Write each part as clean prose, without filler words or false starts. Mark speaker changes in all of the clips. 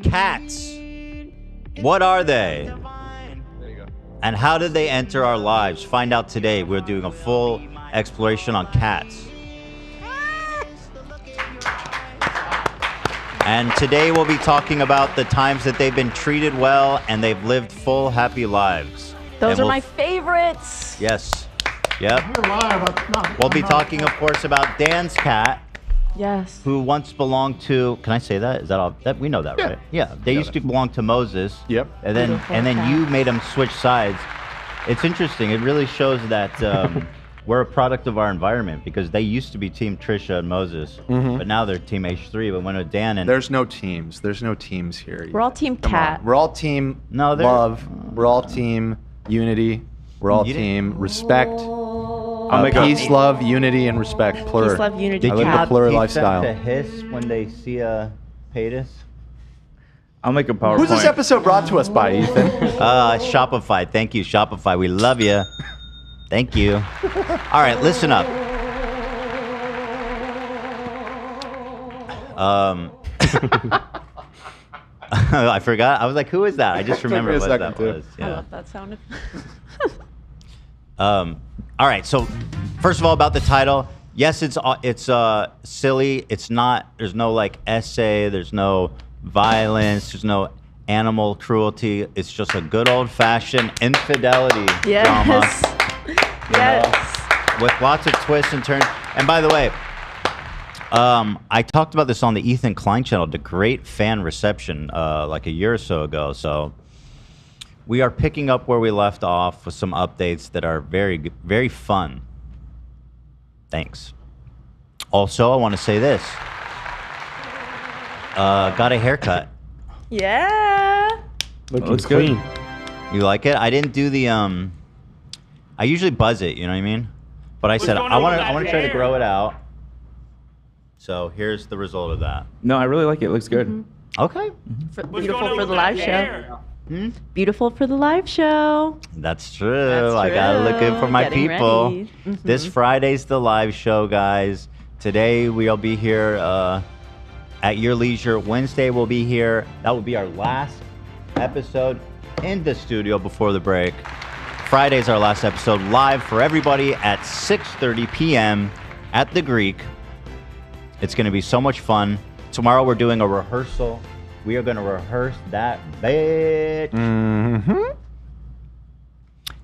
Speaker 1: Cats. What are they?
Speaker 2: There you go.
Speaker 1: And how did they enter our lives? Find out today. We're doing a full exploration on cats. And today we'll be talking about the times that they've been treated well and they've lived full, happy lives.
Speaker 3: Those are my favorites.
Speaker 1: Yes. Yep. We'll be talking, of course, about Dan's cat.
Speaker 3: Yes.
Speaker 1: Who once belonged to? Can I say that? Is that all? That we know that, right? Yeah. They used to belong to Moses.
Speaker 2: Yep.
Speaker 1: And then you made them switch sides. It's interesting. It really shows that we're a product of our environment because they used to be Team Trisha and Moses, but now they're Team H3. But when with Dan and
Speaker 2: there's no teams. There's no teams here.
Speaker 3: We're all Team Cat.
Speaker 2: We're all Team Love. We're all Team Unity. We're all Team Respect. Peace, love, unity, and respect. Plur.
Speaker 3: Peace, love, unity.
Speaker 1: Did
Speaker 2: I live the plur lifestyle.
Speaker 1: To hiss when they see a Paytas?
Speaker 4: I'll make a PowerPoint.
Speaker 2: Who's this episode brought to us by, Ethan?
Speaker 1: Shopify. Thank you, Shopify. We love you. Thank you. All right, listen up. I forgot. I was like, who is that? I just remembered what that was. Yeah.
Speaker 3: I love that sound.
Speaker 1: All right, so first of all, about the title. Yes, it's silly. It's not. There's no like essay. There's no violence. There's no animal cruelty. It's just a good old-fashioned infidelity drama.
Speaker 3: Yes.
Speaker 1: With lots of twists and turns. And by the way, I talked about this on the Ethan Klein channel. The great fan reception like a year or so ago. So we are picking up where we left off with some updates that are very, very fun. Thanks. Also, I want to say this. Got a haircut.
Speaker 3: Yeah.
Speaker 4: Looks clean.
Speaker 1: You like it? I didn't do the I usually buzz it, you know what I mean? But I said I want to try to grow it out. So here's the result of that.
Speaker 4: No, I really like it. It looks good.
Speaker 1: Okay.
Speaker 3: Beautiful for the live show. Beautiful for the live show.
Speaker 1: That's true. I gotta look good for my people. This Friday's the live show, guys. Today we'll be here at your leisure. Wednesday we'll be here. That will be our last episode in the studio before the break. Friday's our last episode live for everybody at 6:30 p.m. at the Greek. It's going to be so much fun. Tomorrow we're doing a rehearsal. We are going to rehearse that bitch.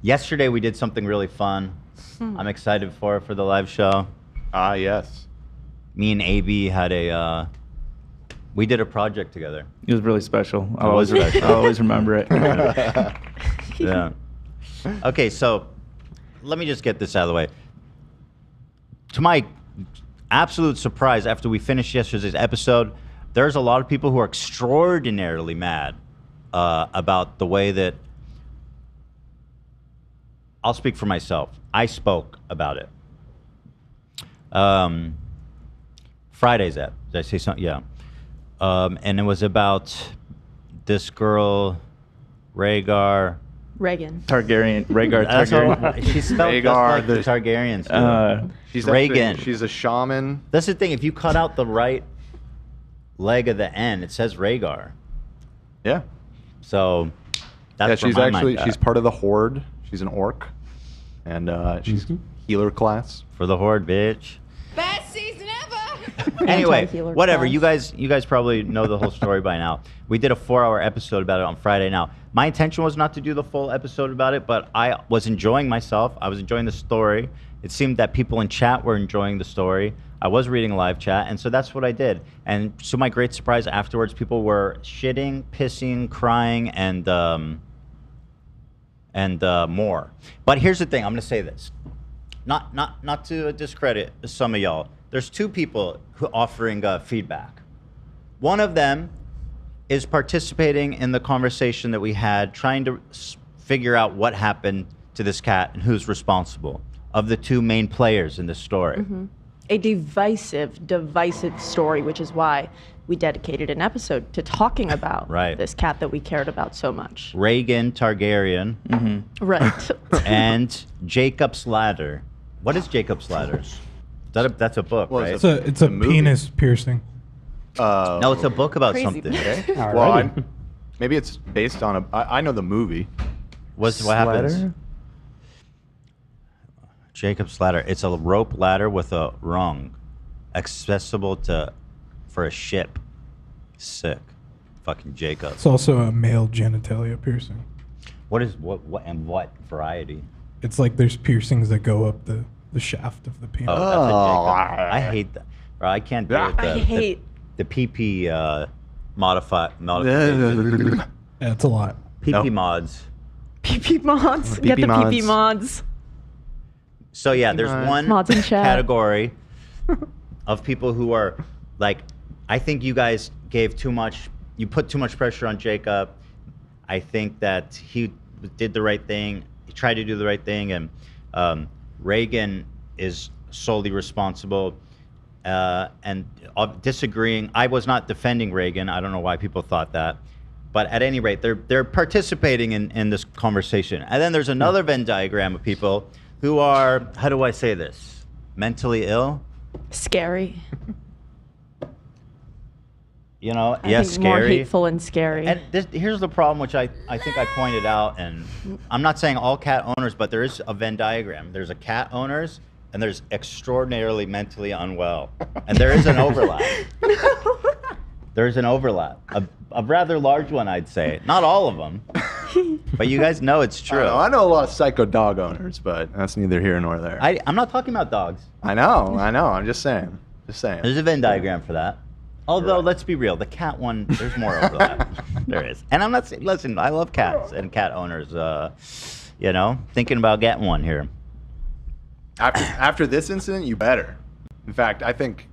Speaker 1: Yesterday we did something really fun. I'm excited for the live show.
Speaker 2: Yes.
Speaker 1: Me and AB had we did a project together.
Speaker 4: It was really special. I always remember it.
Speaker 1: Yeah. Okay, so let me just get this out of the way. To my absolute surprise, after we finished yesterday's episode, there's a lot of people who are extraordinarily mad about the way that I'll speak for myself. I spoke about it. Friday's app. Did I say something? Yeah. And it was about this girl, Rhaegar.
Speaker 3: Reagan.
Speaker 4: Targaryen. Rhaegar Targaryen.
Speaker 1: She spelled
Speaker 2: Rhaegar,
Speaker 1: just like the Targaryens.
Speaker 2: She's
Speaker 1: Reagan.
Speaker 2: She's a shaman.
Speaker 1: That's the thing. If you cut out the right leg of the N, it says Rhaegar.
Speaker 2: Yeah.
Speaker 1: So that's
Speaker 2: she's
Speaker 1: where my
Speaker 2: actually
Speaker 1: mind
Speaker 2: she's part of the Horde. She's an orc, and she's healer class.
Speaker 1: for the Horde, bitch.
Speaker 5: Best season ever.
Speaker 1: Anyway,
Speaker 3: Anti-healer
Speaker 1: whatever.
Speaker 3: class.
Speaker 1: You guys probably know the whole story by now. We did a 4-hour episode about it on Friday. Now, my intention was not to do the full episode about it, but I was enjoying myself. I was enjoying the story. It seemed that people in chat were enjoying the story. I was reading live chat, and so that's what I did. And to my great surprise, afterwards, people were shitting, pissing, crying, and more. But here's the thing. I'm going to say this. Not to discredit some of y'all. There's two people who offering feedback. One of them is participating in the conversation that we had, trying to figure out what happened to this cat and who's responsible of the two main players in this story.
Speaker 3: A divisive story, which is why we dedicated an episode to talking about this cat that we cared about so much.
Speaker 1: Rhaegar Targaryen.
Speaker 3: Right.
Speaker 1: And Jacob's Ladder. What is Jacob's Ladder? That's a book, right?
Speaker 6: It's a penis piercing.
Speaker 1: No, it's a book about
Speaker 3: Crazy
Speaker 1: something.
Speaker 3: book.
Speaker 1: Okay?
Speaker 2: Well, maybe it's based on I know the movie.
Speaker 1: What happens? Jacob's ladder. It's a rope ladder with a rung, accessible for a ship. Sick, fucking Jacob.
Speaker 5: It's also a male genitalia piercing.
Speaker 1: What variety?
Speaker 5: It's like there's piercings that go up the shaft of the penis.
Speaker 1: Oh, that's a Jacob. I hate that. Bro, I can't do it. The PP modification.
Speaker 5: Yeah, it's a lot.
Speaker 1: PP mods.
Speaker 3: PP mods. Get the PP mods.
Speaker 1: So yeah, there's one
Speaker 3: mods in chat.
Speaker 1: category of people who are like, I think you guys gave too much. You put too much pressure on Jacob. I think that he did the right thing. He tried to do the right thing, and Reagan is solely responsible. And disagreeing. I was not defending Reagan. I don't know why people thought that. But at any rate, they're participating in this conversation. And then there's another Venn diagram of people who are, how do I say this? Mentally ill?
Speaker 3: Scary.
Speaker 1: You know,
Speaker 3: I think
Speaker 1: scary.
Speaker 3: More hateful and scary.
Speaker 1: And here's the problem, which I think I pointed out, and I'm not saying all cat owners, but there is a Venn diagram. There's a cat owners, and there's extraordinarily mentally unwell. And there is an overlap. There's an overlap. A rather large one, I'd say. Not all of them. But you guys know it's true.
Speaker 2: I know a lot of psycho dog owners, but that's neither here nor there.
Speaker 1: I'm not talking about dogs.
Speaker 2: I know. I'm just saying.
Speaker 1: There's a Venn diagram for that. Although, let's be real, the cat one, there's more overlap. There is. And I'm not saying, listen, I love cats and cat owners. You know, thinking about getting one here.
Speaker 2: After this incident, you better. In fact, I think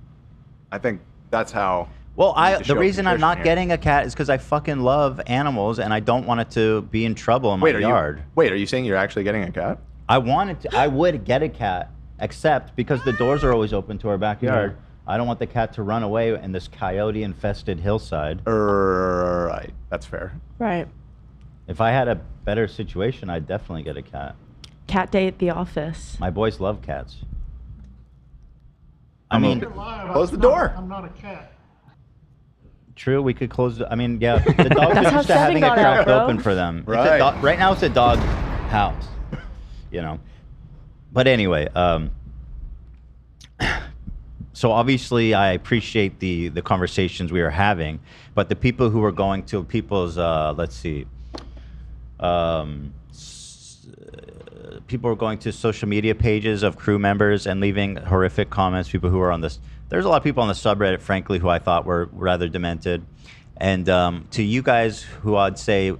Speaker 2: that's how.
Speaker 1: Well, the reason I'm not getting a cat is because I fucking love animals and I don't want it to be in trouble in my yard.
Speaker 2: Are you saying you're actually getting a cat?
Speaker 1: I would get a cat, except because the doors are always open to our backyard. Yeah. I don't want the cat to run away in this coyote-infested hillside.
Speaker 2: Right, that's fair.
Speaker 3: Right.
Speaker 1: If I had a better situation, I'd definitely get a cat.
Speaker 3: Cat day at the office.
Speaker 1: My boys love cats.
Speaker 2: Close the door.
Speaker 6: I'm not a cat.
Speaker 1: True, we could close. The dogs are used to having it cracked open for them.
Speaker 2: Right.
Speaker 1: Right now, it's a dog house. You know. But anyway, so obviously, I appreciate the conversations we are having, but the people who are going to people's people are going to social media pages of crew members and leaving horrific comments. People who are on this. There's a lot of people on the subreddit, frankly, who I thought were rather demented. And to you guys who I'd say,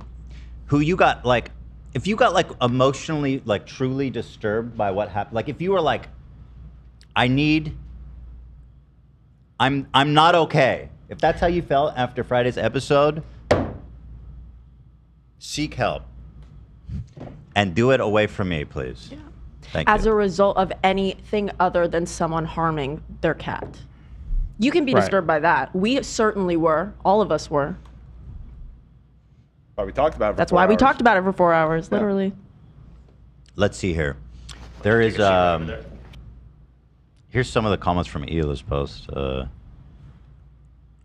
Speaker 1: who you got like, if you got like emotionally, like truly disturbed by what happened, like if you were like, I'm not okay. If that's how you felt after Friday's episode, seek help. And do it away from me, please. Yeah. Thank you.
Speaker 3: As a result of anything other than someone harming their cat. You can be disturbed by that. We certainly were. All of us were.
Speaker 2: But we talked about it for
Speaker 3: That's
Speaker 2: 4
Speaker 3: why
Speaker 2: hours.
Speaker 3: we talked about it for 4 hours, literally.
Speaker 1: Let's see here. There is here's some of the comments from Ela's post.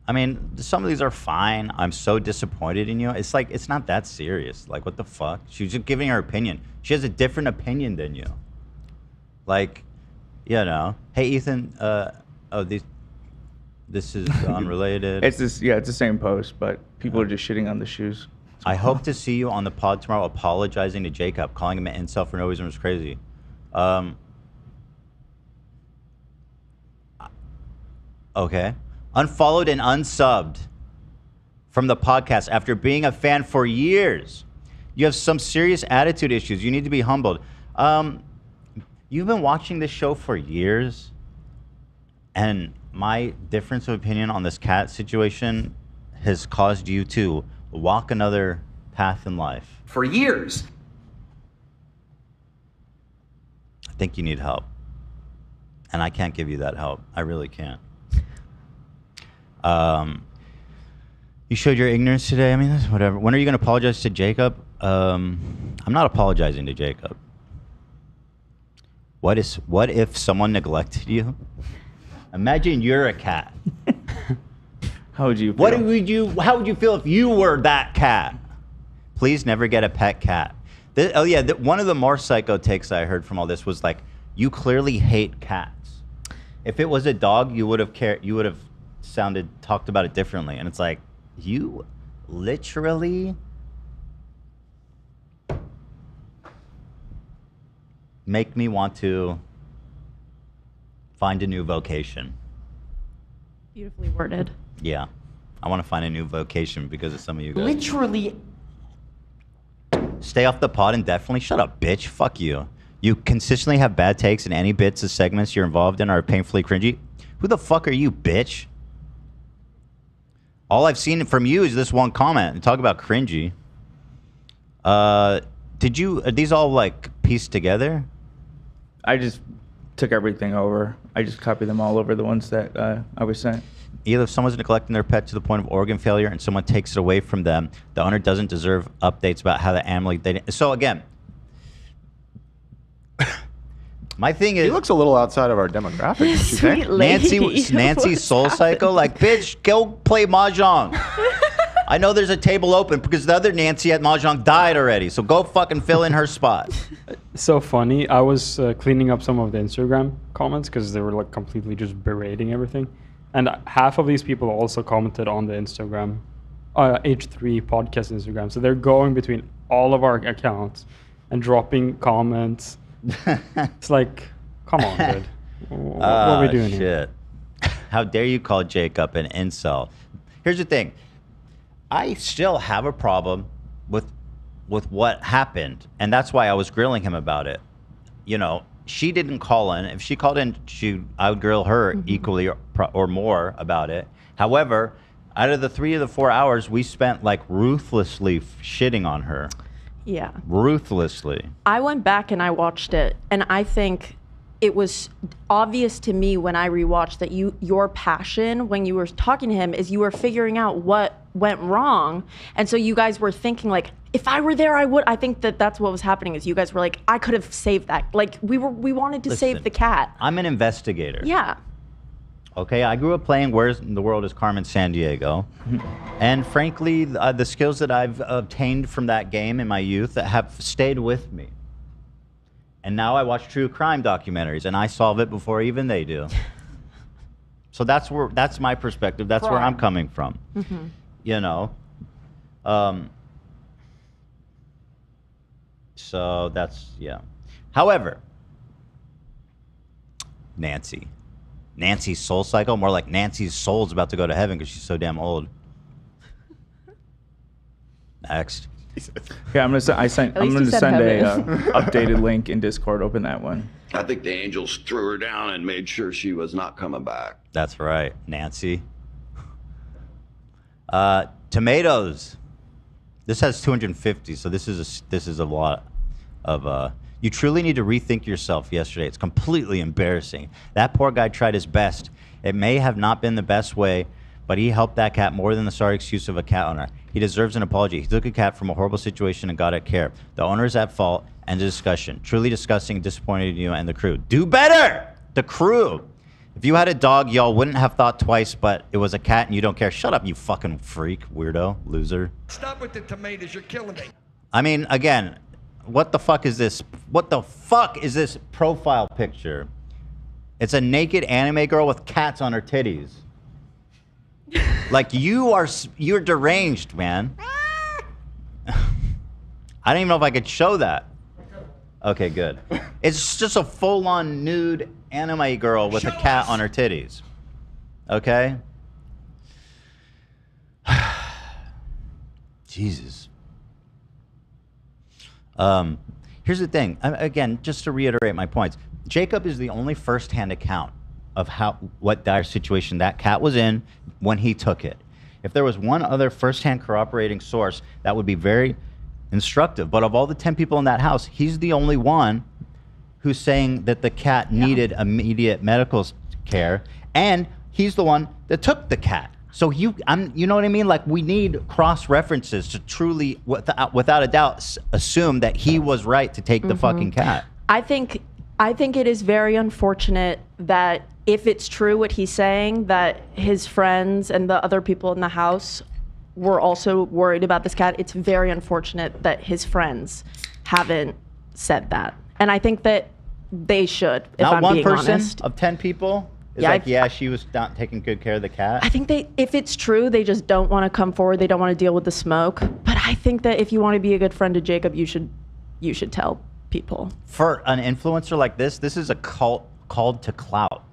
Speaker 1: I mean, some of these are fine. I'm so disappointed in you. It's like, it's not that serious. Like, what the fuck? She's just giving her opinion. She has a different opinion than you. Like, you know. Hey, Ethan, this is unrelated.
Speaker 4: It's the same post, but people are just shitting on the shoes.
Speaker 1: I hope to see you on the pod tomorrow apologizing to Jacob, calling him an incel for no reason was crazy. Okay. Unfollowed and unsubbed from the podcast after being a fan for years. You have some serious attitude issues. You need to be humbled. You've been watching this show for years, and my difference of opinion on this cat situation has caused you to walk another path in life.
Speaker 7: For years.
Speaker 1: I think you need help. And I can't give you that help. I really can't. You showed your ignorance today. I mean, that's whatever. When are you going to apologize to Jacob? I'm not apologizing to Jacob. What if someone neglected you? Imagine you're a cat.
Speaker 4: How would you feel?
Speaker 1: How would you feel if you were that cat? Please never get a pet cat. One of the more psycho takes I heard from all this was like, you clearly hate cats. If it was a dog, you would have talked about it differently. And it's like, you literally make me want to find a new vocation.
Speaker 3: Beautifully worded.
Speaker 1: Yeah. I want to find a new vocation because of some of you guys.
Speaker 6: Literally.
Speaker 1: Stay off the pod indefinitely. Shut up, bitch. Fuck you. You consistently have bad takes, and any bits of segments you're involved in are painfully cringy. Who the fuck are you, bitch? All I've seen from you is this one comment. And talk about cringy. Are these all like pieced together?
Speaker 4: I just took everything over. I just copied them all over the ones that I was sent.
Speaker 1: Either if someone's neglecting their pet to the point of organ failure and someone takes it away from them, the owner doesn't deserve updates about how the animal... So again, my thing is...
Speaker 2: He looks a little outside of our demographic, don't you think?
Speaker 1: Nancy's soul cycle? Like, bitch, go play Mahjong. I know there's a table open because the other Nancy at Mahjong died already, so go fucking fill in her spot.
Speaker 7: So funny. I was cleaning up some of the Instagram comments because they were like completely just berating everything. And half of these people also commented on the Instagram, H3 podcast Instagram. So they're going between all of our accounts and dropping comments. It's like, come on, dude. What are we doing here?
Speaker 1: How dare you call Jacob an incel? Here's the thing. I still have a problem with what happened. And that's why I was grilling him about it. You know, she didn't call in. If she called in, I would grill her equally or more about it. However, out of the 3 of the 4 hours, we spent like ruthlessly shitting on her.
Speaker 3: Yeah.
Speaker 1: Ruthlessly.
Speaker 3: I went back and I watched it, and I think it was obvious to me when I rewatched that your passion when you were talking to him is you were figuring out what went wrong, and so you guys were thinking like, if I were there, I would. I think that's what was happening is you guys were like, I could have saved that. Like we wanted to save the cat.
Speaker 1: I'm an investigator.
Speaker 3: Yeah.
Speaker 1: Okay, I grew up playing Where in the World is Carmen Sandiego, and frankly, the skills that I've obtained from that game in my youth have stayed with me. And now I watch true crime documentaries, and I solve it before even they do. So that's my perspective. That's where I'm coming from. You know, so that's However, Nancy's soul cycle, more like Nancy's soul's about to go to heaven because she's so damn old. Next.
Speaker 4: Yeah, I'm gonna send a updated link in Discord. Open that one.
Speaker 8: I think the angels threw her down and made sure she was not coming back.
Speaker 1: That's right, Nancy. Tomatoes. This has 250, so this is a lot of. You truly need to rethink yourself yesterday. It's completely embarrassing. That poor guy tried his best. It may have not been the best way, but he helped that cat more than the sorry excuse of a cat owner. He deserves an apology. He took a cat from a horrible situation and got it care. The owner is at fault. End of discussion. Truly disgusting and disappointed in you and the crew. Do better! The crew. If you had a dog, y'all wouldn't have thought twice, but it was a cat and you don't care. Shut up, you fucking freak, weirdo, loser.
Speaker 9: Stop with the tomatoes. You're killing me.
Speaker 1: I mean, again, what the fuck is this? What the fuck is this profile picture? It's a naked anime girl with cats on her titties. Like you're deranged, man. I don't even know if I could show that. Okay, good. It's just a full-on nude anime girl with a cat on her titties. Okay? Jesus. Here's the thing. Again, just to reiterate my points. Jacob is the only first-hand account of what dire situation that cat was in when he took it. If there was one other first-hand corroborating source, that would be very instructive. But of all the 10 people in that house, he's the only one who's saying that the cat needed immediate medical care, and he's the one that took the cat. So you know what I mean? Like, we need cross-references to truly, without a doubt, assume that he was right to take the fucking cat.
Speaker 3: I think I think it is very unfortunate that if it's true what he's saying, that his friends and the other people in the house were also worried about this cat. It's very unfortunate that his friends haven't said that. And I think that they should, if
Speaker 1: Not
Speaker 3: I'm
Speaker 1: one
Speaker 3: being
Speaker 1: person
Speaker 3: honest.
Speaker 1: of 10 people is she was not taking good care of the cat.
Speaker 3: I think if it's true, they just don't want to come forward. They don't want to deal with the smoke. But I think that if you want to be a good friend to Jacob, you should tell people.
Speaker 1: For an influencer like this is a cult called to clout.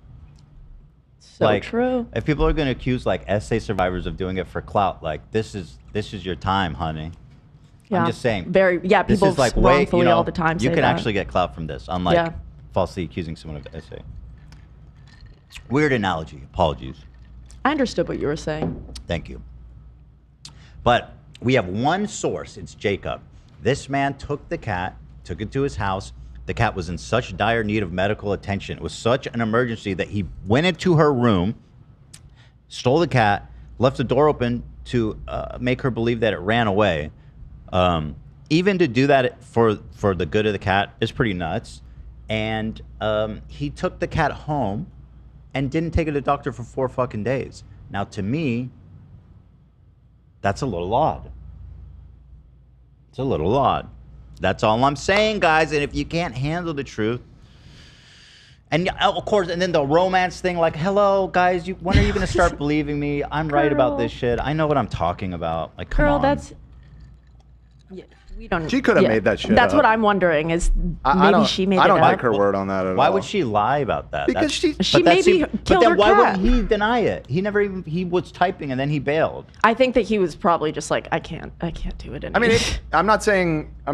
Speaker 3: So true.
Speaker 1: If people are going to accuse like essay survivors of doing it for clout, like this is your time, honey.
Speaker 3: Yeah.
Speaker 1: I'm just saying.
Speaker 3: People
Speaker 1: this is like
Speaker 3: wrongfully
Speaker 1: all
Speaker 3: the time
Speaker 1: you
Speaker 3: say
Speaker 1: can
Speaker 3: that.
Speaker 1: actually get clout from this, unlike falsely accusing someone of essay. Weird analogy. Apologies.
Speaker 3: I understood what you were saying.
Speaker 1: Thank you. But we have one source. It's Jacob. This man took the cat, took it to his house. The cat was in such dire need of medical attention. It was such an emergency that he went into her room, stole the cat, left the door open to make her believe that it ran away. Even to do that for the good of the cat is pretty nuts. And he took the cat home and didn't take it to the doctor for 4 fucking days. Now, to me, that's a little odd. It's a little odd. That's all I'm saying, guys. And if you can't handle the truth, and of course, and then the romance thing, like, hello, guys, when are you going to start believing me? I'm right about this shit. I know what I'm talking about. Like, come on.
Speaker 3: That's... Yeah, we don't...
Speaker 2: She could have made that shit
Speaker 3: That's
Speaker 2: up.
Speaker 3: what I'm wondering, is maybe she made it up.
Speaker 2: I don't like her word on that at all.
Speaker 1: Why would she lie about that?
Speaker 2: Because she
Speaker 3: maybe killed her
Speaker 1: why
Speaker 3: cat.
Speaker 1: would he deny it? He was typing and then he bailed.
Speaker 3: I think that he was probably just like, I can't do it anymore.
Speaker 2: I mean, I'm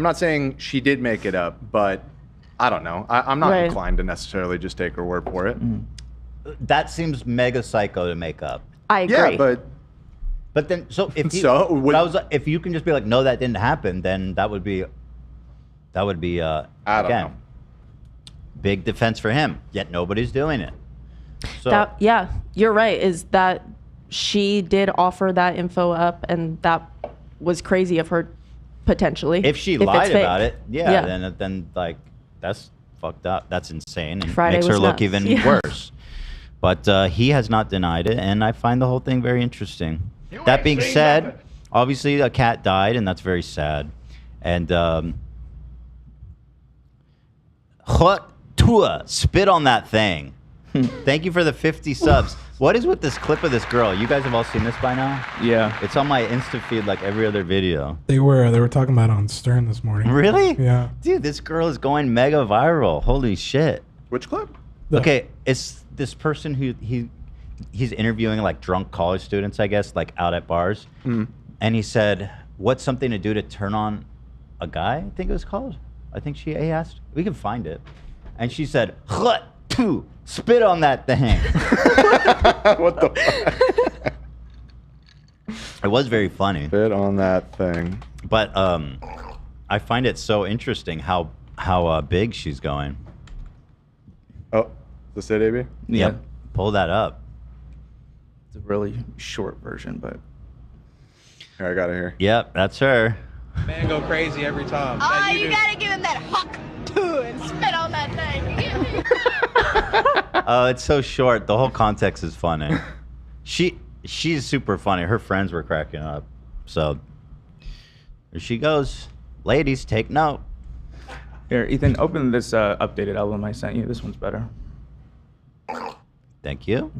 Speaker 2: not saying she did make it up, but I don't know. I'm not inclined to necessarily just take her word for it.
Speaker 1: That seems mega psycho to make up.
Speaker 3: I agree.
Speaker 2: Yeah,
Speaker 1: but then, so if if you can just be like, no, that didn't happen, then that would be I don't know. Big defense for him. Yet nobody's doing it. So
Speaker 3: yeah, you're right. Is that she did offer that info up, and that was crazy of her potentially.
Speaker 1: If she lied about it, then like that's fucked up. That's insane, and makes her look even worse. But he has not denied it, and I find the whole thing very interesting. That being said, obviously a cat died, and that's very sad. And spit on that thing. Thank you for the 50 subs. What is with this clip of this girl? You guys have all seen this by now?
Speaker 4: Yeah.
Speaker 1: It's on my Insta feed like every other video.
Speaker 5: They were talking about it on Stern this morning.
Speaker 1: Really?
Speaker 5: Yeah.
Speaker 1: Dude, this girl is going mega viral. Holy shit.
Speaker 2: Which clip?
Speaker 1: Okay, it's this person who he's interviewing like drunk college students, I guess, like out at bars. And he said, what's something to do to turn on a guy? I think it was called. I think he asked. We can find it. And she said, spit on that thing.
Speaker 2: What the fuck?
Speaker 1: It was very funny.
Speaker 2: Spit on that thing.
Speaker 1: But I find it so interesting how big she's going.
Speaker 2: Oh, is this it, AB?
Speaker 1: Yeah. Yep. Pull that up.
Speaker 4: It's a really short version, but...
Speaker 2: Here, I got it here.
Speaker 1: Yep, that's her.
Speaker 6: Man go crazy every time.
Speaker 10: Oh, you gotta give him that huck too and spit on that thing.
Speaker 1: Oh, it's so short. The whole context is funny. She's super funny. Her friends were cracking up. So there she goes. Ladies, take note.
Speaker 4: Here, Ethan, open this updated album I sent you. This one's better.
Speaker 1: Thank you.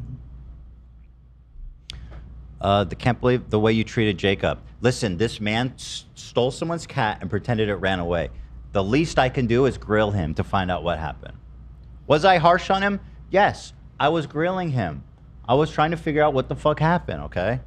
Speaker 1: Can't believe the way you treated Jacob. Listen, this man stole someone's cat and pretended it ran away. The least I can do is grill him to find out what happened. Was I harsh on him? Yes, I was grilling him. I was trying to figure out what the fuck happened, okay?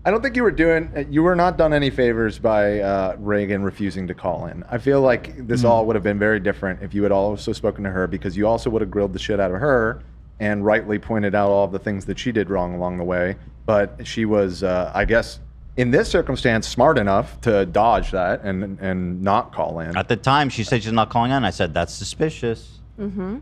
Speaker 2: I don't think you were not done any favors by Reagan refusing to call in. I feel like this all would have been very different if you had also spoken to her, because you also would have grilled the shit out of her and rightly pointed out all of the things that she did wrong along the way. But she was, I guess, in this circumstance, smart enough to dodge that and not call in.
Speaker 1: At the time, she said she's not calling in. I said, that's suspicious.
Speaker 3: Mm-hmm.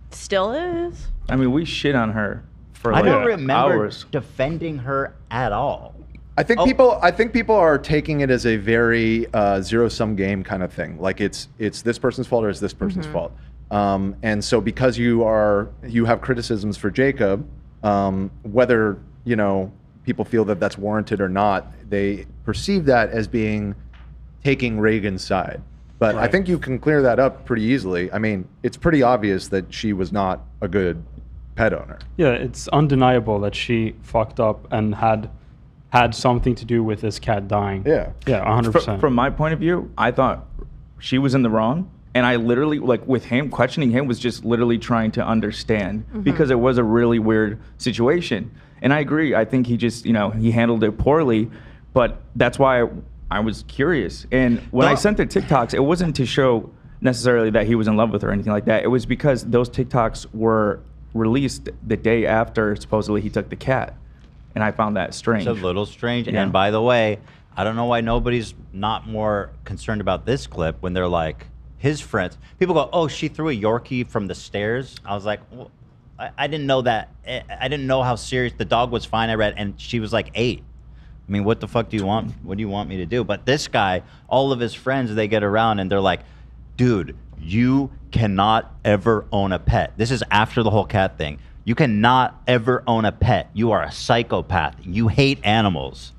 Speaker 3: Still is.
Speaker 4: I mean, we shit on her for
Speaker 1: I
Speaker 4: like
Speaker 1: don't remember
Speaker 4: hours.
Speaker 1: defending her at all.
Speaker 2: I think people are taking it as a very zero-sum game kind of thing. Like it's this person's fault or it's this person's fault. And so because you have criticisms for Jacob, whether, you know, people feel that that's warranted or not, they perceive that as being taking Reagan's side. But I think you can clear that up pretty easily. I mean, it's pretty obvious that she was not a good pet owner.
Speaker 7: Yeah, it's undeniable that she fucked up and had something to do with this cat dying.
Speaker 2: Yeah.
Speaker 7: Yeah, 100%.
Speaker 4: From my point of view, I thought she was in the wrong. And I literally, like, with him, questioning him was just literally trying to understand because it was a really weird situation. And I agree. I think he just, you know, he handled it poorly. But that's why I was curious. And when I sent the TikToks, it wasn't to show necessarily that he was in love with her or anything like that. It was because those TikToks were released the day after supposedly he took the cat. And I found that strange.
Speaker 1: It's a little strange.
Speaker 4: Yeah.
Speaker 1: And by the way, I don't know why nobody's not more concerned about this clip when they're like, his friends. People go, oh, she threw a Yorkie from the stairs. I was like, well, I didn't know that. I didn't know how serious. The dog was fine, I read, and she was like 8. I mean, what the fuck do you want? What do you want me to do? But this guy, all of his friends, they get around and they're like, dude, you cannot ever own a pet. This is after the whole cat thing. You cannot ever own a pet. You are a psychopath. You hate animals.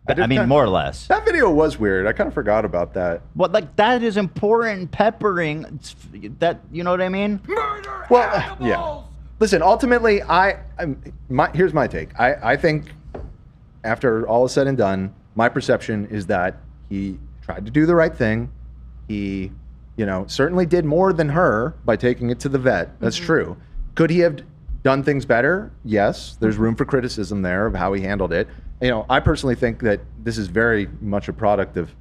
Speaker 1: I mean, more or less.
Speaker 2: That video was weird. I kind of forgot about that.
Speaker 1: But like, that is important. Peppering. That, you know what I mean?
Speaker 2: Well, yeah. Listen, ultimately, here's my take. I think after all is said and done, my perception is that he tried to do the right thing. He, you know, certainly did more than her by taking it to the vet. That's true. Could he have done things better? Yes. There's room for criticism there of how he handled it. You know, I personally think that this is very much a product of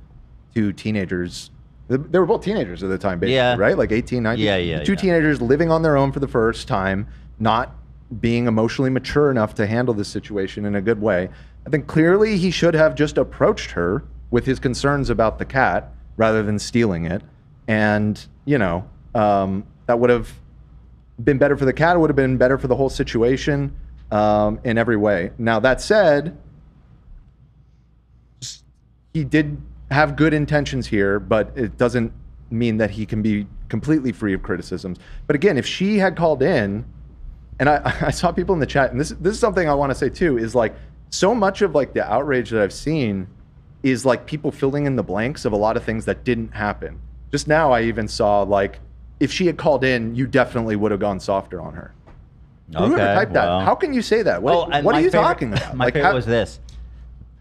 Speaker 2: 2 teenagers. They were both teenagers at the time, basically, right? Like 18, 19.
Speaker 1: Yeah.
Speaker 2: 2 teenagers living on their own for the first time, not being emotionally mature enough to handle this situation in a good way. I think clearly he should have just approached her with his concerns about the cat rather than stealing it. And, you know, that would have been better for the cat. It would have been better for the whole situation in every way. Now, that said, he did have good intentions here, but it doesn't mean that he can be completely free of criticisms. But again, if she had called in, and I saw people in the chat, and this is something I want to say too, is like so much of like the outrage that I've seen is like people filling in the blanks of a lot of things that didn't happen. Just now I even saw like, if she had called in, you definitely would have gone softer on her. Whoever typed that, how can you say that? What are you talking about?
Speaker 1: My favorite was this.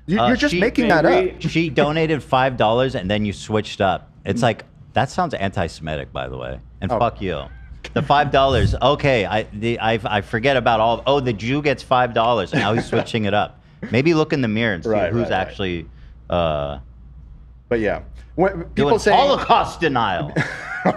Speaker 2: You're just making that up.
Speaker 1: She donated $5 and then you switched up. It's like, that sounds anti-Semitic, by the way. And fuck you. The $5, okay, I forget about all, oh, the Jew gets $5 and now he's switching it up. Maybe look in the mirror and see who's actually
Speaker 2: but yeah. When people
Speaker 1: doing
Speaker 2: say
Speaker 1: Holocaust denial.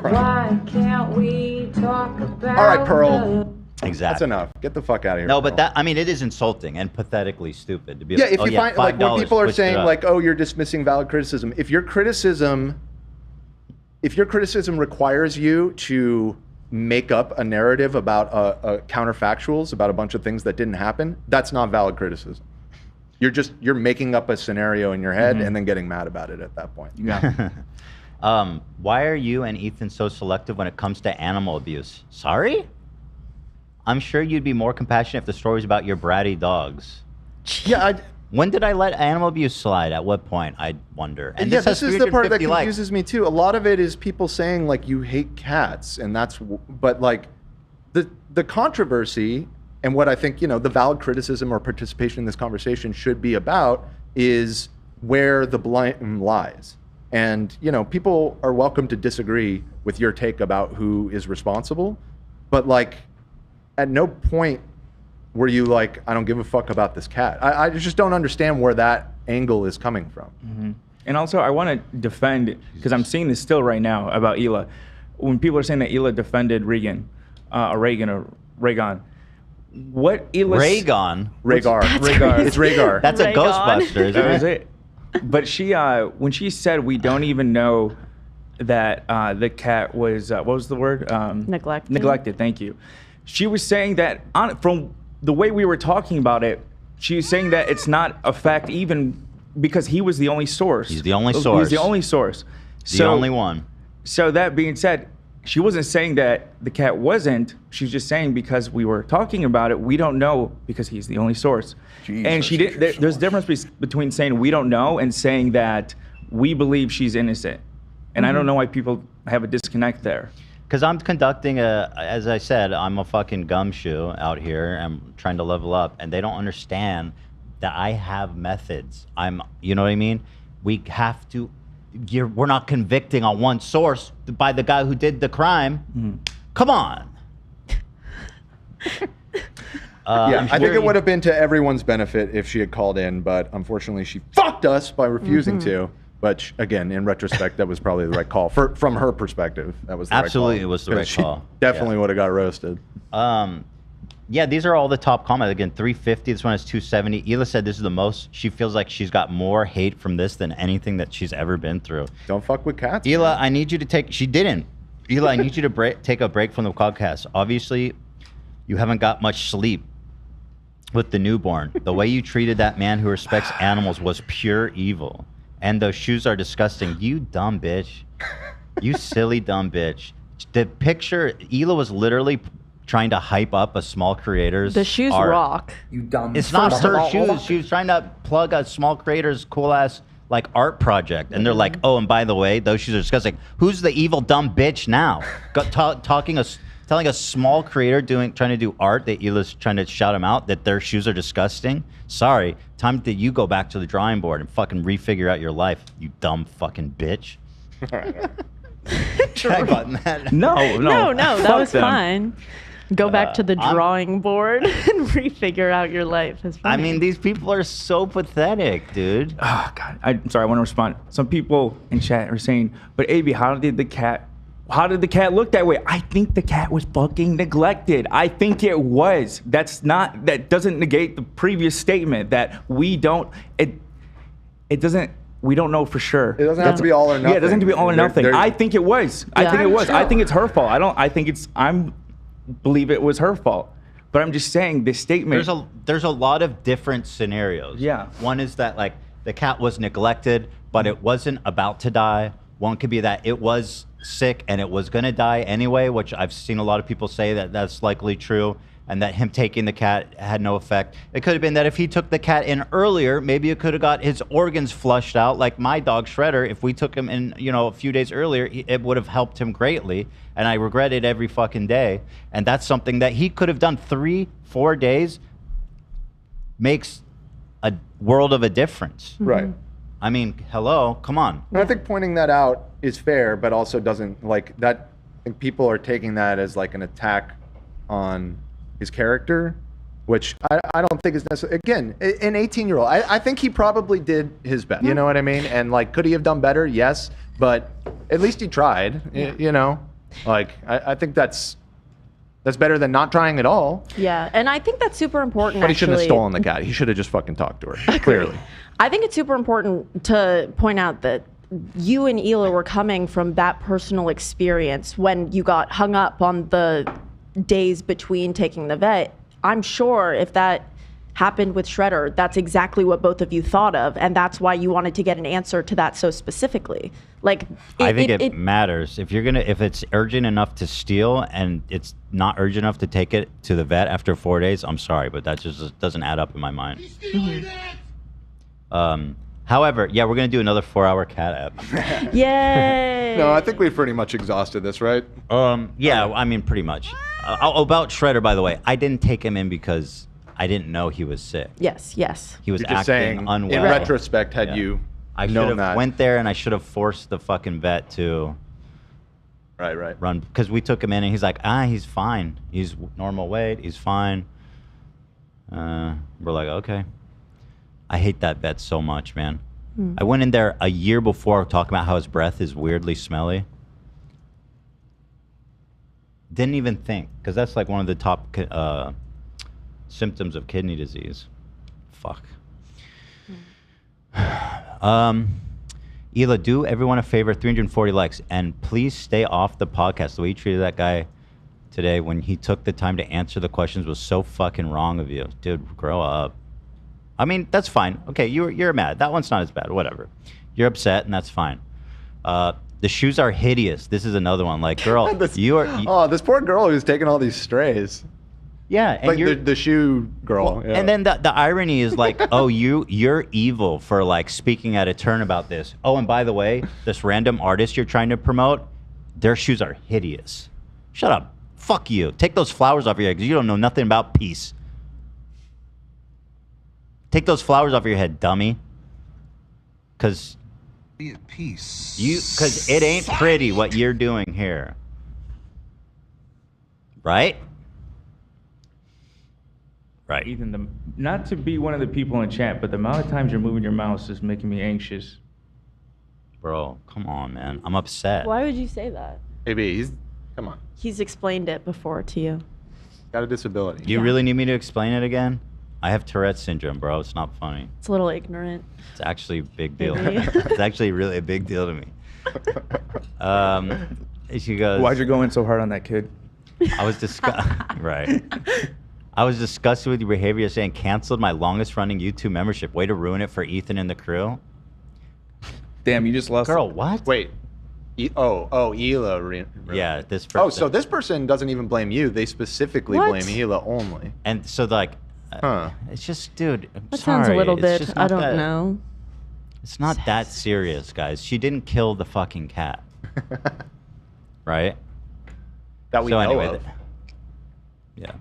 Speaker 11: Why can't we talk about
Speaker 2: all right, Pearl.
Speaker 1: Exactly.
Speaker 2: That's enough. Get the fuck out of here.
Speaker 1: No, but that, I mean, it is insulting and pathetically stupid to be
Speaker 2: yeah,
Speaker 1: like,
Speaker 2: if
Speaker 1: oh,
Speaker 2: you find, like, when people are saying, like, oh, you're dismissing valid criticism, if your criticism requires you to make up a narrative about counterfactuals, about a bunch of things that didn't happen, that's not valid criticism. You're making up a scenario in your head and then getting mad about it at that point.
Speaker 4: Yeah.
Speaker 1: Why are you and Ethan so selective when it comes to animal abuse? Sorry? I'm sure you'd be more compassionate if the story's about your bratty dogs.
Speaker 2: Yeah,
Speaker 1: when did I let animal abuse slide? At what point? I wonder.
Speaker 2: And yeah, this is the part that confuses me too. A lot of it is people saying like you hate cats, and but like the controversy and what I think, you know, the valid criticism or participation in this conversation should be about is where the blame lies. And, you know, people are welcome to disagree with your take about who is responsible, but like at no point were you like, I don't give a fuck about this cat. I just don't understand where that angle is coming from.
Speaker 4: And also, I want to defend, because I'm seeing this still right now about Hila. When people are saying that Hila defended Reagan, what Hila...
Speaker 1: Rhaegar.
Speaker 2: It's Rhaegar.
Speaker 1: That's a Ghostbuster, isn't
Speaker 4: That was it. But she, when she said we don't even know that the cat was, what was the word?
Speaker 3: Neglected.
Speaker 4: Neglected, thank you. She was saying that, from the way we were talking about it, she was saying that it's not a fact even because he was the only source.
Speaker 1: He's the only source.
Speaker 4: He's the only source.
Speaker 1: The only one.
Speaker 4: So that being said, she wasn't saying that the cat wasn't. She was just saying because we were talking about it, we don't know because he's the only source.
Speaker 2: Jesus,
Speaker 4: and she did. There's a difference between saying we don't know and saying that we believe she's innocent. And I don't know why people have a disconnect there.
Speaker 1: Because I'm conducting as I said, I'm a fucking gumshoe out here. I'm trying to level up, and they don't understand that I have methods. You know what I mean? We have to. We're not convicting on one source by the guy who did the crime. Come on.
Speaker 2: Yeah, I think it would have been to everyone's benefit if she had called in, but unfortunately she fucked us by refusing to. But again, in retrospect, that was probably the right call. From her perspective, that was the
Speaker 1: absolutely
Speaker 2: right call.
Speaker 1: It was the right call.
Speaker 2: Definitely would have got roasted.
Speaker 1: Yeah, these are all the top comments. Again, 350. This one is 270. Hila said this is the most. She feels like she's got more hate from this than anything that she's ever been through.
Speaker 2: Don't fuck with cats.
Speaker 1: Hila, I need you to take. She didn't. Hila, I need you to take a break from the podcast. Obviously, you haven't got much sleep with the newborn. The way you treated that man who respects animals was pure evil. And those shoes are disgusting. You dumb bitch. You silly dumb bitch. The picture, Hila was literally trying to hype up a small creator's
Speaker 3: The shoes
Speaker 1: art.
Speaker 3: rock.
Speaker 12: You dumb.
Speaker 1: It's not her shoes. She was trying to plug a small creator's cool ass like art project, and they're like, "Oh, and by the way, those shoes are disgusting." Who's the evil dumb bitch now? Telling a small creator trying to do art that Hila's trying to shout him out that their shoes are disgusting. Sorry, time that you go back to the drawing board and fucking refigure out your life, you dumb fucking bitch. Try button that.
Speaker 4: No,
Speaker 3: that was
Speaker 4: them.
Speaker 3: fine. Go back to the drawing board and refigure out your life. That's
Speaker 1: I
Speaker 3: funny.
Speaker 1: mean, these people are so pathetic, dude.
Speaker 4: Oh God, I'm sorry. I want to respond. Some people in chat are saying, "But AB, how did the cat look that way?" I think the cat was fucking neglected. I think it was. That doesn't negate the previous statement that we don't. It doesn't. We don't know for sure.
Speaker 2: It doesn't have to be all or nothing.
Speaker 4: Yeah, it doesn't have to be all or nothing. I think it was. I think it was. I think it's her fault. I believe it was her fault. But I'm just saying this statement.
Speaker 1: There's a lot of different scenarios.
Speaker 4: Yeah.
Speaker 1: One is that like the cat was neglected, but it wasn't about to die. One could be that it was sick and it was gonna die anyway, which I've seen a lot of people say that that's likely true, and that him taking the cat had no effect. It could have been that if he took the cat in earlier, maybe it could have got his organs flushed out, like my dog Shredder. If we took him in, a few days earlier, it would have helped him greatly, and I regret it every fucking day. And that's something that he could have done 3-4 days makes a world of a difference.
Speaker 2: Right.
Speaker 1: I mean, hello, come on.
Speaker 2: And I think pointing that out is fair, but also doesn't like that. I think people are taking that as like an attack on his character, which I don't think is necessary. Again, an 18-year-old, I think he probably did his best. You know what I mean? And like, could he have done better? Yes, but at least he tried. Like I think that's better than not trying at all.
Speaker 3: Yeah, and I think that's super important.
Speaker 2: But he shouldn't have stolen the cat. He should have just fucking talked to her. Clearly.
Speaker 3: I think it's super important to point out that you and Hila were coming from that personal experience when you got hung up on the days between taking the vet. I'm sure if that happened with Shredder, that's exactly what both of you thought of, and that's why you wanted to get an answer to that so specifically. Like,
Speaker 1: I think it matters if it's urgent enough to steal and it's not urgent enough to take it to the vet after 4 days. I'm sorry, but that just doesn't add up in my mind. However, yeah, we're gonna do another 4-hour cat app.
Speaker 3: Yay!
Speaker 2: No, I think we've pretty much exhausted this, right?
Speaker 1: Yeah, I mean, pretty much. About Shredder, by the way, I didn't take him in because I didn't know he was sick.
Speaker 3: Yes.
Speaker 1: He was
Speaker 2: You're just
Speaker 1: acting
Speaker 2: saying,
Speaker 1: unwell.
Speaker 2: in retrospect, had you
Speaker 1: I should
Speaker 2: known
Speaker 1: have
Speaker 2: that.
Speaker 1: went there and I should have forced the fucking vet to run, because we took him in and he's like, he's fine. He's normal weight. He's fine. We're like, okay. I hate that vet so much, man. I went in there a year before talking about how his breath is weirdly smelly. Didn't even think, because that's like one of the top symptoms of kidney disease. Fuck. Hila, do everyone a favor, 340 likes, and please stay off the podcast. The way you treated that guy today when he took the time to answer the questions was so fucking wrong of you. Dude, grow up. I mean, that's fine. Okay, you're mad. That one's not as bad. Whatever. You're upset, and that's fine. The shoes are hideous. This is another one. Like, girl,
Speaker 2: This-
Speaker 1: you are.
Speaker 2: Oh, this poor girl who's taking all these strays.
Speaker 1: Yeah, and
Speaker 2: Like
Speaker 1: you're,
Speaker 2: the shoe girl.
Speaker 1: well,
Speaker 2: yeah.
Speaker 1: and then the irony is like, oh, you're evil for like speaking at a turn about this. Oh, and by the way, this random artist you're trying to promote, their shoes are hideous. Shut up. Fuck you. Take those flowers off your head because you don't know nothing about peace. Take those flowers off your head, dummy. Because
Speaker 9: Peace.
Speaker 1: because it ain't pretty what you're doing here. Right? Right.
Speaker 4: Ethan, not to be one of the people in chat, but the amount of times you're moving your mouse is making me anxious.
Speaker 1: Bro, come on, man. I'm upset.
Speaker 3: Why would you say that?
Speaker 2: Maybe come on.
Speaker 3: He's explained it before to you.
Speaker 2: Got a disability.
Speaker 1: Do you really need me to explain it again? I have Tourette's syndrome, bro. It's not funny.
Speaker 3: It's a little ignorant.
Speaker 1: It's actually a big deal.
Speaker 3: Maybe.
Speaker 1: It's actually really a big deal to me. She goes,
Speaker 4: Why'd you go in so hard on that kid?
Speaker 1: I was right. I was disgusted with your behavior saying canceled my longest running YouTube membership. Way to ruin it for Ethan and the crew.
Speaker 4: Damn, you just lost.
Speaker 1: Girl, what?
Speaker 2: Wait. Hila.
Speaker 1: Yeah, this person.
Speaker 2: Oh, so this person doesn't even blame you. They specifically
Speaker 3: What?
Speaker 2: blame Hila only.
Speaker 1: And so like,
Speaker 2: Huh.
Speaker 1: it's just, dude. I'm
Speaker 3: That
Speaker 1: sorry.
Speaker 3: sounds a little
Speaker 1: It's
Speaker 3: bit.
Speaker 1: just
Speaker 3: I
Speaker 1: not
Speaker 3: don't
Speaker 1: that-
Speaker 3: know.
Speaker 1: It's not that serious, guys. She didn't kill the fucking cat. Right?
Speaker 2: That we
Speaker 1: So
Speaker 2: know
Speaker 1: anyway,
Speaker 2: of.
Speaker 1: yeah.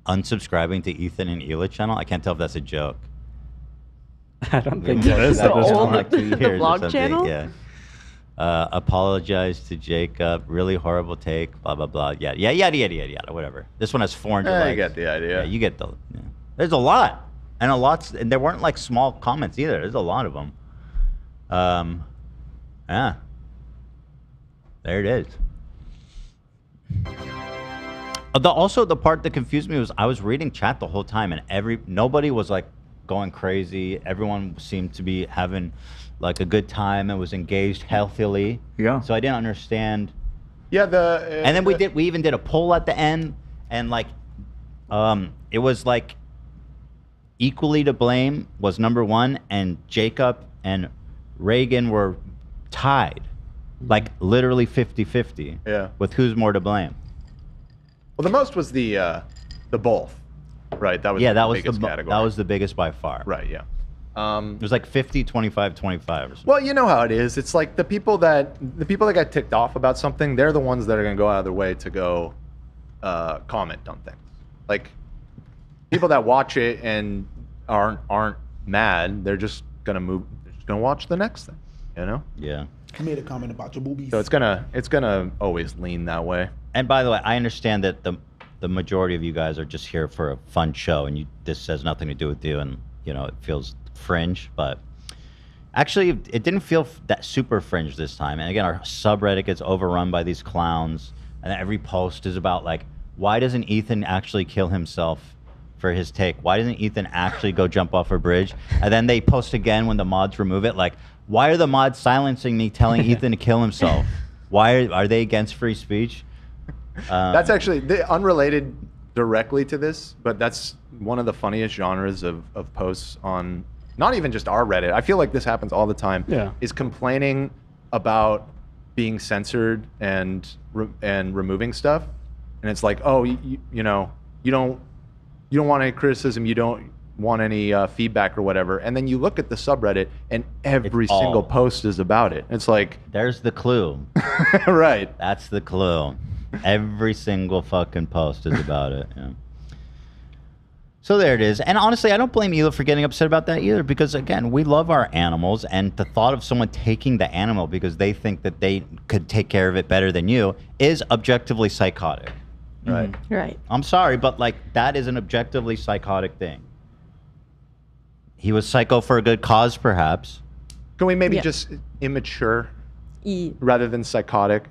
Speaker 1: Unsubscribing to Ethan and Hila channel? I can't tell if that's a joke.
Speaker 7: I don't think
Speaker 1: Yeah,
Speaker 7: that is
Speaker 1: that
Speaker 7: at
Speaker 1: was
Speaker 7: this
Speaker 1: on
Speaker 7: point.
Speaker 1: like 2 years or
Speaker 3: vlog
Speaker 1: something,
Speaker 3: channel?
Speaker 1: Yeah. Apologize to Jacob. Really horrible take. Blah blah blah. Yeah, yada yada yada yada. Whatever. This one has 400 likes.
Speaker 2: I get the idea.
Speaker 1: Yeah, you get the. Yeah. There's a lot, and there weren't like small comments either. There's a lot of them. Yeah. There it is. Also, the part that confused me was I was reading chat the whole time, and nobody was like going crazy. Everyone seemed to be having like a good time and was engaged healthily.
Speaker 4: Yeah.
Speaker 1: So I didn't understand.
Speaker 2: Yeah,
Speaker 1: And then we even did a poll at the end, and like, it was like equally to blame was number one, and Jacob and Reagan were tied, like literally 50-50.
Speaker 2: Yeah.
Speaker 1: With who's more to blame.
Speaker 2: Well, the most was the both, right? That was
Speaker 1: Yeah,
Speaker 2: the
Speaker 1: that was
Speaker 2: biggest category.
Speaker 1: that was the biggest by far.
Speaker 2: Right. Yeah.
Speaker 1: It was like 50, 25, 25 or something.
Speaker 2: Well, you know how it is. It's like the people that got ticked off about something, they're the ones that are going to go out of their way to go comment on things. Like people that watch it and aren't mad, they're just gonna move. They're just gonna watch the next thing. You know.
Speaker 1: Yeah.
Speaker 12: I made a comment about your boobies.
Speaker 2: So it's gonna always lean that way.
Speaker 1: And by the way, I understand that the majority of you guys are just here for a fun show, and this has nothing to do with you, and you know it feels fringe, but actually it didn't feel that super fringe this time. And again, our subreddit gets overrun by these clowns, and every post is about like, why doesn't Ethan actually kill himself for his take? Why doesn't Ethan actually go jump off a bridge? And then they post again when the mods remove it, like, why are the mods silencing me telling Ethan to kill himself? Why are they against free speech?
Speaker 2: That's actually unrelated directly to this, but that's one of the funniest genres of posts on not even just our Reddit. I feel like this happens all the time.
Speaker 7: Yeah.
Speaker 2: Is complaining about being censored and removing stuff, and it's like, oh, you know, you don't want any criticism, you don't want any feedback or whatever, and then you look at the subreddit and every single post is about it. It's like,
Speaker 1: there's the clue.
Speaker 2: Right.
Speaker 1: That's the clue. Every single fucking post is about it. Yeah. So there it is. And honestly, I don't blame Hila for getting upset about that either, because again, we love our animals, and the thought of someone taking the animal because they think that they could take care of it better than you is objectively psychotic.
Speaker 2: Right.
Speaker 3: Right.
Speaker 1: I'm sorry, but like that is an objectively psychotic thing. He was psycho for a good cause, perhaps.
Speaker 2: Can we maybe just immature rather than psychotic?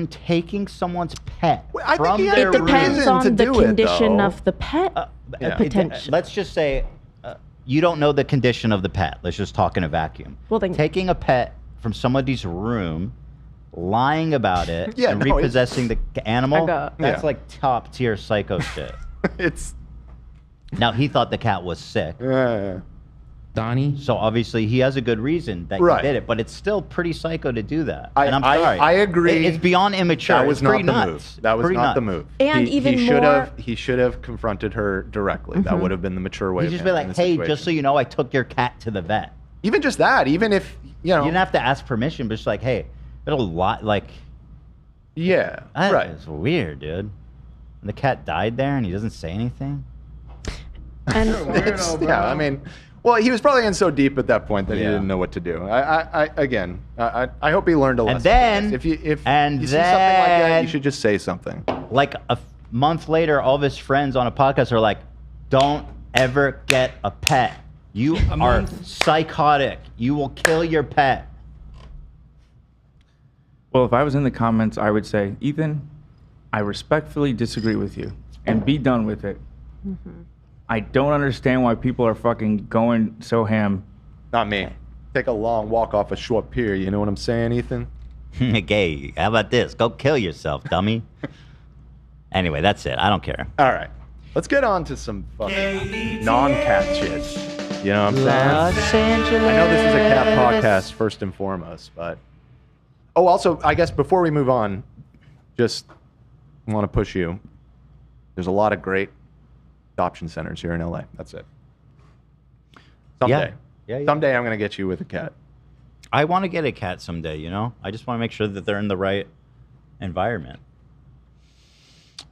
Speaker 1: Taking someone's pet.
Speaker 2: I think he had
Speaker 3: It
Speaker 2: a
Speaker 3: depends
Speaker 2: reason
Speaker 3: on
Speaker 2: to
Speaker 3: the
Speaker 2: do it,
Speaker 3: condition
Speaker 2: though.
Speaker 3: of the pet. Potential.
Speaker 1: Let's just say you don't know the condition of the pet. Let's just talk in a vacuum.
Speaker 3: Well, then,
Speaker 1: taking a pet from somebody's room, lying about it,
Speaker 2: Yeah,
Speaker 1: and
Speaker 2: no,
Speaker 1: repossessing the animal, that's
Speaker 2: Yeah.
Speaker 1: like top tier psycho shit.
Speaker 2: It's
Speaker 1: Now, he thought the cat was sick.
Speaker 2: Yeah.
Speaker 13: Donnie.
Speaker 1: So obviously he has a good reason that
Speaker 2: Right.
Speaker 1: he did it, but it's still pretty psycho to do that.
Speaker 2: I-
Speaker 1: and I'm
Speaker 2: I-
Speaker 1: sorry.
Speaker 2: I agree.
Speaker 1: It's beyond immature.
Speaker 2: That was
Speaker 1: It's
Speaker 2: not
Speaker 1: pretty
Speaker 2: the
Speaker 1: nuts.
Speaker 2: move. That was
Speaker 1: Pretty
Speaker 2: not the
Speaker 1: nuts.
Speaker 2: move.
Speaker 3: And even more-
Speaker 2: he should have confronted her directly. That would have been the mature way.
Speaker 1: You
Speaker 2: of
Speaker 1: just be like,
Speaker 2: handling
Speaker 1: hey,
Speaker 2: the
Speaker 1: just so
Speaker 2: situation.
Speaker 1: you know, I took your cat to the vet.
Speaker 2: Even just that. Even if you know,
Speaker 1: You didn't have to ask permission, but just like, hey, it'll lot like.
Speaker 2: Yeah.
Speaker 1: That
Speaker 2: right.
Speaker 1: is weird, dude. And the cat died there, and he doesn't say anything.
Speaker 3: And
Speaker 2: Yeah. I mean, well, he was probably in so deep at that point that he
Speaker 1: Yeah.
Speaker 2: didn't know what to do. I hope he learned a lesson.
Speaker 1: And then,
Speaker 2: if you see something like that,
Speaker 1: then-
Speaker 2: you should just say something.
Speaker 1: Like month later, all of his friends on a podcast are like, "Don't ever get a pet. You are psychotic. You will kill your pet."
Speaker 4: Well, if I was in the comments, I would say, Ethan, I respectfully disagree with you, and be done with it. I don't understand why people are fucking going so ham.
Speaker 2: Not me. Take a long walk off a short pier. You know what I'm saying, Ethan?
Speaker 1: Gay. How about this? Go kill yourself, dummy. Anyway, that's it. I don't care.
Speaker 2: All right. Let's get on to some fucking non-cat shit. You know what I'm
Speaker 1: Los
Speaker 2: saying?
Speaker 1: Angeles.
Speaker 2: I know this is a cat podcast first and foremost, but... Oh, also, I guess before we move on, just want to push you. There's a lot of great adoption centers here in LA. That's it. Someday.
Speaker 1: Yeah.
Speaker 2: Someday I'm going to get you with a cat.
Speaker 1: I want to get a cat someday, you know? I just want to make sure that they're in the right environment.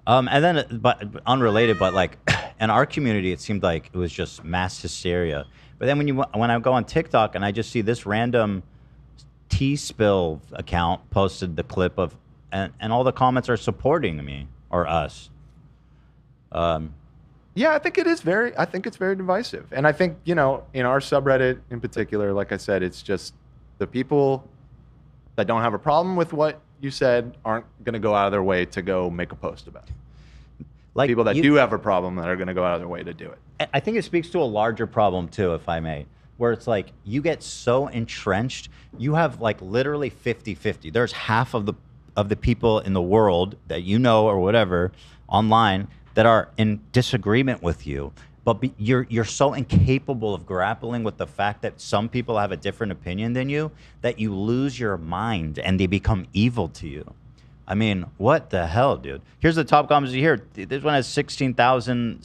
Speaker 1: And then, but unrelated, but like in our community, it seemed like it was just mass hysteria. But then when I go on TikTok and I just see this random tea spill account posted the clip of, and all the comments are supporting me or us.
Speaker 2: Yeah, I think it's very divisive. And I think, you know, in our subreddit in particular, like I said, it's just the people that don't have a problem with what you said aren't going to go out of their way to go make a post about it.
Speaker 1: Like
Speaker 2: people that do have a problem that are going to go out of their way to do it.
Speaker 1: I think it speaks to a larger problem too, if I may, where it's like you get so entrenched, you have like literally 50-50. There's half of the people in the world that you know or whatever online that are in disagreement with you, but you're so incapable of grappling with the fact that some people have a different opinion than you that you lose your mind and they become evil to you. I mean, what the hell, dude? Here's the top comments you hear. This one has 17,000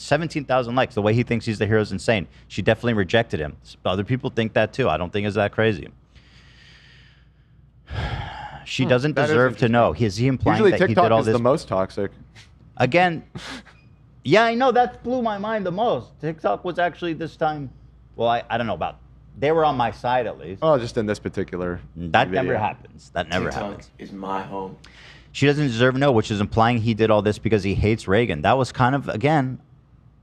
Speaker 1: likes. The way he thinks he's the hero is insane. She definitely rejected him. Other people think that too. I don't think it's that crazy. She doesn't deserve to know. Is he implying
Speaker 2: Usually
Speaker 1: that he
Speaker 2: TikTok
Speaker 1: did all
Speaker 2: is
Speaker 1: this?
Speaker 2: the most toxic.
Speaker 1: Again, yeah, I know. That blew my mind the most. TikTok was actually this time, well, I don't know about, they were on my side at least.
Speaker 2: Oh, just in this particular
Speaker 1: That
Speaker 2: video.
Speaker 1: never happens. That never
Speaker 14: TikTok
Speaker 1: happens.
Speaker 14: is my home.
Speaker 1: She doesn't deserve to know, which is implying he did all this because he hates Reagan. That was kind of, again,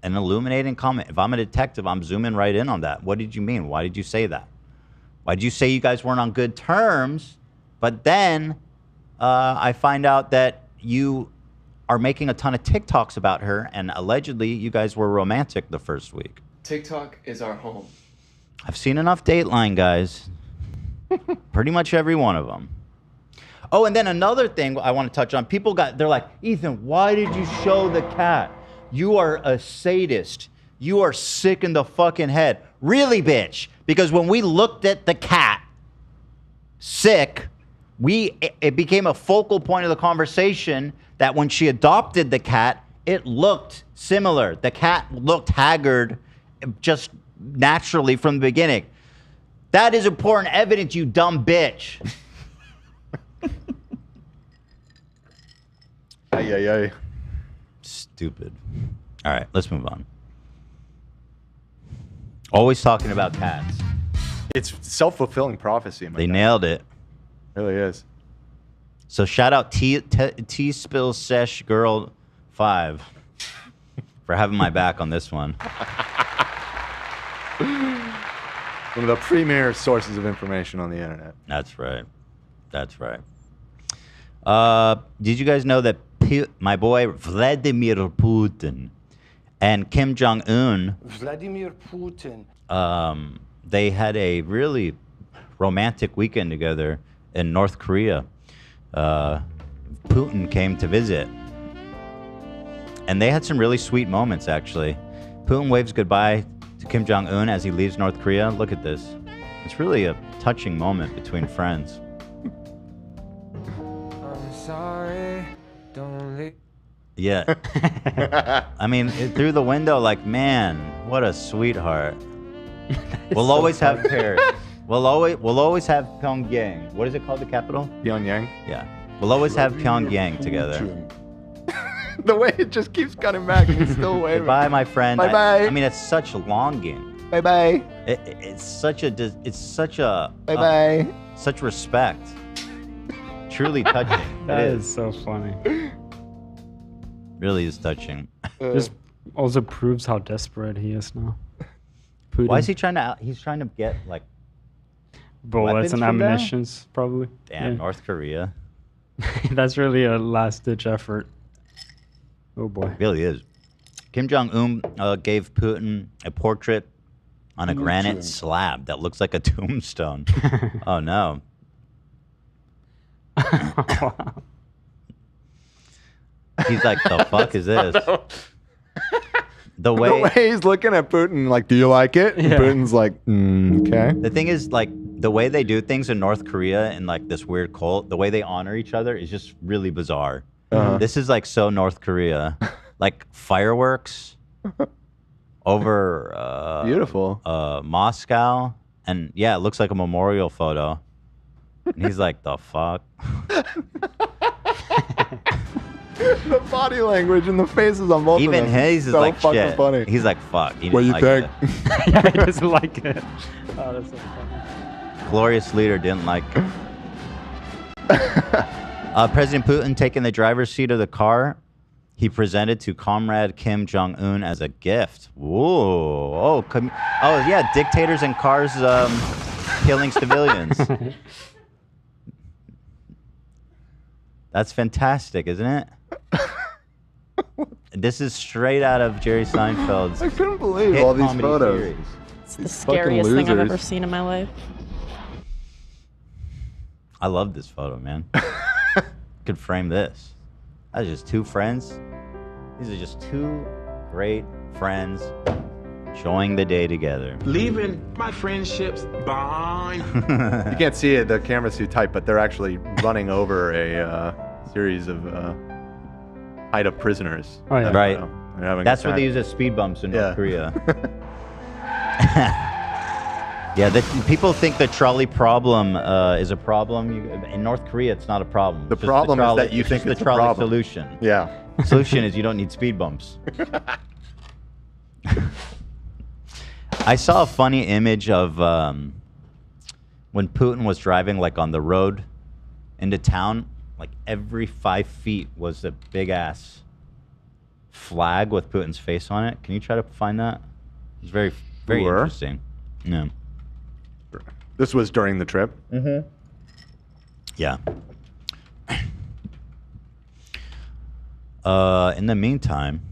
Speaker 1: an illuminating comment. If I'm a detective, I'm zooming right in on that. What did you mean? Why did you say that? Why did you say you guys weren't on good terms? But then I find out that you are making a ton of TikToks about her, and allegedly you guys were romantic the first week.
Speaker 14: TikTok is our home.
Speaker 1: I've seen enough Dateline, guys. Pretty much every one of them. Oh, and then another thing I want to touch on. They're like, Ethan, why did you show the cat? You are a sadist. You are sick in the fucking head. Really, bitch? Because when we looked at the cat, sick, it became a focal point of the conversation that when she adopted the cat, it looked similar. The cat looked haggard just naturally from the beginning. That is important evidence, you dumb bitch.
Speaker 2: Ay.
Speaker 1: Stupid. All right, let's move on. Always talking about cats.
Speaker 2: It's self-fulfilling prophecy.
Speaker 1: They nailed it.
Speaker 2: It really is.
Speaker 1: So shout out T Spill Sesh Girl 5 for having my back on this one.
Speaker 2: One of the premier sources of information on the internet.
Speaker 1: That's right. That's right. Did you guys know that my boy Vladimir Putin and Kim Jong-un,
Speaker 12: Vladimir Putin.
Speaker 1: they had a really romantic weekend together in North Korea. Putin came to visit, and they had some really sweet moments, actually. Putin waves goodbye to Kim Jong-un as he leaves North Korea. Look at this. It's really a touching moment between friends.
Speaker 13: I'm sorry, don't leave.
Speaker 1: Yeah. I mean, through the window, like, man, what a sweetheart. We'll always have Paris. We'll always have Pyongyang. What is it called, the capital?
Speaker 2: Pyongyang.
Speaker 1: Yeah. We'll always have Pyongyang together.
Speaker 2: The way it just keeps cutting back and still waving.
Speaker 1: Goodbye, my friend.
Speaker 2: Bye-bye.
Speaker 1: I mean, it's such longing.
Speaker 2: Bye-bye.
Speaker 1: It's such a
Speaker 2: Bye-bye.
Speaker 1: Such respect. Truly touching.
Speaker 7: That
Speaker 1: It
Speaker 7: is so funny.
Speaker 1: Really is touching.
Speaker 7: Just also proves how desperate he is now. Putin.
Speaker 1: Why is he trying to? He's trying to get like
Speaker 7: bullets
Speaker 1: weapons
Speaker 7: and
Speaker 1: from there?
Speaker 7: ammunitions, probably.
Speaker 1: Damn, North Korea.
Speaker 7: That's really a last-ditch effort. Oh boy.
Speaker 1: It really is. Kim Jong-un gave Putin a portrait on a granite slab that looks like a tombstone. Oh no. He's like, the fuck is this? The way
Speaker 2: he's looking at Putin, like, do you like it? And Putin's like, okay.
Speaker 1: The thing is, like, the way they do things in North Korea and like this weird cult, the way they honor each other is just really bizarre. This is like so North Korea, like fireworks over
Speaker 2: beautiful
Speaker 1: Moscow, and yeah, it looks like a memorial photo. And he's like, the fuck.
Speaker 2: The body language and the faces on both
Speaker 1: Even
Speaker 2: of them.
Speaker 1: his is
Speaker 2: so
Speaker 1: like
Speaker 2: fucking
Speaker 1: shit.
Speaker 2: funny.
Speaker 1: He's like, fuck. He
Speaker 2: What do you
Speaker 1: didn't like
Speaker 2: think?
Speaker 1: it.
Speaker 7: Yeah, he doesn't like it. Oh, that's so funny.
Speaker 1: Glorious leader didn't like it. President Putin taking the driver's seat of the car he presented to comrade Kim Jong-un as a gift. Whoa. Oh yeah, dictators in cars killing civilians. That's fantastic, isn't it? This is straight out of Jerry Seinfeld's.
Speaker 2: I couldn't believe
Speaker 1: hit
Speaker 2: all these
Speaker 1: comedy
Speaker 2: photos.
Speaker 1: series.
Speaker 3: It's the scariest thing I've ever seen in my life.
Speaker 1: I love this photo, man. Could frame this. That's just two friends. These are just two great friends enjoying the day together.
Speaker 15: Leaving my friendships behind.
Speaker 2: You can't see it, the camera's too tight, but they're actually running over a series of tied-up prisoners.
Speaker 7: Oh, yeah.
Speaker 1: Right.
Speaker 2: They're having
Speaker 1: That's
Speaker 2: a
Speaker 1: what they
Speaker 2: time.
Speaker 1: use as speed bumps in
Speaker 2: Yeah.
Speaker 1: North Korea. Yeah, people think the trolley problem is a problem. In North Korea, it's not a problem.
Speaker 2: The
Speaker 1: It's just
Speaker 2: problem is that you
Speaker 1: it's
Speaker 2: think
Speaker 1: just
Speaker 2: it's
Speaker 1: the
Speaker 2: the
Speaker 1: trolley
Speaker 2: problem.
Speaker 1: solution.
Speaker 2: Yeah.
Speaker 1: Solution is you don't need speed bumps. I saw a funny image of when Putin was driving like on the road into town, like every 5 feet was a big ass flag with Putin's face on it. Can you try to find that? It's very, very
Speaker 2: Sure.
Speaker 1: interesting. Yeah.
Speaker 2: This was during the trip.
Speaker 1: Mm-hmm. Yeah. In the meantime,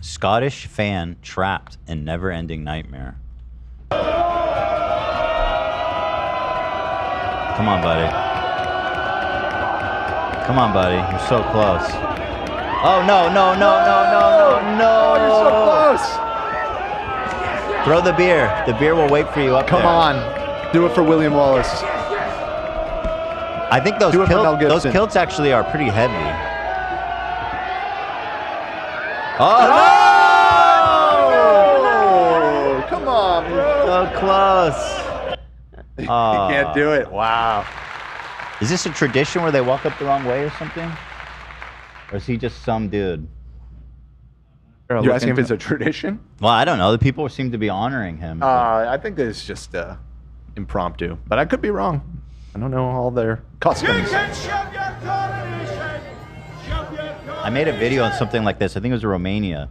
Speaker 1: Scottish fan trapped in never-ending nightmare. Come on, buddy. Come on, buddy. You're so close. Oh, no, no, no, no, no, no, no.
Speaker 2: Oh, you're so close.
Speaker 1: Throw the beer. The beer will wait for you up there.
Speaker 2: Come on. Do it for William Wallace.
Speaker 1: I think those those kilts actually are pretty heavy. Oh,
Speaker 2: no! Come on, bro.
Speaker 1: So close.
Speaker 2: You can't do it. Wow.
Speaker 1: Is this a tradition where they walk up the wrong way or something? Or is he just some dude?
Speaker 2: You're asking if it's a tradition?
Speaker 1: Well, I don't know. The people seem to be honoring him.
Speaker 2: I think it's just impromptu, but I could be wrong. I don't know all their customs.
Speaker 1: I made a video on something like this. I think it was in Romania.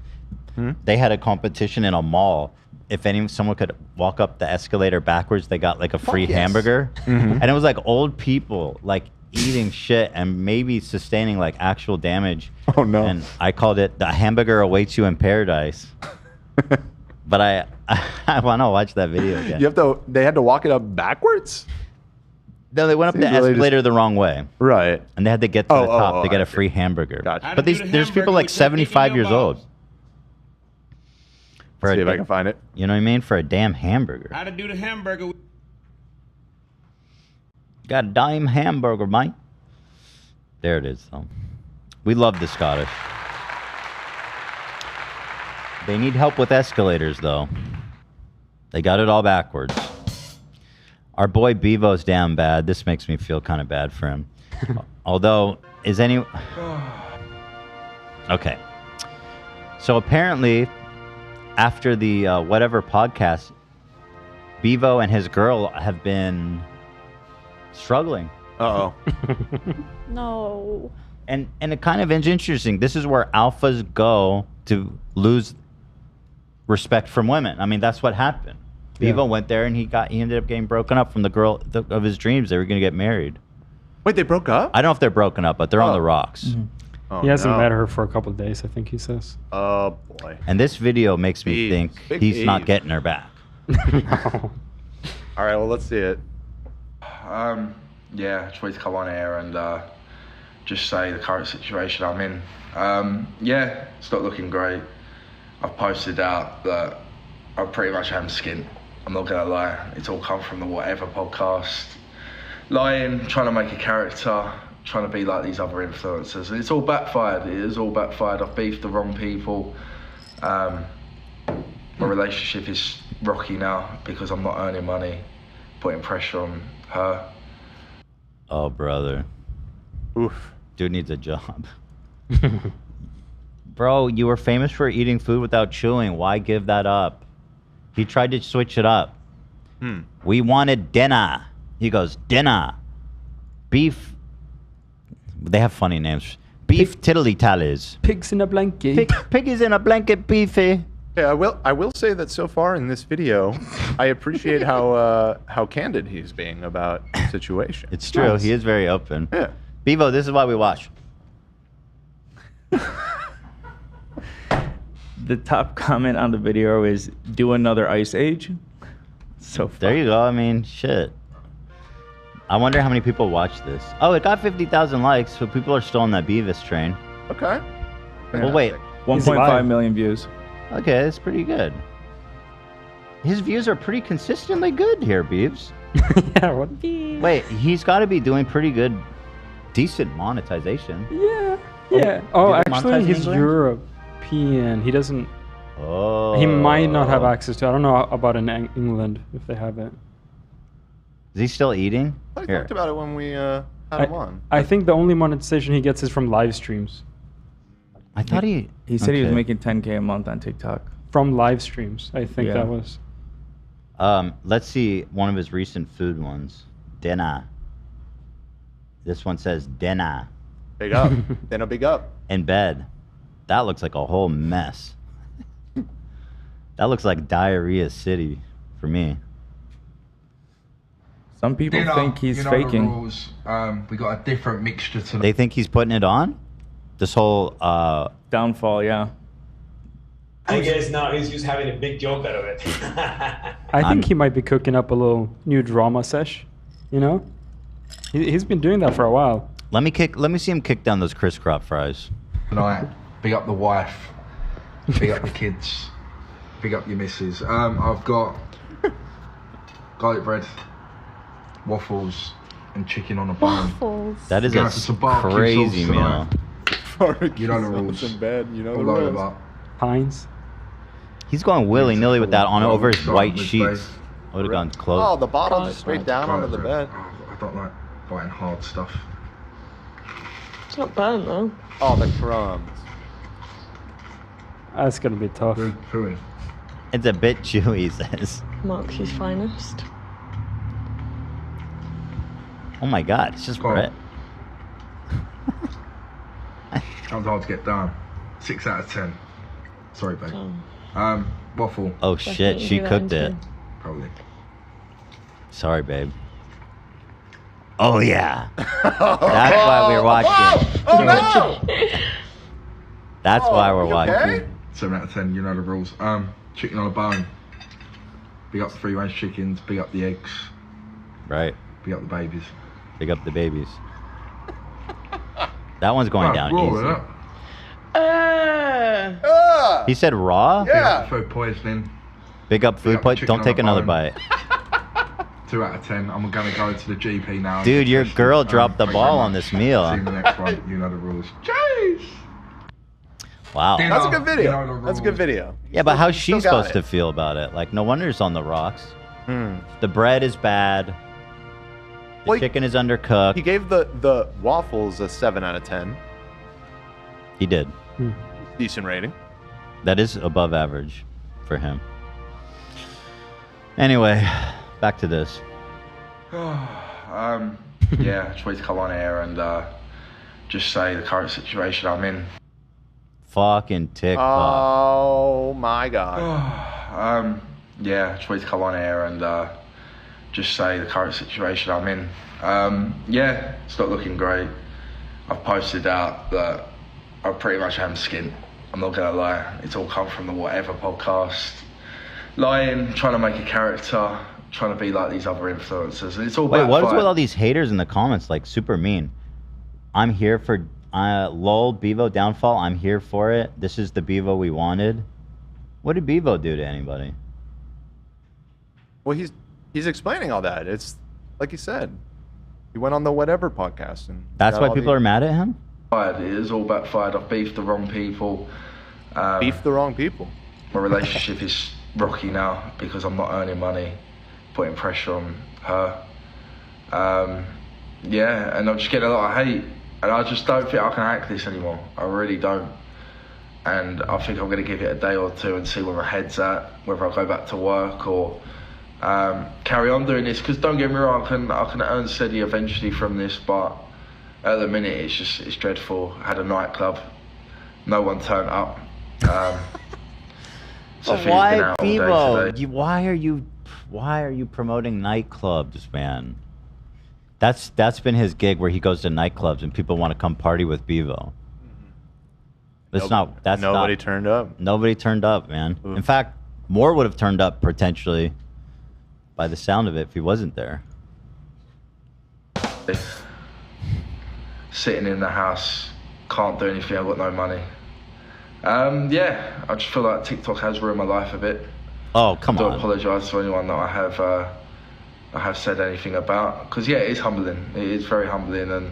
Speaker 1: They had a competition in a mall. If someone could walk up the escalator backwards, they got like a free hamburger. And it was like old people like eating shit and maybe sustaining like actual damage.
Speaker 2: Oh no.
Speaker 1: And I called it "The Hamburger Awaits You in Paradise." But I want to watch that video again.
Speaker 2: They had to walk it up backwards?
Speaker 1: No, they went up the escalator the wrong way.
Speaker 2: Right.
Speaker 1: And they had to get to the top to get a free hamburger.
Speaker 2: Gotcha.
Speaker 1: But there's people like 75 years old. For
Speaker 2: See if I can find it.
Speaker 1: You know what I mean? For a damn hamburger.
Speaker 15: How to do the hamburger?
Speaker 1: Got a dime hamburger, mate. There it is, though. We love the Scottish. They need help with escalators, though. They got it all backwards. Our boy Beavo's down bad. This makes me feel kind of bad for him. Although, is any... Okay. So apparently, after the whatever podcast, Beavo and his girl have been struggling.
Speaker 2: Uh-oh.
Speaker 3: No.
Speaker 1: And it kind of is interesting. This is where alphas go to lose respect from women. I mean, that's what happened. Beavo went there and he ended up getting broken up from the girl of his dreams. They were going to get married.
Speaker 2: Wait, they broke up?
Speaker 1: I don't know if they're broken up, but they're on the rocks.
Speaker 7: Mm-hmm.
Speaker 2: Oh,
Speaker 7: he hasn't met her for a couple of days, I think he says.
Speaker 2: Oh, boy.
Speaker 1: And this video makes me think he's not getting her back.
Speaker 2: All right, well, let's see it.
Speaker 16: Yeah, just wanted to come on here and just say the current situation I'm in. Yeah, it's not looking great. I've posted out that I pretty much am skint. I'm not gonna lie. It's all come from the Whatever podcast. Lying, trying to make a character, trying to be like these other influencers. And it's all backfired. It is all backfired. I've beefed the wrong people. My relationship is rocky now because I'm not earning money, putting pressure on her.
Speaker 1: Oh, brother.
Speaker 2: Oof.
Speaker 1: Dude needs a job. Bro, you were famous for eating food without chewing. Why give that up? He tried to switch it up. We wanted dinner. He goes, dinner. Beef. They have funny names. Beef tiddly tallies.
Speaker 7: Pigs in a blanket.
Speaker 1: Piggies in a blanket, beefy.
Speaker 2: Yeah, I will say that so far in this video, I appreciate how candid he's being about the situation.
Speaker 1: It's true. Nice. He is very open.
Speaker 2: Yeah.
Speaker 1: Beavo, this is why we watch.
Speaker 4: The top comment on the video is, do another Ice Age. So fun.
Speaker 1: There you go. I mean, shit. I wonder how many people watch this. Oh, it got 50,000 likes, so people are still on that Beavis train.
Speaker 2: Okay.
Speaker 1: Well, wait.
Speaker 4: 1.5 million views.
Speaker 1: Okay, that's pretty good. His views are pretty consistently good here, Beaves.
Speaker 7: Yeah, what?
Speaker 1: Wait, he's got to be doing pretty good, decent monetization.
Speaker 7: Yeah. Yeah. Oh,
Speaker 1: they
Speaker 7: actually,
Speaker 1: monetize in
Speaker 7: he's
Speaker 1: England?
Speaker 7: European. He doesn't...
Speaker 1: Oh.
Speaker 7: He might not have access to... I don't know about in England, if they have it.
Speaker 1: Is he still eating?
Speaker 2: I talked about it when we had him on.
Speaker 7: I think the only monetization he gets is from live streams.
Speaker 1: I thought he
Speaker 4: said he was making 10K a month on TikTok.
Speaker 7: From live streams, I think that was.
Speaker 1: Let's see one of his recent food ones. Dinner. This one says dinner.
Speaker 2: Big up. Then a big up.
Speaker 1: In bed. That looks like a whole mess. That looks like Diarrhea City for me.
Speaker 4: Some people think he's faking.
Speaker 16: The rules. We got a different mixture to.
Speaker 1: They think he's putting it on? This whole
Speaker 4: downfall, yeah.
Speaker 17: I guess now he's just having a big joke out of it.
Speaker 7: I think he might be cooking up a little new drama sesh. You know, he's been doing that for a while.
Speaker 1: Let me see him kick down those crisscross fries.
Speaker 16: Tonight, big up the wife, big up the kids, big up your missus. I've got garlic bread, waffles, and chicken on a bone.
Speaker 3: Waffles.
Speaker 1: That is a crazy meal.
Speaker 16: You know the rules.
Speaker 2: In bed, you know the
Speaker 16: All
Speaker 2: rules.
Speaker 16: over.
Speaker 7: Pines.
Speaker 1: He's going willy-nilly with that on over his white sheets. I would have gone close.
Speaker 2: Oh, the bottom just straight down onto the bed.
Speaker 16: I don't like biting hard stuff.
Speaker 18: It's not bad though.
Speaker 2: Oh, the crumbs.
Speaker 7: That's gonna be tough.
Speaker 1: It's a bit chewy, he says.
Speaker 18: Marx's finest.
Speaker 1: Oh my god, it's just bread.
Speaker 16: That was hard to get down. 6 out of 10. Sorry, babe. Waffle.
Speaker 1: Oh shit, she cooked it.
Speaker 16: Probably.
Speaker 1: Sorry, babe. Oh yeah. That's why we're watching.
Speaker 2: Oh no!
Speaker 1: That's why we're watching.
Speaker 2: Okay?
Speaker 16: 7 out of 10, you know the rules. Chicken on a bone. Big up the free range chickens, big up the eggs.
Speaker 1: Right.
Speaker 16: Big up the babies.
Speaker 1: Big up the babies. That one's going down easy.
Speaker 2: Yeah.
Speaker 1: He said raw?
Speaker 2: Yeah.
Speaker 16: Food poisoning.
Speaker 1: Big up food poisoning. Don't take another bite.
Speaker 16: 2 out of 10. I'm gonna go to the GP now.
Speaker 1: Dude, your girl dropped the ball on this meal.
Speaker 16: See you in the next one. You know the rules. Jeez.
Speaker 1: Wow.
Speaker 2: That's a good video. That's a good video.
Speaker 1: Yeah, but how's she
Speaker 2: Still got
Speaker 1: supposed
Speaker 2: it.
Speaker 1: to feel about it? Like, no wonder it's on the rocks. The bread is bad. The chicken is undercooked.
Speaker 2: He gave the waffles a 7 out of 10.
Speaker 1: He did.
Speaker 2: Decent rating.
Speaker 1: That is above average for him. Anyway, back to this.
Speaker 16: Yeah, just wanted to come on here and just say the current situation I'm in.
Speaker 1: Fucking TikTok.
Speaker 2: Oh my god.
Speaker 16: Yeah, just wanted to come on here and just say the current situation I'm in. Yeah, it's not looking great. I've posted out that I pretty much am skint. I'm not gonna lie. It's all come from the Whatever podcast. Lying, trying to make a character, trying to be like these other influencers. And it's all
Speaker 1: Wait, what is
Speaker 16: backfired.
Speaker 1: with all these haters in the comments? Like, super mean. I'm here for lol Beavo downfall. I'm here for it. This is the Beavo we wanted. What did Beavo do to anybody?
Speaker 2: Well, he's explaining all that. It's like he said. He went on the Whatever podcast, and
Speaker 1: That's why people are mad at him?
Speaker 16: It is all backfired. I've beefed the wrong people.
Speaker 2: Beefed the wrong people.
Speaker 16: My relationship is rocky now because I'm not earning money, putting pressure on her. Yeah, and I'm just getting a lot of hate. And I just don't think I can act this anymore. I really don't. And I think I'm going to give it a day or two and see where my head's at, whether I go back to work or carry on doing this. Because don't get me wrong, I can earn steady eventually from this, but at the minute it's dreadful. I had a nightclub, no one turned up. So
Speaker 1: But why,
Speaker 16: been out all day
Speaker 1: Beavo?
Speaker 16: today.
Speaker 1: Why are you promoting nightclubs, man? That's been his gig, where he goes to nightclubs and people want to come party with Beavo.
Speaker 2: Nobody turned up.
Speaker 1: Nobody turned up, man. In fact, more would have turned up potentially, by the sound of it, if he wasn't there.
Speaker 16: Sitting in the house, can't do anything, I've got no money. Yeah, I just feel like TikTok has ruined my life a bit.
Speaker 1: Oh, come
Speaker 16: I
Speaker 1: on.
Speaker 16: do apologise to anyone that I have said anything about, because yeah, it is humbling. It is very humbling, and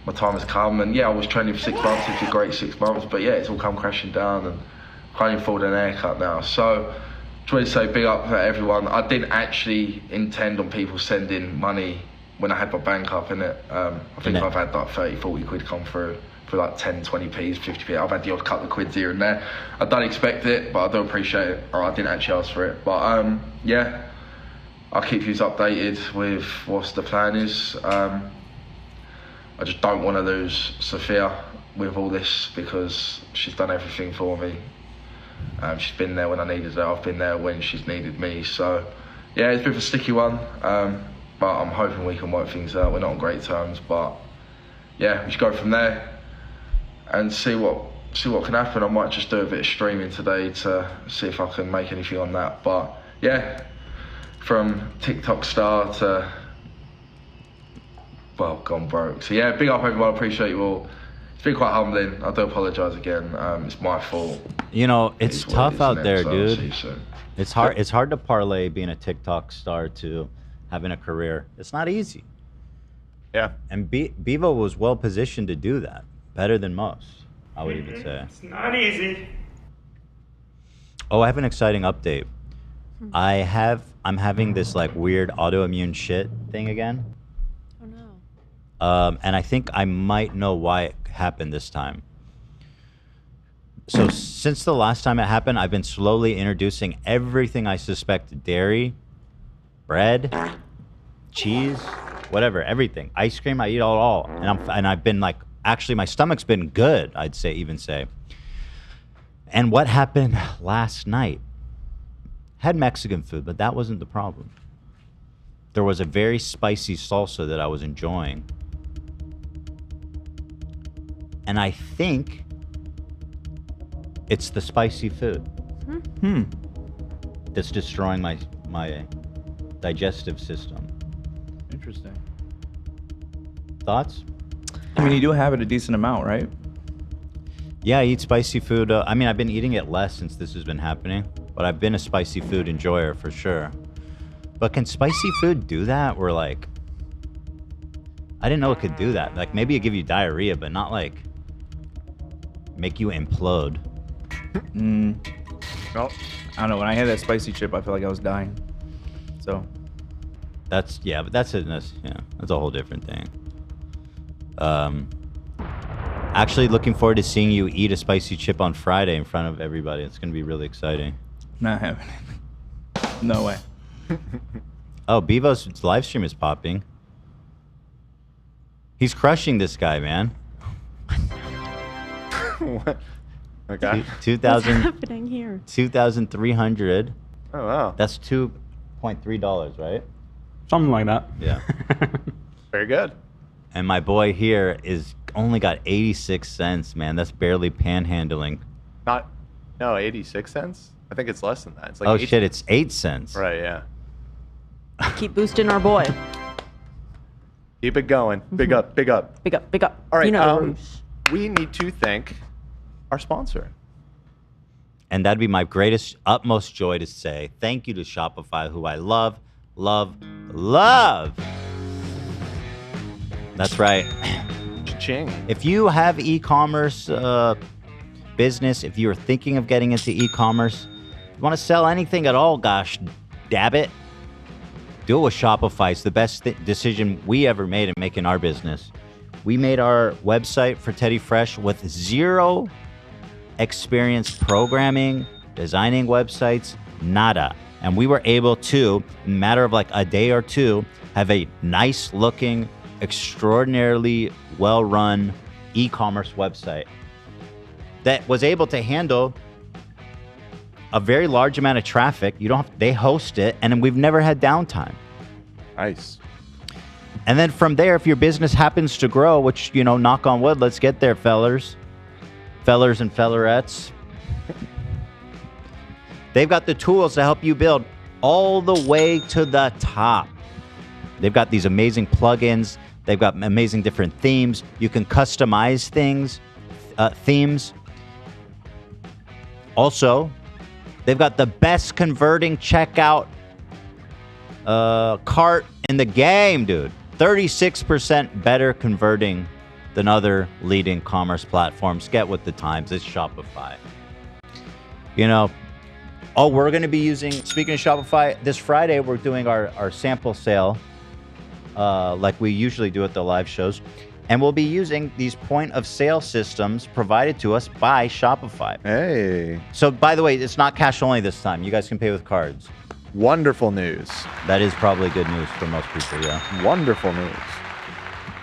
Speaker 16: my time has come. And yeah, I was training for 6 months. It's a great 6 months, but yeah, it's all come crashing down, and can't even afford an haircut now. So, just want to say big up for everyone. I didn't actually intend on people sending money when I had my bank up in it. I think I've had like 30, 40 quid come through for like 10, 20p's, 50p. I've had the odd couple of quids here and there. I don't expect it, but I do appreciate it. Or I didn't actually ask for it. But yeah, I'll keep you updated with what the plan is. I just don't want to lose Sophia with all this, because she's done everything for me. She's been there when I needed her. I've been there when she's needed me. So yeah, it's a bit of a sticky one. But I'm hoping we can work things out. We're not on great terms, but yeah, we should go from there and see what can happen. I might just do a bit of streaming today to see if I can make anything on that. But yeah, from TikTok star to, well, gone broke. So yeah, big up everyone. I appreciate you all. It's been quite humbling. I do apologise again. It's my fault.
Speaker 1: You know, it's tough out there,
Speaker 16: So I'll see
Speaker 1: dude.
Speaker 16: you soon.
Speaker 1: It's hard to parlay being a TikTok star to having a career. It's not easy.
Speaker 2: Yeah.
Speaker 1: And Beavo was well positioned to do that, better than most, I would even say.
Speaker 19: It's not easy.
Speaker 1: Oh, I have an exciting update. I'm having this like weird autoimmune shit thing again.
Speaker 3: Oh no.
Speaker 1: And I think I might know why it happened this time. So since the last time it happened, I've been slowly introducing everything I suspect: dairy, bread, cheese, whatever, everything. Ice cream, I eat it all. And I've been like, actually my stomach's been good, I'd say. And what happened last night? Had Mexican food, but that wasn't the problem. There was a very spicy salsa that I was enjoying. And I think it's the spicy food that's destroying my digestive system.
Speaker 4: Interesting.
Speaker 1: Thoughts?
Speaker 4: I mean, you do have it a decent amount, right?
Speaker 1: Yeah, I eat spicy food. I mean, I've been eating it less since this has been happening, but I've been a spicy food enjoyer for sure. But can spicy food do that? Where like, I didn't know it could do that. Like maybe it give you diarrhea, but not like make you implode.
Speaker 4: Well, I don't know. When I had that spicy chip, I felt like I was dying. So
Speaker 1: that's but that's a whole different thing. Actually, looking forward to seeing you eat a spicy chip on Friday in front of everybody. It's gonna be really exciting.
Speaker 4: Not happening. No way.
Speaker 1: Oh, Beavo's live stream is popping. He's crushing this guy, man.
Speaker 2: What? Okay.
Speaker 1: 2,000.
Speaker 3: What's happening here?
Speaker 1: 2,300.
Speaker 2: Oh wow.
Speaker 1: That's $2.3, right?
Speaker 7: Something like that.
Speaker 1: Yeah.
Speaker 2: Very good.
Speaker 1: And my boy here is only got 86 cents, man. That's barely panhandling.
Speaker 2: No, 86 cents? I think it's less than that. It's like
Speaker 1: oh shit, it's 8 cents.
Speaker 2: Right, yeah.
Speaker 3: Keep boosting our boy.
Speaker 2: Keep it going. Big up, big up.
Speaker 3: Big up, big up.
Speaker 2: All right,
Speaker 3: You know the rules.
Speaker 2: we need to thank our sponsor.
Speaker 1: And that'd be my utmost joy to say thank you to Shopify, who I love, love, love. That's right.
Speaker 2: Cha-ching.
Speaker 1: If you have e-commerce business, if you're thinking of getting into e-commerce, you want to sell anything at all, gosh, dab it. Do it with Shopify. It's the best decision we ever made in making our business. We made our website for Teddy Fresh with zero experience programming, designing websites, nada. And we were able to, in a matter of like a day or two, have a nice looking, extraordinarily well-run e-commerce website that was able to handle a very large amount of traffic. They host it, and we've never had downtime.
Speaker 2: Nice.
Speaker 1: And then from there, if your business happens to grow, which, knock on wood, let's get there, fellers and fellerettes. They've got the tools to help you build all the way to the top. They've got these amazing plugins. They've got amazing different themes. You can customize themes. Also, they've got the best converting checkout cart in the game, dude. 36% better converting than other leading commerce platforms. Get with the times. It's Shopify. We're going to be using, speaking of Shopify, this Friday we're doing our sample sale like we usually do at the live shows. And we'll be using these point of sale systems provided to us by Shopify.
Speaker 2: Hey.
Speaker 1: So, by the way, it's not cash only this time. You guys can pay with cards.
Speaker 2: Wonderful news.
Speaker 1: That is probably good news for most people, yeah.
Speaker 2: Wonderful news.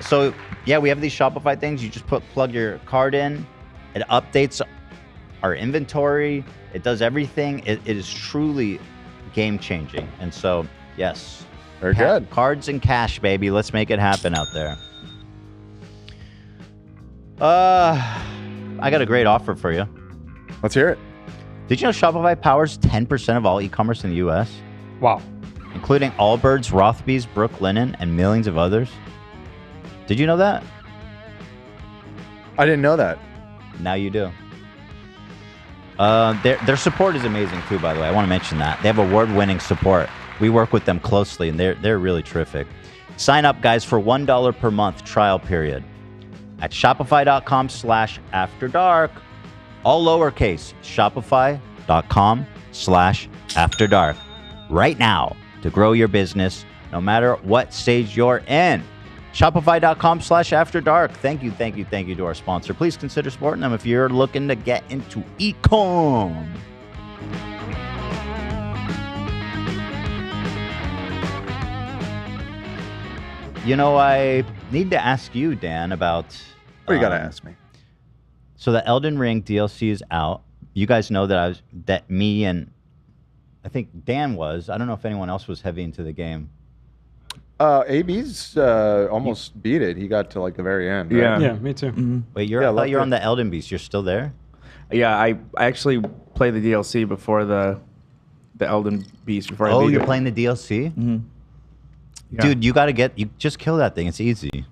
Speaker 1: So, yeah, we have these Shopify things. You just plug your card in. It updates our inventory. It does everything. It is truly game-changing. And so, yes.
Speaker 2: Very good.
Speaker 1: Cards and cash, baby. Let's make it happen out there. I got a great offer for you.
Speaker 2: Let's hear it.
Speaker 1: Did you know Shopify powers 10% of all e-commerce in the U.S.?
Speaker 7: Wow.
Speaker 1: Including Allbirds, Rothby's, Brooklinen, and millions of others. Did you know that?
Speaker 2: I didn't know that.
Speaker 1: Now you do. Their support is amazing too, by the way. I want to mention that. They have award-winning support. We work with them closely, and they're really terrific. Sign up, guys, for $1 per month trial period at shopify.com/afterdark. All lowercase, shopify.com/afterdark. Right now to grow your business, no matter what stage you're in. Shopify.com/afterdark. Thank you to our sponsor. Please consider supporting them if you're looking to get into e-com. I need to ask you, Dan, about...
Speaker 2: What you got to ask me?
Speaker 1: So the Elden Ring DLC is out. You guys know that me and I think Dan was. I don't know if anyone else was heavy into the game.
Speaker 2: AB's almost beat it. He got to like the very end. Right?
Speaker 7: Yeah, me too.
Speaker 4: Mm-hmm.
Speaker 1: Wait, I thought you're on the Elden Beast. You're still there?
Speaker 4: Yeah, I actually played the DLC before the Elden Beast. Before I beat
Speaker 1: you're
Speaker 4: it.
Speaker 1: playing the DLC?
Speaker 4: Mm-hmm. Yeah.
Speaker 1: Dude, you just kill that thing. It's easy.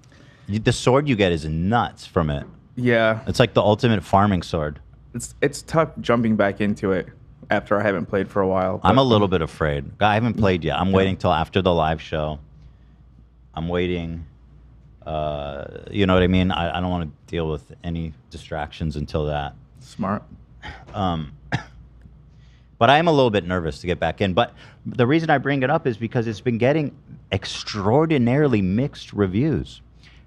Speaker 1: The sword you get is nuts from it.
Speaker 4: Yeah.
Speaker 1: It's like the ultimate farming sword.
Speaker 4: It's tough jumping back into it after I haven't played for a while.
Speaker 1: I'm a little bit afraid. I haven't played yet. I'm waiting till after the live show. I'm waiting. You know what I mean? I don't want to deal with any distractions until that.
Speaker 4: Smart.
Speaker 1: But I am a little bit nervous to get back in. But the reason I bring it up is because it's been getting extraordinarily mixed reviews.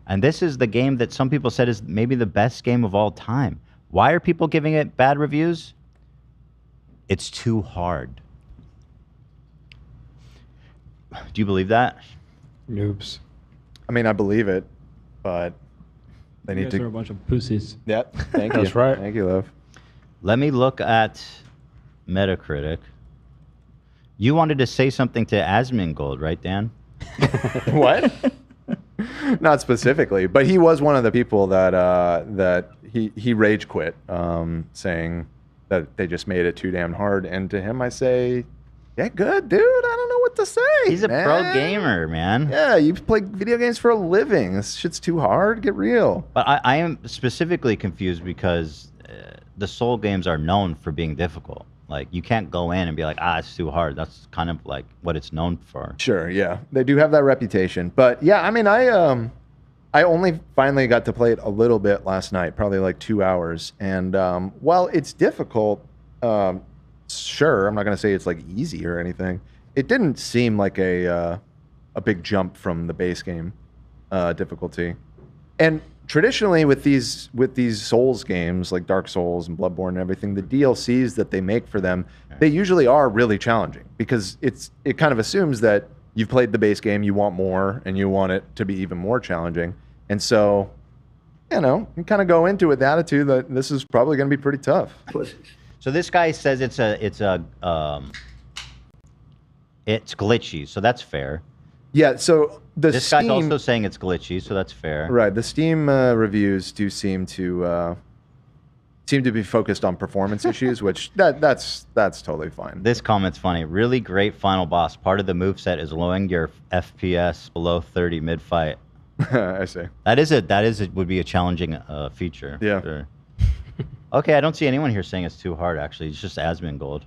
Speaker 1: And this is the game that some people said is maybe the best game of all time. Why are people giving it bad reviews? It's too hard. Do you believe that?
Speaker 7: Noobs.
Speaker 2: I mean, I believe it, but they
Speaker 7: You
Speaker 2: need
Speaker 7: guys
Speaker 2: to.
Speaker 7: are a bunch of pussies.
Speaker 2: Yep. Thank you.
Speaker 7: That's right.
Speaker 2: Thank you, love.
Speaker 1: Let me look at Metacritic. You wanted to say something to Asmongold, right, Dan?
Speaker 2: What? Not specifically, but he was one of the people that that he rage quit, saying that they just made it too damn hard. And to him, I say, yeah, good, dude. I don't know what to say.
Speaker 1: He's a
Speaker 2: man.
Speaker 1: pro gamer, man.
Speaker 2: Yeah, you play video games for a living. This shit's too hard. Get real.
Speaker 1: But I am specifically confused because the Soul games are known for being difficult. Like, you can't go in and be like, it's too hard. That's kind of like what it's known for.
Speaker 2: Sure, yeah. They do have that reputation. But yeah, I mean, I only finally got to play it a little bit last night, probably like 2 hours. And while it's difficult, sure, I'm not going to say it's like easy or anything. It didn't seem like a big jump from the base game difficulty. And traditionally with these Souls games like Dark Souls and Bloodborne and everything, the DLCs that they make for them, they usually are really challenging because it kind of assumes that you've played the base game, you want more, and you want it to be even more challenging. And so, you know, you kind of go into it with the attitude that this is probably going to be pretty tough.
Speaker 1: So this guy says it's glitchy, so that's fair.
Speaker 2: Yeah, so
Speaker 1: this guy's also saying it's glitchy, so that's fair.
Speaker 2: Right. The Steam reviews do seem to be focused on performance issues, which that's totally fine.
Speaker 1: This comment's funny. Really great final boss. Part of the moveset is lowering your FPS below 30 mid-fight.
Speaker 2: I see.
Speaker 1: That would be a challenging feature.
Speaker 2: Yeah.
Speaker 1: Sure. Okay, I don't see anyone here saying it's too hard. Actually, it's just Asmongold.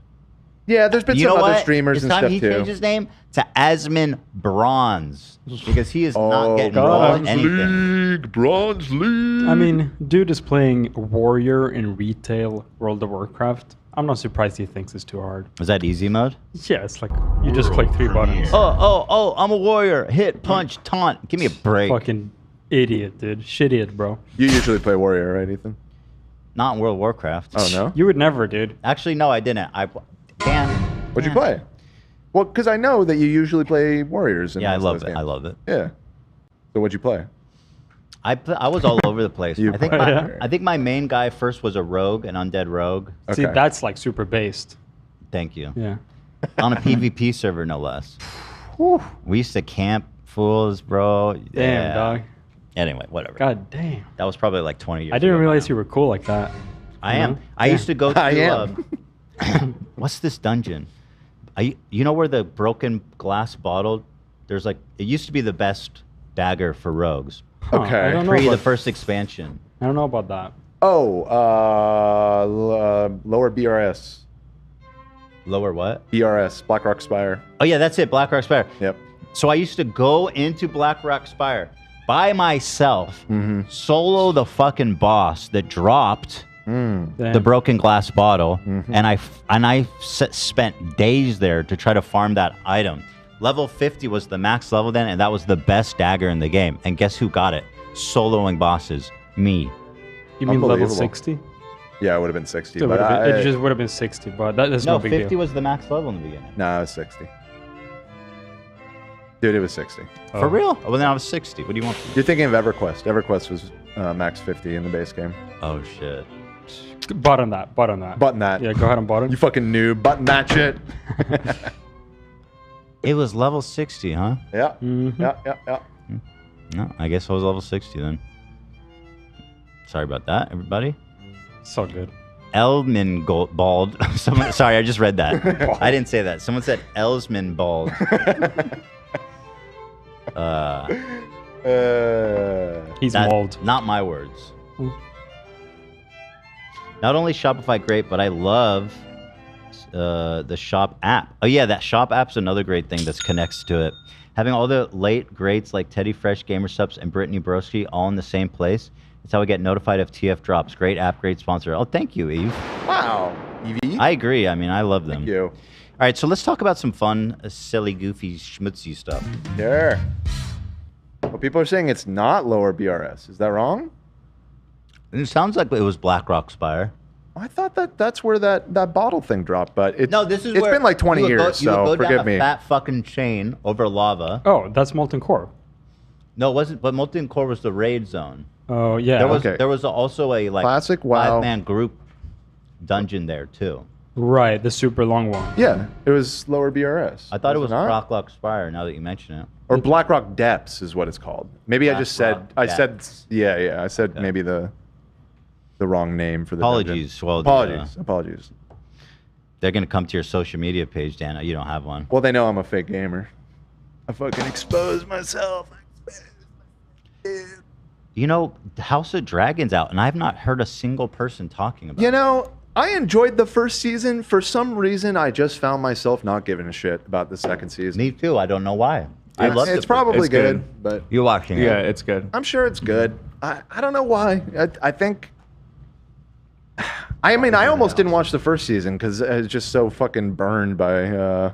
Speaker 2: Yeah, there's been some other streamers and stuff too.
Speaker 1: It's time he changed his name to Asmon Bronze because he is not getting rolled anything.
Speaker 2: Bronze League.
Speaker 7: I mean, dude is playing Warrior in retail World of Warcraft. I'm not surprised he thinks it's too hard.
Speaker 1: Is that easy mode?
Speaker 7: Yeah, it's like you just click 3 buttons.
Speaker 1: Oh, I'm a warrior. Hit, punch, taunt. Give me a break.
Speaker 7: Fucking idiot, dude. Shit, bro.
Speaker 2: You usually play Warrior, right, Ethan?
Speaker 1: Not in World of Warcraft.
Speaker 2: Oh, no?
Speaker 7: You would never, dude.
Speaker 1: Actually, no, I didn't.
Speaker 2: What'd you play? Well, because I know that you usually play Warriors.
Speaker 1: Yeah, I love it. I love it.
Speaker 2: Yeah. So what'd you play?
Speaker 1: I was all over the place. I think my main guy first was a rogue, an undead rogue.
Speaker 7: Okay. See, that's like super based.
Speaker 1: Thank you.
Speaker 7: Yeah.
Speaker 1: On a PvP server, no less. We used to camp fools, bro.
Speaker 7: Damn, dog.
Speaker 1: Anyway, whatever.
Speaker 7: God damn.
Speaker 1: That was probably like 20 years ago.
Speaker 7: I didn't realize you were cool like that.
Speaker 1: I am. I used to go to... what's this dungeon? You know where the broken glass bottle... There's like... It used to be the best dagger for rogues.
Speaker 2: Okay.
Speaker 1: Pre the first expansion.
Speaker 7: I don't know about that.
Speaker 2: Oh, lower BRS.
Speaker 1: Lower what?
Speaker 2: BRS, Blackrock Spire.
Speaker 1: Oh yeah, that's it, Blackrock Spire.
Speaker 2: Yep.
Speaker 1: So I used to go into Blackrock Spire by myself, solo the fucking boss that dropped the broken glass bottle, and I spent days there to try to farm that item. Level 50 was the max level then, and that was the best dagger in the game. And guess who got it? Soloing bosses. Me.
Speaker 7: You mean level 60?
Speaker 2: Yeah, it would have been 60.
Speaker 7: It just would have been 60, but that's no big deal.
Speaker 1: 50 was the max level in the beginning.
Speaker 2: No, it was 60. Dude, it was 60.
Speaker 1: For real? Well, then I was 60. What do you want?
Speaker 2: You're thinking of EverQuest. EverQuest was max 50 in the base game.
Speaker 1: Oh, shit.
Speaker 7: Button that.
Speaker 2: Button that.
Speaker 7: Yeah, go ahead and button.
Speaker 2: You fucking noob. Button that shit.
Speaker 1: It was level 60, huh?
Speaker 2: Yeah. Yeah.
Speaker 1: No, I guess I was level 60 then. Sorry about that, everybody.
Speaker 7: So good.
Speaker 1: Bald. Sorry, I just read that. I didn't say that. Someone said Elsman Bald.
Speaker 7: He's mauled.
Speaker 1: Not my words. Not only Shopify great, but I love the Shop app. Oh yeah, that Shop app's another great thing that connects to it. Having all the late greats like Teddy Fresh, GamerSupps, and Brittany Broski all in the same place. It's how I get notified of TF drops. Great app, great sponsor. Oh, thank you, Eve.
Speaker 2: Wow, Evie.
Speaker 1: I agree. I mean, I love them.
Speaker 2: Thank you.
Speaker 1: All right, so let's talk about some fun, silly, goofy, schmutzy stuff.
Speaker 2: Sure. Well, people are saying it's not lower BRS. Is that wrong?
Speaker 1: It sounds like it was Blackrock Spire.
Speaker 2: I thought that's where that bottle thing dropped, but it's
Speaker 1: it's
Speaker 2: been like 20 years, so forgive me.
Speaker 1: You fat fucking chain over lava.
Speaker 7: Oh, that's Molten Core.
Speaker 1: No, it wasn't. But Molten Core was the raid zone.
Speaker 7: Oh yeah.
Speaker 1: There was also a
Speaker 2: classic WoW
Speaker 1: 5-man group dungeon there too.
Speaker 7: Right, the super long one.
Speaker 2: Yeah, it was lower BRS.
Speaker 1: I thought it was Blackrock Spire. Now that you mention it,
Speaker 2: or Blackrock Depths is what it's called. Maybe I just said I said maybe the wrong name for the
Speaker 1: apologies.
Speaker 2: dungeon.
Speaker 1: Well,
Speaker 2: apologies.
Speaker 1: They're gonna come to your social media page, Dana. You don't have one.
Speaker 2: Well, they know I'm a fake gamer. I fucking expose myself.
Speaker 1: You know, House of Dragon's out, and I have not heard a single person talking about it.
Speaker 2: You know, I enjoyed the first season. For some reason, I just found myself not giving a shit about the second season.
Speaker 1: Me too. I don't know why. I love it.
Speaker 2: It's probably good, but
Speaker 1: you're watching it.
Speaker 4: Yeah, it's good.
Speaker 2: I'm sure it's good. I don't know why. I think. I mean, I almost didn't watch the first season because I was just so fucking burned by the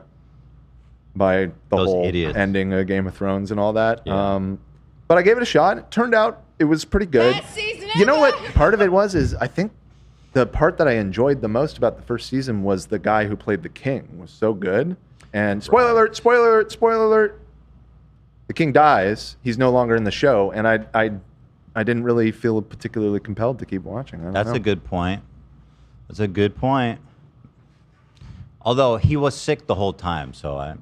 Speaker 2: whole ending of Game of Thrones and all that.
Speaker 1: Yeah.
Speaker 2: But I gave it a shot. It turned out it was pretty good. You know what part of it is I think the part that I enjoyed the most about the first season was the guy who played the king was so good. And spoiler alert, spoiler alert, spoiler alert. The king dies. He's no longer in the show, and I didn't really feel particularly compelled to keep watching.
Speaker 1: That's a good point. That's a good point. Although he was sick the whole time, so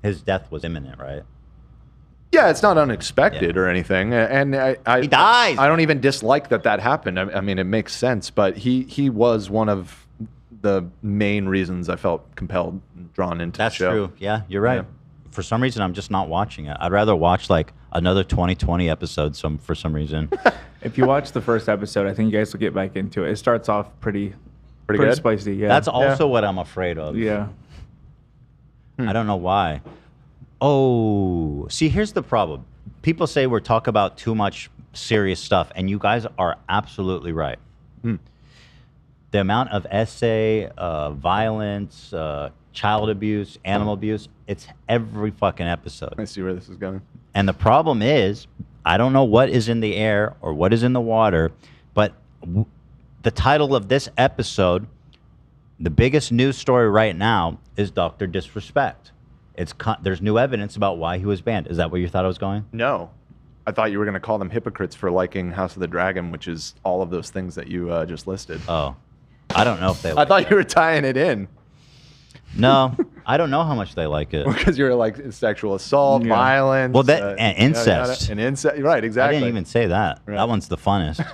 Speaker 1: his death was imminent, right?
Speaker 2: Yeah, it's not unexpected or anything, and he
Speaker 1: dies.
Speaker 2: I don't even dislike that happened. I mean, it makes sense, but he was one of the main reasons I felt compelled, and drawn into the show.
Speaker 1: That's true. Yeah, you're right. Yeah. For some reason, I'm just not watching it. I'd rather watch like another 2020 episode. For some reason.
Speaker 4: If you watch the first episode, I think you guys will get back into it. It starts off pretty
Speaker 2: good?
Speaker 4: spicy. Yeah,
Speaker 1: that's also what I'm afraid of.
Speaker 4: Yeah.
Speaker 1: I don't know why. Oh, see, here's the problem. People say we're talking about too much serious stuff, and you guys are absolutely right. The amount of essay, violence, child abuse, animal abuse, it's every fucking episode.
Speaker 2: I see where this is going.
Speaker 1: And the problem is, I don't know what is in the air or what is in the water, but the title of this episode, the biggest news story right now is Dr. Disrespect. There's new evidence about why he was banned. Is that where you thought I was going?
Speaker 2: No. I thought you were going to call them hypocrites for liking House of the Dragon, which is all of those things that you just listed.
Speaker 1: Oh. I don't know if they
Speaker 2: I thought you were tying it in.
Speaker 1: No, I don't know how much they like it.
Speaker 2: Because you're like sexual assault, violence.
Speaker 1: Well, and incest.
Speaker 2: And incest. Right, exactly.
Speaker 1: I didn't even say that. Right. That one's the funnest.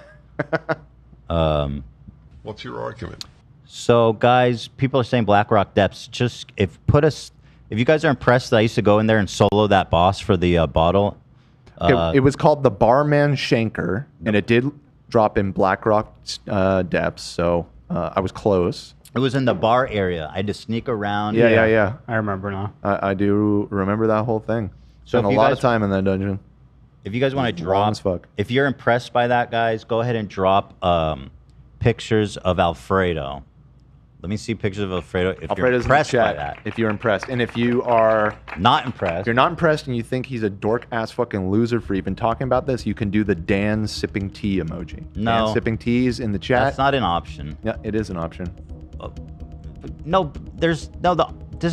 Speaker 19: What's your argument?
Speaker 1: So, guys, people are saying Blackrock Depths. Just if you guys are impressed that I used to go in there and solo that boss for the bottle.
Speaker 2: It was called the Barman Shanker, and it did drop in Blackrock Depths, so I was close.
Speaker 1: It was in the bar area. I had to sneak around.
Speaker 2: Yeah.
Speaker 7: I remember now.
Speaker 2: I do remember that whole thing.
Speaker 1: So
Speaker 2: Spent a lot of time in that dungeon.
Speaker 1: If you guys want to drop, if you're impressed by that, guys, go ahead and drop pictures of Alfredo. Let me see pictures of Alfredo. If you're impressed by that.
Speaker 2: If you're impressed. And if you are
Speaker 1: not impressed.
Speaker 2: If you're not impressed and you think he's a dork ass fucking loser for even talking about this, you can do the Dan sipping tea emoji.
Speaker 1: No.
Speaker 2: Dan sipping teas in the chat.
Speaker 1: That's not an option.
Speaker 2: Yeah, it is an option.
Speaker 1: No, there's a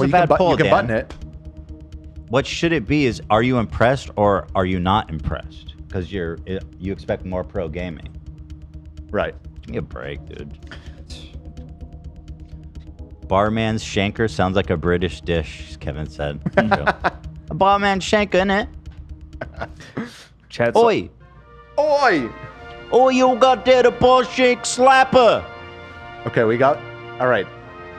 Speaker 1: bad poll,
Speaker 2: You can
Speaker 1: Dan.
Speaker 2: button it.
Speaker 1: What should it be is, are you impressed or are you not impressed? Because you expect more pro gaming.
Speaker 2: Right.
Speaker 1: Give me a break, dude. Barman's Shanker sounds like a British dish, Kevin said. A barman's Shanker, innit?
Speaker 4: Chat's
Speaker 1: Oi!
Speaker 2: Oi!
Speaker 1: Oh, you got there, the bar shake slapper!
Speaker 2: Okay, all right.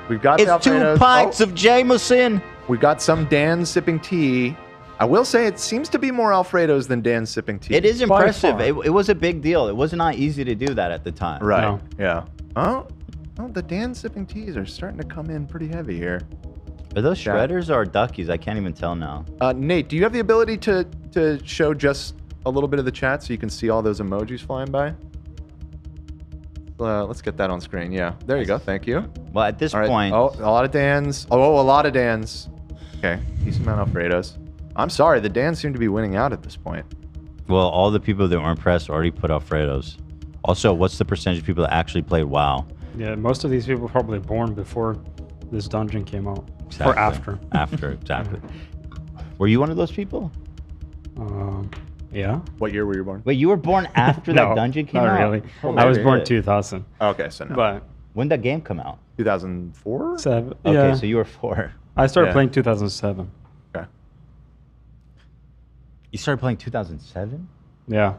Speaker 2: We've got
Speaker 1: it's 2 pints of Jameson.
Speaker 2: We got some Dan sipping tea. I will say it seems to be more Alfredos than Dan sipping tea.
Speaker 1: It is impressive. It was a big deal. It was not easy to do that at the time.
Speaker 2: Right.
Speaker 7: No.
Speaker 2: Yeah. Oh, the Dan sipping teas are starting to come in pretty heavy here.
Speaker 1: Are those shredders or duckies? I can't even tell now.
Speaker 2: Nate, do you have the ability to show just a little bit of the chat so you can see all those emojis flying by? Let's get that on screen. Yeah, there you go. Thank you.
Speaker 1: Well, at this point...
Speaker 2: Oh, a lot of Dans. Oh, a lot of Dans. Okay, decent amount of Alfredos. I'm sorry, the Dans seem to be winning out at this point.
Speaker 1: Well, all the people that were impressed already put Alfredos. Also, what's the percentage of people that actually played WoW?
Speaker 7: Yeah, most of these people were probably born before this dungeon came out.
Speaker 1: Exactly.
Speaker 7: Or after.
Speaker 1: After, exactly. Were you one of those people?
Speaker 7: Yeah.
Speaker 2: What year were you born?
Speaker 1: Wait, you were born after that dungeon came out?
Speaker 7: Not really.
Speaker 2: Oh,
Speaker 7: I was
Speaker 2: maybe.
Speaker 7: born 2000.
Speaker 2: Okay, so no.
Speaker 7: But
Speaker 1: when did that game come out?
Speaker 2: 2004?
Speaker 7: 7.
Speaker 1: Okay,
Speaker 7: Yeah.
Speaker 1: so you were 4.
Speaker 7: I started playing 2007.
Speaker 2: Okay.
Speaker 1: You started playing 2007?
Speaker 7: Yeah.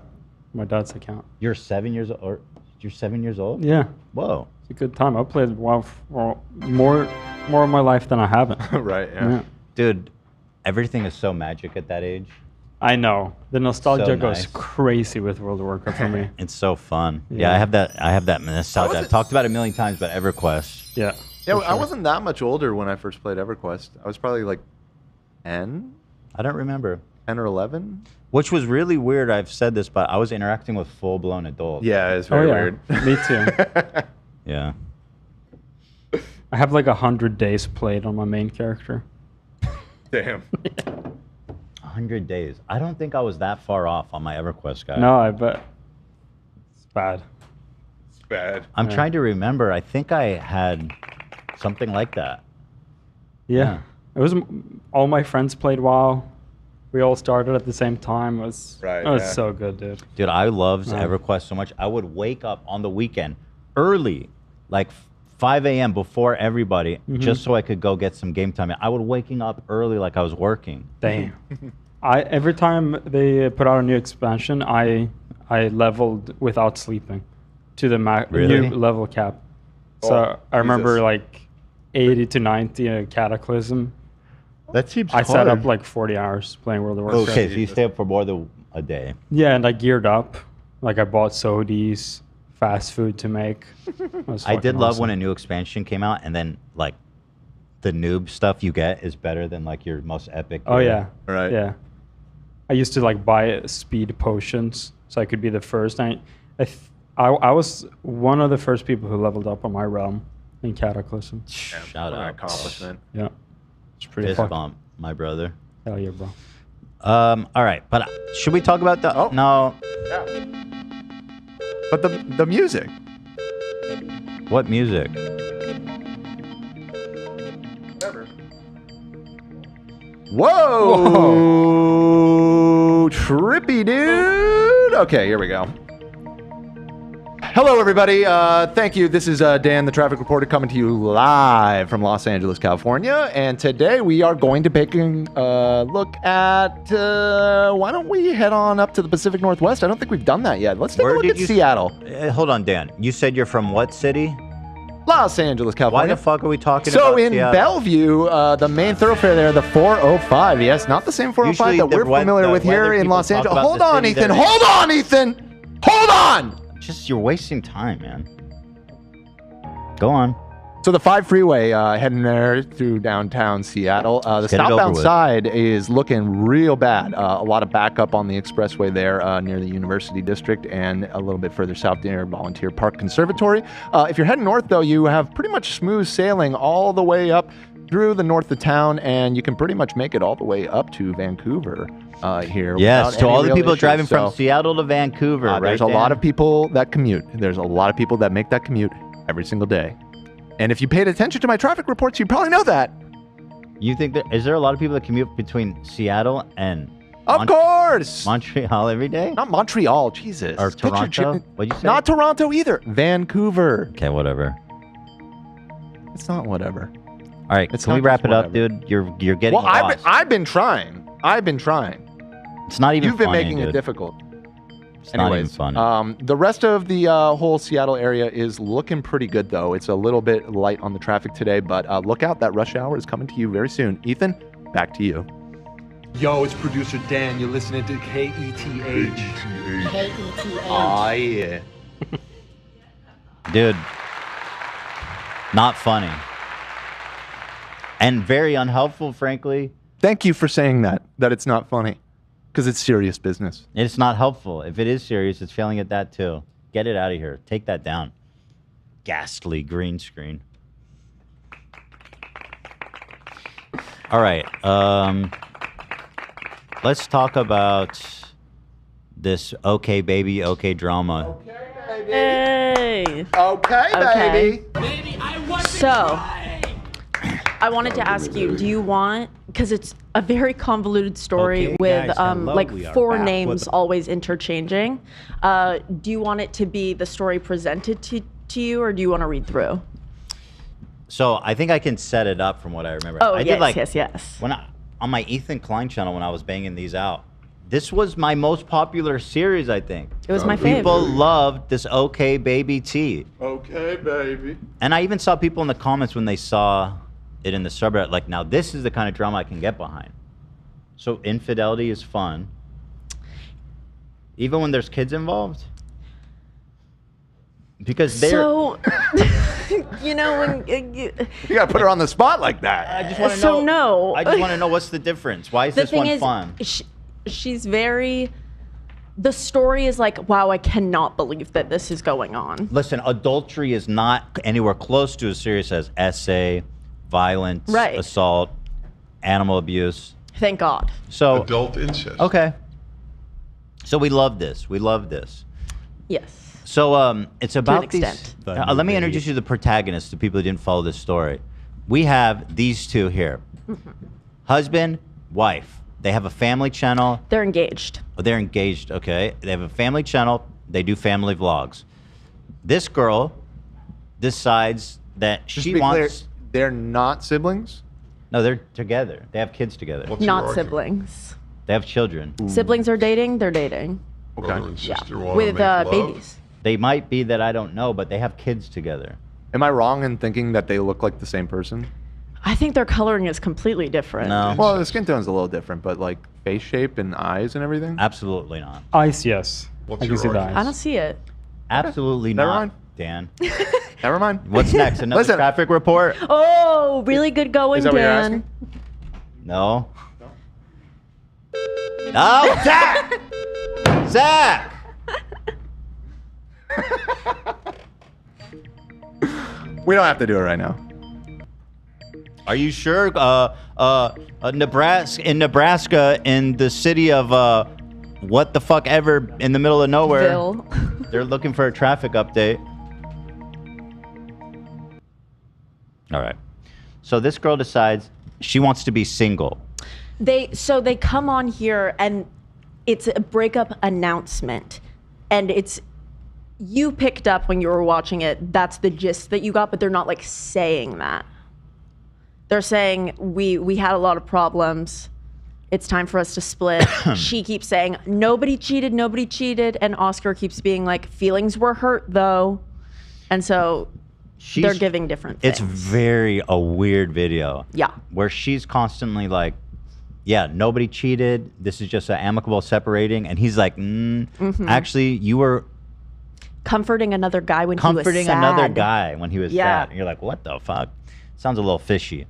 Speaker 7: My dad's account.
Speaker 1: You're 7 years old? Or you're 7 years old?
Speaker 7: Yeah.
Speaker 1: Whoa.
Speaker 7: It's a good time. I played WoW for more of my life than I haven't.
Speaker 2: Right, yeah.
Speaker 1: Dude, everything is so magic at that age.
Speaker 7: I know. The nostalgia
Speaker 1: So
Speaker 7: goes
Speaker 1: nice.
Speaker 7: crazy with World of Warcraft for me.
Speaker 1: It's so fun. Yeah, I have that nostalgia. I've talked about it a million times, but EverQuest.
Speaker 7: Yeah.
Speaker 2: Yeah, I wasn't that much older when I first played EverQuest. I was probably like 10?
Speaker 1: I don't remember.
Speaker 2: 10 or 11?
Speaker 1: Which was really weird. I've said this, but I was interacting with full-blown adults.
Speaker 2: Yeah, it's very weird.
Speaker 7: Me too.
Speaker 1: Yeah.
Speaker 7: I have like 100 days played on my main character.
Speaker 2: Damn.
Speaker 1: 100 days. I don't think I was that far off on my EverQuest guy.
Speaker 7: No, I bet. It's bad.
Speaker 2: It's bad.
Speaker 1: I'm trying to remember. I think I had something like that.
Speaker 7: Yeah. It was all my friends played WoW. We all started at the same time. It was so good, dude.
Speaker 1: Dude, I loved EverQuest so much. I would wake up on the weekend early, like 5 a.m. before everybody, just so I could go get some game time. I would waking up early like I was working.
Speaker 7: Damn. Every time they put out a new expansion, I leveled without sleeping to the new level cap. So I remember like 80 to 90 in a Cataclysm.
Speaker 1: That seems
Speaker 7: I
Speaker 1: hard.
Speaker 7: sat up like 40 hours playing World of Warcraft.
Speaker 1: Okay, so you stay up for more than a day.
Speaker 7: Yeah, and I geared up. Like I bought sodies, fast food to make.
Speaker 1: I did love when a new expansion came out, and then like the noob stuff you get is better than like your most epic.
Speaker 7: Oh yeah,
Speaker 2: right.
Speaker 7: Yeah, I used to like buy speed potions so I could be the first. I was one of the first people who leveled up on my realm in Cataclysm.
Speaker 1: Shout out.
Speaker 2: Accomplishment.
Speaker 7: Yeah, it's pretty
Speaker 1: Fist
Speaker 7: fucking.
Speaker 1: bump, my brother.
Speaker 7: Hell yeah, bro.
Speaker 1: All right, but should we talk about the? No.
Speaker 2: Yeah. But the music.
Speaker 1: What music?
Speaker 2: Whatever. Whoa! Trippy, dude. Okay, here we go. Hello, everybody. Thank you. This is Dan, the traffic reporter, coming to you live from Los Angeles, California. And today we are going to take a look at... why don't we head on up to the Pacific Northwest? I don't think we've done that yet. Let's take a look at Seattle.
Speaker 1: Hold on, Dan. You said you're from what city?
Speaker 2: Los Angeles, California.
Speaker 1: Why the fuck are we talking
Speaker 2: so
Speaker 1: about
Speaker 2: in
Speaker 1: Seattle?
Speaker 2: Bellevue, the main thoroughfare there, the 405. Yes, not the same 405
Speaker 1: Usually
Speaker 2: that we're familiar with here in Los Angeles. Hold on, Ethan. Hold on, Ethan. Hold on.
Speaker 1: Just you're wasting time, man. Go on.
Speaker 2: So the 5 freeway heading there through downtown Seattle. The
Speaker 1: Get it over
Speaker 2: southbound
Speaker 1: with.
Speaker 2: side is looking real bad. A lot of backup on the expressway there near the University District and a little bit further south near Volunteer Park Conservatory. If you're heading north, though, you have pretty much smooth sailing all the way up through the north of town, and you can pretty much make it all the way up to Vancouver here.
Speaker 1: Yes, to all the people driving
Speaker 2: from
Speaker 1: from Seattle to Vancouver, right?
Speaker 2: There's a lot of people that commute. There's a lot of people that make that commute every single day. And if you paid attention to my traffic reports, you probably know that.
Speaker 1: You think is there a lot of people that commute between Seattle and
Speaker 2: Of course!
Speaker 1: Montreal every day?
Speaker 2: Not Montreal, Jesus.
Speaker 1: Or
Speaker 2: Get your
Speaker 1: Toronto? What'd you say?
Speaker 2: Not Toronto either. Vancouver.
Speaker 1: Okay, whatever.
Speaker 2: It's not whatever.
Speaker 1: All right,
Speaker 2: It's
Speaker 1: can we
Speaker 2: not
Speaker 1: wrap
Speaker 2: just
Speaker 1: it up,
Speaker 2: whatever.
Speaker 1: dude? You're getting
Speaker 2: Well,
Speaker 1: lost.
Speaker 2: I've been trying.
Speaker 1: It's not even
Speaker 2: You've been
Speaker 1: funny,
Speaker 2: making
Speaker 1: dude.
Speaker 2: it difficult.
Speaker 1: It's not even
Speaker 2: Anyways,
Speaker 1: funny.
Speaker 2: the rest of the whole Seattle area is looking pretty good, though. It's a little bit light on the traffic today, but look out. That rush hour is coming to you very soon. Ethan, back to you.
Speaker 9: Yo, it's producer Dan. You're listening to KETH.
Speaker 10: KETH.
Speaker 2: Oh, yeah.
Speaker 1: Dude, not funny. And very unhelpful, frankly.
Speaker 2: Thank you for saying that it's not funny. Because it's serious business.
Speaker 1: It's not helpful. If it is serious, it's failing at that too. Get it out of here. Take that down. Ghastly green screen. All right. Let's talk about this OkBaby, OK drama.
Speaker 3: Hey.
Speaker 2: Okay,
Speaker 3: baby. So, I wanted to ask you, do you want, because it's a very convoluted story
Speaker 1: Okay,
Speaker 3: with
Speaker 1: guys, hello,
Speaker 3: like
Speaker 1: we are
Speaker 3: 4
Speaker 1: back
Speaker 3: names
Speaker 1: with-
Speaker 3: always interchanging. Do you want it to be the story presented to you, or do you want to read through?
Speaker 1: So I think I can set it up from what I remember.
Speaker 3: Oh,
Speaker 1: I
Speaker 3: yes, yes.
Speaker 1: When on my Ethan Klein channel, when I was banging these out, this was my most popular series, I think.
Speaker 3: It was my favorite.
Speaker 1: People loved this OkBaby tea.
Speaker 2: Okay, baby.
Speaker 1: And I even saw people in the comments when they saw it in the subreddit, like, now this is the kind of drama I can get behind. So infidelity is fun. Even when there's kids involved. Because they're...
Speaker 3: So, you know, when...
Speaker 2: You gotta put her on the spot like that.
Speaker 1: I just want to
Speaker 3: so
Speaker 1: know.
Speaker 3: no.
Speaker 1: I just want to know what's the difference. Why is
Speaker 3: The
Speaker 1: this
Speaker 3: thing
Speaker 1: one
Speaker 3: is,
Speaker 1: fun?
Speaker 3: she's very... The story is like, wow, I cannot believe that this is going on.
Speaker 1: Listen, adultery is not anywhere close to as serious as essay, violence,
Speaker 3: Right.
Speaker 1: assault, animal abuse.
Speaker 3: Thank God.
Speaker 1: So
Speaker 19: adult incest.
Speaker 1: Okay. So we love this. We love this.
Speaker 3: Yes.
Speaker 1: So it's about these.
Speaker 3: extent.
Speaker 1: Let me introduce you to the protagonists, the people who didn't follow this story. We have these two here. Husband, wife. They have a family channel.
Speaker 3: They're engaged.
Speaker 1: They're engaged, okay. They have a family channel. They do family vlogs. This girl decides that
Speaker 2: Just
Speaker 1: she
Speaker 2: to be clear,
Speaker 1: wants...
Speaker 2: they're not siblings?
Speaker 1: No, they're together. They have kids together.
Speaker 3: Not siblings.
Speaker 1: They have children.
Speaker 3: Siblings are dating, they're dating.
Speaker 19: Brother and sister wanna
Speaker 3: With
Speaker 19: make love.
Speaker 3: babies.
Speaker 1: They might be that I don't know, but they have kids together.
Speaker 2: Am I wrong in thinking that they look like the same person?
Speaker 3: I think their coloring is completely different.
Speaker 1: No.
Speaker 2: Well, the skin tone's a little different, but like face shape and eyes and everything?
Speaker 1: Absolutely not.
Speaker 7: Eyes, yes. I can see the eyes.
Speaker 3: I don't see it.
Speaker 1: Absolutely
Speaker 2: Never
Speaker 1: not,
Speaker 2: mind.
Speaker 1: Dan.
Speaker 2: Never mind.
Speaker 1: What's next? Another
Speaker 2: Listen.
Speaker 1: traffic report?
Speaker 3: Oh, really good going,
Speaker 2: Is that what you're
Speaker 3: Dan.
Speaker 2: asking?
Speaker 1: No. No, Zach! Zach!
Speaker 2: We don't have to do it right now.
Speaker 1: Are you sure? Nebraska, in the city of what the fuck ever, in the middle of nowhere.
Speaker 3: Bill.
Speaker 1: They're looking for a traffic update. All right. So this girl decides she wants to be single.
Speaker 3: They come on here and it's a breakup announcement, and it's, you picked up when you were watching it, that's the gist that you got, but they're not like saying that. They're saying we had a lot of problems. It's time for us to split. She keeps saying nobody cheated, and Oscar keeps being like, feelings were hurt though, and so they're giving different things.
Speaker 1: It's very a weird video.
Speaker 3: Yeah.
Speaker 1: Where she's constantly like, yeah, nobody cheated. This is just an amicable separating. And he's like, actually, you were
Speaker 3: comforting another guy when he was sad.
Speaker 1: comforting another guy when he was
Speaker 3: Yeah.
Speaker 1: sad. And you're like, what the fuck? Sounds a little fishy.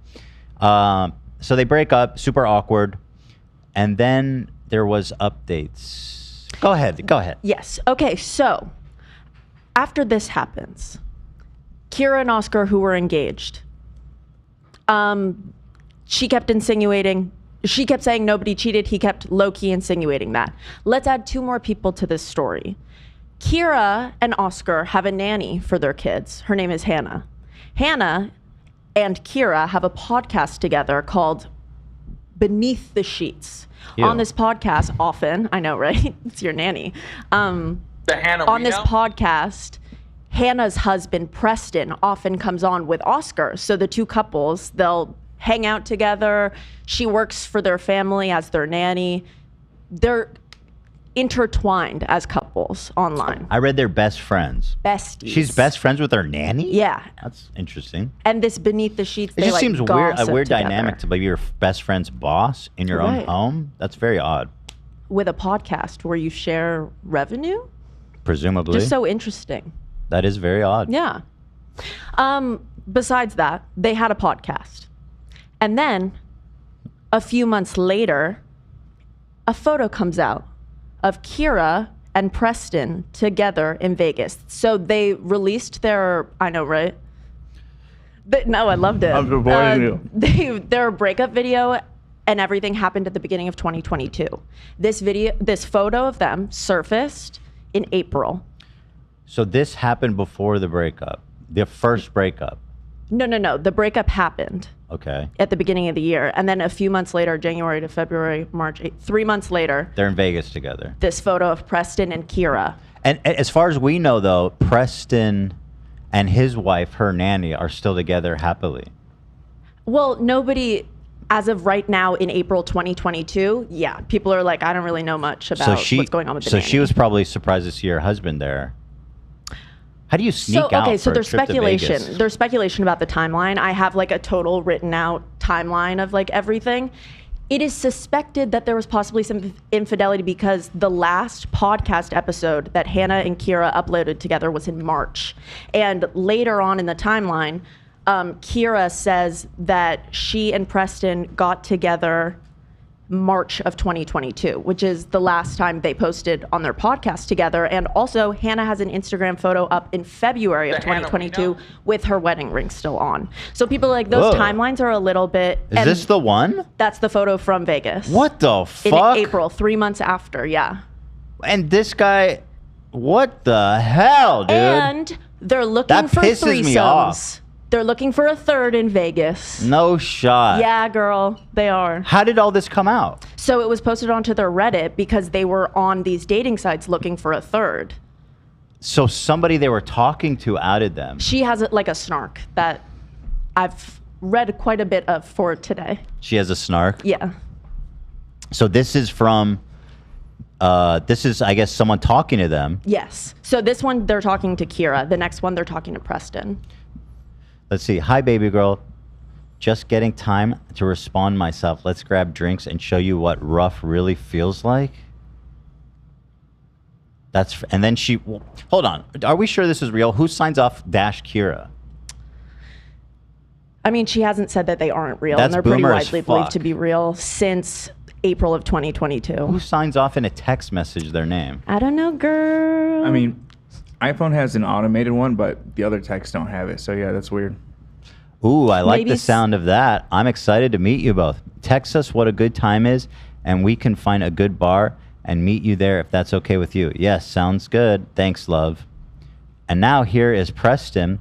Speaker 1: So they break up, super awkward. And then there was updates. Go ahead.
Speaker 3: Yes. Okay, so after this happens, Kira and Oscar, who were engaged, she kept saying nobody cheated. He kept low-key insinuating that. Let's add 2 more people to this story. Kira and Oscar have a nanny for their kids. Her name is Hannah. Hannah and Kira have a podcast together called Beneath the Sheets.
Speaker 1: Ew.
Speaker 3: On this podcast, often, I know, right? It's your nanny.
Speaker 20: The Hannah
Speaker 3: On
Speaker 20: we
Speaker 3: this
Speaker 20: know?
Speaker 3: podcast, Hannah's husband, Preston, often comes on with Oscar. So the 2 couples, they'll hang out together. She works for their family as their nanny. intertwined as couples online.
Speaker 1: I read they're best friends.
Speaker 3: Besties.
Speaker 1: She's best friends with her nanny?
Speaker 3: Yeah.
Speaker 1: That's interesting.
Speaker 3: And this beneath the sheets,
Speaker 1: It
Speaker 3: they
Speaker 1: just
Speaker 3: like
Speaker 1: seems weird, a
Speaker 3: gossip
Speaker 1: weird
Speaker 3: together.
Speaker 1: dynamic to be your best friend's boss in your own
Speaker 3: Right.
Speaker 1: home. That's very odd.
Speaker 3: With a podcast where you share revenue?
Speaker 1: Presumably.
Speaker 3: Just so interesting.
Speaker 1: That is very odd.
Speaker 3: Yeah. Besides that, they had a podcast. And then a few months later, a photo comes out of Kira and Preston together in Vegas. So they released their, I know, right? No, I loved it.
Speaker 4: I'm supporting you.
Speaker 3: Their breakup video and everything happened at the beginning of 2022. This photo of them surfaced in April.
Speaker 1: So this happened before the breakup, the first breakup.
Speaker 3: No. The breakup happened
Speaker 1: Okay.
Speaker 3: at the beginning of the year. And then a few months later, January to February, March, 3 months later,
Speaker 1: They're in Vegas together.
Speaker 3: this photo of Preston and Kira.
Speaker 1: And as far as we know, though, Preston and his wife, her nanny, are still together happily.
Speaker 3: Well, nobody, as of right now in April 2022, yeah, people are like, I don't really know much about what's going on with the nanny.
Speaker 1: So she was probably surprised to see her husband there. How do you sneak out
Speaker 3: So
Speaker 1: for a
Speaker 3: there's
Speaker 1: trip to
Speaker 3: speculation.
Speaker 1: Vegas?
Speaker 3: There's speculation about the timeline. I have like a total written out timeline of like everything. It is suspected that there was possibly some infidelity because the last podcast episode that Hannah and Kira uploaded together was in March. And later on in the timeline, Kira says that she and Preston got together March of 2022, which is the last time they posted on their podcast together. And also, Hannah has an Instagram photo up in February of 2022 with her wedding ring still on. So people are like, those
Speaker 1: Whoa.
Speaker 3: timelines are a little bit...
Speaker 1: Is this the one?
Speaker 3: That's the photo from Vegas.
Speaker 1: What the fuck?
Speaker 3: In April, 3 months after, yeah.
Speaker 1: And this guy, what the hell, dude?
Speaker 3: And they're looking
Speaker 1: That
Speaker 3: for
Speaker 1: pisses
Speaker 3: threesomes.
Speaker 1: me off.
Speaker 3: They're looking for a third in Vegas.
Speaker 1: No shot.
Speaker 3: Yeah, girl, they are.
Speaker 1: How did all this come out?
Speaker 3: So it was posted onto their Reddit because they were on these dating sites looking for a third.
Speaker 1: So somebody they were talking to outed them.
Speaker 3: She has like a snark that I've read quite a bit of for today.
Speaker 1: She has a snark.
Speaker 3: Yeah.
Speaker 1: So this is from, I guess, someone talking to them.
Speaker 3: Yes. So this one, they're talking to Kira. The next one, they're talking to Preston.
Speaker 1: Let's see. Hi, baby girl. Just getting time to respond myself. Let's grab drinks and show you what rough really feels like. And then she, hold on. Are we sure this is real? Who signs off Kira?
Speaker 3: I mean, she hasn't said that they aren't real,
Speaker 1: That's
Speaker 3: and they're pretty
Speaker 1: boomer as
Speaker 3: widely believed
Speaker 1: fuck.
Speaker 3: to be real since April of 2022.
Speaker 1: Who signs off in a text message their name?
Speaker 3: I don't know, girl.
Speaker 4: I mean, iPhone has an automated one, but the other texts don't have it. So yeah, that's weird.
Speaker 1: Ooh, I like
Speaker 3: Maybe
Speaker 1: the sound of that. I'm excited to meet you both. Text us what a good time is, and we can find a good bar and meet you there if that's okay with you. Yes, sounds good. Thanks, love. And now here is Preston.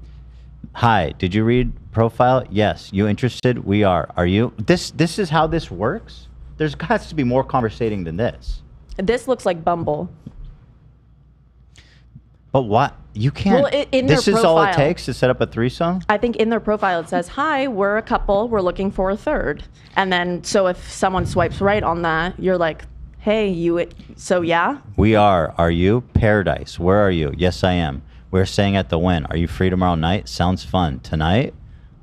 Speaker 1: Hi, did you read profile? Yes. You interested? We are. Are you? This is how this works? There's got to be more conversating than this.
Speaker 3: This looks like Bumble.
Speaker 1: But what? You can't.
Speaker 3: Well, in their
Speaker 1: this is all it
Speaker 3: profile.
Speaker 1: takes to set up a threesome?
Speaker 3: I think in their profile it says, hi, we're a couple, we're looking for a third. And then, so if someone swipes right on that, you're like, hey, so yeah?
Speaker 1: We are. Are you? Paradise. Where are you? Yes, I am. We're staying at the Wynn. Are you free tomorrow night? Sounds fun. Tonight?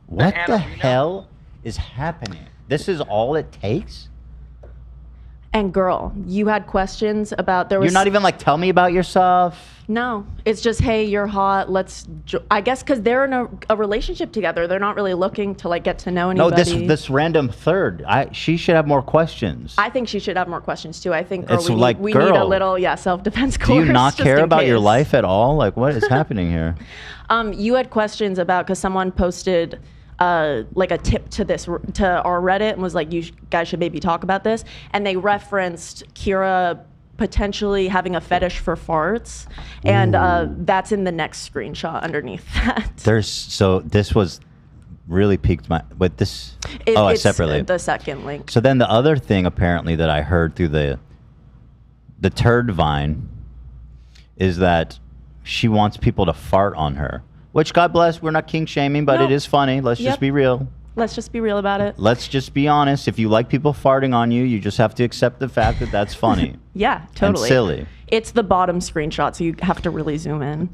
Speaker 1: What the hell is happening? This is all it takes?
Speaker 3: And girl, you had questions about,
Speaker 1: You're not even like, tell me about yourself.
Speaker 3: No, it's just, hey, you're hot. I guess because they're in a relationship together. They're not really looking to like get to know anybody.
Speaker 1: No, this random third. She should have more questions.
Speaker 3: I think she should have more questions too. I think girl,
Speaker 1: It's
Speaker 3: we,
Speaker 1: like,
Speaker 3: need, we need a
Speaker 1: girl,
Speaker 3: little, self-defense course.
Speaker 1: Do you not
Speaker 3: just
Speaker 1: care
Speaker 3: in
Speaker 1: about your
Speaker 3: case.
Speaker 1: life at all? Like, what is happening here?
Speaker 3: You had questions about, because someone posted like a tip to our Reddit and was like, you guys should maybe talk about this. And they referenced Kira potentially having a fetish for farts. And that's in the next screenshot underneath that.
Speaker 1: This was really piqued my, but this,
Speaker 3: It's
Speaker 1: separately.
Speaker 3: the second link.
Speaker 1: So then the other thing apparently that I heard through the turd vine is that she wants people to fart on her. Which, God bless, we're not kink shaming, but
Speaker 3: No.
Speaker 1: it is funny. Let's just
Speaker 3: Yep.
Speaker 1: be real.
Speaker 3: Let's just be real about it.
Speaker 1: Let's just be honest. If you like people farting on you, you just have to accept the fact that that's funny.
Speaker 3: Yeah, totally.
Speaker 1: And silly.
Speaker 3: It's the bottom screenshot, so you have to really zoom in.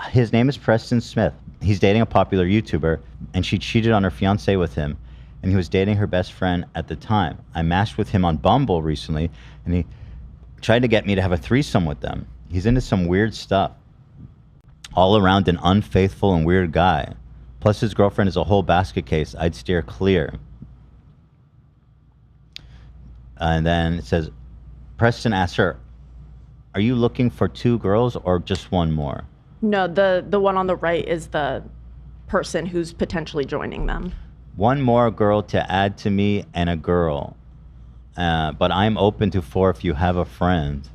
Speaker 1: His name is Preston Smith. He's dating a popular YouTuber, and she cheated on her fiance with him, and he was dating her best friend at the time. I matched with him on Bumble recently, and he tried to get me to have a threesome with them. He's into some weird stuff. All around an unfaithful and weird guy. Plus his girlfriend is a whole basket case. I'd steer clear. And then it says, Preston asks her, are you looking for 2 girls or just one more?
Speaker 3: No, the one on the right is the person who's potentially joining them.
Speaker 1: One more girl to add to me and a girl. But I'm open to 4 if you have a friend.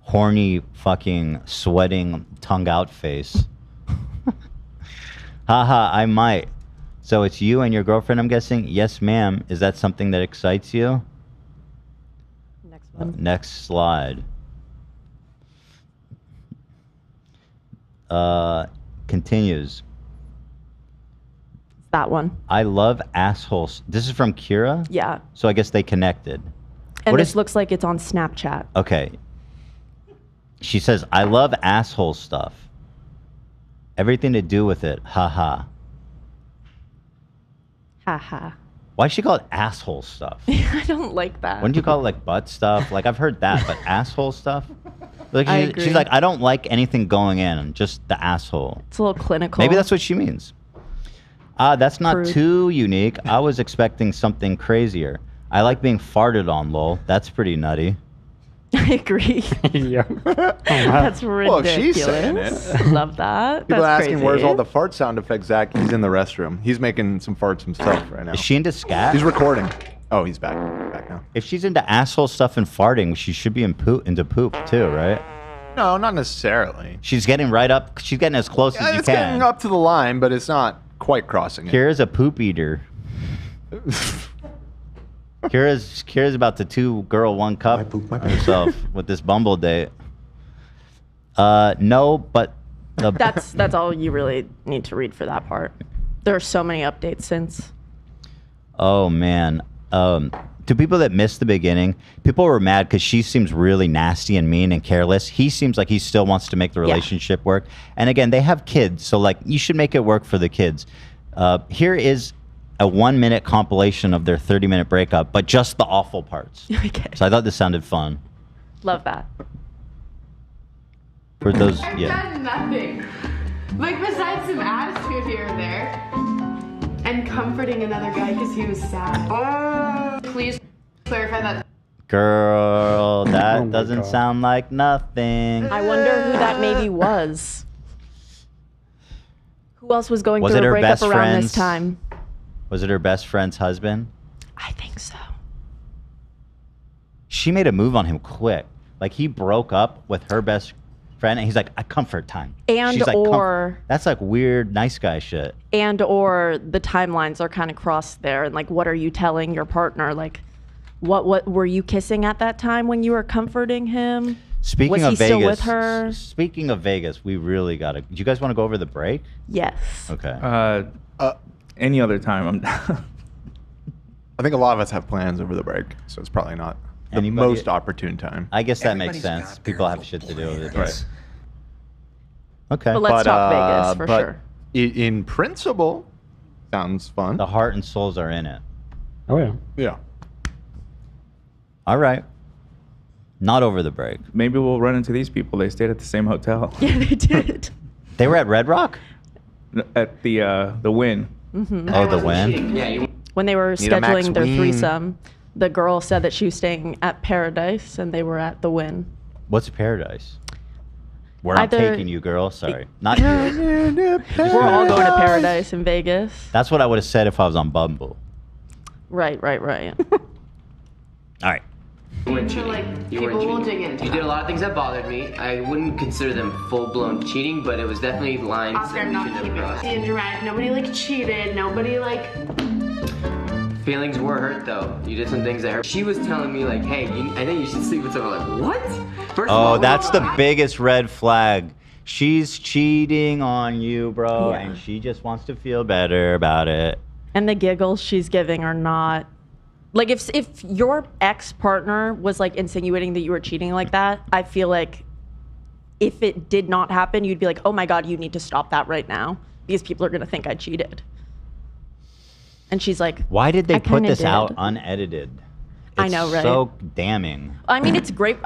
Speaker 1: Horny, fucking, sweating, tongue out face. Haha, I might. So it's you and your girlfriend, I'm guessing? Yes, ma'am. Is that something that excites you?
Speaker 3: Next one.
Speaker 1: Next slide. Continues.
Speaker 3: That one.
Speaker 1: I love assholes. This is from Kira?
Speaker 3: Yeah.
Speaker 1: So I guess they connected.
Speaker 3: And this looks like it's on Snapchat.
Speaker 1: Okay. She says, I love asshole stuff. Everything to do with it. Haha.
Speaker 3: Haha.
Speaker 1: Why'd she call it asshole stuff?
Speaker 3: I don't like that.
Speaker 1: Wouldn't you call it like butt stuff? Like I've heard that, but asshole stuff? Like
Speaker 3: I agree.
Speaker 1: She's like, I don't like anything going in, just the asshole.
Speaker 3: It's a little clinical.
Speaker 1: Maybe that's what she means. That's not
Speaker 3: Rude.
Speaker 1: too unique. I was expecting something crazier. I like being farted on, lol. That's pretty nutty.
Speaker 3: I agree.
Speaker 7: Yeah.
Speaker 3: That's ridiculous.
Speaker 2: Well, she's saying it.
Speaker 3: Love that.
Speaker 2: People
Speaker 3: That's
Speaker 2: asking,
Speaker 3: crazy.
Speaker 2: where's all the fart sound effects, Zach? He's in the restroom. He's making some farts himself right now.
Speaker 1: Is she into scat?
Speaker 2: He's recording. Oh, he's back. Back now.
Speaker 1: If she's into asshole stuff and farting, she should be into poop too, right?
Speaker 2: No, not necessarily.
Speaker 1: She's getting right up. She's getting as close as you
Speaker 2: It's
Speaker 1: can.
Speaker 2: getting up to the line, but it's not quite crossing it.
Speaker 1: Kira's a poop eater. Kira's about to 2-girl 1 cup herself with this Bumble date. No, but
Speaker 3: That's all you really need to read for that part. There are so many updates since.
Speaker 1: Oh man. To people that missed the beginning, people were mad because she seems really nasty and mean and careless. He seems like he still wants to make the relationship work. And again, they have kids, so like you should make it work for the kids. Here is a 1-minute compilation of their 30-minute breakup, but just the awful parts.
Speaker 3: Okay.
Speaker 1: So I thought this sounded fun.
Speaker 3: Love that.
Speaker 1: For those,
Speaker 10: I've
Speaker 1: yeah.
Speaker 10: done nothing. Like, besides some attitude here and there, and comforting another guy because he was sad. Please clarify that.
Speaker 1: Girl, that doesn't sound like nothing.
Speaker 3: I wonder who that maybe was. Who else was going
Speaker 1: Was
Speaker 3: through
Speaker 1: it
Speaker 3: a
Speaker 1: her
Speaker 3: breakup
Speaker 1: best
Speaker 3: around
Speaker 1: friend's-
Speaker 3: this time?
Speaker 1: Was it her best friend's husband?
Speaker 3: I think so.
Speaker 1: She made a move on him quick. Like he broke up with her best friend, and he's like, "A comfort time."
Speaker 3: And
Speaker 1: She's like,
Speaker 3: or
Speaker 1: that's like weird, nice guy shit.
Speaker 3: and or the timelines are kind of crossed there, and like, what are you telling your partner? Like, what were you kissing at that time when you were comforting him?
Speaker 1: Speaking
Speaker 3: was
Speaker 1: of
Speaker 3: he
Speaker 1: Vegas,
Speaker 3: still with her?
Speaker 1: Speaking of Vegas, we really gotta. Do you guys want to go over the break?
Speaker 3: Yes.
Speaker 1: Okay.
Speaker 4: Any other time, I'm down.
Speaker 2: I think a lot of us have plans over the break, so it's probably not the
Speaker 1: Anybody-
Speaker 2: most opportune time.
Speaker 1: I guess that makes sense. People have shit to do over the break. Okay.
Speaker 3: But let's talk Vegas for
Speaker 2: but
Speaker 3: sure.
Speaker 2: In principle, sounds fun.
Speaker 1: The heart and souls are in it.
Speaker 7: Oh yeah.
Speaker 2: Yeah.
Speaker 1: All right. Not over the break.
Speaker 4: Maybe we'll run into these people. They stayed at the same hotel.
Speaker 3: Yeah, they did.
Speaker 1: They were at Red Rock?
Speaker 4: At the Wynn.
Speaker 3: Mm-hmm.
Speaker 1: Oh, the Wynn?
Speaker 3: When they were
Speaker 1: Need a Max
Speaker 3: scheduling their
Speaker 1: Ween.
Speaker 3: threesome, the girl said that she was staying at Paradise and they were at the Wynn.
Speaker 1: What's paradise? Where I'm
Speaker 3: Either-
Speaker 1: taking you, girl. Sorry. Not you.
Speaker 3: We're all going to Paradise in Vegas.
Speaker 1: That's what I would have said if I was on Bumble.
Speaker 3: Right.
Speaker 1: All right.
Speaker 21: You weren't cheating.
Speaker 10: like,
Speaker 21: you weren't
Speaker 10: people will
Speaker 21: cheating.
Speaker 10: dig into
Speaker 21: You did a lot of things that bothered me. I wouldn't consider them full-blown cheating, but it was definitely lines
Speaker 10: Oscar,
Speaker 21: that we
Speaker 10: not
Speaker 21: shouldn't
Speaker 10: keep
Speaker 21: have
Speaker 10: it
Speaker 21: crossed.
Speaker 10: being dramatic. Nobody like cheated. Nobody like.
Speaker 21: Feelings were hurt though. You did some things that hurt. She was telling me like, "Hey, I think you should sleep with someone." Like, what? First of all,
Speaker 1: Oh, that's the biggest red flag. She's cheating on you, bro,
Speaker 3: Yeah.
Speaker 1: and she just wants to feel better about it.
Speaker 3: And the giggles she's giving are not like if your ex-partner was like insinuating that you were cheating like that, I feel like if it did not happen, you'd be like, oh my God, you need to stop that right now because people are going to think I cheated. And she's like,
Speaker 1: why did they put this
Speaker 3: did.
Speaker 1: out unedited?
Speaker 3: I know, right?
Speaker 1: So damning.
Speaker 3: I mean, it's great.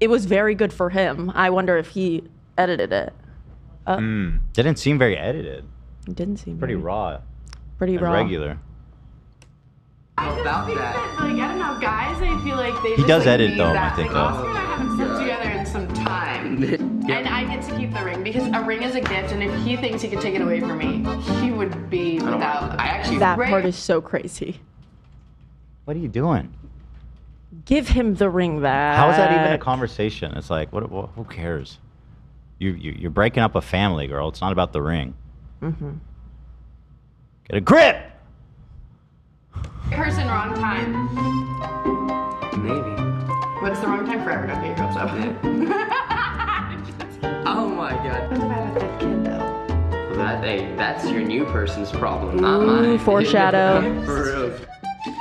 Speaker 3: It was very good for him. I wonder if he edited it.
Speaker 1: Didn't seem very edited.
Speaker 3: It didn't seem
Speaker 1: pretty raw.
Speaker 3: Pretty raw.
Speaker 1: Regular.
Speaker 10: I just think that, like, I don't know, guys, I feel like they
Speaker 1: He
Speaker 10: just,
Speaker 1: does
Speaker 10: like,
Speaker 1: edit
Speaker 10: need
Speaker 1: though,
Speaker 10: that.
Speaker 1: I think.
Speaker 10: Like, Oscar and I haven't slept together in some time. And I get to keep the ring because a ring is a gift, and if he thinks he could take it away from me, he would be without.
Speaker 3: That part is so crazy.
Speaker 1: What are you doing?
Speaker 3: Give him the ring back.
Speaker 1: How is that even a conversation? It's like, who cares? You're breaking up a family, girl. It's not about the ring.
Speaker 3: Mm-hmm.
Speaker 1: Get a grip!
Speaker 10: Person, wrong time.
Speaker 21: Maybe.
Speaker 10: What's the wrong time? Forever, don't get your hopes up.
Speaker 21: Oh my God.
Speaker 10: What's about that kid, though?
Speaker 21: That's your new person's problem, not mine.
Speaker 3: Foreshadow.
Speaker 21: For real.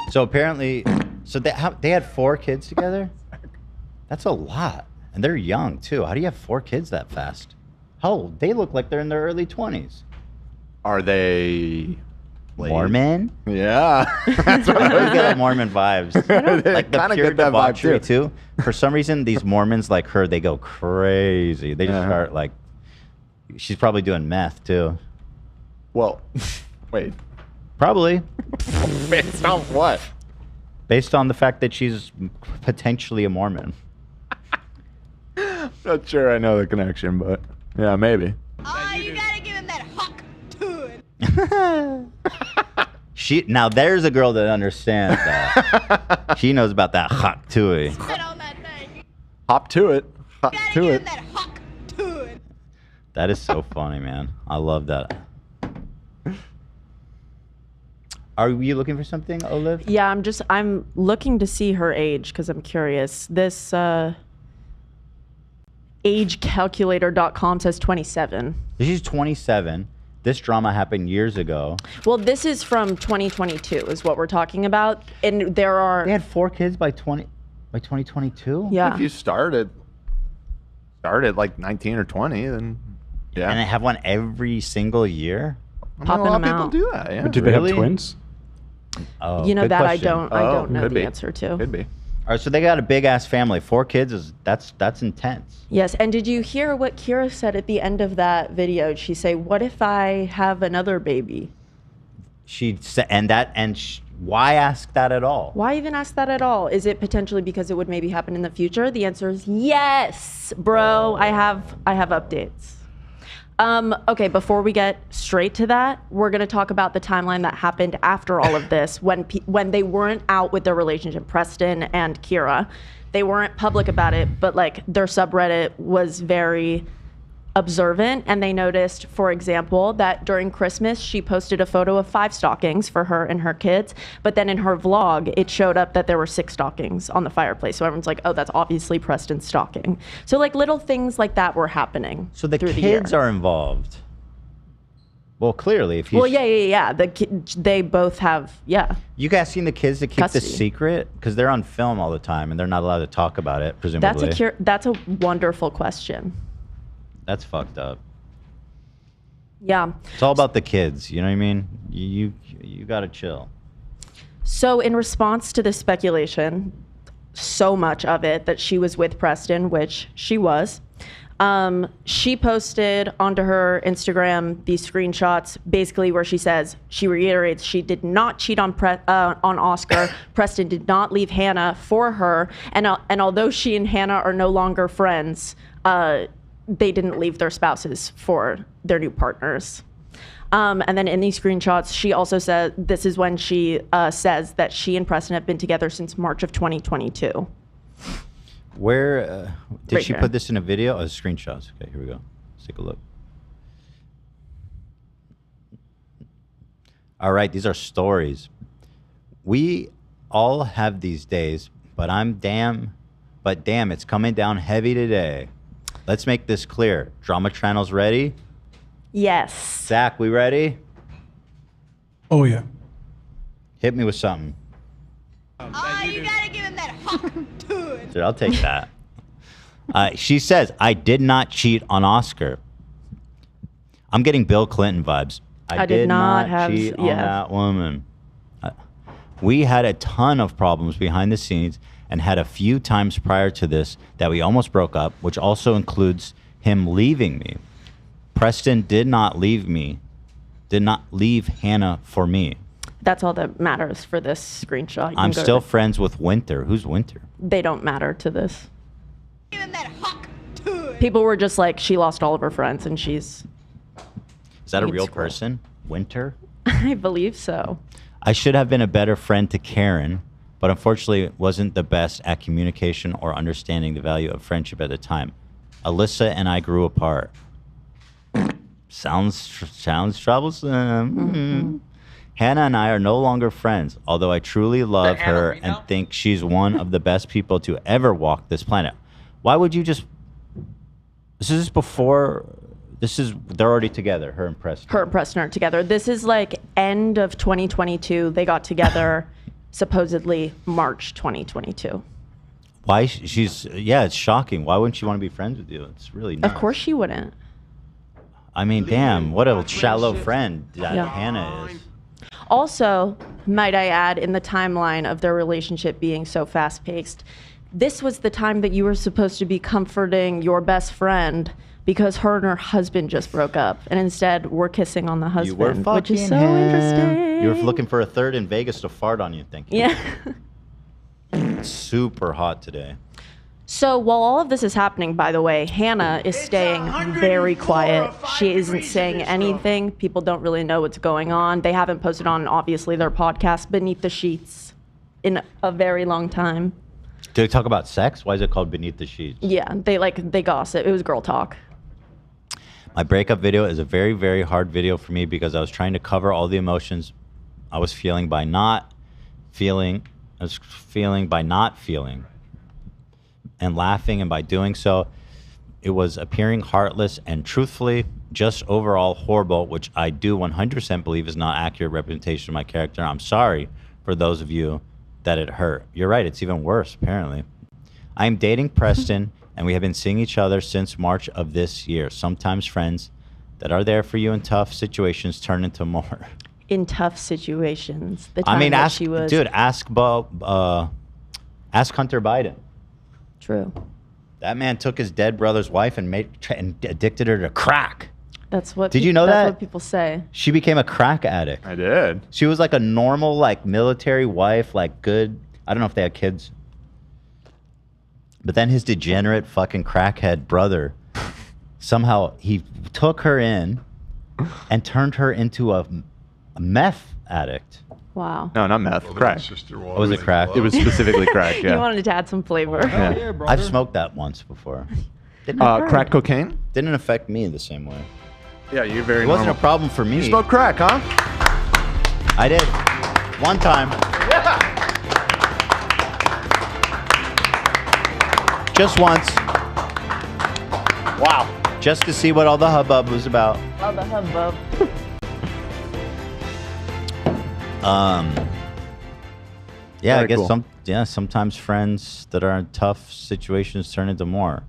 Speaker 1: So apparently, they had 4 kids together? That's a lot. And they're young, too. How do you have 4 kids that fast? How old? They look like they're in their early 20s.
Speaker 2: Are they
Speaker 1: Mormon?
Speaker 2: Yeah.
Speaker 1: That's what I always get like Mormon vibes. Like the
Speaker 2: kinda
Speaker 1: pure
Speaker 2: get that vibe,
Speaker 1: debauchery, too. For some reason, these Mormons like her, they go crazy. They just start like, she's probably doing meth, too.
Speaker 2: Well, wait.
Speaker 1: Probably.
Speaker 2: Based on what?
Speaker 1: Based on the fact that she's potentially a Mormon.
Speaker 2: Not sure I know the connection, but yeah, maybe.
Speaker 8: Oh, you gotta give him that hawk to it.
Speaker 1: Now there's a girl that understands that. She knows about that hawk tui.
Speaker 2: Hop to it. Hop to it.
Speaker 1: That is so funny, man. I love that. Are you looking for something, Olive?
Speaker 3: Yeah, I'm looking to see her age because I'm curious. This agecalculator.com says 27.
Speaker 1: She's 27. This drama happened years ago.
Speaker 3: Well, this is from 2022 is what we're talking about. And they
Speaker 1: had 4 kids by 2022?
Speaker 3: Yeah.
Speaker 2: If you started like 19 or 20, then yeah.
Speaker 1: And they have one every single year?
Speaker 2: I mean, a lot of people do that, yeah.
Speaker 7: But do they have twins?
Speaker 1: Oh,
Speaker 3: You know,
Speaker 1: good
Speaker 3: that
Speaker 1: question.
Speaker 3: I don't know
Speaker 2: could
Speaker 3: the
Speaker 2: be.
Speaker 3: answer to.
Speaker 2: Could be.
Speaker 1: All right, so they got a big ass family. 4 kids that's intense.
Speaker 3: Yes, and did you hear what Kira said at the end of that video? She say, "What if I have another baby?"
Speaker 1: She said, why ask that at all?
Speaker 3: Why even ask that at all? Is it potentially because it would maybe happen in the future? The answer is yes, bro. I have updates. Okay, before we get straight to that, we're gonna talk about the timeline that happened after all of this, when they weren't out with their relationship, Preston and Kira. They weren't public about it, but like their subreddit was very observant, and they noticed, for example, that during Christmas she posted a photo of 5 stockings for her and her kids, but then in her vlog it showed up that there were 6 stockings on the fireplace. So everyone's like, oh, that's obviously Preston's stocking. So like little things like that were happening.
Speaker 1: So the kids are involved. Well, clearly, if you
Speaker 3: well, yeah. They both have, yeah.
Speaker 1: You guys seen the kids that keep
Speaker 3: Custody.
Speaker 1: this secret because they're on film all the time and they're not allowed to talk about it. Presumably,
Speaker 3: That's a wonderful question.
Speaker 1: That's fucked up.
Speaker 3: Yeah.
Speaker 1: It's all about the kids. You know what I mean? You gotta chill.
Speaker 3: So in response to this speculation, so much of it that she was with Preston, which she was, she posted onto her Instagram these screenshots, basically where she reiterates she did not cheat on Oscar. Preston did not leave Hannah for her, and although she and Hannah are no longer friends, they didn't leave their spouses for their new partners. And then in these screenshots, she also said, this is when she says that she and Preston have been together since March of 2022.
Speaker 1: Where did
Speaker 3: Right
Speaker 1: she
Speaker 3: here.
Speaker 1: put this in a video? Oh, screenshots. Okay, here we go. Let's take a look. All right, these are stories. We all have these days, but damn, it's coming down heavy today. Let's make this clear. Drama channels ready?
Speaker 3: Yes.
Speaker 1: Zach, we ready?
Speaker 5: Oh, yeah.
Speaker 1: Hit me with something.
Speaker 8: Oh, you gotta give him that hawk.
Speaker 1: Dude, I'll take that. She says, I did not cheat on Oscar. I'm getting Bill Clinton vibes. I did not cheat on that woman. We had a ton of problems behind the scenes and had a few times prior to this that we almost broke up, which also includes him leaving me. Preston did not leave Hannah for me.
Speaker 3: That's all that matters for this screenshot.
Speaker 1: I'm still friends with Winter. Who's Winter?
Speaker 3: They don't matter to this. People were just like, she lost all of her friends and she's...
Speaker 1: Is that a real person? Winter?
Speaker 3: I believe so.
Speaker 1: I should have been a better friend to Karen, but unfortunately wasn't the best at communication or understanding the value of friendship at the time. Alyssa and I grew apart. Sounds troublesome. Hannah and I are no longer friends, although I truly love her and think she's one of the best people to ever walk this planet. Why would you just... They're already together, her and Preston.
Speaker 3: Her and Preston are together. This is like end of 2022. They got together supposedly March 2022.
Speaker 1: Why? It's shocking. Why wouldn't she want to be friends with you? It's really nuts.
Speaker 3: Of course she wouldn't.
Speaker 1: I mean, damn, what a shallow friend that Hannah is.
Speaker 3: Also, might I add, in the timeline of their relationship being so fast-paced, this was the time that you were supposed to be comforting your best friend because her and her husband just broke up, and instead we're kissing on the husband,
Speaker 1: You were fucking
Speaker 3: which is so
Speaker 1: him.
Speaker 3: interesting.
Speaker 1: You were looking for a third in Vegas to fart on you, thank you.
Speaker 3: Yeah.
Speaker 1: It's super hot today.
Speaker 3: So while all of this is happening, by the way, Hannah is staying very quiet. She isn't saying anything. People don't really know what's going on. They haven't posted on, obviously, their podcast, Beneath the Sheets, in a very long time.
Speaker 1: Do they talk about sex? Why is it called Beneath the Sheets?
Speaker 3: Yeah, they gossip. It was girl talk.
Speaker 1: My breakup video is a very, very hard video for me because I was trying to cover all the emotions I was feeling by not feeling. I was feeling by not feeling and laughing, and by doing so, it was appearing heartless and truthfully just overall horrible, which I do 100% believe is not accurate representation of my character. I'm sorry for those of you that it hurt. You're right, it's even worse, apparently. I am dating Preston, and we have been seeing each other since March of this year. Sometimes friends that are there for you in tough situations turn into more.
Speaker 3: In tough situations. The time
Speaker 1: I mean,
Speaker 3: that
Speaker 1: ask
Speaker 3: she was...
Speaker 1: Hunter Biden.
Speaker 3: True.
Speaker 1: That man took his dead brother's wife and addicted her to crack.
Speaker 3: That's what.
Speaker 1: Did you know that?
Speaker 3: That's what people say.
Speaker 1: She became a crack addict.
Speaker 22: I did.
Speaker 1: She was like a normal, like military wife, like good. I don't know if they had kids. But then his degenerate fucking crackhead brother, somehow he took her in and turned her into a meth addict.
Speaker 3: Wow.
Speaker 22: No, not meth. Crack.
Speaker 1: Oh, was it crack?
Speaker 22: It was specifically crack, yeah.
Speaker 3: You wanted to add some flavor.
Speaker 22: Yeah.
Speaker 1: I've smoked that once before.
Speaker 22: Crack cocaine?
Speaker 1: Didn't affect me the same way.
Speaker 22: Yeah, you're very
Speaker 1: It wasn't
Speaker 22: normal.
Speaker 1: a problem for me.
Speaker 22: You smoked crack, huh?
Speaker 1: I did. One time. Just once. Wow. Just to see what all the hubbub was about.
Speaker 3: All the hubbub.
Speaker 1: Yeah,
Speaker 22: Very
Speaker 1: I guess
Speaker 22: cool.
Speaker 1: sometimes friends that are in tough situations turn into more.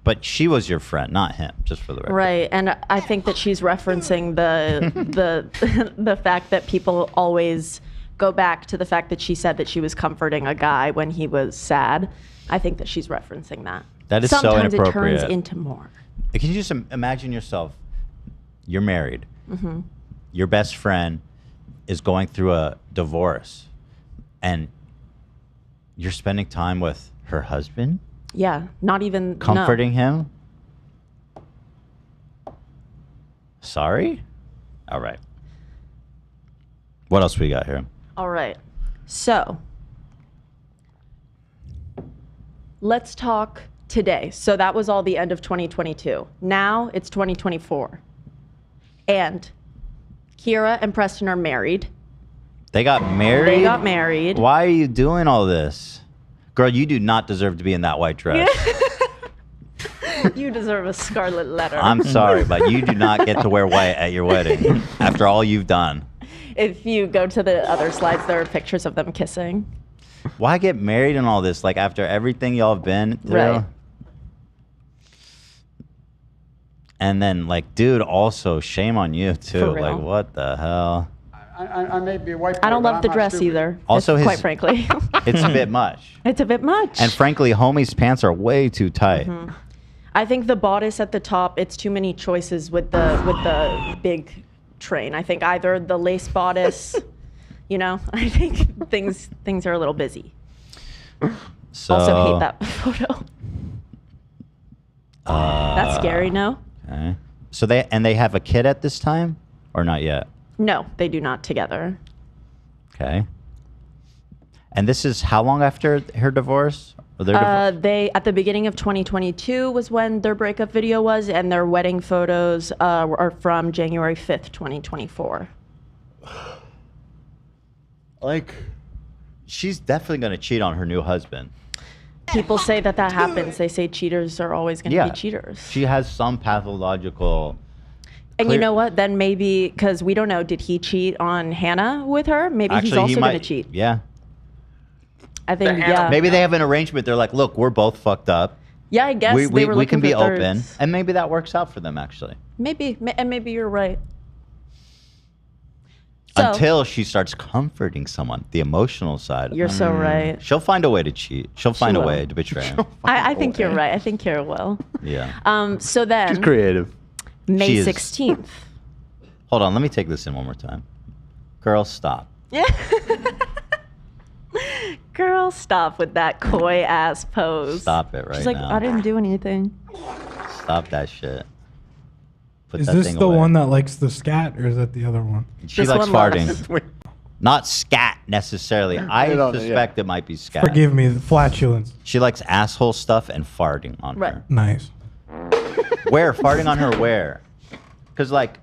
Speaker 1: But she was your friend, not him, just for the record.
Speaker 3: Right, and I think that she's referencing the fact that people always go back to the fact that she said that she was comforting a guy when he was sad. I think that she's referencing that.
Speaker 1: That is so
Speaker 3: Sometimes
Speaker 1: inappropriate.
Speaker 3: it turns into more.
Speaker 1: Can you just imagine yourself? You're married.
Speaker 3: Mm-hmm.
Speaker 1: Your best friend is going through a divorce, and you're spending time with her husband?
Speaker 3: Yeah, not even
Speaker 1: Comforting him? Sorry? All right. What else we got here?
Speaker 3: All right. So, let's talk today. So that was all the end of 2022. Now it's 2024. And Kira and Preston are married.
Speaker 1: They got married?
Speaker 3: They got married.
Speaker 1: Why are you doing all this? Girl, you do not deserve to be in that white dress.
Speaker 3: You deserve a scarlet letter.
Speaker 1: I'm sorry, but you do not get to wear white at your wedding after all you've done.
Speaker 3: If you go to the other slides, there are pictures of them kissing.
Speaker 1: Why get married and all this? Like after everything y'all have been through.
Speaker 3: Right.
Speaker 1: And then like, dude, also shame on you too.
Speaker 3: For real.
Speaker 1: Like what the hell?
Speaker 5: I may be a white boy,
Speaker 3: I don't
Speaker 5: but
Speaker 3: love
Speaker 5: I'm
Speaker 3: the
Speaker 5: not
Speaker 3: dress
Speaker 5: stupid.
Speaker 3: either.
Speaker 1: Also,
Speaker 3: quite frankly.
Speaker 1: It's a bit much.
Speaker 3: It's a bit much.
Speaker 1: And frankly, homie's pants are way too tight.
Speaker 3: I think the bodice at the top, it's too many choices with the big train. I think either the lace bodice, you know, I think things are a little busy.
Speaker 1: So,
Speaker 3: Also hate that photo. That's scary, no?
Speaker 1: Okay. So they have a kid at this time or not yet?
Speaker 3: No, they do not together.
Speaker 1: Okay. And this is how long after her divorce? Or their divorce?
Speaker 3: They at the beginning of 2022 was when their breakup video was, and their wedding photos are from January 5th, 2024.
Speaker 1: Like, she's definitely going to cheat on her new husband.
Speaker 3: People say that happens. They say cheaters are always going to be cheaters.
Speaker 1: She has some pathological.
Speaker 3: And you know what? Then maybe, because we don't know, did he cheat on Hannah with her? Maybe he's also going to cheat.
Speaker 1: Yeah.
Speaker 3: I think, yeah.
Speaker 1: Maybe they have an arrangement. They're like, look, we're both fucked up.
Speaker 3: Yeah, I guess
Speaker 1: we
Speaker 3: were
Speaker 1: we can
Speaker 3: looking
Speaker 1: be
Speaker 3: for
Speaker 1: open.
Speaker 3: thirds.
Speaker 1: And maybe that works out for them, actually.
Speaker 3: Maybe, and maybe you're right. So,
Speaker 1: Until she starts comforting someone, the emotional side.
Speaker 3: You're so right.
Speaker 1: She'll find a way to cheat. She'll find a
Speaker 3: will.
Speaker 1: way to betray him.
Speaker 3: I think you're right. I think Kara will.
Speaker 1: Yeah.
Speaker 3: So then,
Speaker 2: She's creative.
Speaker 3: May
Speaker 1: She is.
Speaker 3: 16th.
Speaker 1: Hold on, let me take this in one more time. Girl, stop.
Speaker 3: Girl, stop with that coy ass pose.
Speaker 1: Stop it right
Speaker 3: She's like,
Speaker 1: now.
Speaker 3: I didn't do anything.
Speaker 1: Stop that shit. Put
Speaker 6: Is
Speaker 1: that
Speaker 6: this
Speaker 1: thing
Speaker 6: the
Speaker 1: away.
Speaker 6: one that likes the scat, or is that the other one?
Speaker 1: She likes farting. Not scat necessarily. I suspect it might be scat.
Speaker 6: Forgive me, the flatulence.
Speaker 1: She likes asshole stuff and farting on her.
Speaker 6: Nice.
Speaker 1: Where? Farting on her where? Because like,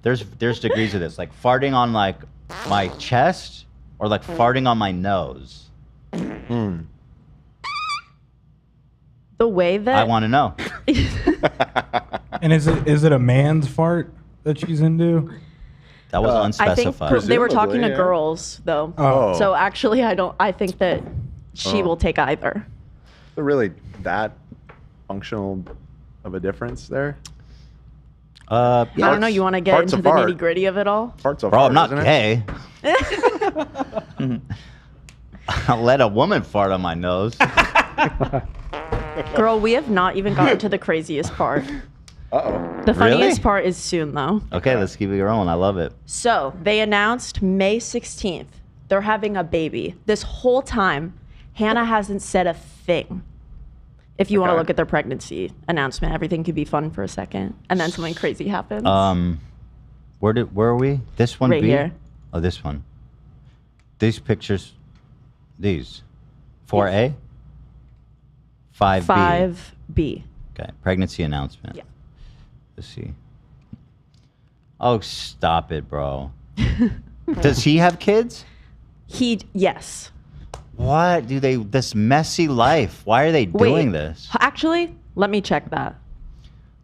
Speaker 1: there's degrees of this. Like farting on like my chest or like farting on my nose.
Speaker 3: The way that
Speaker 1: I want to know.
Speaker 6: And is it a man's fart that she's into?
Speaker 1: That was
Speaker 3: I think
Speaker 1: unspecified.
Speaker 3: they were talking to girls though.
Speaker 6: Oh.
Speaker 3: So actually, I think that she will take either.
Speaker 2: Is there really that functional of a difference there?
Speaker 3: I don't know. You want to get
Speaker 2: Fart's
Speaker 3: into
Speaker 2: a
Speaker 3: the
Speaker 2: fart.
Speaker 3: nitty gritty of it all?
Speaker 2: Fart's a
Speaker 1: Bro,
Speaker 2: fart,
Speaker 1: I'm not
Speaker 2: isn't it?
Speaker 1: gay. I'll let a woman fart on my nose.
Speaker 3: Girl, we have not even gotten to the craziest part.
Speaker 2: Uh-oh.
Speaker 3: The funniest
Speaker 1: Really?
Speaker 3: part is soon though.
Speaker 1: Okay, let's keep it rolling. I love it.
Speaker 3: So they announced May 16th. They're having a baby. This whole time, Hannah hasn't said a thing. If you want to look at their pregnancy announcement, everything could be fun for a second, and then something crazy happens.
Speaker 1: Where are we? This one
Speaker 3: Right
Speaker 1: B?
Speaker 3: here.
Speaker 1: Oh, this one. These pictures. These. 4A? 5B.
Speaker 3: 5B.
Speaker 1: Okay. Pregnancy announcement.
Speaker 3: Yeah.
Speaker 1: Let's see. Oh, stop it, bro. Does he have kids?
Speaker 3: Yes.
Speaker 1: What do they? This messy life. Why are they doing this?
Speaker 3: Actually, let me check that.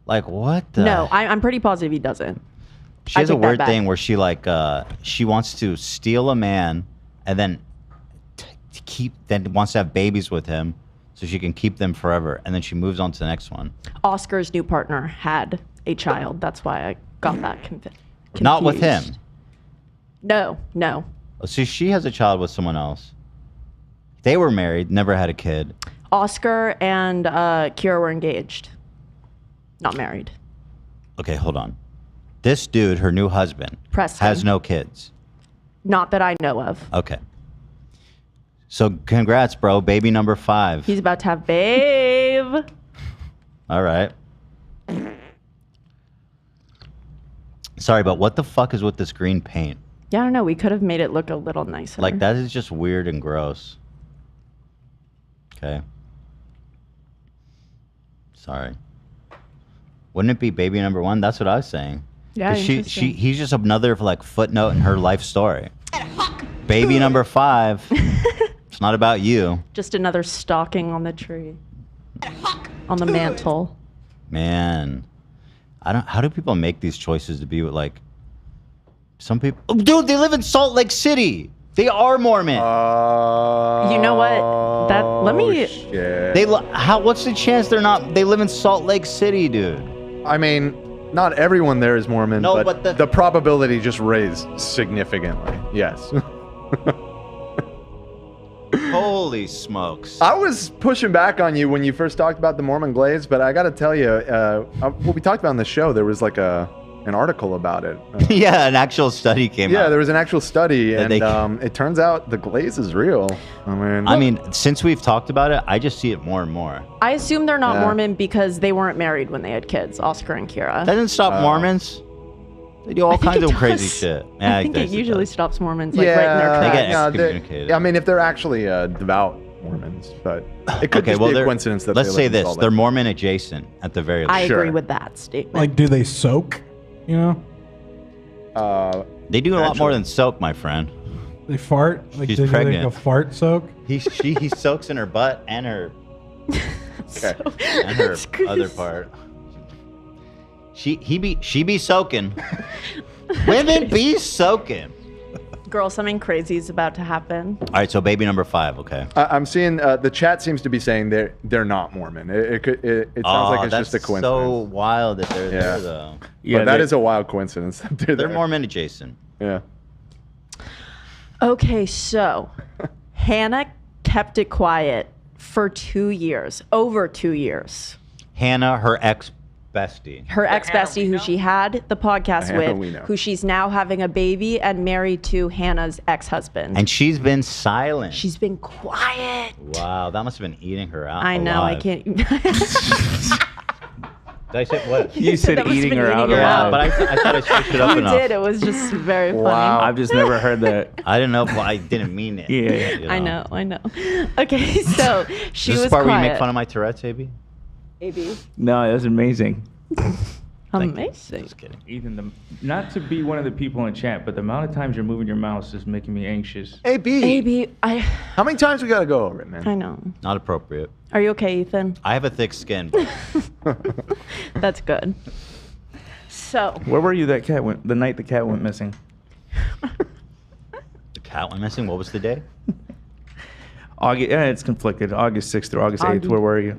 Speaker 1: Like what the?
Speaker 3: No, I'm pretty positive he doesn't.
Speaker 1: She has a weird thing where she like she wants to steal a man and then then wants to have babies with him so she can keep them forever, and then she moves on to the next one.
Speaker 3: Oscar's new partner had a child. That's why I got that confused.
Speaker 1: Not with him.
Speaker 3: No.
Speaker 1: Oh, see, she has a child with someone else. They were married, never had a kid.
Speaker 3: Oscar and Kira were engaged, not married.
Speaker 1: Okay, hold on. This dude, her new husband,
Speaker 3: Preston.
Speaker 1: has no kids.
Speaker 3: Not that I know of.
Speaker 1: Okay. So congrats, bro. Baby number 5.
Speaker 3: He's about to have babe.
Speaker 1: All right. Sorry, but what the fuck is with this green paint?
Speaker 3: Yeah, I don't know. We could have made it look a little nicer.
Speaker 1: Like, that is just weird and gross. Okay. Sorry. Wouldn't it be baby number 1? That's what I was saying.
Speaker 3: Yeah,
Speaker 1: 'Cause
Speaker 3: interesting.
Speaker 1: he's just another like footnote in her life story. Baby number 5. It's not about you.
Speaker 3: Just another stocking on the tree. On the mantle.
Speaker 1: Man. How do people make these choices to be with like Some people, oh, dude, they live in Salt Lake City. They are Mormon.
Speaker 3: You know what? Let me.
Speaker 2: Shit.
Speaker 1: What's the chance they're not? They live in Salt Lake City, dude.
Speaker 2: I mean, not everyone there is Mormon,
Speaker 1: No,
Speaker 2: but
Speaker 1: but
Speaker 2: the probability just raised significantly. Yes.
Speaker 1: Holy smokes.
Speaker 2: I was pushing back on you when you first talked about the Mormon glaze, but I got to tell you, what we talked about on the show, there was like an article about it.
Speaker 1: Yeah, an actual study came out.
Speaker 2: Yeah, there was an actual study, and it turns out the glaze is real. I mean,
Speaker 1: since we've talked about it, I just see it more and more.
Speaker 3: I assume they're not Mormon because they weren't married when they had kids, Oscar and Kira.
Speaker 1: That doesn't stop Mormons. They do all kinds of crazy shit. Yeah,
Speaker 3: I think it usually stops Mormons right in their
Speaker 1: They
Speaker 3: tracks.
Speaker 1: get excommunicated.
Speaker 2: I mean, if they're actually devout Mormons, but it could just be a coincidence that
Speaker 1: let's
Speaker 2: they
Speaker 1: say
Speaker 2: live in
Speaker 1: this:
Speaker 2: Salt Lake.
Speaker 1: they're Mormon adjacent at the very least.
Speaker 3: I agree with that statement.
Speaker 6: Like, do they soak? You know?
Speaker 1: They do a lot more than soak, my friend.
Speaker 6: They fart? Like,
Speaker 1: She's
Speaker 6: they do
Speaker 1: pregnant.
Speaker 6: like a fart soak?
Speaker 1: He soaks in her butt and her and her other part. She be soaking. Women be soaking.
Speaker 3: Girl, something crazy is about to happen.
Speaker 1: All right, so baby number 5, okay.
Speaker 2: I'm seeing the chat seems to be saying they're not Mormon. It sounds like it's just a coincidence.
Speaker 1: So wild that they're there though.
Speaker 2: Yeah, but that is a wild coincidence. That
Speaker 1: they're Mormon adjacent.
Speaker 2: Yeah.
Speaker 3: Okay, so Hannah kept it quiet for 2 years, over 2 years.
Speaker 1: Hannah, her ex-bestie.
Speaker 3: Her ex-bestie, who she had the podcast
Speaker 1: Hannah we
Speaker 3: with,
Speaker 1: know.
Speaker 3: who she's now having a baby and married to Hannah's ex-husband.
Speaker 1: And she's been silent.
Speaker 3: She's been quiet.
Speaker 1: Wow, that must have been eating her out.
Speaker 3: I know, I
Speaker 1: alive.
Speaker 3: can't.
Speaker 1: Did I say what?
Speaker 4: You said
Speaker 3: that must have
Speaker 4: eating
Speaker 3: been
Speaker 4: her out
Speaker 3: eating her
Speaker 4: alive.
Speaker 1: But I thought I switched it up
Speaker 3: You
Speaker 1: enough.
Speaker 3: did. It was just very funny.
Speaker 4: I've just never heard that.
Speaker 1: I didn't know. Well, I didn't mean it.
Speaker 4: Yeah.
Speaker 1: you
Speaker 3: I know. Okay, so she
Speaker 1: Is this
Speaker 3: was
Speaker 1: the part
Speaker 3: quiet.
Speaker 1: where you make fun of my Tourette's, AB?
Speaker 3: AB.
Speaker 4: No, that's amazing.
Speaker 3: Amazing.
Speaker 1: Just kidding.
Speaker 4: Ethan, not to be one of the people in chat, but the amount of times you're moving your mouse is making me anxious.
Speaker 3: AB,
Speaker 2: How many times we got to go over it, man?
Speaker 3: I know.
Speaker 1: Not appropriate.
Speaker 3: Are you okay, Ethan?
Speaker 1: I have a thick skin. But
Speaker 3: That's good. So,
Speaker 4: Where were you the night the cat went missing?
Speaker 1: the cat went missing. What was the day?
Speaker 4: It's conflicted. August 6th through August 8th. Where were you?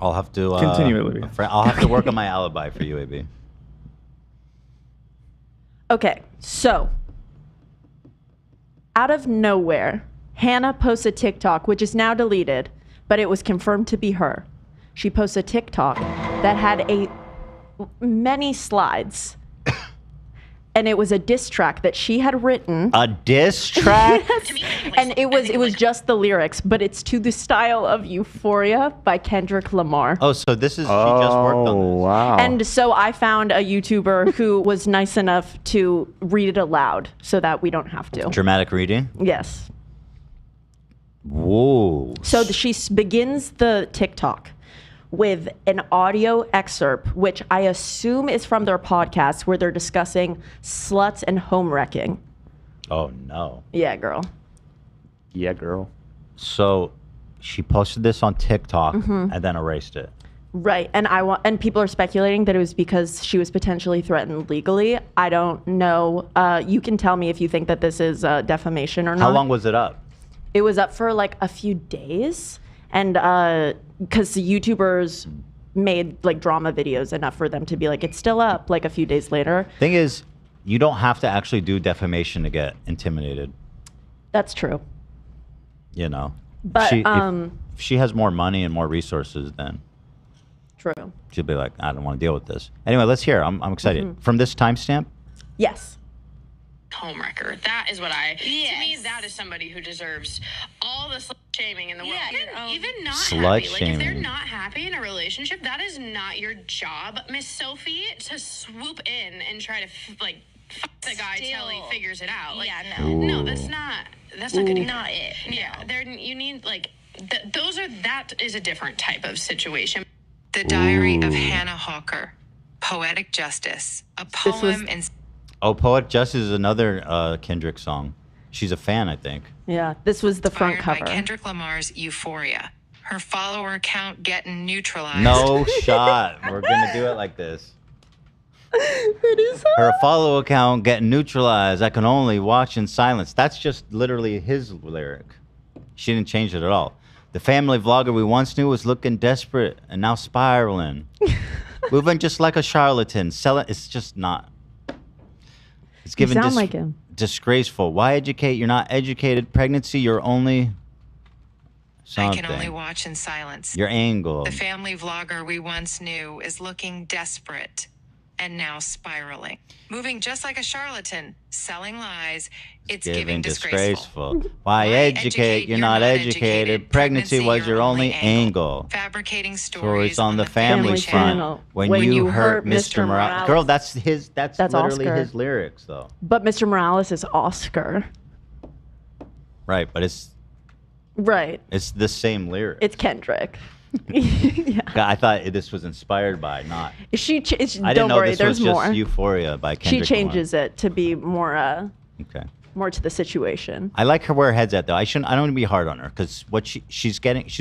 Speaker 1: I'll have to
Speaker 4: Continue, Olivia.
Speaker 1: I'll have to work on my alibi for you, AB.
Speaker 3: okay, so out of nowhere, Hannah posts a TikTok, which is now deleted, but it was confirmed to be her. She posts a TikTok that had many slides, and it was a diss track that she had written.
Speaker 1: A diss track?
Speaker 3: Yes. And it was just the lyrics, but it's to the style of Euphoria by Kendrick Lamar.
Speaker 1: Oh, so this is she just worked on this.
Speaker 2: Wow.
Speaker 3: And so I found a YouTuber who was nice enough to read it aloud so that we don't have to.
Speaker 1: Dramatic reading?
Speaker 3: Yes.
Speaker 1: Whoa.
Speaker 3: So she begins the TikTok with an audio excerpt, which I assume is from their podcast where they're discussing sluts and home wrecking.
Speaker 1: Oh, no.
Speaker 3: Yeah, girl.
Speaker 2: Yeah, girl.
Speaker 1: So she posted this on TikTok
Speaker 3: Mhm.
Speaker 1: and then erased it.
Speaker 3: Right, and people are speculating that it was because she was potentially threatened legally. I don't know. You can tell me if you think that this is defamation or not.
Speaker 1: How long was it up?
Speaker 3: It was up for like a few days, and because the YouTubers made like drama videos enough for them to be like, it's still up like a few days later.
Speaker 1: Thing is, you don't have to actually do defamation to get intimidated.
Speaker 3: That's true.
Speaker 1: You know,
Speaker 3: But,
Speaker 1: if she has more money and more resources, then
Speaker 3: True.
Speaker 1: she'll be like, I don't want to deal with this. Anyway, let's hear. I'm excited.
Speaker 3: Mhm.
Speaker 1: From this timestamp.
Speaker 3: Yes.
Speaker 10: Homewrecker. That is what to me, that is somebody who deserves all the slut shaming in the world. Even not
Speaker 1: Slut
Speaker 10: happy. Like, if they're
Speaker 1: shaming.
Speaker 10: not happy in a relationship, that is not your job, Miss Sophie, to swoop in and try to, fuck the guy till he figures it out. Like, no, that's not good enough. Not it. Yeah, you need, like, that is a different type of situation.
Speaker 11: The Diary of Hannah Hawker, Poetic Justice, a poem in...
Speaker 1: Oh, Poet Justice is another Kendrick song. She's a fan, I think.
Speaker 3: Yeah, this was the front
Speaker 11: inspired
Speaker 3: cover.
Speaker 11: by Kendrick Lamar's Euphoria. Her follower count getting neutralized.
Speaker 1: No shot. We're gonna do it like this. Her follow account getting neutralized. I can only watch in silence. That's just literally his lyric. She didn't change it at all. The family vlogger we once knew was looking desperate and now spiraling. Moving just like a charlatan. Selling. It's just not. It's given
Speaker 3: sound like him.
Speaker 1: Disgraceful. Why educate? You're not educated. Pregnancy. You're only. Something.
Speaker 11: I can only watch in silence.
Speaker 1: Your angle.
Speaker 11: The family vlogger we once knew is looking desperate and now spiraling. Moving just like a charlatan, selling lies. It's giving disgraceful.
Speaker 1: Why educate? You're not educated. Pregnancy was your only angle.
Speaker 11: Fabricating stories
Speaker 1: on the family front. When you hurt Mr. Morales. Girl, that's literally
Speaker 3: Oscar.
Speaker 1: his lyrics, though.
Speaker 3: But Mr. Morales is Oscar.
Speaker 1: Right, but it's
Speaker 3: Right.
Speaker 1: It's the same lyric.
Speaker 3: It's Kendrick.
Speaker 1: I thought this was inspired by, not.
Speaker 3: I
Speaker 1: didn't
Speaker 3: don't
Speaker 1: know
Speaker 3: worry,
Speaker 1: this
Speaker 3: there's
Speaker 1: was just
Speaker 3: more.
Speaker 1: Euphoria by Kendrick
Speaker 3: She
Speaker 1: Lamar.
Speaker 3: changes it to be more
Speaker 1: Okay.
Speaker 3: more to the situation.
Speaker 1: I like her where her head's at, though. I don't want to be hard on her because what she's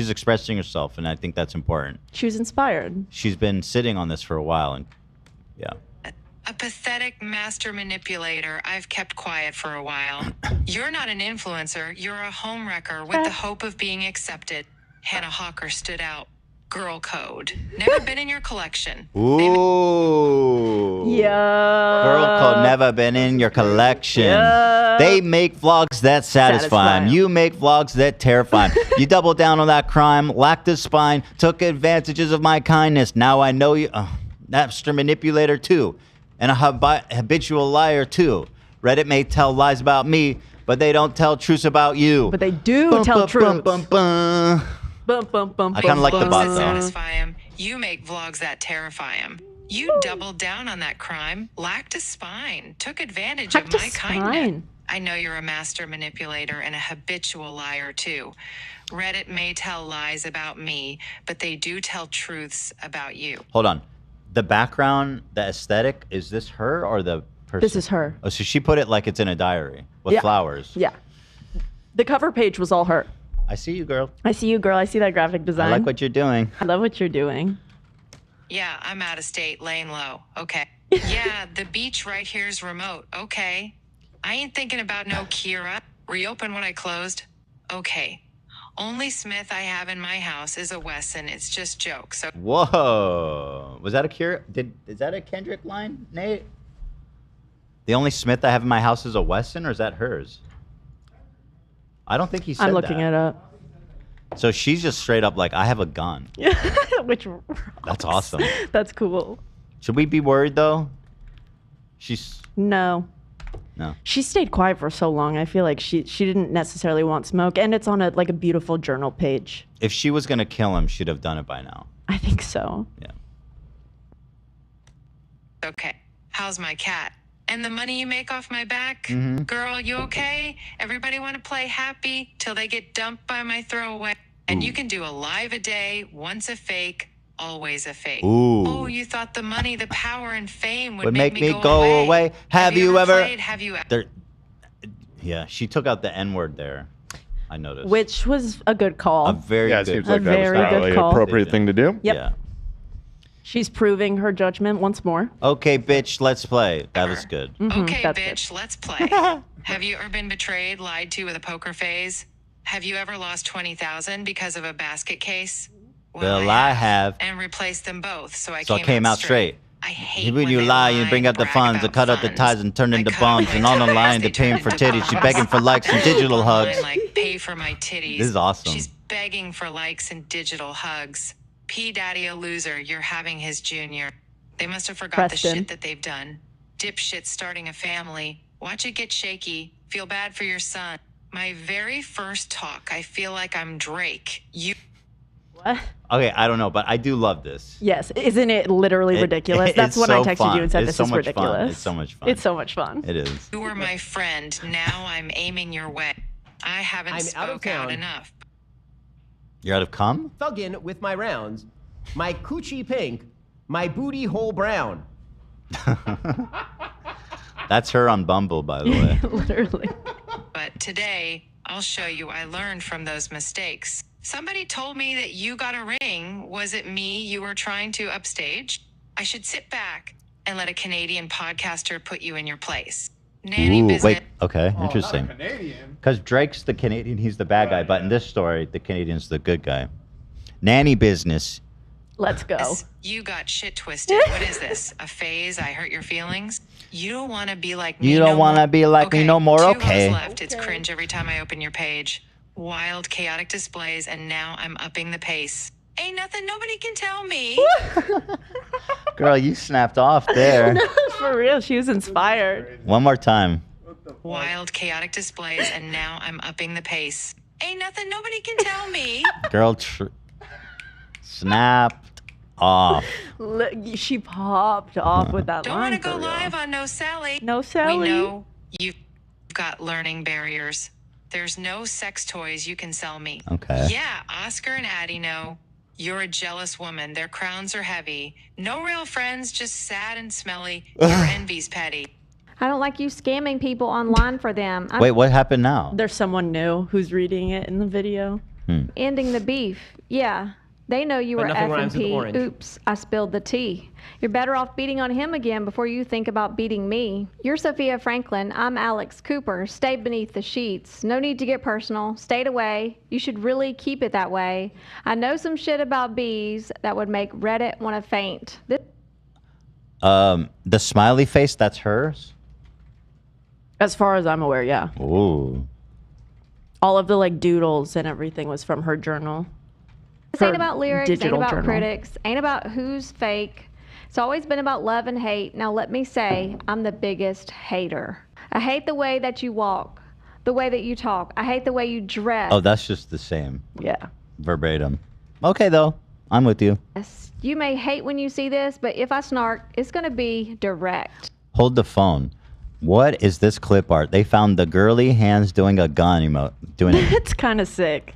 Speaker 1: expressing herself, and I think that's important.
Speaker 3: She was inspired.
Speaker 1: She's been sitting on this for a while, and yeah.
Speaker 11: A pathetic master manipulator. I've kept quiet for a while. You're not an influencer. You're a homewrecker with the hope of being accepted. Hannah Hawker stood out. Girl code. Never been in your collection.
Speaker 1: Ooh.
Speaker 3: Yeah.
Speaker 1: Girl code never been in your collection.
Speaker 3: Yeah.
Speaker 1: They make vlogs that satisfy 'em. You make vlogs that terrify 'em. You double down on that crime, lacked a spine, took advantages of my kindness. Now I know you. Master manipulator too. And a habitual liar too. Reddit may tell lies about me, but they don't tell truths about you.
Speaker 3: But they do tell truths.
Speaker 1: I kind of like the bot though.
Speaker 11: Satisfy him. You make vlogs that terrify him. You doubled down on that crime, lacked a spine, took advantage of my kindness. I know you're a master manipulator and a habitual liar too. Reddit may tell lies about me, but they do tell truths about you.
Speaker 1: Hold on. The background, the aesthetic, is this her or the person?
Speaker 3: This is her.
Speaker 1: Oh, so she put it like it's in a diary with flowers.
Speaker 3: Yeah. The cover page was all her.
Speaker 1: I see you, girl.
Speaker 3: I see you, girl. I see that graphic design.
Speaker 1: I like what you're doing.
Speaker 3: I love what you're doing.
Speaker 11: Yeah, I'm out of state, laying low. Okay. Yeah, the beach right here's remote. Okay. I ain't thinking about no Kira. Reopen what I closed. Okay. Only Smith I have in my house is a Wesson. It's just jokes. So
Speaker 1: Whoa. Was that a is that a Kendrick line, Nate? The only Smith I have in my house is a Wesson, or is that hers? I don't think he said that.
Speaker 3: I'm looking it up.
Speaker 1: So she's just straight up like, I have a gun.
Speaker 3: Which
Speaker 1: That's awesome.
Speaker 3: That's cool.
Speaker 1: Should we be worried though?
Speaker 3: No.
Speaker 1: No.
Speaker 3: She stayed quiet for so long. I feel like she didn't necessarily want smoke, and it's on a beautiful journal page.
Speaker 1: If she was gonna kill him, she'd have done it by now.
Speaker 3: I think so.
Speaker 1: Yeah.
Speaker 11: okay. How's my cat? And the money you make off my back?
Speaker 1: Mhm.
Speaker 11: Girl, you okay? Everybody want to play happy till they get dumped by my throwaway. And you can do a live a day, once a fake, always a fake.
Speaker 1: Ooh.
Speaker 11: Oh, you thought the money, the power, and fame
Speaker 1: Would make me go away. Have you ever? Yeah, she took out the N-word there. I noticed.
Speaker 3: Which was a good call.
Speaker 1: A very good.
Speaker 2: It seems like that was probably an appropriate thing to do.
Speaker 3: Yep.
Speaker 1: Yeah.
Speaker 3: She's proving her judgment once more.
Speaker 1: Okay, bitch, let's play. That was good.
Speaker 11: Okay,
Speaker 3: that's
Speaker 11: bitch, let's play. Have you ever been betrayed, lied to with a poker phase? Have you ever lost 20,000 because of a basket case?
Speaker 1: Well, I have.
Speaker 11: And replaced them both, so I
Speaker 1: came out straight.
Speaker 11: I hate
Speaker 1: when you lie, you bring up the funds, to cut out the ties and turn into bums, and on the line to paying for titties. She's begging for likes and digital hugs.
Speaker 11: Like, pay for my titties.
Speaker 1: This is awesome.
Speaker 11: She's begging for likes and digital hugs. P Daddy a loser, you're having his junior. They must have forgot the
Speaker 3: Preston.
Speaker 11: shit that they've done. Dipshit starting a family. Watch it get shaky. Feel bad for your son. My very first talk, I feel like I'm Drake. You.
Speaker 3: What?
Speaker 1: Okay, I don't know, but I do love this.
Speaker 3: Yes, isn't it literally ridiculous? That's when I texted you and said
Speaker 1: It's
Speaker 3: this
Speaker 1: so
Speaker 3: is
Speaker 1: much
Speaker 3: ridiculous.
Speaker 1: Fun. It's so much fun.
Speaker 3: It's so much fun.
Speaker 1: It is.
Speaker 11: You were my friend. Now I'm aiming your way. I haven't spoke out enough.
Speaker 1: You're out of cum?
Speaker 12: Thuggin' with my rounds. My coochie pink. My booty hole brown.
Speaker 1: That's her on Bumble, by the way.
Speaker 3: Literally.
Speaker 11: But today, I'll show you I learned from those mistakes. Somebody told me that you got a ring. Was it me you were trying to upstage? I should sit back, and let a Canadian podcaster put you in your place. Nanny business.
Speaker 1: Wait. Okay, interesting. Because Drake's the Canadian, he's the bad guy. But in this story, the Canadian's the good guy. Nanny business.
Speaker 3: Let's go.
Speaker 11: You got shit twisted. What is this? A phase? I hurt your feelings? You don't want to be like me.
Speaker 1: You don't want to be like me no more.
Speaker 11: Two
Speaker 1: Okay.
Speaker 11: votes left. It's cringe every time I open your page. Wild, chaotic displays, and now I'm upping the pace. Ain't nothing nobody can tell me.
Speaker 1: Girl, you snapped off there.
Speaker 3: For real, she was inspired.
Speaker 1: One more time.
Speaker 11: Wild, chaotic displays, and now I'm upping the pace. Ain't nothing nobody can tell me.
Speaker 1: Girl, snapped off.
Speaker 3: She popped off with that
Speaker 11: Don't
Speaker 3: line.
Speaker 11: want to go
Speaker 3: for real.
Speaker 11: live on No Sally.
Speaker 3: No Sally.
Speaker 11: We know you've got learning barriers. There's no sex toys you can sell me.
Speaker 1: Okay.
Speaker 11: Yeah, Oscar and Addie know. You're a jealous woman. Their crowns are heavy. No real friends, just sad and smelly. Your envy's petty.
Speaker 13: I don't like you scamming people online for them. I'm
Speaker 1: Wait, what happened now?
Speaker 3: There's someone new who's reading it in the video.
Speaker 13: ending the beef. Yeah. They know you
Speaker 12: But
Speaker 13: were
Speaker 12: nothing
Speaker 13: F
Speaker 12: rhymes
Speaker 13: and
Speaker 12: with
Speaker 13: P.
Speaker 12: orange.
Speaker 13: Oops, I spilled the tea. You're better off beating on him again before you think about beating me. You're Sophia Franklin. I'm Alex Cooper. Stay beneath the sheets. No need to get personal. Stayed away. You should really keep it that way. I know some shit about bees that would make Reddit want to faint.
Speaker 1: The smiley face, that's hers?
Speaker 3: As far as I'm aware, yeah.
Speaker 1: Ooh.
Speaker 3: All of the like doodles and everything was from her journal.
Speaker 13: This ain't about lyrics, ain't
Speaker 3: digital
Speaker 13: about
Speaker 3: journal.
Speaker 13: critics, ain't about who's fake. It's always been about love and hate. Now let me say, I'm the biggest hater. I hate the way that you walk, the way that you talk. I hate the way you dress.
Speaker 1: Oh, that's just the same.
Speaker 3: Yeah.
Speaker 1: Verbatim. Okay, though. I'm with you.
Speaker 13: You may hate when you see this, but if I snark, it's gonna be direct.
Speaker 1: Hold the phone. What is this clip art? They found the girly hands doing a gun emote. Doing it.
Speaker 3: It's kind of sick.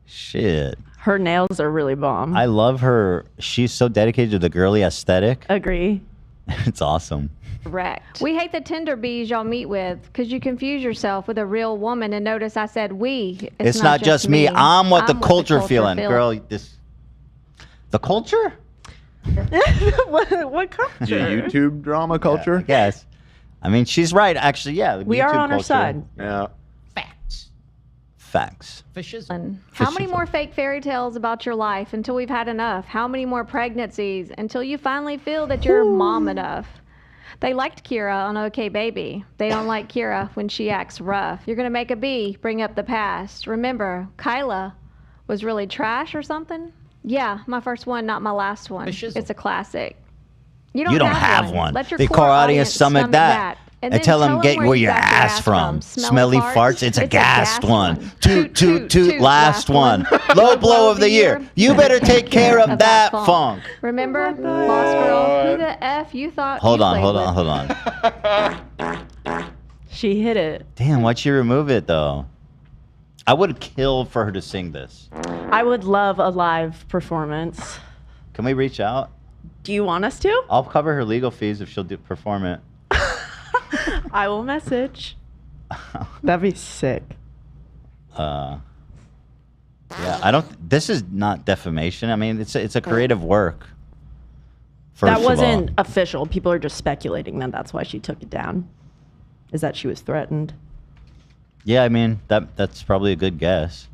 Speaker 1: Shit.
Speaker 3: Her nails are really bomb.
Speaker 1: I love her. She's so dedicated to the girly aesthetic.
Speaker 3: Agree.
Speaker 1: It's awesome.
Speaker 13: Direct. We hate the tender bees y'all meet with because you confuse yourself with a real woman and notice I said we.
Speaker 1: It's not just me. I'm what the culture feeling. Girl, this... The culture?
Speaker 3: what culture?
Speaker 2: Yeah, YouTube drama culture?
Speaker 1: Yes. I mean, she's right. Actually, yeah.
Speaker 3: We are on her side.
Speaker 2: Yeah.
Speaker 1: Facts.
Speaker 13: How many more fake fairy tales about your life until we've had enough? How many more pregnancies until you finally feel that you're mom enough? They liked Kira on OkBaby. They don't like Kira when she acts rough. You're gonna make a bee bring up the past. Remember, Kyla was really trash or something? Yeah, my first one, not my last one. It's a classic. You don't have one. Let your
Speaker 1: the core audience stomach that. And tell them get where your ass from. Smelly farts, it's a gassed one. Toot, toot, toot, last one. Low blow of the year. You better take care of that funk.
Speaker 13: Remember, Lost Girl, who the F you thought
Speaker 1: Hold
Speaker 13: you
Speaker 1: on,
Speaker 13: played
Speaker 1: hold
Speaker 13: with?
Speaker 1: on, hold on.
Speaker 3: She hit it.
Speaker 1: Damn, why'd she remove it, though? I would kill for her to sing this.
Speaker 3: I would love a live performance.
Speaker 1: Can we reach out?
Speaker 3: Do you want us to?
Speaker 1: I'll cover her legal fees if she'll perform it.
Speaker 3: I will message. That'd be sick.
Speaker 1: Yeah, I don't. This is not defamation. I mean, it's a creative work.
Speaker 3: That wasn't official. People are just speculating that that's why she took it down. Is that she was threatened?
Speaker 1: Yeah, I mean that's probably a good guess.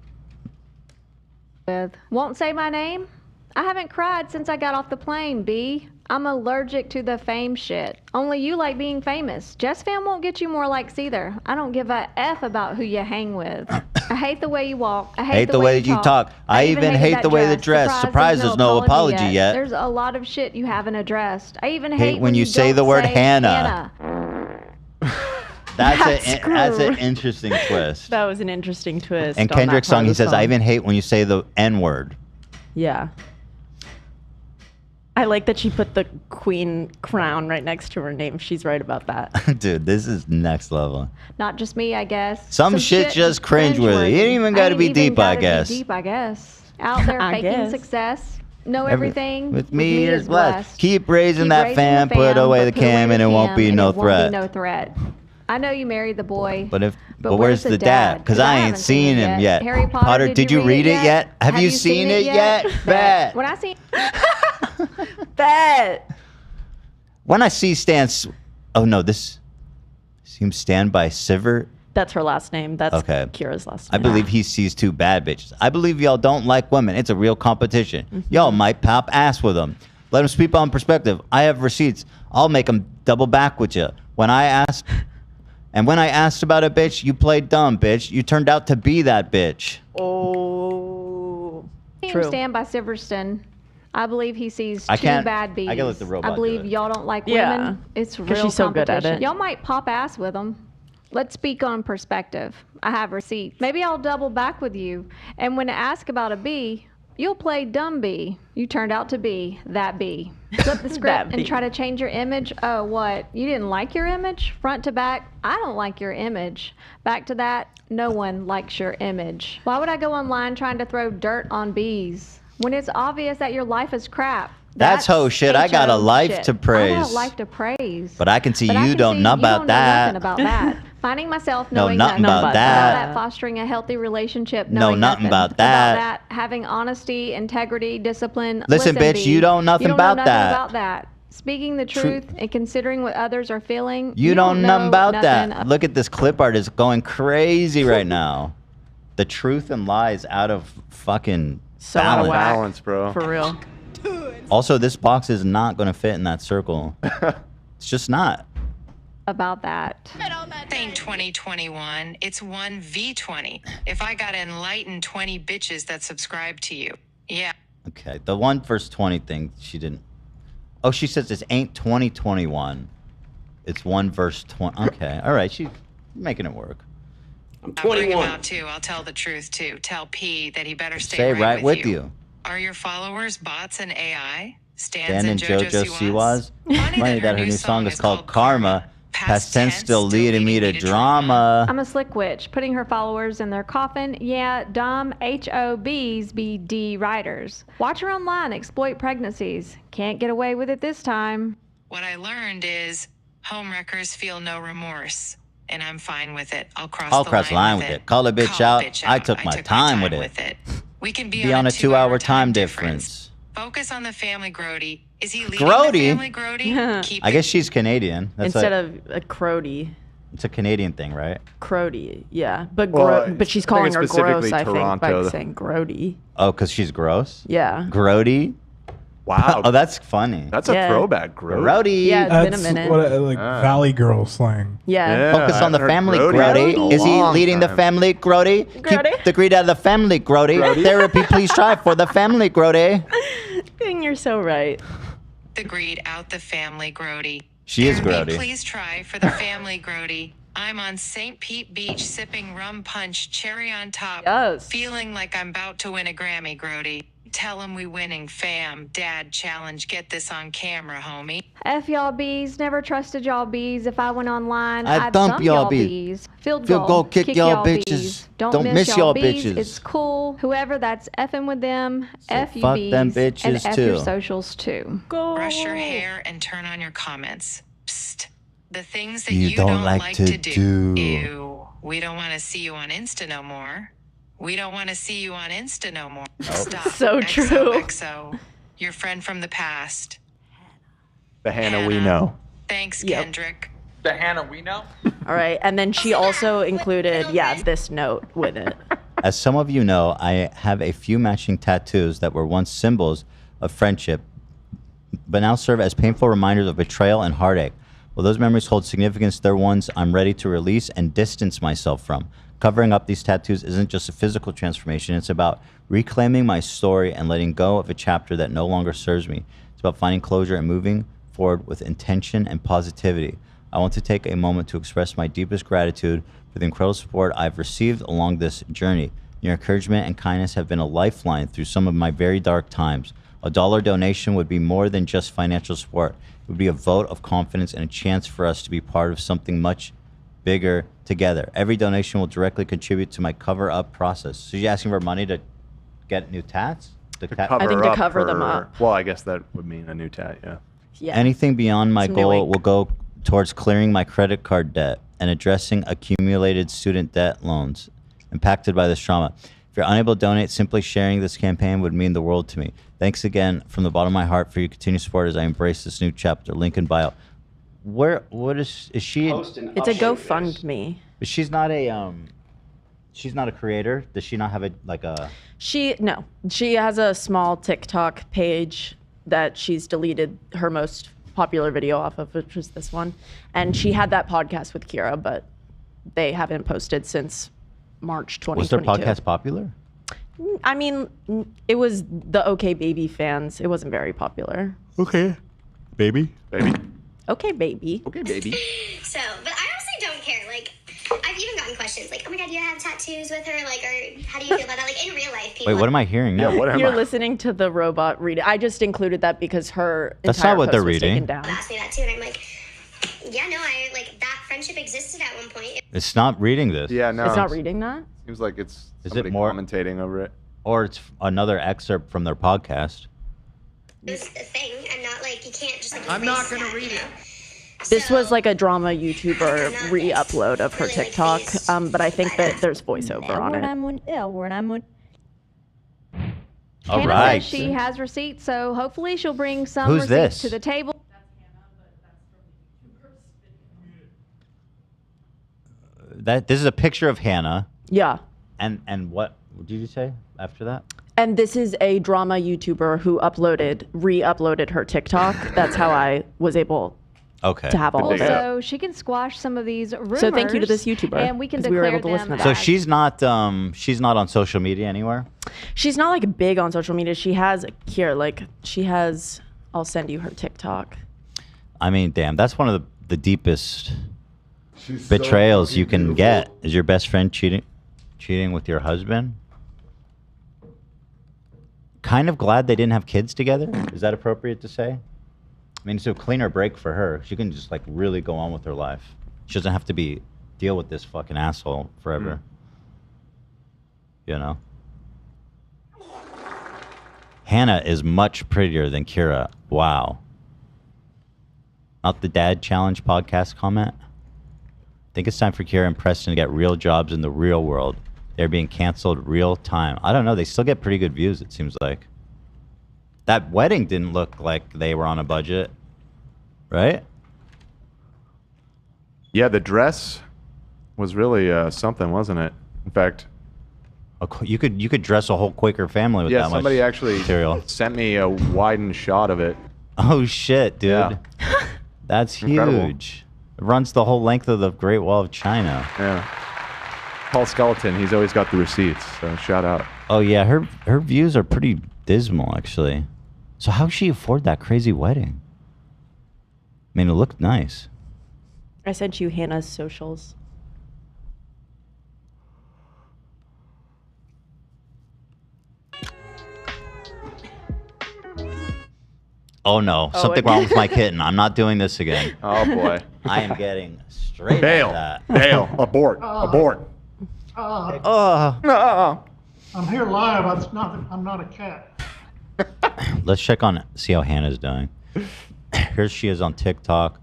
Speaker 13: Won't say my name? I haven't cried since I got off the plane, B. I'm allergic to the fame shit. Only you like being famous. Jess fam won't get you more likes either. I don't give a F about who you hang with. I hate the way you walk. I hate the way you talk.
Speaker 1: I even hate the way the dress. Surprise, there's no apology yet.
Speaker 13: There's a lot of shit you haven't addressed. I even hate
Speaker 1: when you say the
Speaker 13: don't
Speaker 1: word
Speaker 13: say
Speaker 1: Hannah. That's an interesting twist.
Speaker 3: That was an interesting twist.
Speaker 1: And
Speaker 3: on that
Speaker 1: Kendrick's
Speaker 3: part
Speaker 1: song,
Speaker 3: of
Speaker 1: he
Speaker 3: the
Speaker 1: says,
Speaker 3: song.
Speaker 1: I even hate when you say the N-word.
Speaker 3: Yeah. I like that she put the queen crown right next to her name. She's right about that.
Speaker 1: Dude, this is next level.
Speaker 13: Not just me, I guess.
Speaker 1: Some shit just cringeworthy. You ain't even got to be deep, I guess.
Speaker 13: Deep, I guess. Out there
Speaker 3: I
Speaker 13: faking
Speaker 3: guess.
Speaker 13: success. Know everything.
Speaker 1: With me is blessed. Keep raising that fan, put away the cam, and it won't be no threat.
Speaker 13: No threat. I know you married the boy.
Speaker 1: But where's the dad? Because I ain't seen him yet.
Speaker 13: Harry Potter,
Speaker 1: did you read it yet? Have you seen it yet? Bet.
Speaker 13: When I see
Speaker 3: Bet.
Speaker 1: When I see Stan, oh no, this seems Stand by Siver.
Speaker 3: That's her last name. That's
Speaker 1: okay.
Speaker 3: Kira's last
Speaker 1: I
Speaker 3: name.
Speaker 1: believe he sees 2 bad bitches. I believe y'all don't like women. It's a real competition. Y'all might pop ass with them. Let them speak on perspective. I have receipts. I'll make them double back with you. When I asked about a bitch, you played dumb, bitch. You turned out to be that bitch.
Speaker 3: Oh,
Speaker 13: True. Stand by Silverstone. I believe he sees 2 bad bees.
Speaker 1: I can let the robot
Speaker 13: I believe
Speaker 1: do it.
Speaker 13: y'all don't like
Speaker 3: Yeah.
Speaker 13: women. It's
Speaker 3: 'Cause
Speaker 13: real
Speaker 3: she's so good at
Speaker 13: competition.
Speaker 3: it.
Speaker 13: Y'all might pop ass with them. Let's speak on perspective. I have receipts. Maybe I'll double back with you. And when I ask about a bee, you'll play dumb bee. You turned out to be that bee. Flip the script and try to change your image. Oh, what? You didn't like your image? Front to back, I don't like your image. Back to that, no one likes your image. Why would I go online trying to throw dirt on bees when it's obvious that your life is crap?
Speaker 1: That's hoe shit. I got a life
Speaker 13: shit.
Speaker 1: to praise.
Speaker 13: I got a life to praise.
Speaker 1: But I can see
Speaker 13: But I
Speaker 1: you
Speaker 13: can
Speaker 1: don't
Speaker 13: see
Speaker 1: know
Speaker 13: you
Speaker 1: about
Speaker 13: don't
Speaker 1: that.
Speaker 13: Know nothing about that. Finding myself
Speaker 1: Know
Speaker 13: knowing
Speaker 1: nothing about that.
Speaker 13: Fostering a healthy relationship.
Speaker 1: Know
Speaker 13: Knowing
Speaker 1: nothing about that.
Speaker 13: Having honesty, integrity, discipline.
Speaker 1: Listen, bitch,
Speaker 13: B,
Speaker 1: you don't know nothing
Speaker 13: you don't
Speaker 1: about
Speaker 13: know nothing
Speaker 1: that.
Speaker 13: about that. Speaking the truth and considering what others are feeling.
Speaker 1: You don't know nothing about that.
Speaker 13: nothing
Speaker 1: Look at this clip art is going crazy right now. The truth and lies out of fucking
Speaker 3: So out of
Speaker 1: balance.
Speaker 3: whack.
Speaker 2: Balance, bro.
Speaker 3: For real.
Speaker 1: Also, this box is not going to fit in that circle. It's just not.
Speaker 13: about that.
Speaker 11: Thing 2021, it's 1v20. If I got enlightened 20 bitches that subscribe to you. Yeah.
Speaker 1: Okay, the 1 verse 20 thing, she didn't. Oh, she says this ain't 2021. It's 1 verse 20. Okay, all right, she's making it work.
Speaker 11: I'll bring him out too. I'll tell the truth too. Tell P that he better stay,
Speaker 1: Stay right with you.
Speaker 11: Are your followers bots and AI?
Speaker 1: Dan and JoJo Siwas. Funny that her new song is called Karma. Past tense still leading me to drama.
Speaker 13: I'm a slick witch, putting her followers in their coffin. Yeah, dumb HOBs be D writers. Watch her online exploit pregnancies. Can't get away with it this time.
Speaker 11: What I learned is homewreckers feel no remorse, and I'm fine with it. I'll cross the line with it.
Speaker 1: Call a bitch out. I took my time with it.
Speaker 11: We can be
Speaker 1: on a 2-hour time difference.
Speaker 11: Focus on the family Grody. Is he leading
Speaker 1: Grody?
Speaker 11: the family Grody? Keep
Speaker 1: I guess she's Canadian. That's
Speaker 3: Instead of a Crody.
Speaker 1: It's a Canadian thing, right?
Speaker 3: Crody, yeah. But
Speaker 2: Well,
Speaker 3: she's
Speaker 2: I think
Speaker 3: calling
Speaker 2: it's
Speaker 3: her gross,
Speaker 2: specifically
Speaker 3: I think, by
Speaker 2: Toronto.
Speaker 3: saying Grody.
Speaker 1: Oh, because she's gross?
Speaker 3: Yeah.
Speaker 1: Grody?
Speaker 2: Wow.
Speaker 1: Oh, that's funny.
Speaker 2: That's a throwback, Grody.
Speaker 1: Grody.
Speaker 3: Yeah, it's been a minute.
Speaker 6: What, Valley Girl slang.
Speaker 3: Yeah.
Speaker 1: Focus on the family, Grody. Is he leading the family, Grody? Keep the greed out of the family, Grody. Therapy, please try for the family, Grody.
Speaker 3: You're so right.
Speaker 11: the greed out the family Grody.
Speaker 1: She is
Speaker 11: Therapy,
Speaker 1: Grody.
Speaker 11: Please try for the family Grody. I'm on St. Pete Beach sipping rum punch, cherry on top.
Speaker 3: Yes.
Speaker 11: Feeling like I'm about to win a Grammy, Grody. Tell him we winning, fam. Dad challenge. Get this on camera, homie.
Speaker 13: F y'all bees. Never trusted y'all bees. If I went online,
Speaker 1: I'd
Speaker 13: I'd
Speaker 1: thump
Speaker 13: thump
Speaker 1: y'all
Speaker 13: y'all
Speaker 1: bees.
Speaker 13: bees. Field
Speaker 1: Field goal, kick y'all bitches.
Speaker 13: bees.
Speaker 1: Don't miss y'all bitches.
Speaker 13: It's cool. Whoever that's effing with them, F you
Speaker 1: fuck
Speaker 13: bees.
Speaker 1: them bitches
Speaker 13: and F
Speaker 1: too.
Speaker 13: your socials too.
Speaker 11: Brush your hair and turn on your comments. Psst. The things that
Speaker 1: You
Speaker 11: you,
Speaker 1: don't like to do.
Speaker 11: Ew. We don't want to see you on Insta no more. We don't want to see you on Insta no more. Stop.
Speaker 3: So true.
Speaker 11: XOXO. Your friend from the past.
Speaker 2: The Hannah we know.
Speaker 11: Thanks,
Speaker 3: Yep.
Speaker 11: Kendrick.
Speaker 20: The Hannah we know.
Speaker 3: All right. And then she also included, this note with it.
Speaker 1: As some of you know, I have a few matching tattoos that were once symbols of friendship, but now serve as painful reminders of betrayal and heartache. While those memories hold significance, they're ones I'm ready to release and distance myself from. Covering up these tattoos isn't just a physical transformation. It's about reclaiming my story and letting go of a chapter that no longer serves me. It's about finding closure and moving forward with intention and positivity. I want to take a moment to express my deepest gratitude for the incredible support I've received along this journey. Your encouragement and kindness have been a lifeline through some of my very dark times. A $1 donation would be more than just financial support. It would be a vote of confidence and a chance for us to be part of something much bigger together. Every donation will directly contribute to my cover-up process. So you're asking for money to get new tats?
Speaker 3: I think to cover them up.
Speaker 2: Well, I guess that would mean a new tat, yeah.
Speaker 3: Yeah.
Speaker 1: Anything beyond my
Speaker 3: Some new
Speaker 1: goal
Speaker 3: ink.
Speaker 1: will go towards clearing my credit card debt and addressing accumulated student debt loans impacted by this trauma. If you're unable to donate, simply sharing this campaign would mean the world to me. Thanks again from the bottom of my heart for your continued support as I embrace this new chapter. Link in bio. What is she?
Speaker 3: It's a GoFundMe.
Speaker 1: But she's not a creator. Does she not have a
Speaker 3: She has a small TikTok page that she's deleted her most popular video off of, which was this one. And she had that podcast with Kira, but they haven't posted since March 2022.
Speaker 1: Was their podcast popular?
Speaker 3: I mean, it was the OkBaby fans. It wasn't very popular.
Speaker 1: Okay. Baby.
Speaker 3: OkBaby.
Speaker 2: OkBaby.
Speaker 8: So, but I honestly don't care. Like, I've even gotten questions like, "Oh my God, do you have tattoos with her?" Like, or how do you feel about that? Like in real life, people.
Speaker 1: Wait, what am I hearing now?
Speaker 3: You're listening to the robot read it. I just included that because her
Speaker 1: That's
Speaker 3: entire
Speaker 1: not what
Speaker 3: post
Speaker 1: they're
Speaker 3: was taken
Speaker 1: reading.
Speaker 3: down.
Speaker 8: Asked me that too, and I'm like, yeah, no, I like that friendship existed at one point.
Speaker 1: It's not reading this.
Speaker 2: Yeah, no.
Speaker 3: It's not reading that?
Speaker 2: Seems like it's
Speaker 1: Is
Speaker 2: somebody
Speaker 1: it more
Speaker 2: commentating over it.
Speaker 1: Or it's another excerpt from their podcast.
Speaker 8: It was a thing. I'm not like you can't just like.
Speaker 3: I'm not
Speaker 8: erase
Speaker 3: gonna
Speaker 8: that,
Speaker 3: read
Speaker 8: you know?
Speaker 3: This was like a drama YouTuber re-upload of her TikTok, but I think that there's voiceover on it.
Speaker 1: All
Speaker 13: Hannah
Speaker 1: right.
Speaker 13: says she has receipts, so hopefully she'll bring some
Speaker 1: Who's
Speaker 13: receipts
Speaker 1: this?
Speaker 13: to the table.
Speaker 1: This is a picture of Hannah.
Speaker 3: Yeah.
Speaker 1: And what did you say after that?
Speaker 3: And this is a drama YouTuber who re-uploaded her TikTok. That's how I was able to have all of it.
Speaker 13: Also, she can squash some of these rumors.
Speaker 3: So thank you to this YouTuber,
Speaker 13: And we can
Speaker 3: 'cause we were
Speaker 13: declare
Speaker 3: able to listen
Speaker 13: them
Speaker 3: to
Speaker 1: So
Speaker 3: that.
Speaker 1: she's not on social media anywhere?
Speaker 3: She's not like big on social media. She has I'll send you her TikTok.
Speaker 1: I mean, damn, that's one of the deepest betrayals you can get. Is your best friend cheating with your husband? Kind of glad they didn't have kids together. Is that appropriate to say? I mean, it's a cleaner break for her. She can just like really go on with her life. She doesn't have to deal with this fucking asshole forever. You know? Hannah is much prettier than Kira. Wow. Not the Dad Challenge podcast comment? I think it's time for Kira and Preston to get real jobs in the real world. They're being canceled real time. I don't know. They still get pretty good views, it seems like. That wedding didn't look like they were on a budget, right?
Speaker 2: Yeah, the dress was really something, wasn't it? In fact,
Speaker 1: you could dress a whole Quaker family with that much
Speaker 2: somebody actually
Speaker 1: material.
Speaker 2: sent me a widened shot of it.
Speaker 1: Oh shit, dude.
Speaker 2: Yeah.
Speaker 1: That's
Speaker 2: Incredible.
Speaker 1: huge. It runs the whole length of the Great Wall of China.
Speaker 2: Yeah. Paul Skeleton, he's always got the receipts, so shout out.
Speaker 1: Oh yeah, her views are pretty dismal actually. So how'd she afford that crazy wedding? I mean, it looked nice.
Speaker 3: I sent you Hannah's socials.
Speaker 1: Oh no, something wrong with my kitten. I'm not doing this again.
Speaker 2: Oh boy.
Speaker 1: I am getting straight
Speaker 2: Bail.
Speaker 1: at that.
Speaker 2: Bail. Abort. Abort.
Speaker 5: I'm here live. I'm not a cat.
Speaker 1: Let's see how Hannah's doing. Here she is on TikTok.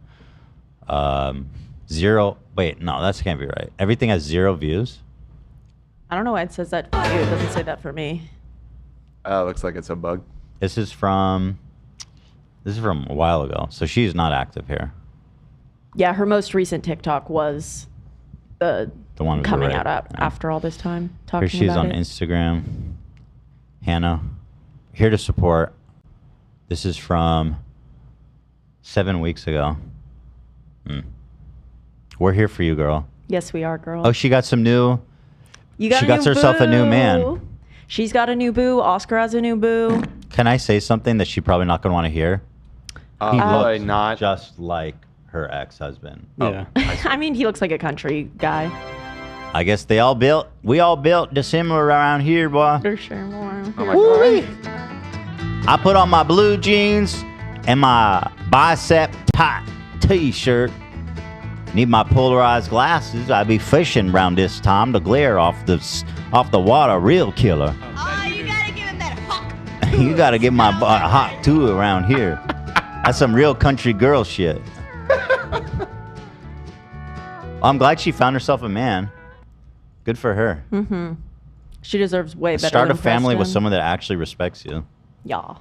Speaker 1: 0. Wait, no, that can't be right. Everything has 0 views.
Speaker 3: I don't know why it says that for you. It doesn't say that for me.
Speaker 2: Looks like it's a bug.
Speaker 1: This is from a while ago, so she's not active here.
Speaker 3: Yeah, her most recent TikTok was the
Speaker 1: one with the
Speaker 3: coming
Speaker 1: rape,
Speaker 3: out
Speaker 1: yeah.
Speaker 3: after all this time
Speaker 1: Here
Speaker 3: talking
Speaker 1: she is
Speaker 3: about
Speaker 1: on
Speaker 3: it.
Speaker 1: Instagram. Hannah, here to support. This is from 7 weeks ago. We're here for you, girl.
Speaker 3: Yes, we are, girl.
Speaker 1: Oh, she got some new.
Speaker 3: She
Speaker 1: got herself a new man.
Speaker 3: She's got a new boo. Oscar has a new boo.
Speaker 1: Can I say something that she's probably not going to want to hear? He
Speaker 2: Probably
Speaker 1: looks
Speaker 2: not.
Speaker 1: just like her ex-husband.
Speaker 7: Yeah.
Speaker 3: I mean, he looks like a country guy.
Speaker 1: I guess we all built dissimilar around here, boy.
Speaker 3: For sure more.
Speaker 2: Oh my God.
Speaker 1: I put on my blue jeans and my bicep tight t-shirt. Need my polarized glasses. I be fishing around this time to glare off the water, real killer.
Speaker 8: Oh, you gotta give him that hawk.
Speaker 1: You gotta get my butt hot too around here. That's some real country girl shit. I'm glad she found herself a man. Good for her.
Speaker 3: Mm-hmm. She deserves way better.
Speaker 1: Start
Speaker 3: than
Speaker 1: a family with
Speaker 3: Preston.
Speaker 1: someone that actually respects you.
Speaker 3: Yeah.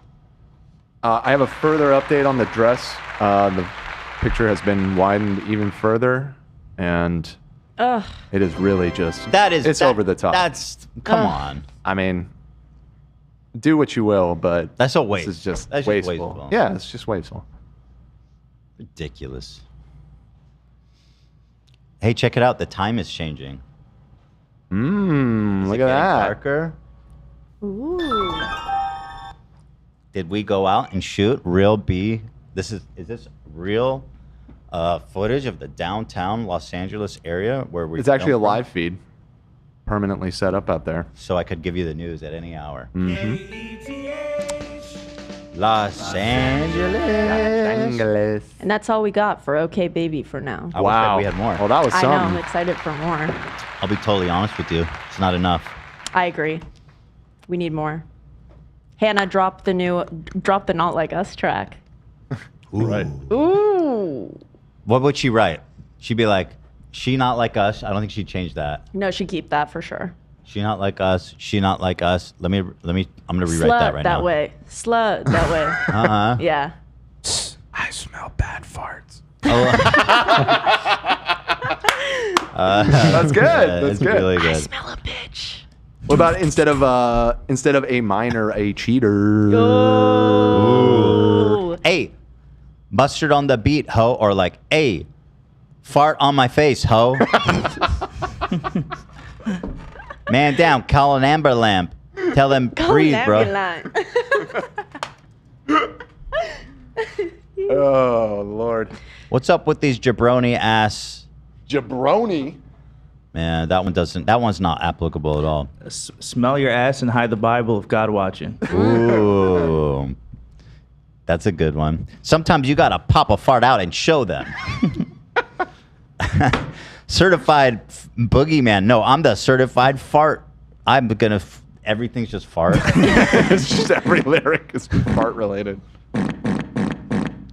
Speaker 2: I have a further update on the dress. The picture has been widened even further, and
Speaker 3: Ugh.
Speaker 2: it is really just it's
Speaker 1: that-
Speaker 2: over the top.
Speaker 1: Come on.
Speaker 2: I mean, do what you will, but
Speaker 1: that's a waste.
Speaker 2: This is just
Speaker 1: That's just
Speaker 2: wasteful.
Speaker 1: wasteful.
Speaker 2: Yeah, it's just wasteful.
Speaker 1: Ridiculous. Hey, check it out. The time is changing.
Speaker 2: Look at that.
Speaker 1: Darker.
Speaker 3: Ooh.
Speaker 1: Did we go out and shoot real B? Is this real footage of the downtown Los Angeles area where we?
Speaker 2: It's actually a
Speaker 1: filmed from?
Speaker 2: live feed, permanently set up out there.
Speaker 1: So I could give you the news at any hour.
Speaker 2: Mm-hmm.
Speaker 1: Los Angeles.
Speaker 3: And that's all we got for OkBaby for now.
Speaker 1: I wish that we had more.
Speaker 2: Well, that was
Speaker 3: I know.
Speaker 2: something.
Speaker 3: I'm excited for more.
Speaker 1: I'll be totally honest with you. It's not enough.
Speaker 3: I agree. We need more. Hannah, drop the Not Like Us track.
Speaker 2: Right.
Speaker 3: Ooh.
Speaker 1: What would she write? She'd be like, "She not like us." I don't think she'd change that.
Speaker 3: No, she keep that for sure.
Speaker 1: She not like us. She not like us. Let me. I'm gonna rewrite
Speaker 3: Slut
Speaker 1: that right now.
Speaker 3: way. Slut that way.
Speaker 1: Uh-huh.
Speaker 3: Yeah.
Speaker 6: I smell bad farts.
Speaker 2: That's good.
Speaker 1: Yeah,
Speaker 2: That's
Speaker 1: it's
Speaker 2: good.
Speaker 1: really good.
Speaker 3: I smell a bitch.
Speaker 2: What about instead of a minor, a cheater?
Speaker 1: Ooh. Hey, mustard on the beat, ho, or like, hey, fart on my face, ho. Man down, call an amber lamp. Tell them breathe, bro.
Speaker 2: Oh Lord.
Speaker 1: What's up with these jabroni ass?
Speaker 2: Jabroni.
Speaker 1: Man, that one's not applicable at all.
Speaker 4: Smell your ass and hide the Bible if God watching.
Speaker 1: Ooh. That's a good one. Sometimes you gotta pop a fart out and show them. Certified boogeyman. No, I'm the certified fart. I'm gonna. Everything's just fart.
Speaker 2: It's just every lyric is fart related.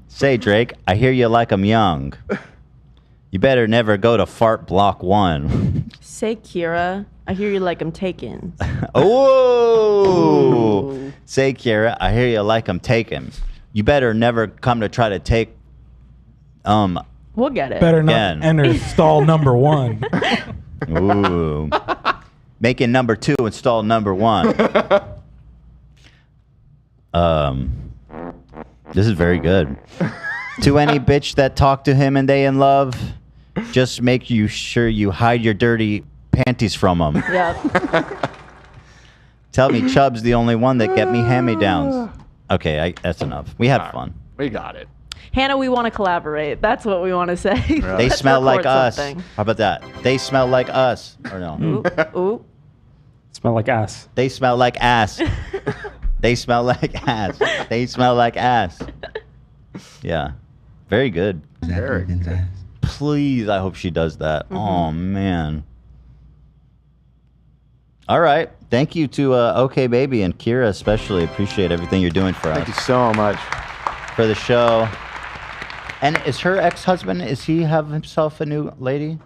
Speaker 1: Say, Drake, I hear you like I'm young. You better never go to fart block 1.
Speaker 3: Say, Kira, I hear you like I'm taken.
Speaker 1: Oh. Say, Kira, I hear you like I'm taken. You better never come to try to take.
Speaker 3: We'll get it.
Speaker 6: Better not
Speaker 1: Again.
Speaker 6: enter stall number 1.
Speaker 1: Ooh. Making number 2 install number 1. This is very good. To any bitch that talk to him and they in love, just make you sure you hide your dirty panties from them.
Speaker 3: Yep.
Speaker 1: Tell me Chubb's the only one that get me hand-me-downs. Okay, that's enough. We had fun.
Speaker 2: We got it.
Speaker 3: Hannah, we want to collaborate. That's what we want to say.
Speaker 1: They
Speaker 3: Let's
Speaker 1: smell like
Speaker 3: record
Speaker 1: us.
Speaker 3: something.
Speaker 1: How about that? They smell like us. Or no?
Speaker 3: Ooh.
Speaker 7: Smell like ass.
Speaker 1: They smell like ass. They smell like ass. They smell like ass. Yeah. Very good.
Speaker 2: Very good.
Speaker 1: Please, I hope she does that. Oh, man. All right. Thank you to OkBaby and Kira especially. Appreciate everything you're doing for us.
Speaker 2: Thank you so much.
Speaker 1: For the show. And is her ex-husband, is he have himself a new lady?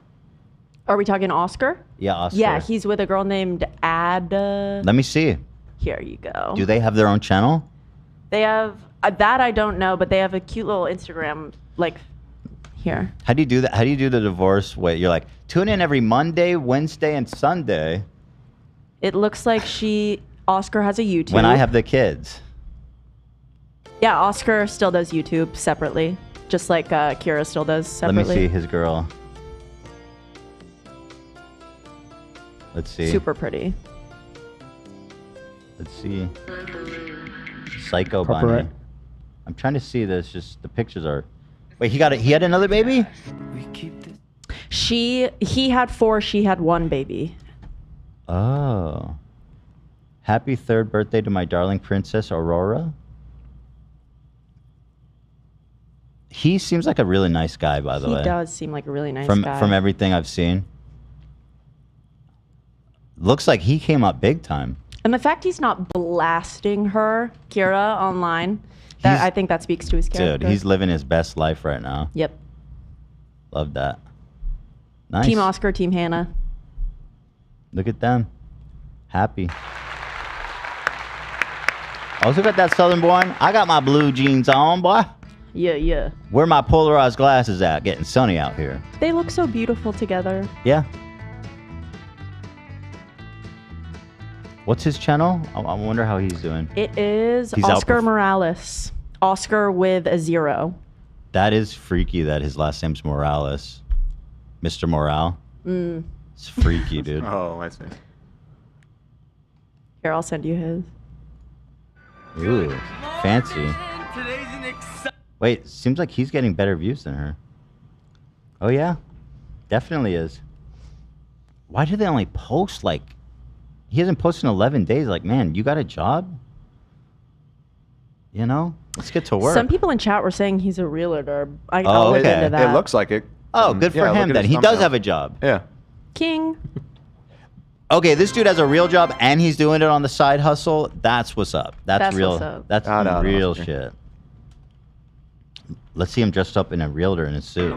Speaker 3: Are we talking Oscar?
Speaker 1: Yeah, Oscar.
Speaker 3: Yeah, he's with a girl named Ada.
Speaker 1: Let me see.
Speaker 3: Here you go.
Speaker 1: Do they have their own channel?
Speaker 3: They have that I don't know, but they have a cute little Instagram like here.
Speaker 1: How do you do that? How do you do the divorce? Wait, you're like, tune in every Monday, Wednesday, and Sunday.
Speaker 3: It looks like Oscar has a YouTube.
Speaker 1: When I have the kids.
Speaker 3: Yeah, Oscar still does YouTube separately, just like Kira still does separately.
Speaker 1: Let me see his girl. Let's see.
Speaker 3: Super pretty.
Speaker 1: Let's see. Psycho
Speaker 7: Copyright.
Speaker 1: Bunny. I'm trying to see this. Just the pictures are. Wait, he had another baby?
Speaker 3: He had 4. She had 1 baby.
Speaker 1: Oh. Happy 3rd birthday to my darling princess Aurora. He seems like a really nice guy, by the way.
Speaker 3: He does seem like a really nice
Speaker 1: From
Speaker 3: guy.
Speaker 1: everything I've seen. Looks like he came up big time.
Speaker 3: And the fact he's not blasting her, Kira, online, I think that speaks to his character.
Speaker 1: Dude, he's living his best life right now.
Speaker 3: Yep.
Speaker 1: Love that. Nice.
Speaker 3: Team Oscar, Team Hannah.
Speaker 1: Look at them. Happy. Also got that Southern boy. I got my blue jeans on, boy.
Speaker 3: Yeah, yeah.
Speaker 1: Where my polarized glasses at? Getting sunny out here.
Speaker 3: They look so beautiful together.
Speaker 1: Yeah. What's his channel? I wonder how he's doing.
Speaker 3: It is
Speaker 1: He's
Speaker 3: Oscar Morales. Oscar with a 0.
Speaker 1: That is freaky that his last name's Morales. Mr. Morale.
Speaker 3: Mm.
Speaker 1: It's freaky, dude.
Speaker 2: Oh, I see.
Speaker 3: Here, I'll send you his.
Speaker 1: Ooh, fancy. Wait, seems like he's getting better views than her. Oh, yeah. Definitely is. Why do they only post, like... He hasn't posted in 11 days. Like, man, you got a job? You know? Let's get to work.
Speaker 3: Some people in chat were saying he's a realtor. I'll look into that.
Speaker 2: It looks like it.
Speaker 1: Oh, good for him then. He does have a job.
Speaker 2: Yeah.
Speaker 3: King.
Speaker 1: Okay, this dude has a real job and he's doing it on the side hustle. That's what's up. That's real.
Speaker 3: What's up.
Speaker 1: That's real shit. Let's see him dressed up in a realtor in a suit.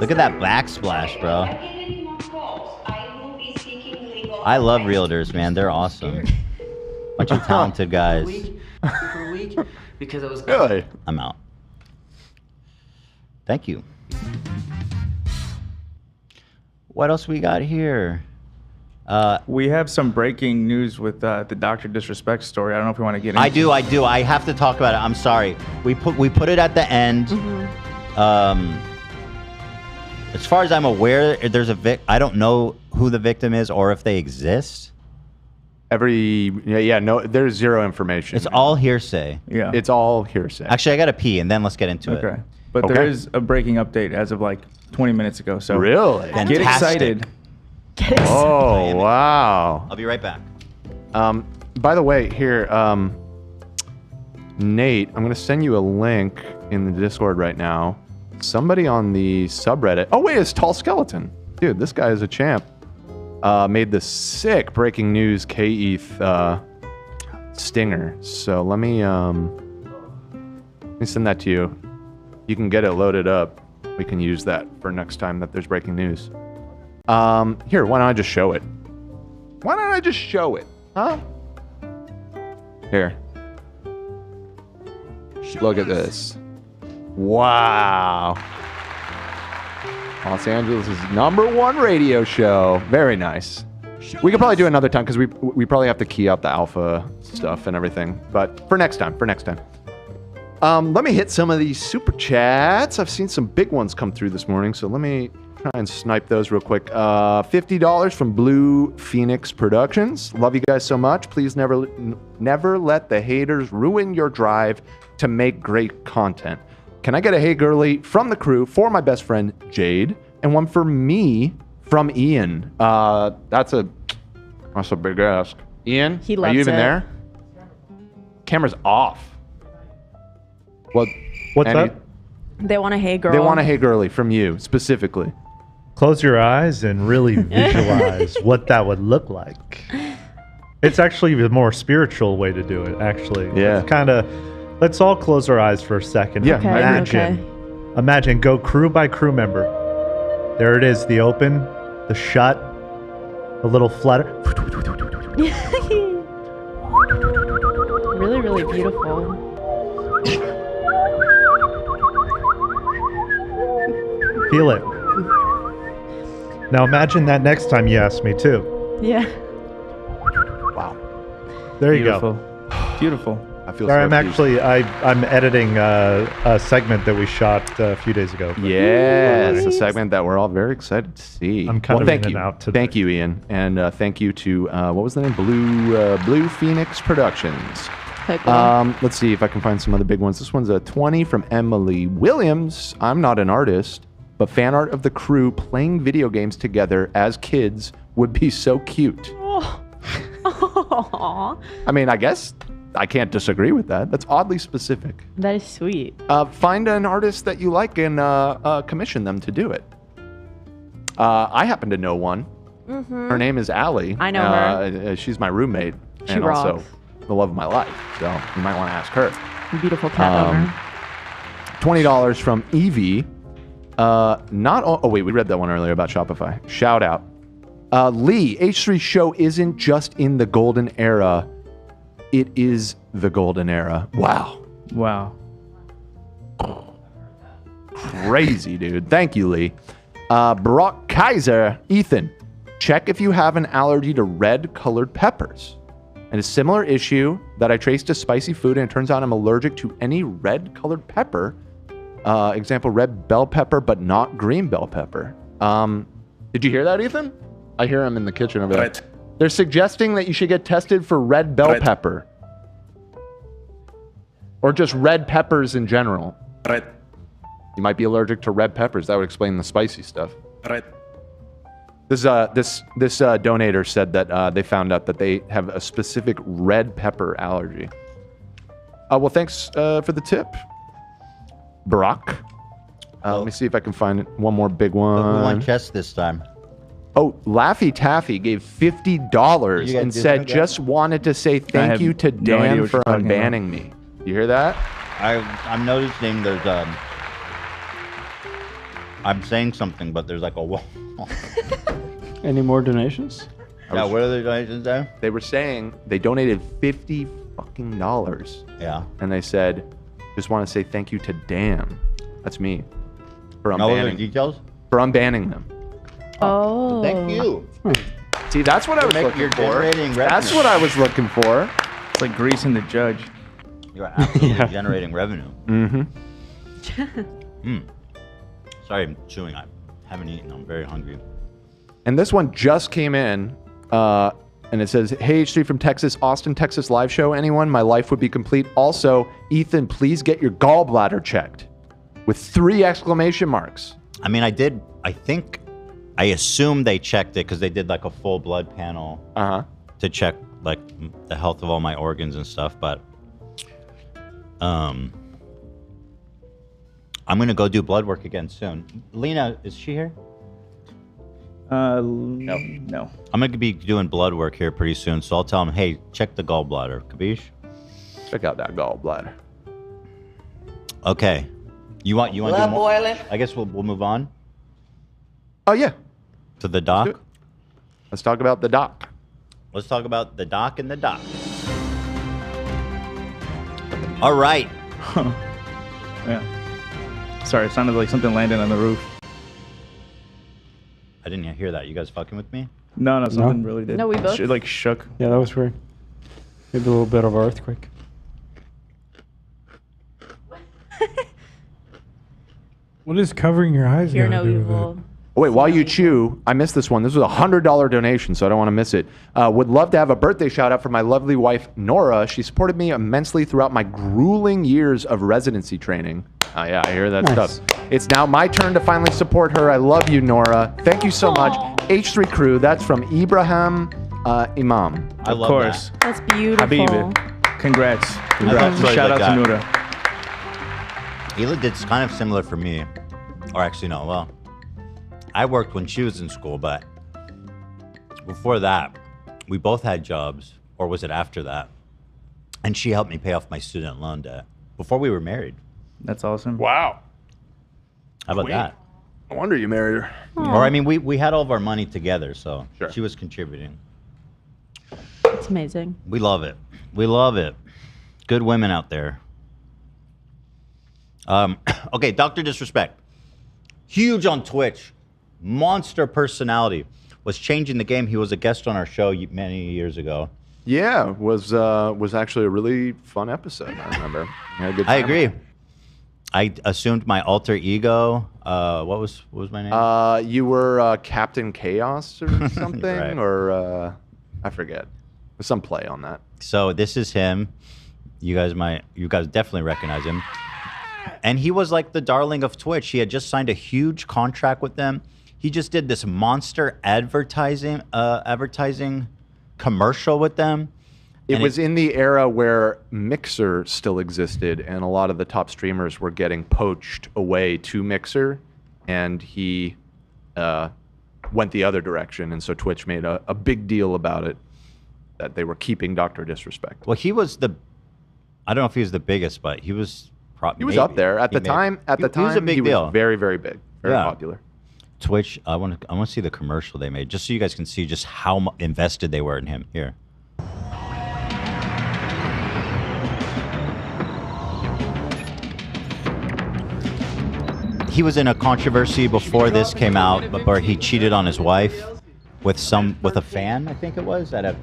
Speaker 1: Look at that backsplash, bro. I love realtors, man. They're awesome. Bunch of talented guys.
Speaker 21: Per week because it was
Speaker 2: Really?
Speaker 1: I'm out. Thank you. What else we got here?
Speaker 4: We have some breaking news with the Dr. Disrespect story. I don't know if you want to get into
Speaker 1: I do. I have to talk about it. I'm sorry. We put it at the end.
Speaker 3: Mm-hmm.
Speaker 1: As far as I'm aware, there's I don't know who the victim is or if they exist.
Speaker 2: No, there's zero information.
Speaker 1: It's all hearsay.
Speaker 4: Yeah.
Speaker 2: It's all hearsay.
Speaker 1: Actually, I got to pee, and then let's get into it.
Speaker 4: Okay. But there is a breaking update as of like 20 minutes ago. So
Speaker 2: really?
Speaker 4: Get
Speaker 1: Fantastic.
Speaker 4: excited.
Speaker 3: Get excited.
Speaker 2: Oh, wow.
Speaker 1: I'll be right back.
Speaker 2: By the way, here, Nate, I'm going to send you a link in the Discord right now. Somebody on the subreddit. Oh, wait, it's Tall Skeleton. Dude, this guy is a champ. Made the sick breaking news K-ETH stinger. So let me send that to you. You can get it loaded up. We can use that for next time that there's breaking news. Here, why don't I just show it? Why don't I just show it? Huh? Here. Look at this. Wow. Los Angeles' #1 radio show. Very nice. We could probably do another time because we probably have to key out the alpha stuff and everything. But for next time. Let me hit some of these super chats. I've seen some big ones come through this morning, so let me try and snipe those real quick. $50 from Blue Phoenix Productions. Love you guys so much. Please never let the haters ruin your drive to make great content. Can I get a hey girly from the crew for my best friend Jade, and one for me from Ian? That's a big ask. Ian,
Speaker 3: He loves
Speaker 2: are you even
Speaker 3: it.
Speaker 2: there? Camera's off.
Speaker 14: What's up?
Speaker 3: They want a hey girl.
Speaker 2: They want a hey girly from you specifically.
Speaker 14: Close your eyes and really visualize what that would look like. It's actually the more spiritual way to do it, actually.
Speaker 2: Yeah.
Speaker 14: It's kind of, let's all close our eyes for a second.
Speaker 2: Yeah.
Speaker 14: Imagine, go crew by crew member. There it is, the open, the shut, a little flutter.
Speaker 3: Really, really beautiful.
Speaker 14: Feel it. Now imagine that next time you ask me too.
Speaker 3: Yeah.
Speaker 2: Wow.
Speaker 14: There you
Speaker 4: Beautiful.
Speaker 14: go.
Speaker 4: Beautiful.
Speaker 2: I feel
Speaker 14: Sorry,
Speaker 2: so
Speaker 14: I'm actually I'm editing a segment that we shot a few days ago.
Speaker 2: Yeah, it's a segment that we're all very excited to see.
Speaker 14: I'm kind of
Speaker 2: thank
Speaker 14: in
Speaker 2: you.
Speaker 14: and out today.
Speaker 2: Thank you, Ian, and thank you to what was the name? Blue Phoenix Productions. Let's see if I can find some other big ones. This one's a 20 from Emily Williams. I'm not an artist, but fan art of the crew playing video games together as kids would be so cute.
Speaker 3: Aww.
Speaker 2: I mean, I guess I can't disagree with that. That's oddly specific.
Speaker 3: That is sweet.
Speaker 2: Find an artist that you like and commission them to do it. I happen to know one.
Speaker 3: Mm-hmm.
Speaker 2: Her name is Allie.
Speaker 3: I know her.
Speaker 2: She's my roommate
Speaker 3: She
Speaker 2: and
Speaker 3: rocks.
Speaker 2: also the love of my life. So you might want to ask her.
Speaker 3: Beautiful cat owner.
Speaker 2: $20 from Evie. Oh wait, we read that one earlier about Shopify. Shout out. Lee, H3 show isn't just in the golden era. It is the golden era. Wow.
Speaker 4: Wow.
Speaker 2: Crazy, dude. Thank you, Lee. Brock Kaiser, Ethan, check if you have an allergy to red-colored peppers. And a similar issue that I traced to spicy food, and it turns out I'm allergic to any red-colored pepper. Example, red bell pepper, but not green bell pepper. Did you hear that, Ethan? I hear him in the kitchen over there. They're suggesting that you should get tested for red bell pepper. Or just red peppers in general.
Speaker 15: Right.
Speaker 2: You might be allergic to red peppers. That would explain the spicy stuff.
Speaker 15: Right.
Speaker 2: This donator said that they found out that they have a specific red pepper allergy. Well, thanks for the tip, Brock. Let me see if I can find one more big one.
Speaker 1: Who won chess this time?
Speaker 2: Oh, Laffy Taffy gave $50 and said, just wanted to say thank you to Dan for unbanning me. You hear that?
Speaker 1: I'm noticing there's I'm saying something, but there's like a wall.
Speaker 7: Any more donations?
Speaker 1: Yeah, what are the donations there?
Speaker 2: They were saying they donated $50 fucking dollars.
Speaker 1: Yeah.
Speaker 2: And they said, just want to say thank you to Dan. That's me. For
Speaker 1: No other
Speaker 2: unbanning.
Speaker 1: details?
Speaker 2: For unbanning them.
Speaker 3: Oh.
Speaker 1: Thank you.
Speaker 2: See, that's what I was looking for. That's what I was looking for.
Speaker 4: It's like greasing the judge.
Speaker 1: You're absolutely generating revenue.
Speaker 2: Mm-hmm.
Speaker 1: Sorry, I'm chewing. I haven't eaten. I'm very hungry.
Speaker 2: And this one just came in, and it says, "Hey, H3 from Texas, Austin, Texas live show. Anyone? My life would be complete. Also, Ethan, please get your gallbladder checked." With 3 exclamation marks.
Speaker 1: I mean, I assume they checked it because they did like a full blood panel to check like the health of all my organs and stuff. But I'm gonna go do blood work again soon. Lena, is she here?
Speaker 4: No.
Speaker 1: I'm gonna be doing blood work here pretty soon, so I'll tell them, hey, check the gallbladder. Kabish?
Speaker 2: Check out that gallbladder.
Speaker 1: Okay. You want to do more? I guess we'll move on.
Speaker 2: Oh yeah.
Speaker 1: To the doc.
Speaker 2: Let's talk about the doc.
Speaker 1: Let's talk about the doc and the doc. All right.
Speaker 4: Yeah. Sorry, it sounded like something landed on the roof.
Speaker 1: I didn't hear that. You guys fucking with me?
Speaker 4: No, something really did.
Speaker 3: No, we both.
Speaker 4: It like shook.
Speaker 7: Yeah, that was weird. Maybe a little bit of earthquake.
Speaker 6: What is covering your eyes?
Speaker 3: Hear
Speaker 6: gotta
Speaker 3: no
Speaker 6: do with
Speaker 3: evil.
Speaker 2: Oh, wait, while you chew, I missed this one. This was a $100 donation, so I don't want to miss it. Would love to have a birthday shout out for my lovely wife, Nora. She supported me immensely throughout my grueling years of residency training. Oh, yeah, I hear that stuff. It's now my turn to finally support her. I love you, Nora. Thank you so much. H3 Crew, that's from Ibrahim Imam.
Speaker 1: I love
Speaker 4: course.
Speaker 1: that.
Speaker 3: That's beautiful.
Speaker 4: Habibi. Congrats.
Speaker 1: Really
Speaker 4: Shout out
Speaker 1: like
Speaker 4: to
Speaker 1: that.
Speaker 4: Nora.
Speaker 1: Hila did kind of similar for me. Or actually, no, well, I worked when she was in school, but before that, we both had jobs, or was it after that? And she helped me pay off my student loan debt before we were married.
Speaker 4: That's awesome.
Speaker 2: Wow.
Speaker 1: How about that?
Speaker 2: No wonder you married her.
Speaker 1: Or, I mean, we had all of our money together, so she was contributing.
Speaker 3: It's amazing.
Speaker 1: We love it. We love it. Good women out there. Okay, Dr. Disrespect. Huge on Twitch. Monster personality. Was changing the game. He was a guest on our show many years ago.
Speaker 2: Yeah, was actually a really fun episode, I remember. We had a good time.
Speaker 1: I agree. I assumed my alter ego. What was my name?
Speaker 2: You were Captain Chaos or something,
Speaker 1: Right.
Speaker 2: or I forget. There's some play on that.
Speaker 1: So this is him. You guys definitely recognize him. And he was like the darling of Twitch. He had just signed a huge contract with them. He just did this monster advertising commercial with them.
Speaker 2: It was in the era where Mixer still existed, and a lot of the top streamers were getting poached away to Mixer, and he went the other direction, and so Twitch made a big deal about it, that they were keeping Dr. Disrespect.
Speaker 1: Well, he was I don't know if he was the biggest, but he was
Speaker 2: He was up there. At the time,
Speaker 1: he was a big deal.
Speaker 2: very, very big. Very popular.
Speaker 1: Twitch. I want to see the commercial they made, just so you guys can see just how invested they were in him. Here. He was in a controversy before this came out, where he cheated on his wife with a fan, I think it was, at a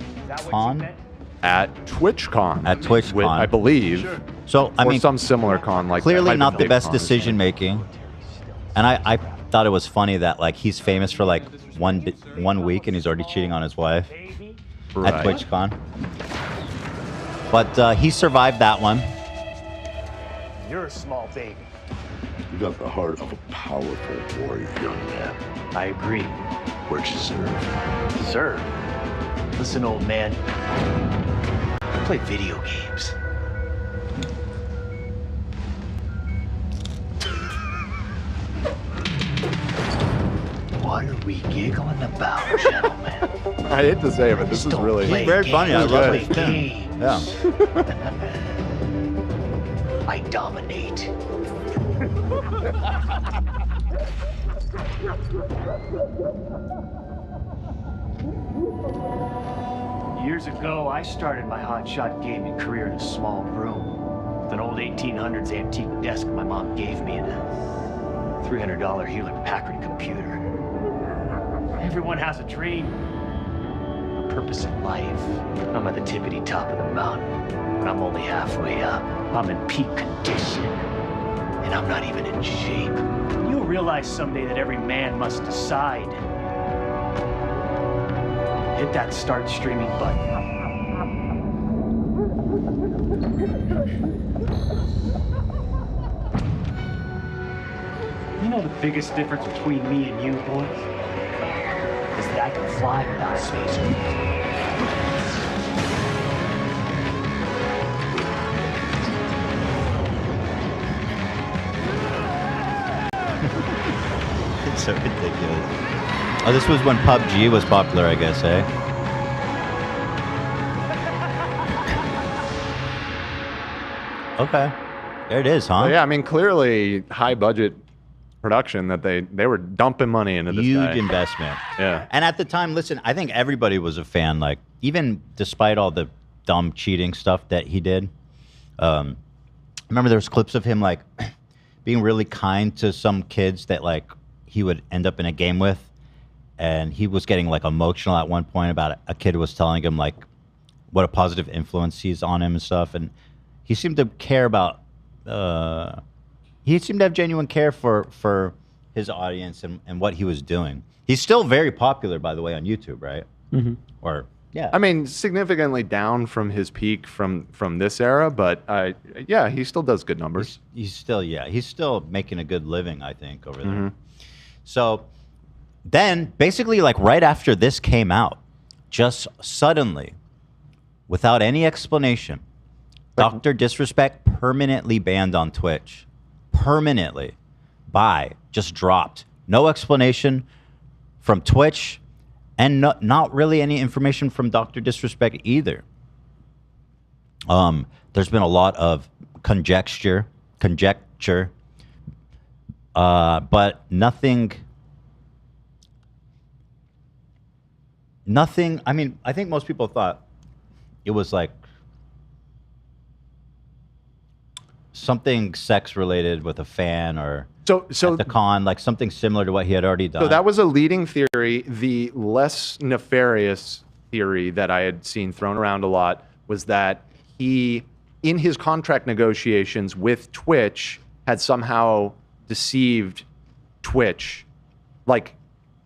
Speaker 1: con.
Speaker 2: At TwitchCon.
Speaker 1: At TwitchCon,
Speaker 2: I believe.
Speaker 1: Sure. So I mean,
Speaker 2: some similar con like
Speaker 1: clearly
Speaker 2: that.
Speaker 1: not the best decision making. And I thought it was funny that like he's famous for like one week and he's already cheating on his wife at TwitchCon. But he survived that one.
Speaker 15: You're a small baby.
Speaker 19: You got the heart of a powerful warrior, young man.
Speaker 15: I agree.
Speaker 19: Where'd you serve?
Speaker 15: Serve? Listen, old man. I play video games. What are we giggling about, gentlemen?
Speaker 2: I hate to say it, but this is really...
Speaker 1: He's very funny. I love it. Yeah.
Speaker 15: I dominate. Years ago, I started my hotshot gaming career in a small room with an old 1800s antique desk my mom gave me and a $300 Hewlett-Packard computer. Everyone has a dream, a purpose in life. I'm at the tippity top of the mountain, but I'm only halfway up. I'm in peak condition, and I'm not even in shape. You'll realize someday that every man must decide. Hit that start streaming button. You know the biggest difference between me and you, boys? Is that I can fly without space.
Speaker 1: It's so ridiculous. Oh, this was when PUBG was popular, I guess, eh? Okay. There it is, huh?
Speaker 2: So, yeah, I mean, clearly high budget production that they were dumping money into this guy.
Speaker 1: Huge investment.
Speaker 2: Yeah.
Speaker 1: And at the time, listen, I think everybody was a fan. Like, even despite all the dumb cheating stuff that he did, remember there was clips of him like being really kind to some kids that like he would end up in a game with, and he was getting like emotional at one point about a kid who was telling him like what a positive influence he's on him and stuff, and he seemed to care about. He seemed to have genuine care for his audience and what he was doing. He's still very popular, by the way, on YouTube, right?
Speaker 7: Mm-hmm.
Speaker 1: Or yeah,
Speaker 2: I mean, significantly down from his peak from this era, but yeah, he still does good numbers.
Speaker 1: He's still making a good living, I think, over there. So then, basically, like right after this came out, just suddenly, without any explanation, Dr. Disrespect permanently banned on Twitch. Permanently. Just dropped. No explanation from Twitch, and not really any information from Dr. Disrespect either. There's been a lot of conjecture, but nothing. I mean, I think most people thought it was like something sex related with a fan or at the con, like something similar to what he had already done.
Speaker 2: So that was a leading theory. The less nefarious theory that I had seen thrown around a lot was that he, in his contract negotiations with Twitch, had somehow deceived Twitch. Like,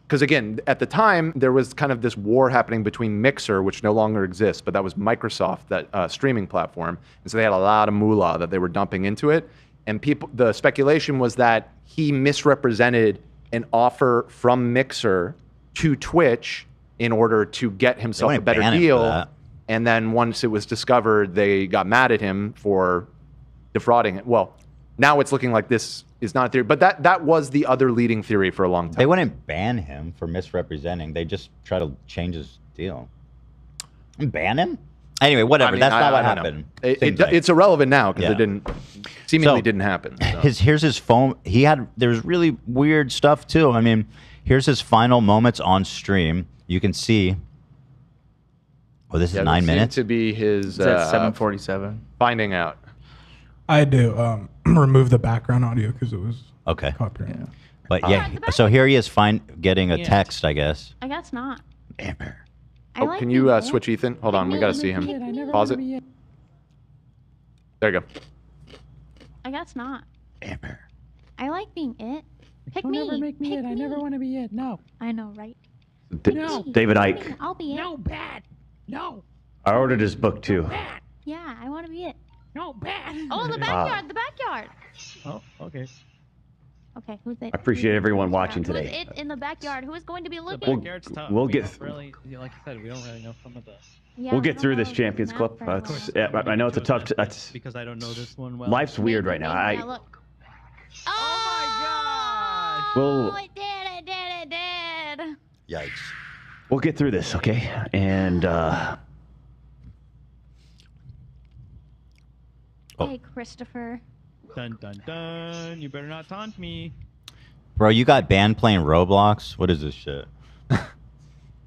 Speaker 2: because again, at the time, there was kind of this war happening between Mixer, which no longer exists, but that was Microsoft, that streaming platform. And so they had a lot of moolah that they were dumping into it. And the speculation was that he misrepresented an offer from Mixer to Twitch in order to get himself a better deal. And then once it was discovered, they got mad at him for defrauding it. Well, now it's looking like this is not a theory, but that was the other leading theory for a long time.
Speaker 1: They wouldn't ban him for misrepresenting. They just try to change his deal. Ban him? Anyway, whatever.
Speaker 2: I mean,
Speaker 1: that's not what
Speaker 2: I
Speaker 1: happened.
Speaker 2: It's irrelevant now because it seemingly didn't happen. So.
Speaker 1: Here's his phone. There's really weird stuff too. I mean, Here's his final moments on stream. You can see. Oh, this is 9 minutes.
Speaker 2: To be his.
Speaker 4: It's at 7:47.
Speaker 2: Finding out.
Speaker 6: I had to remove the background audio because it was
Speaker 1: Okay.
Speaker 6: copyright.
Speaker 1: Yeah. But yeah, so here he is getting a
Speaker 17: Yeah.
Speaker 1: text, I guess.
Speaker 17: I guess not.
Speaker 1: Amber.
Speaker 17: I like
Speaker 2: Can you
Speaker 17: being it.
Speaker 2: switch Ethan? Hold on, we
Speaker 17: me,
Speaker 2: gotta see
Speaker 17: pick
Speaker 2: him.
Speaker 17: me, I never
Speaker 2: Pause
Speaker 17: wanna
Speaker 2: it.
Speaker 17: be it.
Speaker 2: There you go.
Speaker 17: I guess not.
Speaker 1: Amber.
Speaker 17: I like being it. Pick
Speaker 5: Don't
Speaker 17: me.
Speaker 5: ever make me
Speaker 17: Pick
Speaker 5: it. I never want to be it. No.
Speaker 17: I know, right?
Speaker 5: No.
Speaker 18: David Icke.
Speaker 17: I'll be it.
Speaker 5: No, bad. No.
Speaker 18: I ordered his book too.
Speaker 17: Yeah, I want to be it.
Speaker 5: No, bad.
Speaker 17: Oh, the backyard. The backyard.
Speaker 18: Oh, okay.
Speaker 17: Okay, who's it?
Speaker 18: I appreciate everyone watching
Speaker 17: Who's
Speaker 18: today.
Speaker 17: it in the backyard? Who is going to be
Speaker 18: We'll-
Speaker 17: looking?
Speaker 18: backyard's tough. we'll
Speaker 23: We
Speaker 18: get
Speaker 23: don't
Speaker 18: th-
Speaker 23: really, like you said, we don't really know some of the.
Speaker 17: Yeah,
Speaker 18: we'll
Speaker 17: I
Speaker 18: get
Speaker 17: don't
Speaker 18: through
Speaker 17: know
Speaker 18: this
Speaker 17: the
Speaker 18: Champions
Speaker 17: map
Speaker 18: Clip.
Speaker 17: very well.
Speaker 18: Yeah, I know it's a tough. That's
Speaker 23: Because I don't know this one well.
Speaker 18: life's weird right now.
Speaker 17: Yeah, look. Oh
Speaker 18: We'll
Speaker 17: it did, it did, it did.
Speaker 1: Yikes.
Speaker 18: we'll get through this, okay? And
Speaker 1: Oh.
Speaker 17: Hey, Christopher.
Speaker 23: Dun dun dun. You better not taunt me.
Speaker 1: Bro, you got banned playing Roblox? What is this shit?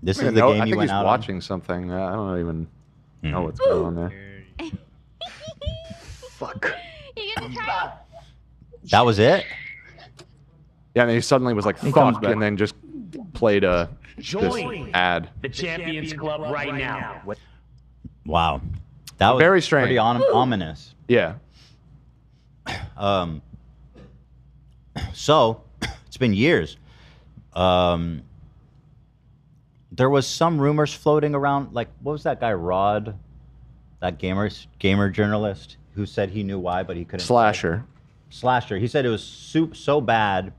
Speaker 1: This is the game
Speaker 2: I
Speaker 1: you
Speaker 2: think
Speaker 1: went
Speaker 2: he's
Speaker 1: out
Speaker 2: watching something. I don't even know what's going on there.
Speaker 18: Fuck.
Speaker 17: You gonna try?
Speaker 1: on? That was it?
Speaker 2: Yeah, and he suddenly was like,
Speaker 18: He comes
Speaker 2: fuck,
Speaker 18: back.
Speaker 2: and then just played this
Speaker 18: Join
Speaker 2: ad.
Speaker 18: the Champions Club right now.
Speaker 1: Wow. That was
Speaker 2: Very strange.
Speaker 1: pretty ominous.
Speaker 2: Yeah.
Speaker 1: So, it's been years. There was some rumors floating around, like, what was that guy, Rod? That gamer journalist who said he knew why, but he couldn't.
Speaker 2: Slasher.
Speaker 1: Slasher. He said it was so bad,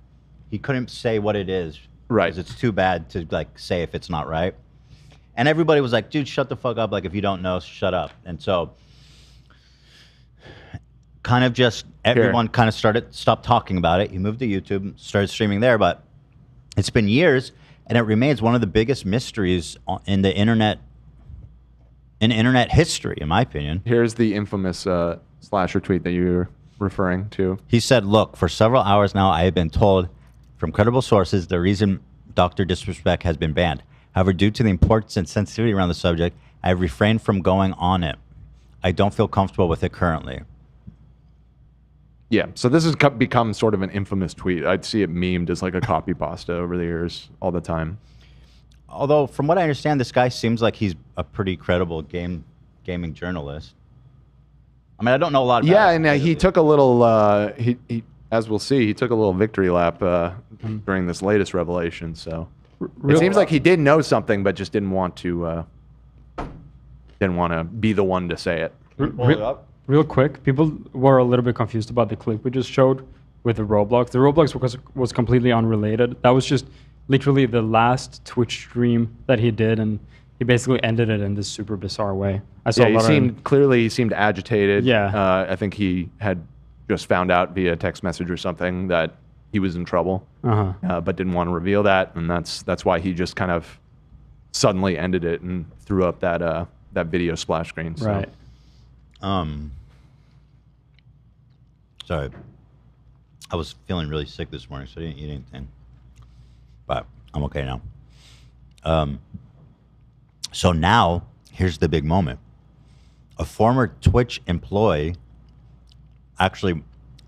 Speaker 1: he couldn't say what it is.
Speaker 2: Right.
Speaker 1: Because it's too bad to, like, say if it's not right. And everybody was like, dude, shut the fuck up. Like, if you don't know, shut up. And so, kind of just, everyone kind of stopped talking about it. He moved to YouTube, started streaming there, but it's been years, and it remains one of the biggest mysteries in the internet, in internet history, in my opinion.
Speaker 2: Here's the infamous Slasher tweet that you're referring to.
Speaker 1: He said, look, for several hours now, I have been told from credible sources the reason Dr. Disrespect has been banned. However, due to the importance and sensitivity around the subject, I have refrained from going on it. I don't feel comfortable with it currently.
Speaker 2: Yeah, so this has become sort of an infamous tweet. I'd see it memed as like a copy pasta over the years all the time.
Speaker 1: Although, from what I understand, this guy seems like he's a pretty credible gaming journalist. I mean, I don't know a lot about
Speaker 2: Yeah,
Speaker 1: it.
Speaker 2: and he took a little, he as we'll see, he took a little victory lap during this latest revelation. So it seems like he did know something, but just didn't want to be the one to say it.
Speaker 7: Real quick, people were a little bit confused about the clip we just showed with the Roblox. The Roblox was completely unrelated. That was just literally the last Twitch stream that he did, and he basically ended it in this super bizarre way. I saw
Speaker 2: Yeah,
Speaker 7: a lot
Speaker 2: he seemed agitated.
Speaker 7: Yeah.
Speaker 2: I think he had just found out via text message or something that he was in trouble, but didn't want to reveal that, and that's why he just kind of suddenly ended it and threw up that video splash screen. So.
Speaker 7: Right.
Speaker 1: Sorry. I was feeling really sick this morning, so I didn't eat anything. But I'm okay now. So now, here's the big moment. A former Twitch employee, actually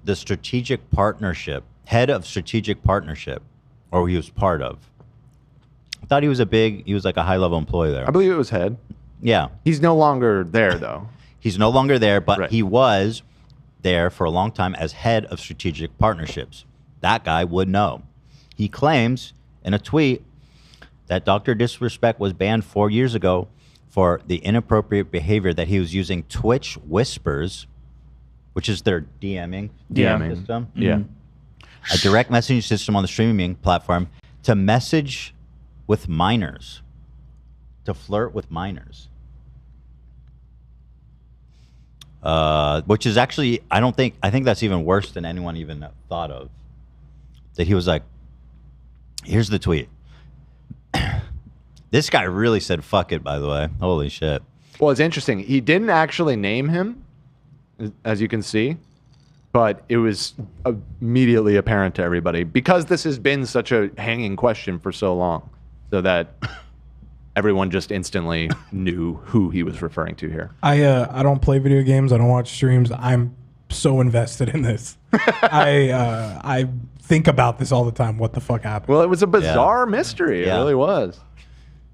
Speaker 1: the strategic partnership, head of strategic partnership, or he was part of. I thought he was like a high-level employee there.
Speaker 2: I believe it was head.
Speaker 1: Yeah.
Speaker 2: He's no longer there, though.
Speaker 1: He's no longer there, but he was there for a long time as head of strategic partnerships. That guy would know. He claims in a tweet that Dr. Disrespect was banned 4 years ago for the inappropriate behavior that he was using Twitch Whispers, which is their DMing system.
Speaker 2: Yeah.
Speaker 1: A direct messaging system on the streaming platform to message with minors, to flirt with minors. Which is actually, I think that's even worse than anyone even thought of. That he was like, here's the tweet. This guy really said fuck it, by the way. Holy shit.
Speaker 2: Well, it's interesting. He didn't actually name him, as you can see, but it was immediately apparent to everybody because this has been such a hanging question for so long, so that everyone just instantly knew who he was referring to here.
Speaker 6: I don't play video games. I don't watch streams. I'm so invested in this. I think about this all the time. What the fuck happened?
Speaker 2: Well, it was a bizarre mystery. It really was.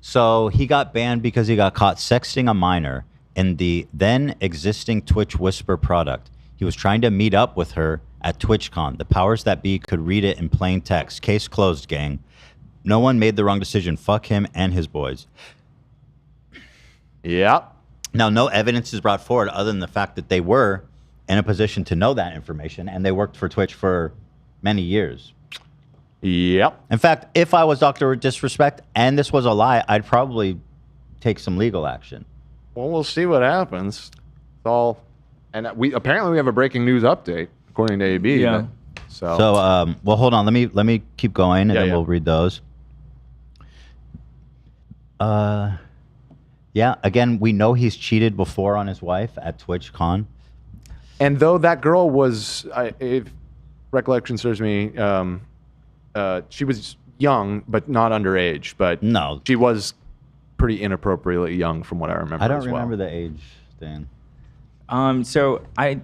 Speaker 1: So he got banned because he got caught sexting a minor in the then existing Twitch Whisper product. He was trying to meet up with her at TwitchCon. The powers that be could read it in plain text. Case closed, gang. No one made the wrong decision. Fuck him and his boys.
Speaker 2: Yep.
Speaker 1: Now, no evidence is brought forward other than the fact that they were in a position to know that information, and they worked for Twitch for many years.
Speaker 2: Yep.
Speaker 1: In fact, if I was Dr. Disrespect and this was a lie, I'd probably take some legal action.
Speaker 2: Well, we'll see what happens. It's all, and we have a breaking news update according to AB.
Speaker 1: Yeah.
Speaker 2: So,
Speaker 1: well, hold on. Let me keep going, and then we'll read those. Yeah. Again, we know he's cheated before on his wife at TwitchCon.
Speaker 2: and though that girl was, if recollection serves me, she was young but not underage. But
Speaker 1: no,
Speaker 2: she was pretty inappropriately young from what I remember.
Speaker 1: I don't
Speaker 2: as well.
Speaker 1: remember the age, Dan.
Speaker 4: So I'm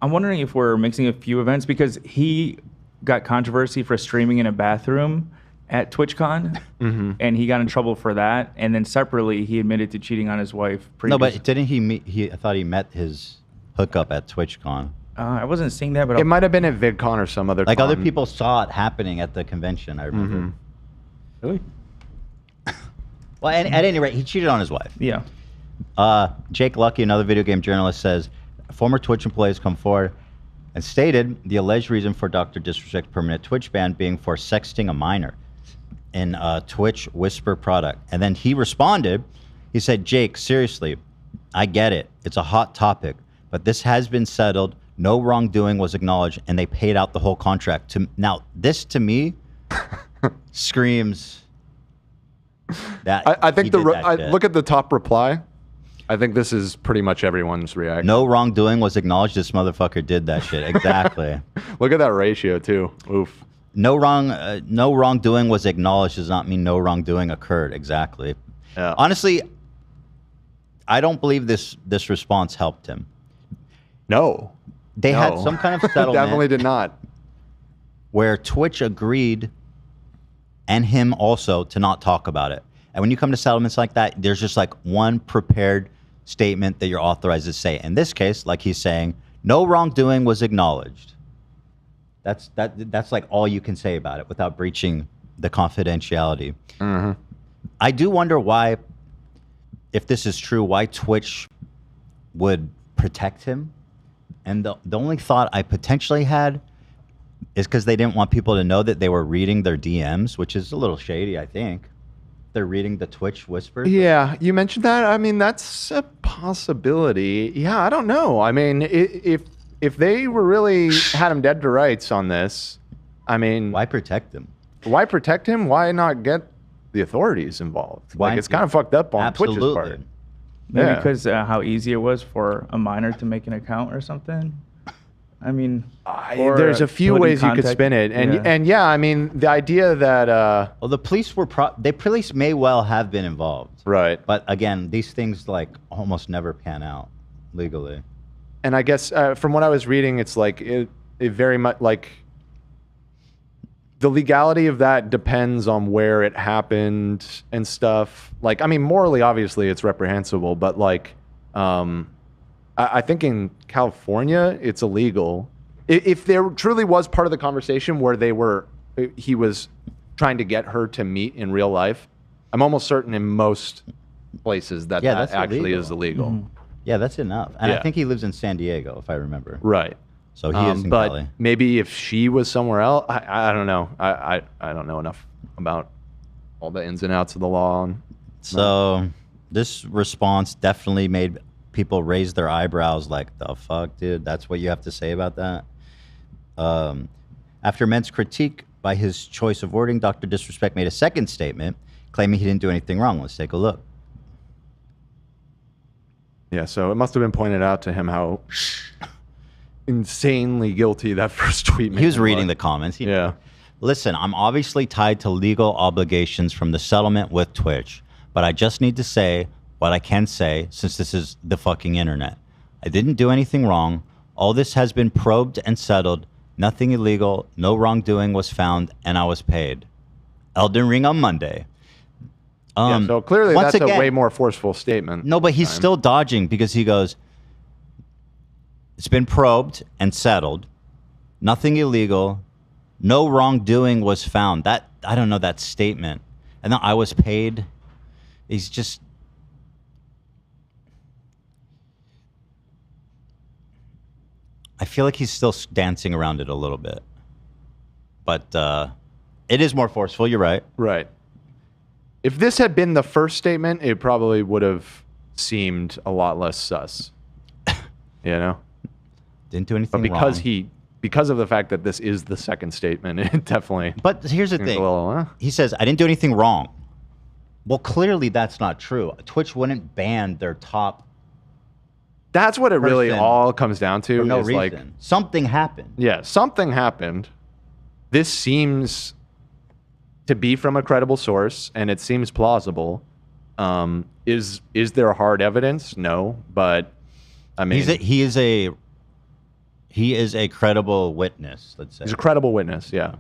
Speaker 4: wondering if we're mixing a few events because he got controversy for streaming in a bathroom at TwitchCon, and he got in trouble for that. And then separately, he admitted to cheating on his wife.
Speaker 1: No, but didn't he meet? I thought he met his hookup at TwitchCon.
Speaker 4: I wasn't seeing that, but
Speaker 2: it might have been at VidCon or some other.
Speaker 1: Like
Speaker 2: con.
Speaker 1: other people saw it happening at the convention. I remember.
Speaker 4: Really?
Speaker 1: Well, at any rate, he cheated on his wife.
Speaker 4: Yeah.
Speaker 1: Jake Lucky, another video game journalist, says former Twitch employees come forward and stated the alleged reason for Dr. Disrespect's permanent Twitch ban being for sexting a minor in a Twitch Whisper product. And then he responded, he said, Jake, seriously, I get it. It's a hot topic, but this has been settled. No wrongdoing was acknowledged, and they paid out the whole contract. Now, this to me screams that
Speaker 2: I think look at the top reply. I think this is pretty much everyone's reaction.
Speaker 1: No wrongdoing was acknowledged. This motherfucker did that shit. Exactly.
Speaker 2: Look at that ratio too. Oof.
Speaker 1: No wrongdoing was acknowledged does not mean no wrongdoing occurred. Exactly.
Speaker 2: Yeah.
Speaker 1: Honestly, I don't believe this response helped him.
Speaker 2: No.
Speaker 1: They had some kind of settlement.
Speaker 2: Definitely did not.
Speaker 1: Where Twitch agreed, and him also, to not talk about it. And when you come to settlements like that, there's just like one prepared statement that you're authorized to say. In this case, like he's saying, no wrongdoing was acknowledged. That's like all you can say about it without breaching the confidentiality. I do wonder why, if this is true, why Twitch would protect him. And the only thought I potentially had is because they didn't want people to know that they were reading their DMs, which is a little shady, I think. They're reading the Twitch Whisper.
Speaker 2: Yeah, you mentioned that. I mean, that's a possibility. Yeah, I don't know. I mean, if they were really had him dead to rights on this, I mean,
Speaker 1: why protect him?
Speaker 2: Why protect him? Why not get the authorities involved? Like, it's kind of fucked up on Twitch's part.
Speaker 4: Maybe because how easy it was for a minor to make an account or something. I mean,
Speaker 2: there's a few ways you could spin it, and yeah, I mean, the idea that
Speaker 1: well, the police were police may well have been involved,
Speaker 2: right?
Speaker 1: But again, these things like almost never pan out legally.
Speaker 2: And I guess from what I was reading, it's like it very much like the legality of that depends on where it happened and stuff. Like, I mean, morally, obviously, it's reprehensible, but like. I think in California, it's illegal. If there truly was part of the conversation where he was trying to get her to meet in real life, I'm almost certain in most places that actually
Speaker 1: illegal.
Speaker 2: is illegal.
Speaker 1: Yeah, that's enough. And I think he lives in San Diego, if I remember.
Speaker 2: Right.
Speaker 1: So he is in
Speaker 2: but
Speaker 1: Cali.
Speaker 2: Maybe if she was somewhere else, I don't know. I don't know enough about all the ins and outs of the law.
Speaker 1: So this response definitely made people raise their eyebrows like, the fuck, dude? That's what you have to say about that? After immense critique by his choice of wording, Dr. Disrespect made a second statement claiming he didn't do anything wrong. Let's take a look.
Speaker 2: Yeah, so it must have been pointed out to him how insanely guilty that first tweet.
Speaker 1: He was reading the comments. Yeah. Listen, I'm obviously tied to legal obligations from the settlement with Twitch, but I just need to say what I can say since this is the fucking internet. I didn't do anything wrong. All this has been probed and settled. Nothing illegal. No wrongdoing was found, and I was paid. Elden Ring on Monday.
Speaker 2: So clearly
Speaker 1: once
Speaker 2: that's
Speaker 1: again,
Speaker 2: a way more forceful statement.
Speaker 1: No, but he's still dodging because he goes, it's been probed and settled. Nothing illegal. No wrongdoing was found. That, I don't know, that statement. And then I was paid. He's just... I feel like he's still dancing around it a little bit. But it is more forceful. You're right.
Speaker 2: Right. If this had been the first statement, it probably would have seemed a lot less sus. You know?
Speaker 1: Didn't do anything
Speaker 2: but because
Speaker 1: wrong.
Speaker 2: Because of the fact that this is the second statement, it definitely...
Speaker 1: But here's the thing. He says, I didn't do anything wrong. Well, clearly that's not true. Twitch wouldn't ban their top...
Speaker 2: That's what it really all comes down to.
Speaker 1: For no
Speaker 2: is
Speaker 1: reason.
Speaker 2: like,
Speaker 1: something happened.
Speaker 2: Yeah, something happened. This seems to be from a credible source, and it seems plausible. Is there hard evidence? No, but I mean,
Speaker 1: he is a credible witness. Let's say
Speaker 2: he's a credible witness. Yeah.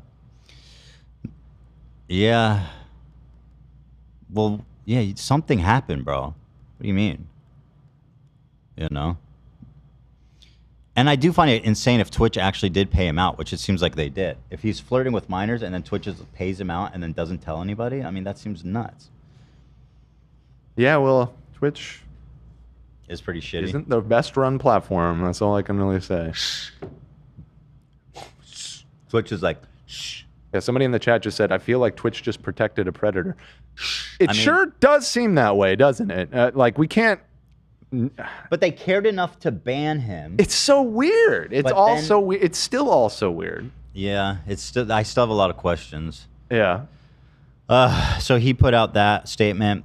Speaker 1: Yeah. Well, yeah, something happened, bro. What do you mean? You know? And I do find it insane if Twitch actually did pay him out, which it seems like they did. If he's flirting with minors and then Twitch just pays him out and then doesn't tell anybody, I mean, that seems nuts.
Speaker 2: Yeah, well, Twitch
Speaker 1: is pretty shitty.
Speaker 2: Isn't the best run platform. That's all I can really say.
Speaker 1: Twitch is like, shh.
Speaker 2: Yeah, somebody in the chat just said, I feel like Twitch just protected a predator. It sure does seem that way, doesn't it? Like, we can't...
Speaker 1: But they cared enough to ban him.
Speaker 2: It's so weird. It's all so weird. It's still all so weird.
Speaker 1: Yeah, it's still. I still have a lot of questions.
Speaker 2: Yeah.
Speaker 1: So he put out that statement.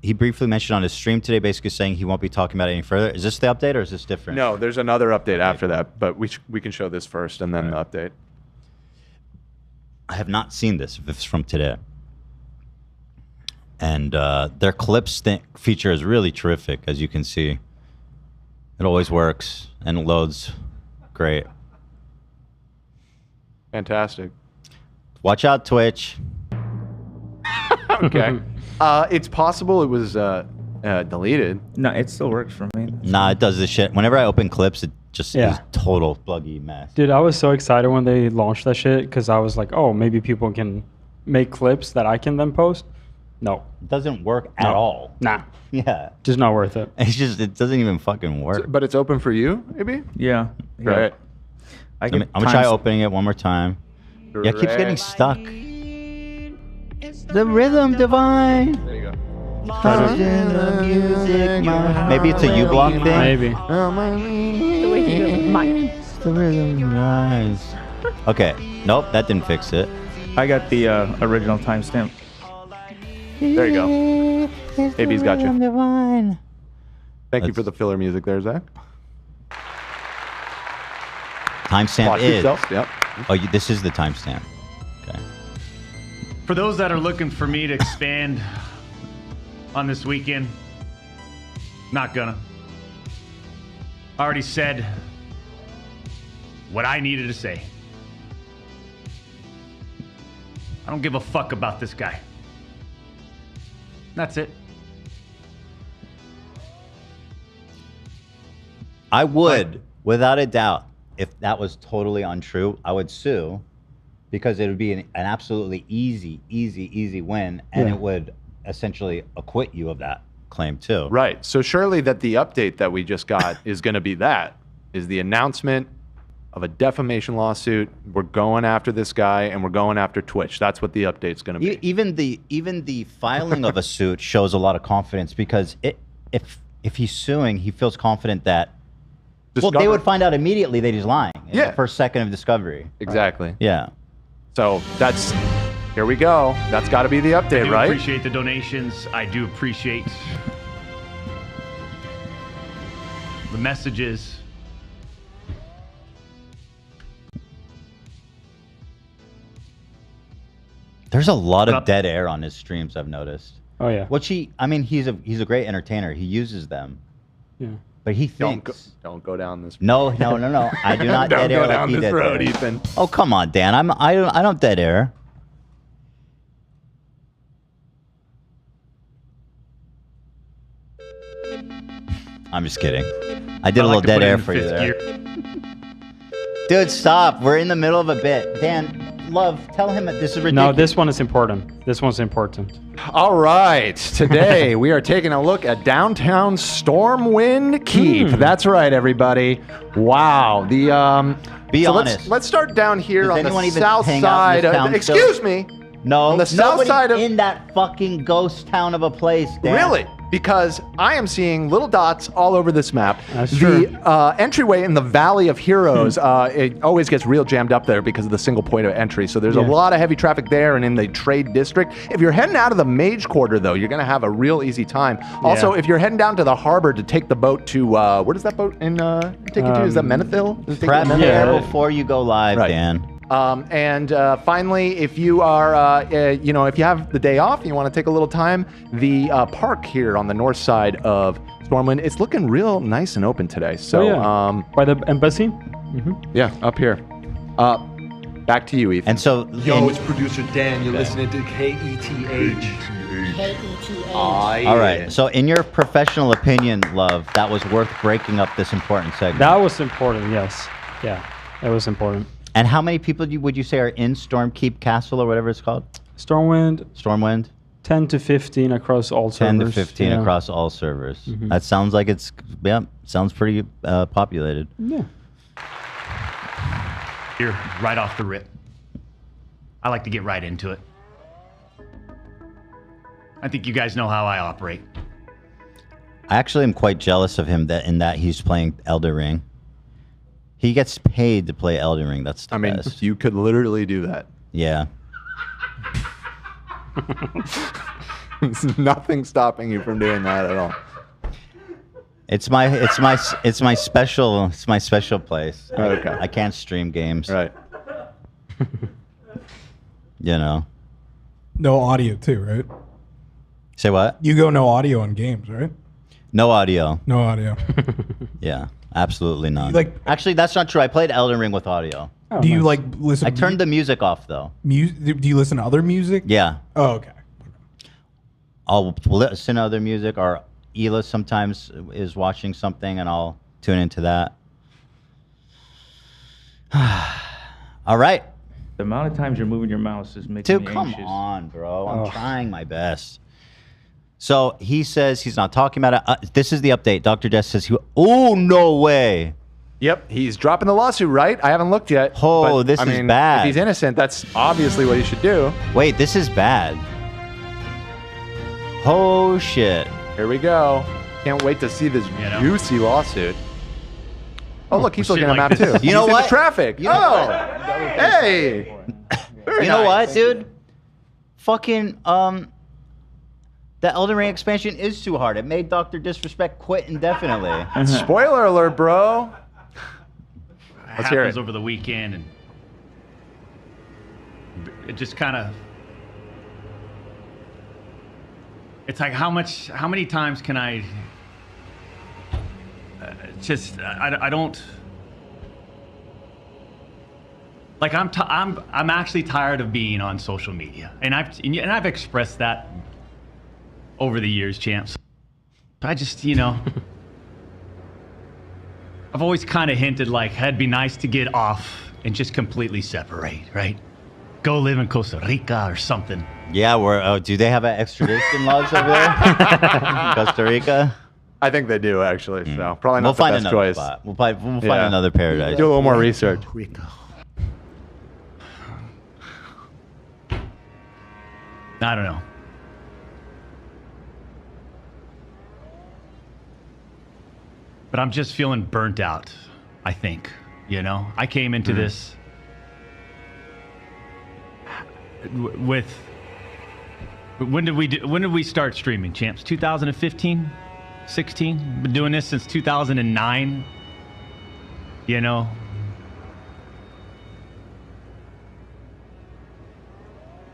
Speaker 1: He briefly mentioned on his stream today, basically saying he won't be talking about it any further. Is this the update or is this different?
Speaker 2: No, there's another update after that, but we can show this first and then the update.
Speaker 1: I have not seen this. If it's from today. And their clips feature is really terrific, as you can see. It always works and loads great.
Speaker 2: Fantastic.
Speaker 1: Watch out, Twitch.
Speaker 2: Okay. It's possible it was deleted.
Speaker 4: No, it still works for me.
Speaker 1: Nah, it does this shit. Whenever I open clips, it just is total buggy mess.
Speaker 7: Dude, I was so excited when they launched that shit because I was like, oh, maybe people can make clips that I can then post. No.
Speaker 1: It doesn't work at all.
Speaker 7: Nah.
Speaker 1: Yeah.
Speaker 7: Just not worth it.
Speaker 1: It doesn't even fucking work.
Speaker 2: But it's open for you, maybe?
Speaker 4: Yeah.
Speaker 2: Right.
Speaker 1: I'm gonna try opening it one more time. Yeah, it keeps getting stuck. The rhythm divine.
Speaker 2: There you go.
Speaker 1: The music, maybe it's a U-block thing.
Speaker 7: Maybe.
Speaker 3: The way he goes,
Speaker 1: the rhythm rise. Okay. Nope, that didn't fix it.
Speaker 4: I got the original timestamp.
Speaker 2: There you go. AB's got you.
Speaker 1: Divine.
Speaker 2: Thank you for the filler music there, Zach.
Speaker 1: Timestamp
Speaker 2: Watch
Speaker 1: is.
Speaker 2: yourself, yep.
Speaker 1: Oh, this is the timestamp. Okay.
Speaker 18: For those that are looking for me to expand on this weekend, not gonna. I already said what I needed to say. I don't give a fuck about this guy. That's it.
Speaker 1: I would, without a doubt, if that was totally untrue, I would sue because it would be an absolutely easy win, and it would essentially acquit you of that claim too.
Speaker 2: Right. So surely that the update that we just got is going to be is the announcement of a defamation lawsuit. We're going after this guy and we're going after Twitch. That's what the update's going to be.
Speaker 1: Even the filing of a suit shows a lot of confidence because if he's suing, he feels confident that they would find out immediately that he's lying in the first second of discovery.
Speaker 2: Exactly.
Speaker 1: Yeah.
Speaker 2: So here we go. That's got to be the update,
Speaker 18: I do
Speaker 2: right?
Speaker 18: appreciate the donations. I do appreciate the messages.
Speaker 1: There's a lot of dead air on his streams, I've noticed.
Speaker 7: Oh yeah.
Speaker 1: I mean, he's a great entertainer. He uses them.
Speaker 7: Yeah.
Speaker 1: But he thinks.
Speaker 2: Don't go down this.
Speaker 1: No. I do not
Speaker 2: Don't
Speaker 1: dead air
Speaker 2: go down
Speaker 1: like he
Speaker 2: this
Speaker 1: did
Speaker 2: road,
Speaker 1: there.
Speaker 2: Ethan.
Speaker 1: Oh come on, Dan. I don't dead air. I'm just kidding. I did a little dead air for you there. Dude, stop. We're in the middle of a bit. Dan, love, tell him that this is ridiculous.
Speaker 7: No, this one is important. This one's important.
Speaker 2: All right. Today we are taking a look at downtown Stormwind Keep. That's right, everybody. Wow.
Speaker 1: Be
Speaker 2: so
Speaker 1: honest.
Speaker 2: Let's start down here
Speaker 1: Does
Speaker 2: on
Speaker 1: anyone
Speaker 2: the
Speaker 1: even
Speaker 2: south
Speaker 1: hang out in
Speaker 2: side.
Speaker 1: this town
Speaker 2: Excuse
Speaker 1: still?
Speaker 2: me.
Speaker 1: No,
Speaker 2: on the south side of
Speaker 1: in that fucking ghost town of a place, Dan.
Speaker 2: Really? Because I am seeing little dots all over this map.
Speaker 7: That's true.
Speaker 2: The entryway in the Valley of Heroes, it always gets real jammed up there because of the single point of entry. So there's a lot of heavy traffic there and in the trade district. If you're heading out of the Mage Quarter, though, you're going to have a real easy time. Also, if you're heading down to the harbor to take the boat to, where does that boat take you to? Is that Menethil?
Speaker 1: Prep before you go live, Dan.
Speaker 2: And finally, if you are, if you have the day off and you want to take a little time, the park here on the north side of Stormwind, it's looking real nice and open today. So,
Speaker 7: by the embassy?
Speaker 2: Yeah, up here. Back to you, Ethan.
Speaker 1: And so,
Speaker 9: Yo, it's producer Dan. You're listening to KETH.
Speaker 1: All right. So, in your professional opinion, love, that was worth breaking up this important segment.
Speaker 7: That was important, yes. Yeah, that was important.
Speaker 1: And how many people would you say are in Stormkeep Castle or whatever it's called?
Speaker 7: Stormwind. 10 to 15 across all servers.
Speaker 1: 10 to 15 across all servers. That sounds like sounds pretty populated.
Speaker 7: Yeah.
Speaker 18: Here, right off the rip. I like to get right into it. I think you guys know how I operate.
Speaker 1: I actually am quite jealous of him in that he's playing Elden Ring. He gets paid to play Elden Ring. That's the best.
Speaker 2: You could literally do that.
Speaker 1: Yeah.
Speaker 2: There's nothing stopping you from doing that at all.
Speaker 1: It's my special place.
Speaker 2: Okay.
Speaker 1: I can't stream games.
Speaker 2: Right.
Speaker 1: You know.
Speaker 6: No audio too, right?
Speaker 1: Say what?
Speaker 6: You go no audio on games, right?
Speaker 1: No audio.
Speaker 6: No audio.
Speaker 1: Yeah, absolutely none.
Speaker 6: Like,
Speaker 1: actually, that's not true. I played Elden Ring with audio.
Speaker 6: Do you like listen?
Speaker 1: I turned the music off though.
Speaker 6: Do you listen to other music?
Speaker 1: Yeah.
Speaker 6: Oh, okay.
Speaker 1: I'll listen to other music, or Ela sometimes is watching something, and I'll tune into that. All right.
Speaker 4: The amount of times you're moving your mouse is making me anxious.
Speaker 1: Come on, bro. I'm trying my best. So he says he's not talking about it. This is the update. Dr. Death says oh, no way.
Speaker 2: Yep, he's dropping the lawsuit, right? I haven't looked yet.
Speaker 1: Oh, this is bad.
Speaker 2: If he's innocent, that's obviously what he should do.
Speaker 1: Wait, this is bad. Oh, shit.
Speaker 2: Here we go. Can't wait to see this juicy lawsuit. Oh, look, he's looking at a map, too.
Speaker 1: You know
Speaker 2: He's
Speaker 1: what?
Speaker 2: In the traffic.
Speaker 1: You know
Speaker 2: Hey!
Speaker 1: You know what, dude? Fucking, the Elden Ring expansion is too hard. It made Dr. Disrespect quit indefinitely.
Speaker 2: Spoiler alert, bro. Let's hear it.
Speaker 18: Over the weekend, and it just kind of, it's like how many times can I I don't like I'm actually tired of being on social media, and I've expressed that over the years, champs. I just, I've always kind of hinted like it'd be nice to get off and just completely separate, right? Go live in Costa Rica or something.
Speaker 1: Yeah, do they have extradition laws over there? Costa Rica?
Speaker 2: I think they do, actually. So probably not the best choice.
Speaker 1: Spot. We'll find another paradise.
Speaker 2: Do a little more research.
Speaker 18: I don't know. But I'm just feeling burnt out, I think. I came into this with when did we start streaming, champs? 2015? 16? Been doing this since 2009.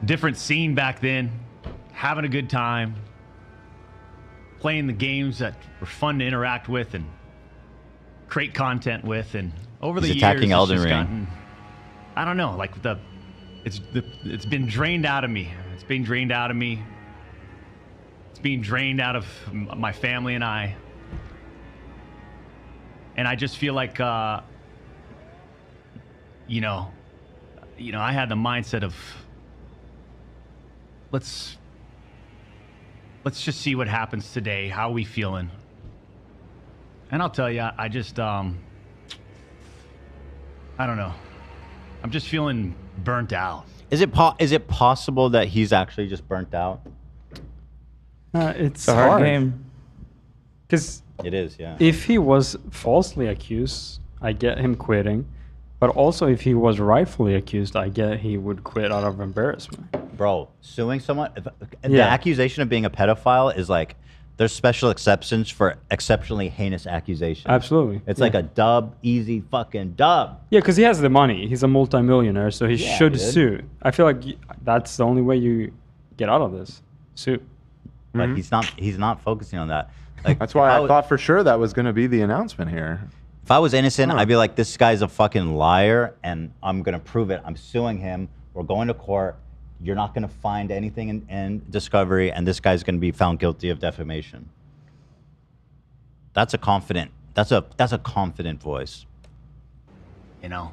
Speaker 18: different scene back then, having a good time, playing the games that were fun to interact with and create content with, and over the
Speaker 1: He's
Speaker 18: years,
Speaker 1: attacking
Speaker 18: it's
Speaker 1: Elden
Speaker 18: just
Speaker 1: Ring.
Speaker 18: gotten, I don't know, like it's been drained out of me. It's being drained out of me. It's being drained out of my family and I. And I just feel like, you know, I had the mindset of let's just see what happens today. How are we feeling? And I'll tell you, I just, I don't know. I'm just feeling burnt out.
Speaker 1: Is it possible that he's actually just burnt out?
Speaker 7: It's
Speaker 4: a hard game.
Speaker 7: Because
Speaker 1: it is, yeah.
Speaker 7: If he was falsely accused, I get him quitting. But also, if he was rightfully accused, I get he would quit out of embarrassment.
Speaker 1: Bro, suing someone, the accusation of being a pedophile is like, there's special exceptions for exceptionally heinous accusations.
Speaker 7: Absolutely.
Speaker 1: It's like a dub, easy fucking dub.
Speaker 7: Yeah, because he has the money. He's a multimillionaire, so he should
Speaker 1: dude.
Speaker 7: sue. I feel like that's the only way you get out of this. Sue.
Speaker 1: But he's not focusing on that. Like,
Speaker 2: That's why I thought for sure that was going to be the announcement here.
Speaker 1: if I was innocent, I'd be like, this guy's a fucking liar, and I'm gonna prove it. I'm suing him. We're going to court. You're not gonna find anything in discovery, and this guy's gonna be found guilty of defamation. That's a confident. That's a confident voice.
Speaker 18: You know.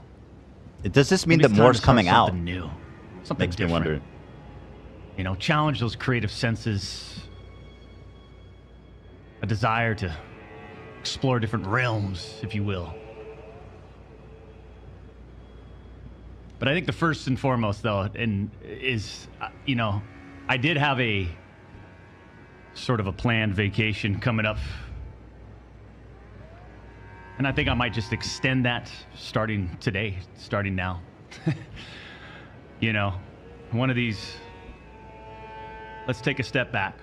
Speaker 1: Does this mean
Speaker 18: Maybe
Speaker 1: that
Speaker 18: it's time
Speaker 1: more's
Speaker 18: to start
Speaker 1: coming out?
Speaker 18: Something new. Something
Speaker 1: Makes me
Speaker 18: different.
Speaker 1: wonder.
Speaker 18: You know, challenge those creative senses. A desire to explore different realms, if you will. But I think the first and foremost, though, is, you know, I did have a sort of a planned vacation coming up. And I think I might just extend that starting today, starting now. You know, one of these, let's take a step back.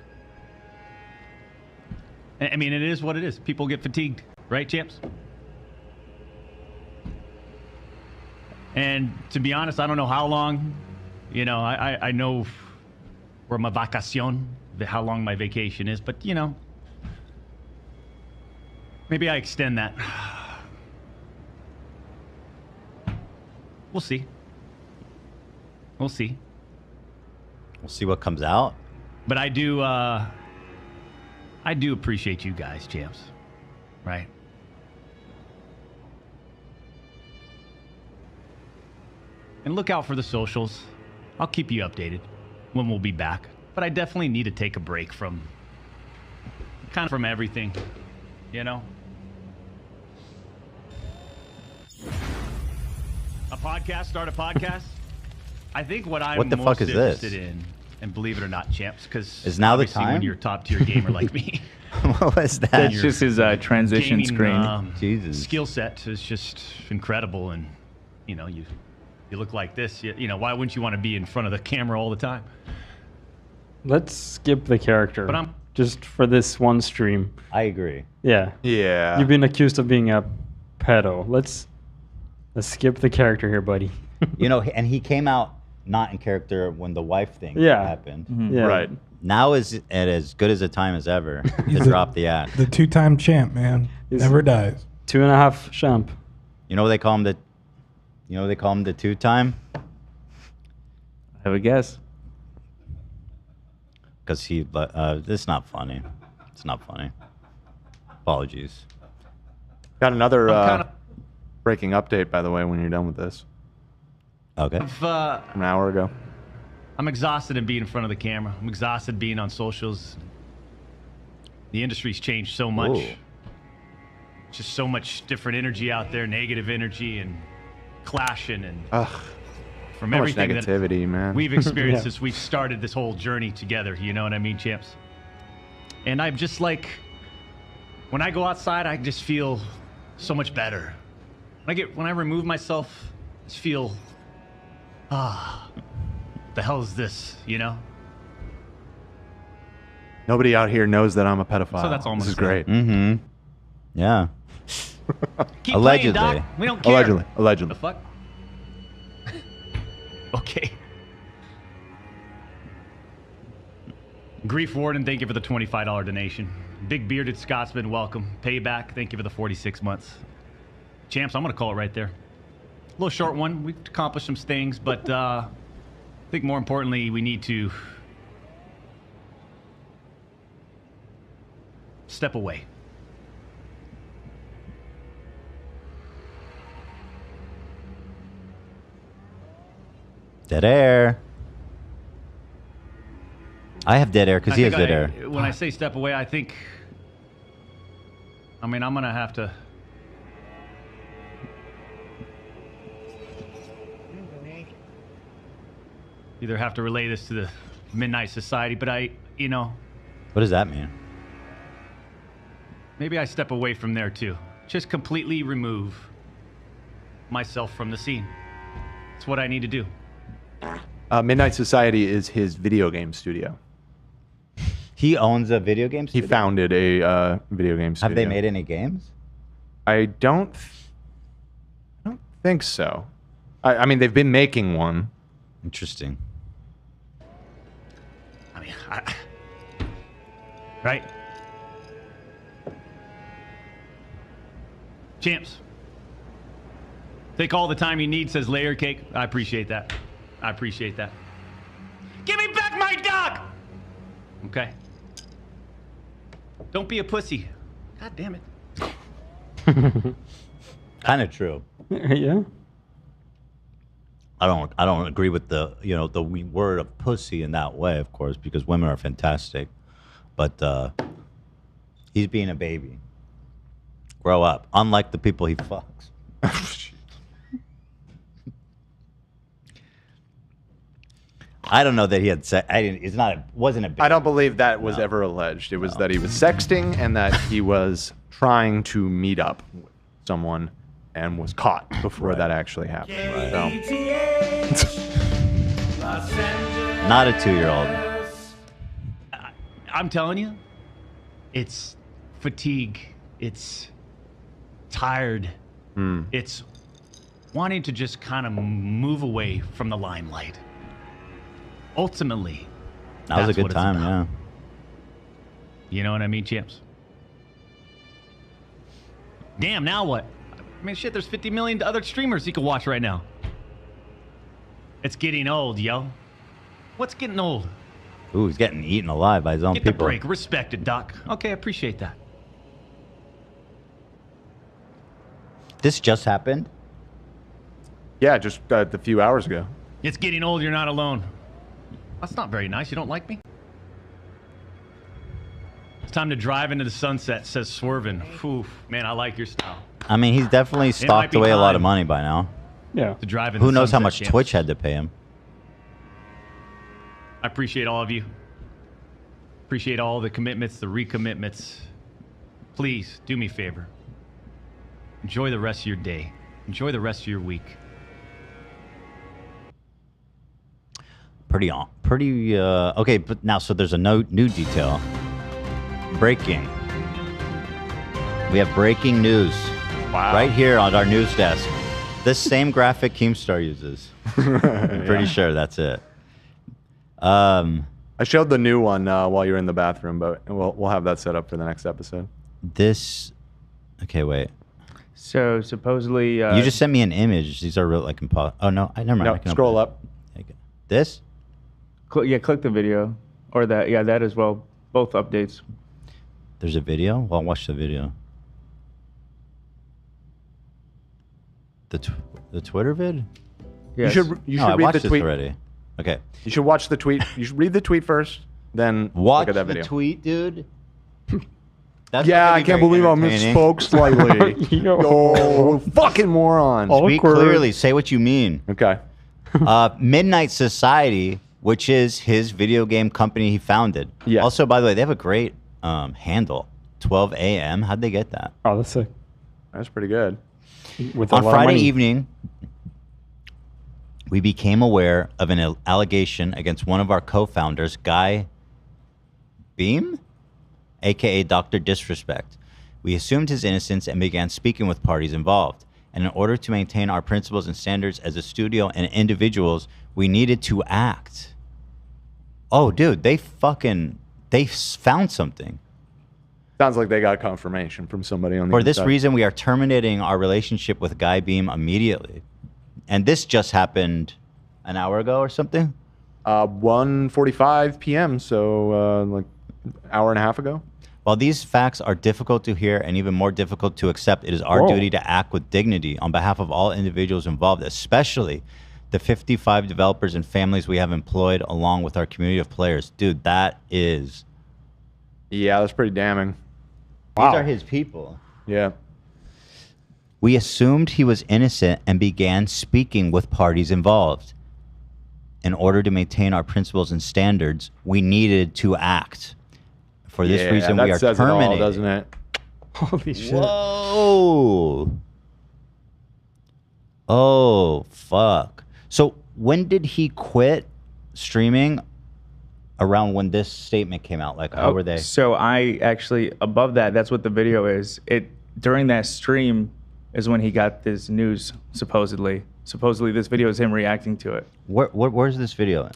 Speaker 18: I mean, it is what it is. People get fatigued, right, champs? And to be honest, I don't know how long. You know, I know where my vacacion, how long my vacation is, but you know, maybe I extend that. We'll see. We'll see.
Speaker 1: We'll see what comes out.
Speaker 18: But I do appreciate you guys, champs. Right? And look out for the socials. I'll keep you updated when we'll be back. But I definitely need to take a break from everything, you know? A podcast, start a podcast. I think what I'm
Speaker 1: What the
Speaker 18: most
Speaker 1: fuck is this?
Speaker 18: interested in, and believe it or not, champs, because
Speaker 1: Is now the
Speaker 18: obviously
Speaker 1: time?
Speaker 18: when you're a top tier gamer like me,
Speaker 1: What was that?
Speaker 4: That's just his transition
Speaker 18: gaming,
Speaker 4: screen.
Speaker 1: Jesus.
Speaker 18: skill set is just incredible, and you know, you look like this. You know, why wouldn't you want to be in front of the camera all the time?
Speaker 7: Let's skip the character.
Speaker 18: But I'm-
Speaker 7: just for this one stream.
Speaker 1: I agree.
Speaker 7: Yeah.
Speaker 2: Yeah.
Speaker 7: You've been accused of being a pedo. Let's skip the character here, buddy.
Speaker 1: You know, and he came out not in character when the wife thing
Speaker 7: Yeah.
Speaker 1: happened.
Speaker 7: Yeah.
Speaker 2: Right.
Speaker 1: Now is at as good as a time as ever to drop the act.
Speaker 6: The two-time champ, man. Never dies.
Speaker 7: 2.5 champ.
Speaker 1: You know what they call him the two-time?
Speaker 4: I have a guess.
Speaker 1: Because it's not funny. It's not funny. Apologies.
Speaker 2: Got another
Speaker 18: I'm kinda-
Speaker 2: breaking update, by the way, when you're done with this.
Speaker 1: Okay.
Speaker 2: An hour ago.
Speaker 18: I'm exhausted in being in front of the camera. I'm exhausted being on socials. The industry's changed so much.
Speaker 1: Ooh.
Speaker 18: Just so much different energy out there, negative energy and clashing and from
Speaker 2: so much
Speaker 18: everything
Speaker 2: negativity, man.
Speaker 18: we've experienced
Speaker 2: Yeah.
Speaker 18: as we've started this whole journey together. You know what I mean, champs? And I'm just like, when I go outside, I just feel so much better. When I remove myself, I just feel, the hell is this, you know?
Speaker 2: Nobody out here knows that I'm a pedophile.
Speaker 18: So that's almost
Speaker 2: This is great.
Speaker 1: Mm-hmm. Yeah.
Speaker 18: Keep
Speaker 1: Allegedly.
Speaker 18: playing, Doc. We don't care.
Speaker 2: Allegedly.
Speaker 18: The fuck? Okay. Grief Warden, thank you for the $25 donation. Big Bearded Scotsman, welcome. Payback, thank you for the 46 months. Champs, I'm going to call it right there. A little short one. We've accomplished some things, but I think more importantly, we need to step away.
Speaker 1: Dead air. I have dead air because he has dead air.
Speaker 18: When I say step away, I think, I'm going to have to. Either have to relay this to the Midnight Society, but
Speaker 1: What does that mean?
Speaker 18: Maybe I step away from there too. Just completely remove myself from the scene. It's what I need to do.
Speaker 2: Midnight Society is his video game studio.
Speaker 1: He owns a video game studio?
Speaker 2: He founded a video game studio.
Speaker 1: Have they made any games?
Speaker 2: I don't think so. I mean, they've been making one.
Speaker 1: Interesting.
Speaker 18: I mean, right? Champs. Take all the time you need, says Layer Cake. I appreciate that. I appreciate that. Give me back my dog! Okay. Don't be a pussy. God damn it.
Speaker 1: Kind of true.
Speaker 7: Yeah.
Speaker 1: I don't agree with the the word of pussy in that way, of course, because women are fantastic, but he's being a baby. Grow up, unlike the people he fucks. I don't know that he had sex. Wasn't a.
Speaker 2: I don't believe that was ever alleged. It was that he was sexting and that he was trying to meet up with someone and was caught before that actually happened.
Speaker 1: Not a 2-year-old.
Speaker 18: I'm telling you, it's fatigue. It's tired. It's wanting to just kind of move away from the limelight. Ultimately,
Speaker 1: that was a good time, yeah.
Speaker 18: You know what I mean, champs? Damn, now what? I mean, shit, there's 50 million other streamers you can watch right now. It's getting old, yo. What's getting old?
Speaker 1: Ooh, he's getting eaten alive by his own people.
Speaker 18: Get the break. Respect it, Doc. Okay, I appreciate that.
Speaker 1: This just happened?
Speaker 2: Yeah, just a few hours ago.
Speaker 18: It's getting old, you're not alone. That's not very nice. You don't like me? It's time to drive into the sunset, says Swervin. Oof, man, I like your style.
Speaker 1: I mean, he's definitely stocked away a lot of money by now.
Speaker 7: Yeah.
Speaker 18: To drive into
Speaker 1: Who knows how
Speaker 18: sunset,
Speaker 1: much
Speaker 18: champs.
Speaker 1: Twitch had to pay him?
Speaker 18: I appreciate all of you. Appreciate all the commitments, the recommitments. Please, do me a favor. Enjoy the rest of your day. Enjoy the rest of your week.
Speaker 1: Okay, but now, so there's a new detail. Breaking. We have breaking news.
Speaker 2: Wow.
Speaker 1: Right here on our news desk. This same graphic Keemstar uses. I'm pretty sure that's it.
Speaker 2: I showed the new one while you were in the bathroom, but we'll have that set up for the next episode.
Speaker 1: Okay, wait.
Speaker 4: So supposedly,
Speaker 1: you just sent me an image. These are real, like, oh no, I never mind.
Speaker 2: No,
Speaker 1: I can
Speaker 2: scroll
Speaker 1: open
Speaker 2: up.
Speaker 1: This?
Speaker 4: Click the video, or that. Yeah, that as well. Both updates.
Speaker 1: There's a video. Well, I'll watch the video. The Twitter vid?
Speaker 2: Yes. You should
Speaker 1: I
Speaker 2: read
Speaker 1: watched
Speaker 2: the tweet
Speaker 1: this already. Okay.
Speaker 2: You should watch the tweet. You should read the tweet first, then
Speaker 1: watch
Speaker 2: look at that video.
Speaker 1: the tweet, dude. That's
Speaker 2: yeah, I can't believe I misspoke slightly. Yo, fucking moron.
Speaker 1: Speak clearly. Say what you mean.
Speaker 2: Okay.
Speaker 1: Midnight Society, which is his video game company he founded.
Speaker 2: Yeah.
Speaker 1: Also, by the way, they have a great handle. 12 a.m. How'd they get that?
Speaker 7: Oh, that's sick.
Speaker 2: That's pretty good.
Speaker 7: With
Speaker 1: On Friday evening, we became aware of an allegation against one of our co-founders, Guy Beam, a.k.a. Dr. Disrespect. We assumed his innocence and began speaking with parties involved. And in order to maintain our principles and standards as a studio and individuals, we needed to act. Oh, dude, they fucking They found something.
Speaker 2: Sounds like they got confirmation from somebody on the
Speaker 1: For this
Speaker 2: inside.
Speaker 1: reason, we are terminating our relationship with Guy Beam immediately. And this just happened an hour ago or something?
Speaker 2: 1:45 p.m., so like an hour and a half ago.
Speaker 1: While these facts are difficult to hear and even more difficult to accept, it is our duty to act with dignity on behalf of all individuals involved, especially the 55 developers and families we have employed along with our community of players. Dude, that is...
Speaker 2: Yeah, that's pretty damning.
Speaker 1: These are his people.
Speaker 2: Yeah.
Speaker 1: We assumed he was innocent and began speaking with parties involved. In order to maintain our principles and standards, we needed to act. For this reason, we are terminating.
Speaker 2: It all, doesn't it?
Speaker 7: Holy shit.
Speaker 1: Whoa. Oh, fuck. So when did he quit streaming? Around when this statement came out? Like, how were they?
Speaker 4: So I actually, above that, that's what the video is. During that stream is when he got this news, supposedly. Supposedly this video is him reacting to it.
Speaker 1: Where's this video?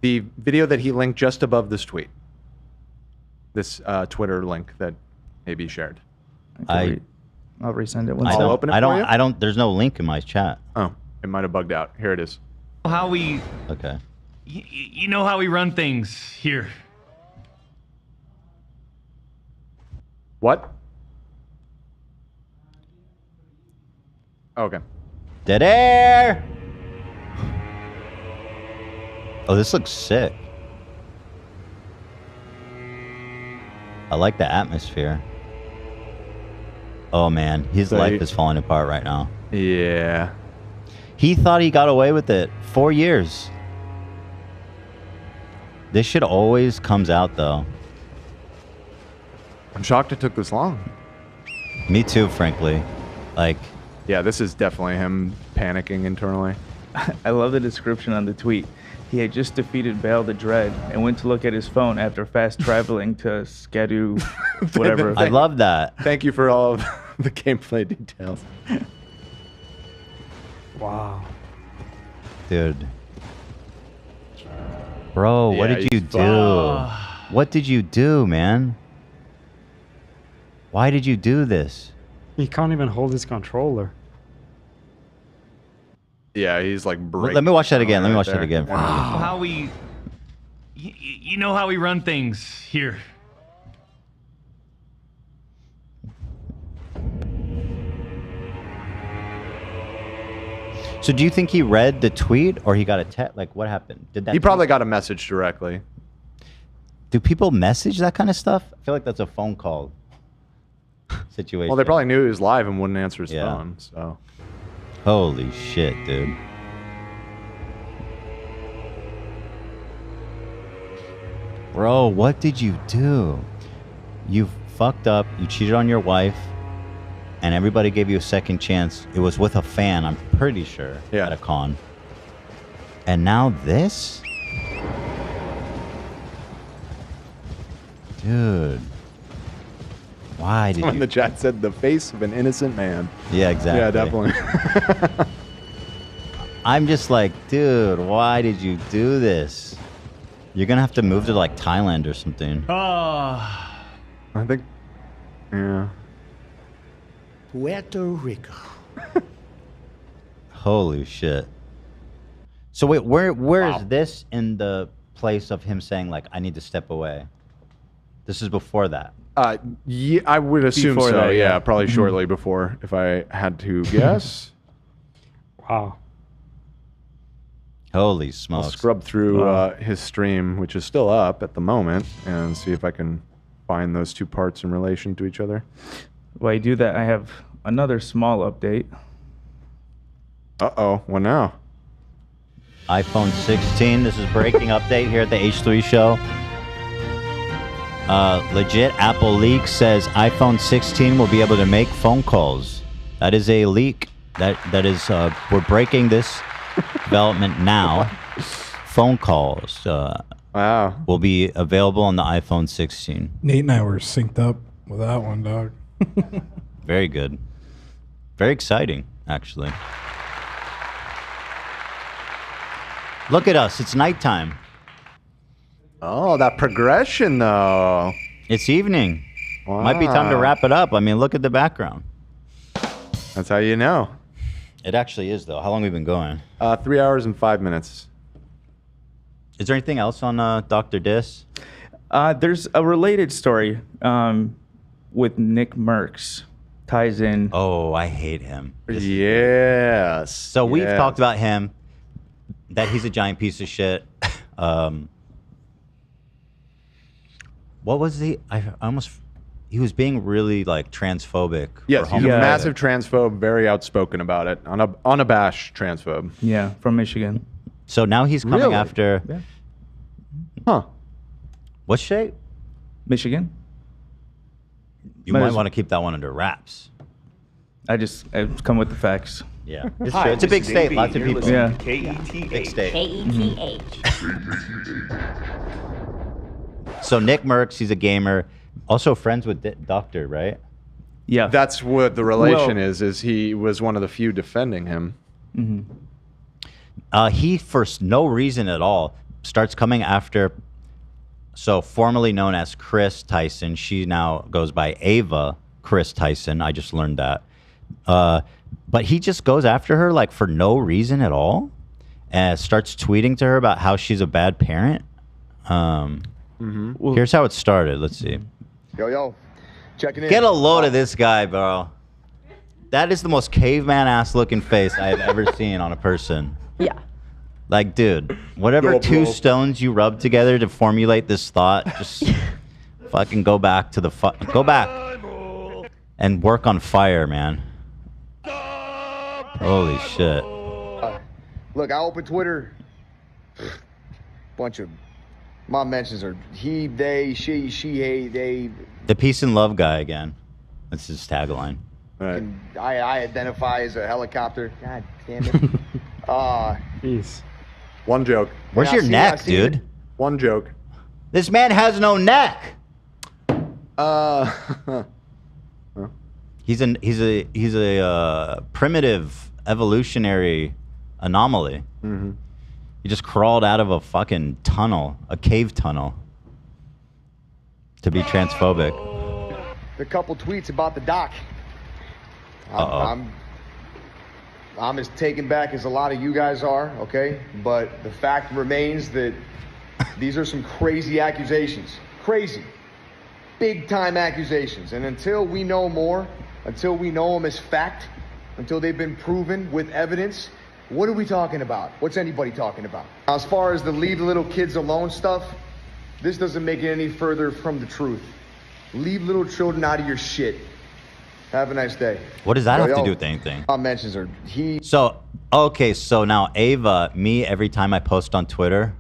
Speaker 2: The video that he linked just above this tweet. This Twitter link that AB shared.
Speaker 4: I'll resend it.
Speaker 2: I'll open it for you.
Speaker 1: I don't, there's no link in my chat.
Speaker 2: Oh, it might have bugged out. Here it is.
Speaker 18: How we...
Speaker 1: Okay.
Speaker 18: You know how we run things here.
Speaker 2: What? Okay.
Speaker 1: Dead air! Oh, this looks sick. I like the atmosphere. Oh man, his life is falling apart right now.
Speaker 2: Yeah.
Speaker 1: He thought he got away with it. 4 years. This shit always comes out though.
Speaker 2: I'm shocked it took this long.
Speaker 1: Me too, frankly. Like,
Speaker 2: yeah, this is definitely him panicking internally.
Speaker 4: I love the description on the tweet. He had just defeated Baal the Dread and went to look at his phone after fast traveling to Skadu, whatever.
Speaker 1: I love that.
Speaker 2: Thank you for all of the gameplay details.
Speaker 7: Wow.
Speaker 1: Dude. Bro, what did you do? What did you do, man? Why did you do this?
Speaker 7: He can't even hold his controller.
Speaker 2: Yeah, he's like breaking.
Speaker 1: Let me watch that again. Let me watch that again.
Speaker 18: Wow. How we... You know how we run things here.
Speaker 1: So do you think he read the tweet or he got a text? Like, what happened? Did that?
Speaker 2: He probably got a message directly.
Speaker 1: Do people message that kind of stuff? I feel like that's a phone call situation.
Speaker 2: Well, they probably knew he was live and wouldn't answer his phone. So.
Speaker 1: Holy shit, dude. Bro, what did you do? You fucked up. You cheated on your wife. And everybody gave you a second chance. It was with a fan, I'm pretty sure, at a con. And now this? Dude. Why did
Speaker 2: Someone
Speaker 1: you...
Speaker 2: in the chat said the face of an innocent man.
Speaker 1: Yeah, exactly.
Speaker 2: Yeah, definitely.
Speaker 1: I'm just like, dude, why did you do this? You're going to have to move to like Thailand or something.
Speaker 2: I think, yeah.
Speaker 12: Puerto Rico.
Speaker 1: Holy shit. So wait, where is this in the place of him saying like, I need to step away? This is before that.
Speaker 2: Yeah, I would assume
Speaker 1: Before
Speaker 2: so.
Speaker 1: that,
Speaker 2: Yeah,
Speaker 1: yeah.
Speaker 2: probably shortly before, if I had to guess.
Speaker 7: Wow.
Speaker 1: Holy smokes.
Speaker 2: I'll scrub through his stream, which is still up at the moment, and see if I can find those two parts in relation to each other.
Speaker 4: While you do that, I have another small update.
Speaker 2: Uh-oh, what now?
Speaker 1: iPhone 16, this is breaking update here at the H3 show. Legit Apple leak says iPhone 16 will be able to make phone calls. That is a leak. That is, we're breaking this development now. Phone calls will be available on the iPhone 16.
Speaker 6: Nate and I were synced up with that one, dog.
Speaker 1: Very good. Very exciting, actually. Look at us. It's nighttime.
Speaker 2: Oh, that progression though.
Speaker 1: It's evening. Might be time to
Speaker 2: Wow.
Speaker 1: wrap it up. I mean, look at the background.
Speaker 2: That's how you know.
Speaker 1: It actually is, though. How long have we been going?
Speaker 2: 3 hours and 5 minutes.
Speaker 1: Is there anything else on Dr. Dis?
Speaker 4: There's a related story with Nickmercs. Ties in.
Speaker 1: Oh, I hate him.
Speaker 2: Yes.
Speaker 1: So we've talked about him, that he's a giant piece of shit. What was he? I almost. He was being really like transphobic.
Speaker 2: Yes,
Speaker 1: or
Speaker 2: he's a
Speaker 1: homophobic.
Speaker 2: massive transphobe, very outspoken about it. Unabashed transphobe.
Speaker 4: Yeah, from Michigan.
Speaker 1: So now he's coming
Speaker 2: Really?
Speaker 1: after.
Speaker 4: Yeah.
Speaker 2: Huh.
Speaker 1: What state?
Speaker 4: Michigan.
Speaker 1: You might want to keep that one under wraps.
Speaker 4: I come with the facts.
Speaker 1: Yeah, it's true. It's a big state. Lots of people.
Speaker 4: Yeah.
Speaker 1: Big state.
Speaker 17: KETH.
Speaker 1: So Nickmercs, he's a gamer, also friends with Doctor, right?
Speaker 4: Yeah.
Speaker 2: That's what the relation is he was one of the few defending him.
Speaker 1: He, for no reason at all, starts coming after, so formerly known as Chris Tyson. She now goes by Ava Chris Tyson. I just learned that. But he just goes after her like for no reason at all, and starts tweeting to her about how she's a bad parent. Here's how it started. Let's see.
Speaker 10: Yo, checking in.
Speaker 1: Get a load of this guy, bro. That is the most caveman ass looking face I have ever seen on a person.
Speaker 3: Yeah.
Speaker 1: Like, dude, whatever two stones you rub together to formulate this thought, just fucking go back to the go back and work on fire, man. Holy shit.
Speaker 10: Look, I opened Twitter. Bunch of my mentions are he, they, she, hey, they.
Speaker 1: The peace and love guy again. That's his tagline.
Speaker 10: And I identify as a helicopter. God damn it.
Speaker 7: Jeez.
Speaker 2: One joke.
Speaker 1: Where's your neck, dude?
Speaker 2: One joke.
Speaker 1: This man has no neck. He's a primitive evolutionary anomaly. He just crawled out of a fucking tunnel, a cave tunnel, to be transphobic.
Speaker 10: A couple tweets about the doc. I'm as taken back as a lot of you guys are, okay? But the fact remains that these are some crazy accusations. Crazy. Big time accusations. And until we know more, until we know them as fact, until they've been proven with evidence, what are we talking about? What's anybody talking about? As far as the leave the little kids alone stuff, this doesn't make it any further from the truth. Leave little children out of your shit. Have a nice day.
Speaker 1: What does that have to do with anything?
Speaker 10: My mentions are
Speaker 1: So, okay, so now Ava, every time I post on Twitter,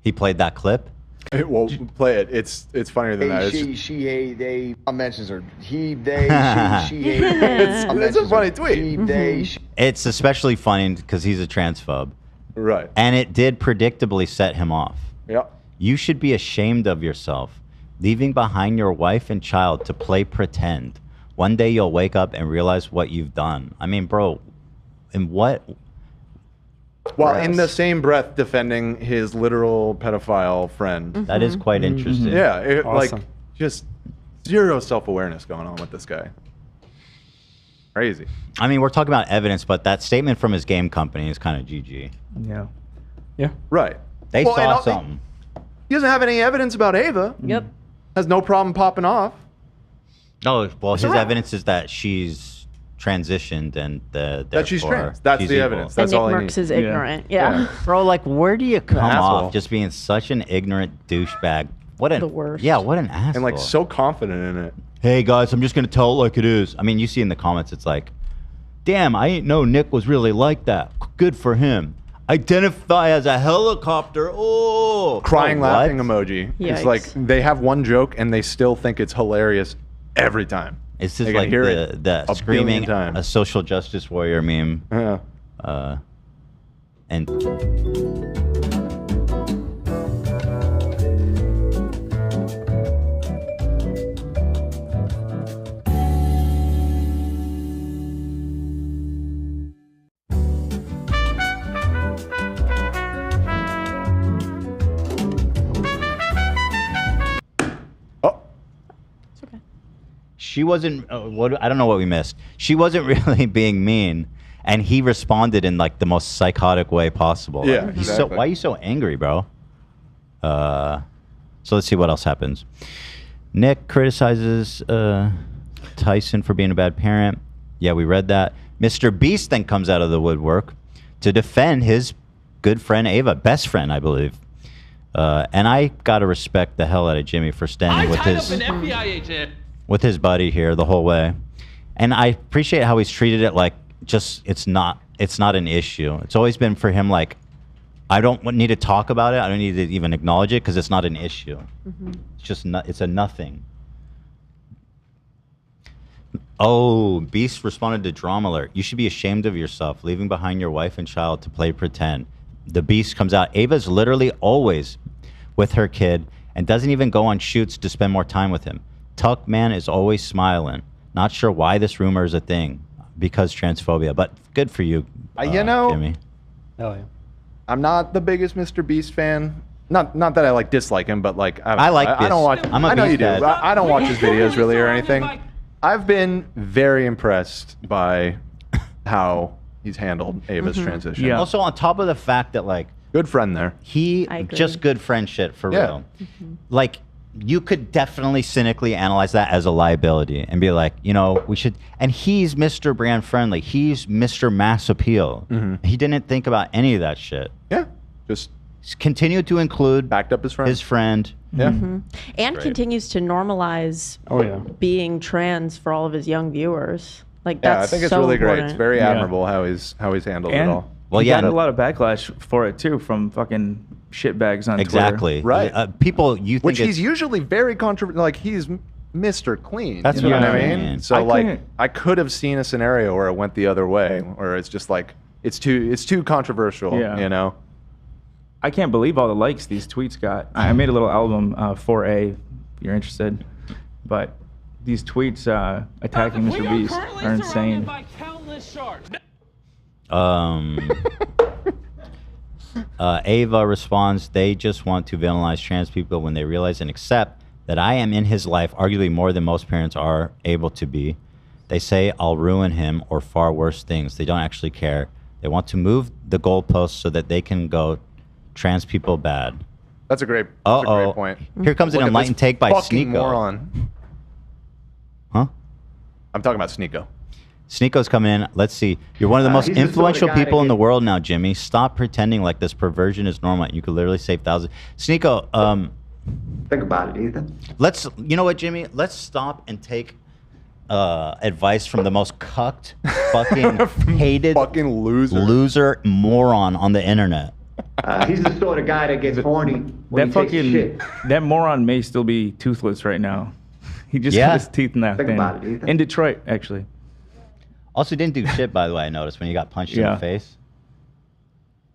Speaker 1: he played that clip.
Speaker 2: Well, play it. It's funnier than that.
Speaker 10: He, she, hey, they. My mentions are he, they, she, hey,
Speaker 2: It's a funny tweet.
Speaker 10: He, they, she.
Speaker 1: It's especially funny because he's a transphobe.
Speaker 2: Right.
Speaker 1: And it did predictably set him off.
Speaker 2: Yep.
Speaker 1: You should be ashamed of yourself, leaving behind your wife and child to play pretend. One day you'll wake up and realize what you've done. I mean, bro, in what?
Speaker 2: While in the same breath defending his literal pedophile friend.
Speaker 1: That is quite interesting.
Speaker 2: Yeah, like
Speaker 7: Awesome.
Speaker 2: just zero self-awareness going on with this guy. Crazy.
Speaker 1: I mean, we're talking about evidence, but that statement from his game company is kind of GG.
Speaker 4: Yeah.
Speaker 7: Yeah.
Speaker 2: Right.
Speaker 1: They
Speaker 2: Well, and
Speaker 1: saw
Speaker 2: all-
Speaker 1: something.
Speaker 2: He doesn't have any evidence about Ava.
Speaker 3: Yep.
Speaker 2: Has no problem popping off.
Speaker 1: No, well, his
Speaker 2: right.
Speaker 1: evidence is that she's transitioned and
Speaker 2: That she's
Speaker 1: therefore
Speaker 2: trans. That's
Speaker 1: she's
Speaker 2: the
Speaker 1: evil.
Speaker 2: evidence. That's all I need.
Speaker 3: Nickmercs is ignorant. Yeah.
Speaker 1: Bro, like, where do you come
Speaker 2: asshole.
Speaker 1: off just being such an ignorant douchebag? What
Speaker 3: The worst.
Speaker 1: Yeah, what an asshole.
Speaker 2: And like so confident in it.
Speaker 1: Hey guys, I'm just gonna tell it like it is. I mean, you see in the comments, it's like, damn, I ain't know Nick was really like that. Good for him. Identify as a helicopter. Oh,
Speaker 2: Crying,
Speaker 1: what?
Speaker 2: laughing emoji. It's
Speaker 3: Yikes.
Speaker 2: like they have one joke and they still think it's hilarious every time.
Speaker 1: It's
Speaker 2: They
Speaker 1: just
Speaker 2: can
Speaker 1: like
Speaker 2: hear
Speaker 1: the
Speaker 2: it a
Speaker 1: screaming,
Speaker 2: billion times.
Speaker 1: a social justice warrior meme.
Speaker 2: Yeah.
Speaker 1: And she wasn't. I don't know what we missed. She wasn't really being mean, and he responded in like the most psychotic way possible.
Speaker 2: Yeah,
Speaker 1: Like,
Speaker 2: exactly.
Speaker 1: why are you so angry, bro? So let's see what else happens. Nick criticizes Tyson for being a bad parent. Yeah, we read that. Mr. Beast then comes out of the woodwork to defend his good friend Ava, best friend, I believe. And I gotta respect the hell out of Jimmy for standing with his buddy here the whole way. And I appreciate how he's treated it like just it's not an issue. It's always been for him like, I don't need to talk about it. I don't need to even acknowledge it because it's not an issue. It's just it's a nothing. Oh, Beast responded to Drama Alert. You should be ashamed of yourself, leaving behind your wife and child to play pretend. The Beast comes out. Ava's literally always with her kid and doesn't even go on shoots to spend more time with him. Tuck Man is always smiling. Not sure why this rumor is a thing, because transphobia. But good for you,
Speaker 2: You know,
Speaker 1: Jimmy.
Speaker 7: Hell yeah.
Speaker 2: I'm not the biggest Mr. Beast fan. Not that I like dislike him, but like
Speaker 1: I like
Speaker 2: I don't watch.
Speaker 1: Beast. I'm a
Speaker 2: I know
Speaker 1: Beast
Speaker 2: you do.
Speaker 1: guy.
Speaker 2: I don't watch his videos really or anything. I've been very impressed by how he's handled Ava's transition.
Speaker 1: Yeah. Also, on top of the fact that like
Speaker 2: good friend there,
Speaker 1: he
Speaker 3: I agree.
Speaker 1: just good friend shit for
Speaker 2: Yeah.
Speaker 1: real. Like you could definitely cynically analyze that as a liability and be like, you know, we should. And he's Mr. Brand Friendly. He's Mr. Mass Appeal. He didn't think about any of that shit.
Speaker 2: Yeah, just
Speaker 1: continue to include
Speaker 2: backed up his friend.
Speaker 1: Yeah.
Speaker 3: And
Speaker 1: Great.
Speaker 3: continues to normalize being trans for all of his young viewers. Like that's
Speaker 2: Yeah, I think it's
Speaker 3: so
Speaker 2: really great. It's
Speaker 3: important.
Speaker 2: very admirable how he's handled it
Speaker 4: And
Speaker 2: all.
Speaker 1: Well,
Speaker 4: he
Speaker 1: yeah,
Speaker 4: got a
Speaker 1: and-
Speaker 4: lot of backlash for it too from fucking shitbags on
Speaker 1: Exactly.
Speaker 2: Right.
Speaker 1: People, you think
Speaker 2: Which he's
Speaker 1: it's-
Speaker 2: usually very controversial. Like he's Mr. Clean.
Speaker 1: That's
Speaker 2: you know
Speaker 1: what
Speaker 2: what
Speaker 1: I
Speaker 2: I mean.
Speaker 1: mean.
Speaker 2: So
Speaker 4: I
Speaker 2: like,
Speaker 4: couldn't-
Speaker 2: I could have seen a scenario where it went the other way, where it's just like it's too controversial.
Speaker 4: Yeah.
Speaker 2: You know.
Speaker 4: I can't believe all the likes these tweets got. I made a little album, 4A, if you're interested. But these tweets attacking Mr. Beast are insane.
Speaker 1: Ava responds, they just want to villainize trans people when they realize and accept that I am in his life arguably more than most parents are able to be. They say I'll ruin him or far worse things. They don't actually care. They want to move the goalposts so that they can go trans people bad.
Speaker 2: That's a great point.
Speaker 1: Here comes an
Speaker 2: Look at
Speaker 1: enlightened
Speaker 2: this
Speaker 1: take by
Speaker 2: fucking
Speaker 1: Sneeko.
Speaker 2: moron.
Speaker 1: Huh?
Speaker 2: I'm talking about Sneeko.
Speaker 1: Sneeko's coming in. Let's see. You're one of the most
Speaker 2: he's the sort of
Speaker 1: influential
Speaker 2: guy to
Speaker 1: people in
Speaker 2: get-
Speaker 1: the world now, Jimmy. Stop pretending like this perversion is normal. You could literally save thousands. Sneeko,
Speaker 11: think about it, Ethan.
Speaker 1: you know what, Jimmy? Let's stop and take advice from the most cucked, fucking hated,
Speaker 2: fucking
Speaker 1: loser moron on the internet.
Speaker 11: He's the sort of guy that gets horny when
Speaker 4: That
Speaker 11: he takes shit.
Speaker 4: that moron may still be toothless right now. He just
Speaker 1: Yeah.
Speaker 4: got his teeth knocked
Speaker 11: Think
Speaker 4: in.
Speaker 11: about it, Ethan.
Speaker 4: In Detroit, actually.
Speaker 1: Also, didn't do shit, by the way, I noticed, when you got punched in
Speaker 4: Yeah.
Speaker 1: the face.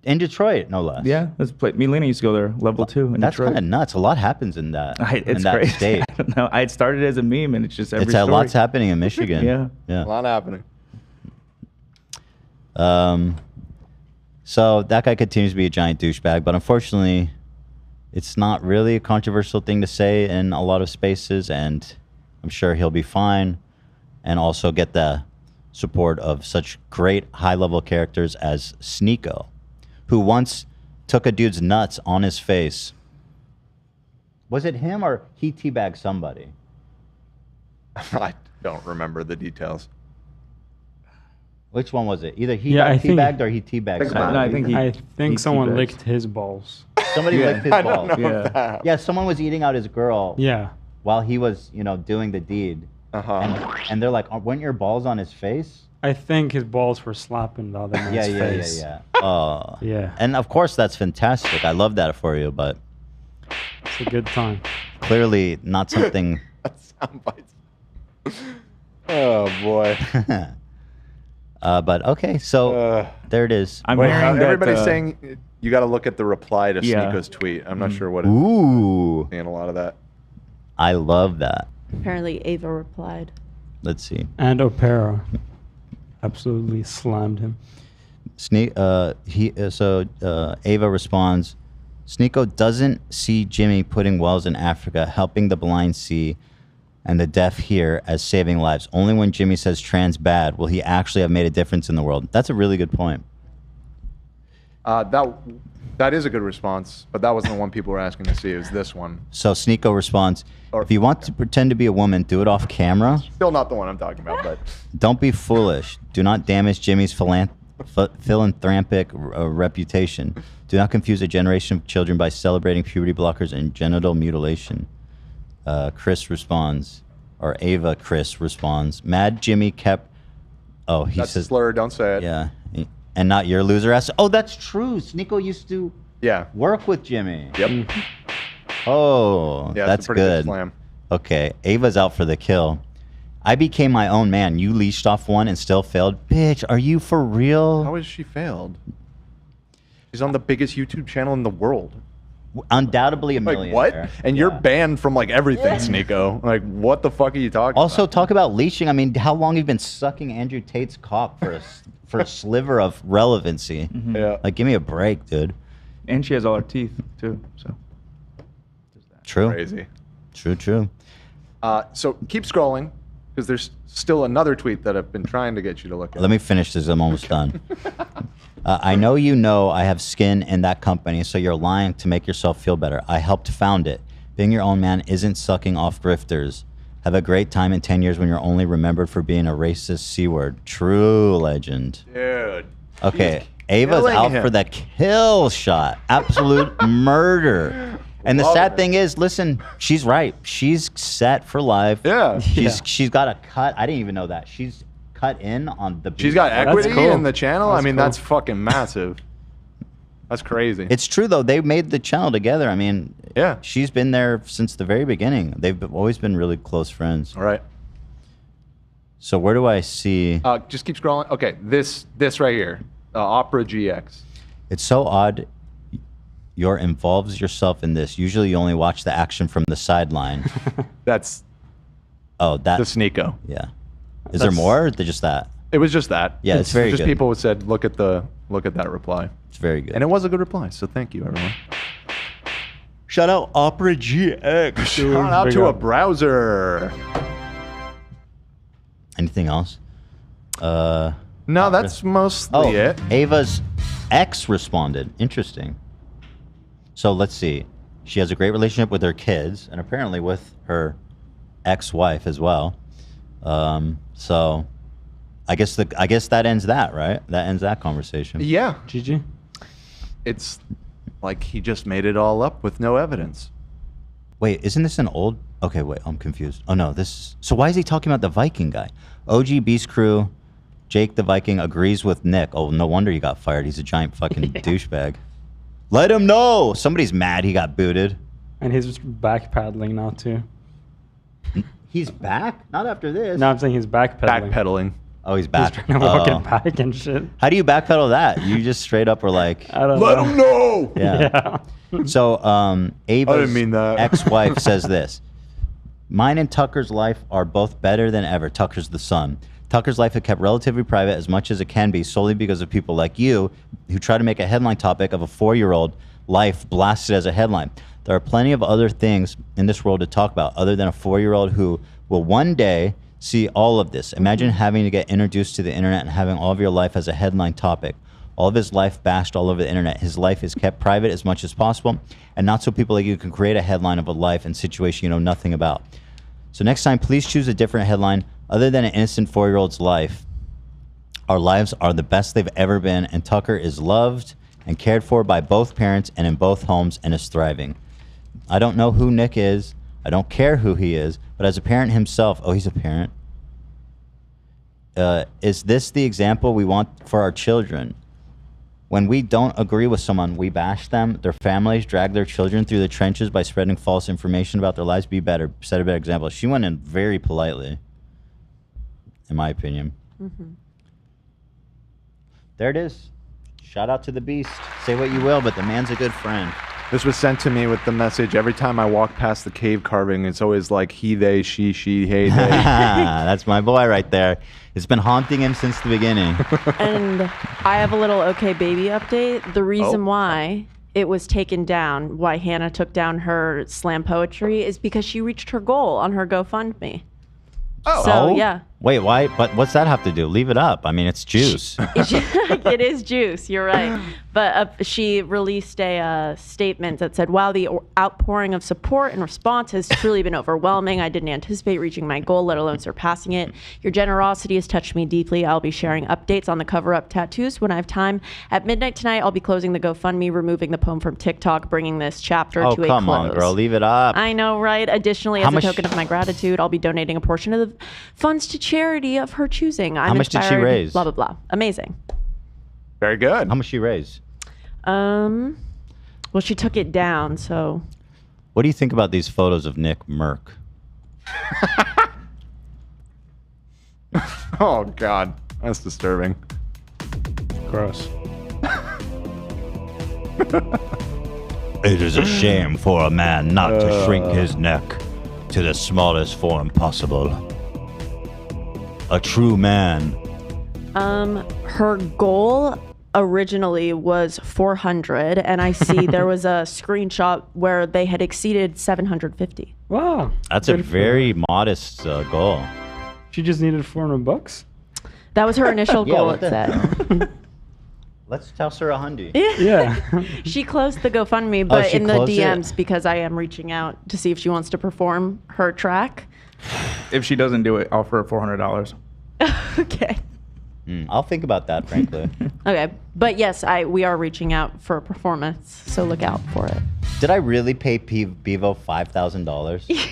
Speaker 1: In Detroit, no less.
Speaker 4: Yeah, let's play. Me and Lena used to go there, level 2 in
Speaker 1: That's
Speaker 4: Detroit.
Speaker 1: kind of nuts. A lot happens in that, in
Speaker 4: It's
Speaker 1: that
Speaker 4: crazy.
Speaker 1: state.
Speaker 4: I don't know. I had started as a meme, and it's just every
Speaker 1: It's
Speaker 4: story.
Speaker 1: lots happening in Michigan.
Speaker 4: Yeah.
Speaker 1: Yeah.
Speaker 2: A lot happening.
Speaker 1: So that guy continues to be a giant douchebag, but unfortunately, it's not really a controversial thing to say in a lot of spaces, and I'm sure he'll be fine, and also get the support of such great high-level characters as Sneeko, who once took a dude's nuts on his face. Was it him or he teabagged somebody?
Speaker 2: I don't remember the details.
Speaker 1: Which one was it? Either he
Speaker 7: Yeah, I
Speaker 1: got
Speaker 7: think-
Speaker 1: teabagged or he teabagged somebody.
Speaker 4: No, I think
Speaker 7: I think someone
Speaker 4: teabags.
Speaker 7: licked his balls.
Speaker 1: Somebody
Speaker 4: Yeah.
Speaker 1: licked his
Speaker 2: I don't
Speaker 1: balls.
Speaker 2: know
Speaker 4: Yeah.
Speaker 2: if that.
Speaker 1: Yeah, someone was eating out his girl
Speaker 7: Yeah.
Speaker 1: while he was, doing the deed. And they're like, weren't your balls on his face?
Speaker 7: I think his balls were slapping the other man's face.
Speaker 1: Yeah. Oh.
Speaker 7: Yeah.
Speaker 1: And of course, that's fantastic. I love that for you, but
Speaker 7: It's a good time.
Speaker 1: clearly not something.
Speaker 2: Sound bites. Oh boy.
Speaker 1: But okay, so there it is.
Speaker 4: I'm
Speaker 2: Wait,
Speaker 4: hearing that,
Speaker 2: everybody's saying you got to look at the reply to
Speaker 4: Yeah.
Speaker 2: Sneeko's tweet. I'm not sure what.
Speaker 1: Ooh,
Speaker 2: Seeing a lot of that.
Speaker 1: I love that.
Speaker 3: Apparently, Ava replied.
Speaker 1: Let's see.
Speaker 7: And Opera absolutely slammed him.
Speaker 1: Ava responds, Sneeko doesn't see Jimmy putting wells in Africa, helping the blind see and the deaf hear as saving lives. Only when Jimmy says trans bad will he actually have made a difference in the world. That's a really good point.
Speaker 2: That is a good response, but that wasn't the one people were asking to see. It was this one.
Speaker 1: So Sneeko responds, if you want to pretend to be a woman, do it off camera.
Speaker 2: Still not the one I'm talking about, but
Speaker 1: Don't be foolish. Do not damage Jimmy's philanthropic reputation. Do not confuse a generation of children by celebrating puberty blockers and genital mutilation. Chris responds, or Ava Chris responds, Mad Jimmy kept... Oh, he
Speaker 2: that's
Speaker 1: says...
Speaker 2: a slur. Don't say it.
Speaker 1: Yeah. And not your loser ass. Oh, that's true. Sneeko used to work with Jimmy.
Speaker 2: Yep.
Speaker 1: Oh,
Speaker 2: Yeah,
Speaker 1: that's
Speaker 2: a pretty good
Speaker 1: good.
Speaker 2: slam.
Speaker 1: Okay, Ava's out for the kill. I became my own man. You leashed off one and still failed. Bitch, are you for real?
Speaker 2: How has she failed? She's on the biggest YouTube channel in the world.
Speaker 1: Undoubtedly a
Speaker 2: Like
Speaker 1: millionaire.
Speaker 2: what? And you're banned from like everything, Sneeko. Like what the fuck are you talking
Speaker 1: Also,
Speaker 2: about?
Speaker 1: talk about leashing. I mean, how long have you been sucking Andrew Tate's cock for for a sliver of relevancy?
Speaker 2: Yeah.
Speaker 1: Like, give me a break, dude.
Speaker 4: And she has all her teeth too. So
Speaker 1: True.
Speaker 2: Crazy.
Speaker 1: True.
Speaker 2: So keep scrolling because there's still another tweet that I've been trying to get you to look at.
Speaker 1: Let me finish this. I'm almost done. I know you know I have skin in that company, so you're lying to make yourself feel better. I helped found it. Being your own man isn't sucking off grifters. Have a great time in 10 years when you're only remembered for being a racist C-word. True legend.
Speaker 2: Dude.
Speaker 1: Okay, Ava's
Speaker 2: killing
Speaker 1: out
Speaker 2: him.
Speaker 1: for the kill shot. Absolute murder. And the
Speaker 2: Love
Speaker 1: sad
Speaker 2: it.
Speaker 1: thing is, listen, she's right. She's set for life.
Speaker 2: Yeah.
Speaker 1: She's got a cut. I didn't even know that. She's cut in on the.
Speaker 2: She's got equity in the channel. I mean,
Speaker 1: cool.
Speaker 2: that's fucking massive. That's crazy.
Speaker 1: It's true though. They made the channel together. I mean,
Speaker 2: yeah,
Speaker 1: she's been there since the very beginning. They've always been really close friends.
Speaker 2: All right.
Speaker 1: So where do I see?
Speaker 2: Just keep scrolling. Okay, this right here, Opera GX.
Speaker 1: It's so odd. You're involves yourself in this. Usually, you only watch the action from the sideline.
Speaker 2: That's.
Speaker 1: Oh, that.
Speaker 2: The Sneeko.
Speaker 1: Yeah. Is there more? Or just that?
Speaker 2: It was just that.
Speaker 1: Yeah, it's very
Speaker 2: just
Speaker 1: good.
Speaker 2: people said, look at that reply.
Speaker 1: It's very good.
Speaker 2: And it was a good reply. So thank you, everyone.
Speaker 1: Shout out Opera GX.
Speaker 2: Shout out to a browser.
Speaker 1: Anything else?
Speaker 2: No, that's mostly it.
Speaker 1: Ava's ex responded. Interesting. So let's see. She has a great relationship with her kids and apparently with her ex-wife as well. So I guess that ends that, right? That ends that conversation.
Speaker 2: Yeah.
Speaker 7: GG.
Speaker 2: It's like he just made it all up with no evidence.
Speaker 1: Wait, isn't this an old... Okay, wait, I'm confused. Oh, no, this... So why is he talking about the Viking guy? OG Beast Crew, Jake the Viking agrees with Nick. Oh, no wonder he got fired. He's a giant fucking douchebag. Let him know! Somebody's mad he got booted.
Speaker 7: And he's just backpedaling now too.
Speaker 1: He's back? Not after this.
Speaker 7: No, I'm saying he's backpedaling.
Speaker 2: Backpedaling.
Speaker 1: Oh, he's back.
Speaker 7: He's trying to walk it back and shit.
Speaker 1: How do you backpedal that? You just straight up were like...
Speaker 7: I don't
Speaker 2: Let
Speaker 7: know.
Speaker 2: him know!
Speaker 1: Yeah. So, Ava's
Speaker 2: I didn't mean that.
Speaker 1: ex-wife says this. Mine and Tucker's life are both better than ever. Tucker's the son. Tucker's life had kept relatively private as much as it can be solely because of people like you who try to make a headline topic of a 4-year-old life blasted as a headline. There are plenty of other things in this world to talk about other than a 4-year-old who will one day see all of this. Imagine having to get introduced to the internet and having all of your life as a headline topic. All of his life bashed all over the internet. His life is kept private as much as possible, and not so people like you can create a headline of a life and situation you know nothing about. So next time, please choose a different headline other than an innocent 4-year-old's life. Our lives are the best they've ever been, and Tucker is loved and cared for by both parents and in both homes and is thriving. I don't know who Nick is. I don't care who he is, but as a parent himself, oh, he's a parent. Is this the example we want for our children? When we don't agree with someone, we bash them, their families, drag their children through the trenches by spreading false information about their lives. Be better. Set a better example. She went in very politely, in my opinion.
Speaker 3: Mm-hmm.
Speaker 1: There it is. Shout out to the beast. Say what you will, but the man's a good friend.
Speaker 2: This was sent to me with the message, every time I walk past the cave carving, it's always like he, they, she, hey, they.
Speaker 1: That's my boy right there. It's been haunting him since the beginning.
Speaker 3: And I have a little OkBaby update. The reason why it was taken down, why Hannah took down her slam poetry, is because she reached her goal on her GoFundMe. So, yeah.
Speaker 1: Wait, why? But what's that have to do? Leave it up. I mean, it's juice.
Speaker 3: It is juice. You're right. But she released a statement that said, "Wow, the outpouring of support and response has truly been overwhelming. I didn't anticipate reaching my goal, let alone surpassing it. Your generosity has touched me deeply. I'll be sharing updates on the cover-up tattoos when I have time. At midnight tonight, I'll be closing the GoFundMe, removing the poem from TikTok, bringing this chapter to a close."
Speaker 1: Oh, come on, girl. Leave it up.
Speaker 3: I know, right? Additionally, as a token of my gratitude, I'll be donating a portion of the funds to charity of her choosing.
Speaker 1: How much did she raise?
Speaker 3: Blah, blah, blah. Amazing.
Speaker 2: Very good.
Speaker 1: How much she raise?
Speaker 3: Well, she took it down, so.
Speaker 1: What do you think about these photos of Nickmercs?
Speaker 2: Oh, God. That's disturbing.
Speaker 7: Gross.
Speaker 1: It is a shame for a man not to shrink his neck to the smallest form possible. A true man.
Speaker 3: Her goal originally was 400, and I see there was a screenshot where they had exceeded 750.
Speaker 7: Wow.
Speaker 1: That's a very modest goal.
Speaker 7: She just needed $400.
Speaker 3: That was her initial
Speaker 1: Yeah,
Speaker 3: goal,
Speaker 1: what
Speaker 3: it
Speaker 1: the
Speaker 3: said.
Speaker 1: Let's toss her a hundy.
Speaker 7: Yeah.
Speaker 3: She closed the GoFundMe, but
Speaker 1: she
Speaker 3: in the
Speaker 1: closed it?
Speaker 3: DMs, because I am reaching out to see if she wants to perform her track.
Speaker 4: If she doesn't do it, offer her $400.
Speaker 3: Okay.
Speaker 1: I'll think about that, frankly.
Speaker 3: Okay, but yes, we are reaching out for a performance, so look out for it.
Speaker 1: Did I really pay Beavo $5,000?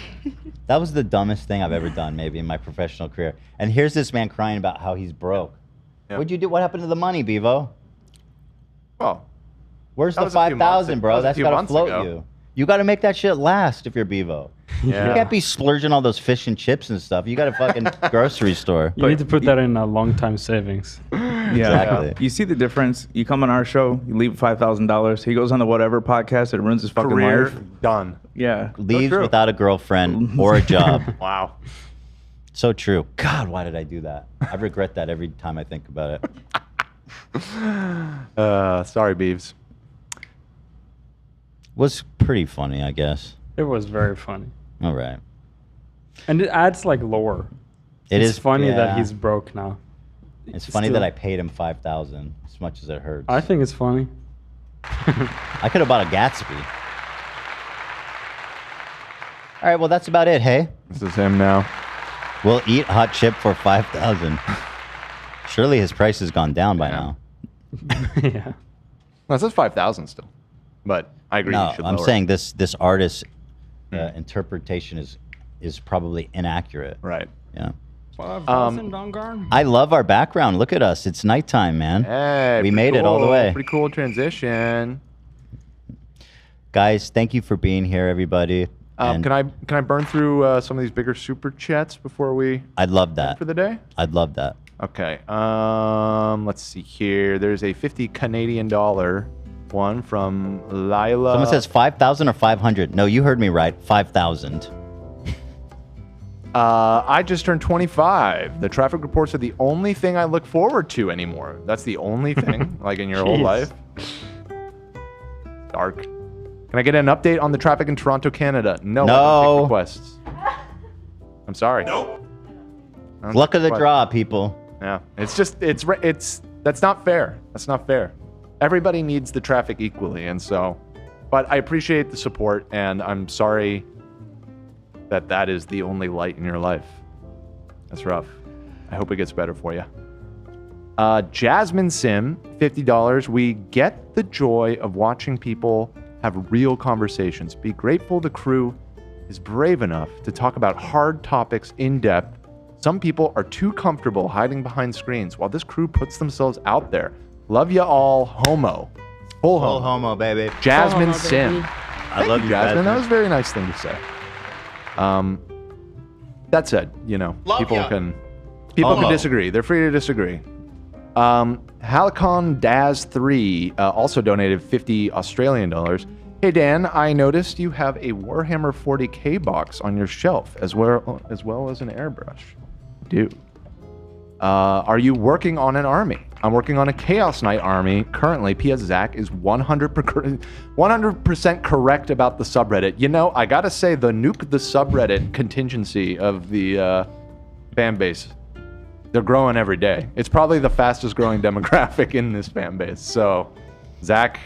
Speaker 1: That was the dumbest thing I've ever done, maybe, in my professional career. And here's this man crying about how he's broke.
Speaker 2: Yeah.
Speaker 1: What'd you do? What happened to the money, Beavo?
Speaker 2: Well,
Speaker 1: where's
Speaker 2: that
Speaker 1: the
Speaker 2: was a few months
Speaker 1: 5,000,
Speaker 2: ago.
Speaker 1: bro?
Speaker 2: That was a
Speaker 1: That's
Speaker 2: few
Speaker 1: gotta
Speaker 2: months
Speaker 1: float
Speaker 2: ago.
Speaker 1: you. You gotta make that shit last if you're Beavo.
Speaker 2: Yeah.
Speaker 1: You can't be splurging all those fish and chips and stuff. You got a fucking grocery store.
Speaker 7: You need to put that in a long-time savings.
Speaker 4: Yeah,
Speaker 1: Exactly.
Speaker 4: You see the difference? You come on our show, you leave $5,000. He goes on the whatever podcast, it ruins his fucking
Speaker 2: Career
Speaker 4: life.
Speaker 2: done.
Speaker 4: Yeah.
Speaker 1: Leaves
Speaker 2: true.
Speaker 1: without a girlfriend or a job.
Speaker 2: Wow.
Speaker 1: So true. God, why did I do that? I regret that every time I think about it.
Speaker 2: Sorry, Beeves.
Speaker 1: Was pretty funny, I guess.
Speaker 7: It was very funny.
Speaker 1: All right.
Speaker 7: And it adds like lore.
Speaker 1: It's
Speaker 7: It's funny
Speaker 1: yeah.
Speaker 7: that he's broke now.
Speaker 1: It's funny that I paid him $5,000, as much as it hurts.
Speaker 7: I think it's funny.
Speaker 1: I could have bought a Gatsby. All right, well, that's about it, hey?
Speaker 2: This is him now.
Speaker 1: We'll eat hot chip for $5,000. Surely his price has gone down by now.
Speaker 7: Yeah.
Speaker 2: Well, it says 5,000 still. But I agree.
Speaker 1: No,
Speaker 2: you should
Speaker 1: I'm
Speaker 2: lower
Speaker 1: saying this artist's interpretation is probably inaccurate.
Speaker 2: Right.
Speaker 1: Yeah.
Speaker 7: 5,000 Dongarn?
Speaker 1: I love our background. Look at us. It's nighttime, man.
Speaker 2: Hey,
Speaker 1: we
Speaker 2: pretty
Speaker 1: made it all the
Speaker 2: cool.
Speaker 1: way.
Speaker 2: Pretty cool transition.
Speaker 1: Guys, thank you for being here, everybody. And
Speaker 2: Can I burn through some of these bigger super chats before we
Speaker 1: I'd love that.
Speaker 2: for the day?
Speaker 1: I'd love that.
Speaker 2: Okay. Let's see here. There's a 50 Canadian dollar one from Lila.
Speaker 1: Someone says 5,000 or 500. No, you heard me right. 5,000.
Speaker 2: I just turned 25. The traffic reports are the only thing I look forward to anymore. That's the only thing, like in your whole
Speaker 7: Jeez.
Speaker 2: life. Dark. Can I get an update on the traffic in Toronto, Canada? No. I don't take requests. I'm sorry. Nope.
Speaker 1: Luck of the draw, people.
Speaker 2: Yeah. It's just, that's not fair. That's not fair. Everybody needs the traffic equally. And so, but I appreciate the support and I'm sorry that is the only light in your life. That's rough. I hope it gets better for you. Jasmine Sim, $50. We get the joy of watching people have real conversations. Be grateful the crew is brave enough to talk about hard topics in depth. Some people are too comfortable hiding behind screens while this crew puts themselves out there. Love ya all, homo. Full homo.
Speaker 1: Full homo, baby.
Speaker 2: Jasmine
Speaker 3: Full homo,
Speaker 2: Sim.
Speaker 3: baby.
Speaker 1: I love you,
Speaker 2: Jasmine. That was a very nice thing to say. That said, you know, people can disagree. They're free to disagree. Halicon Daz 3 also donated 50 Australian dollars. Hey Dan, I noticed you have a Warhammer 40k box on your shelf as well as an airbrush. I do. Are you working on an army? I'm working on a Chaos Knight army currently. P.S. Zach is 100% correct about the subreddit. You know, I gotta say, the nuke the subreddit contingency of the fan base, they're growing every day. It's probably the fastest growing demographic in this fan base. So, Zach,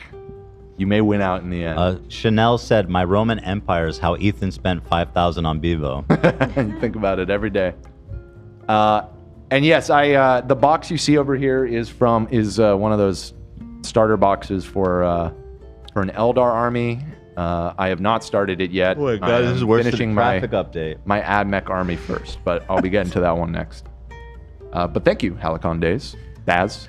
Speaker 2: you may win out in the end.
Speaker 1: Chanel said, "My Roman Empire is how Ethan spent 5,000 on Beavo."
Speaker 2: You think about it every day. And yes, the box you see over here is one of those starter boxes for an Eldar army. I have not started it yet.
Speaker 1: Oh my God, this is worse than
Speaker 2: finishing
Speaker 1: traffic update.
Speaker 2: My Admech army first, but I'll be getting to that one next. But thank you, Halicon Days, Daz.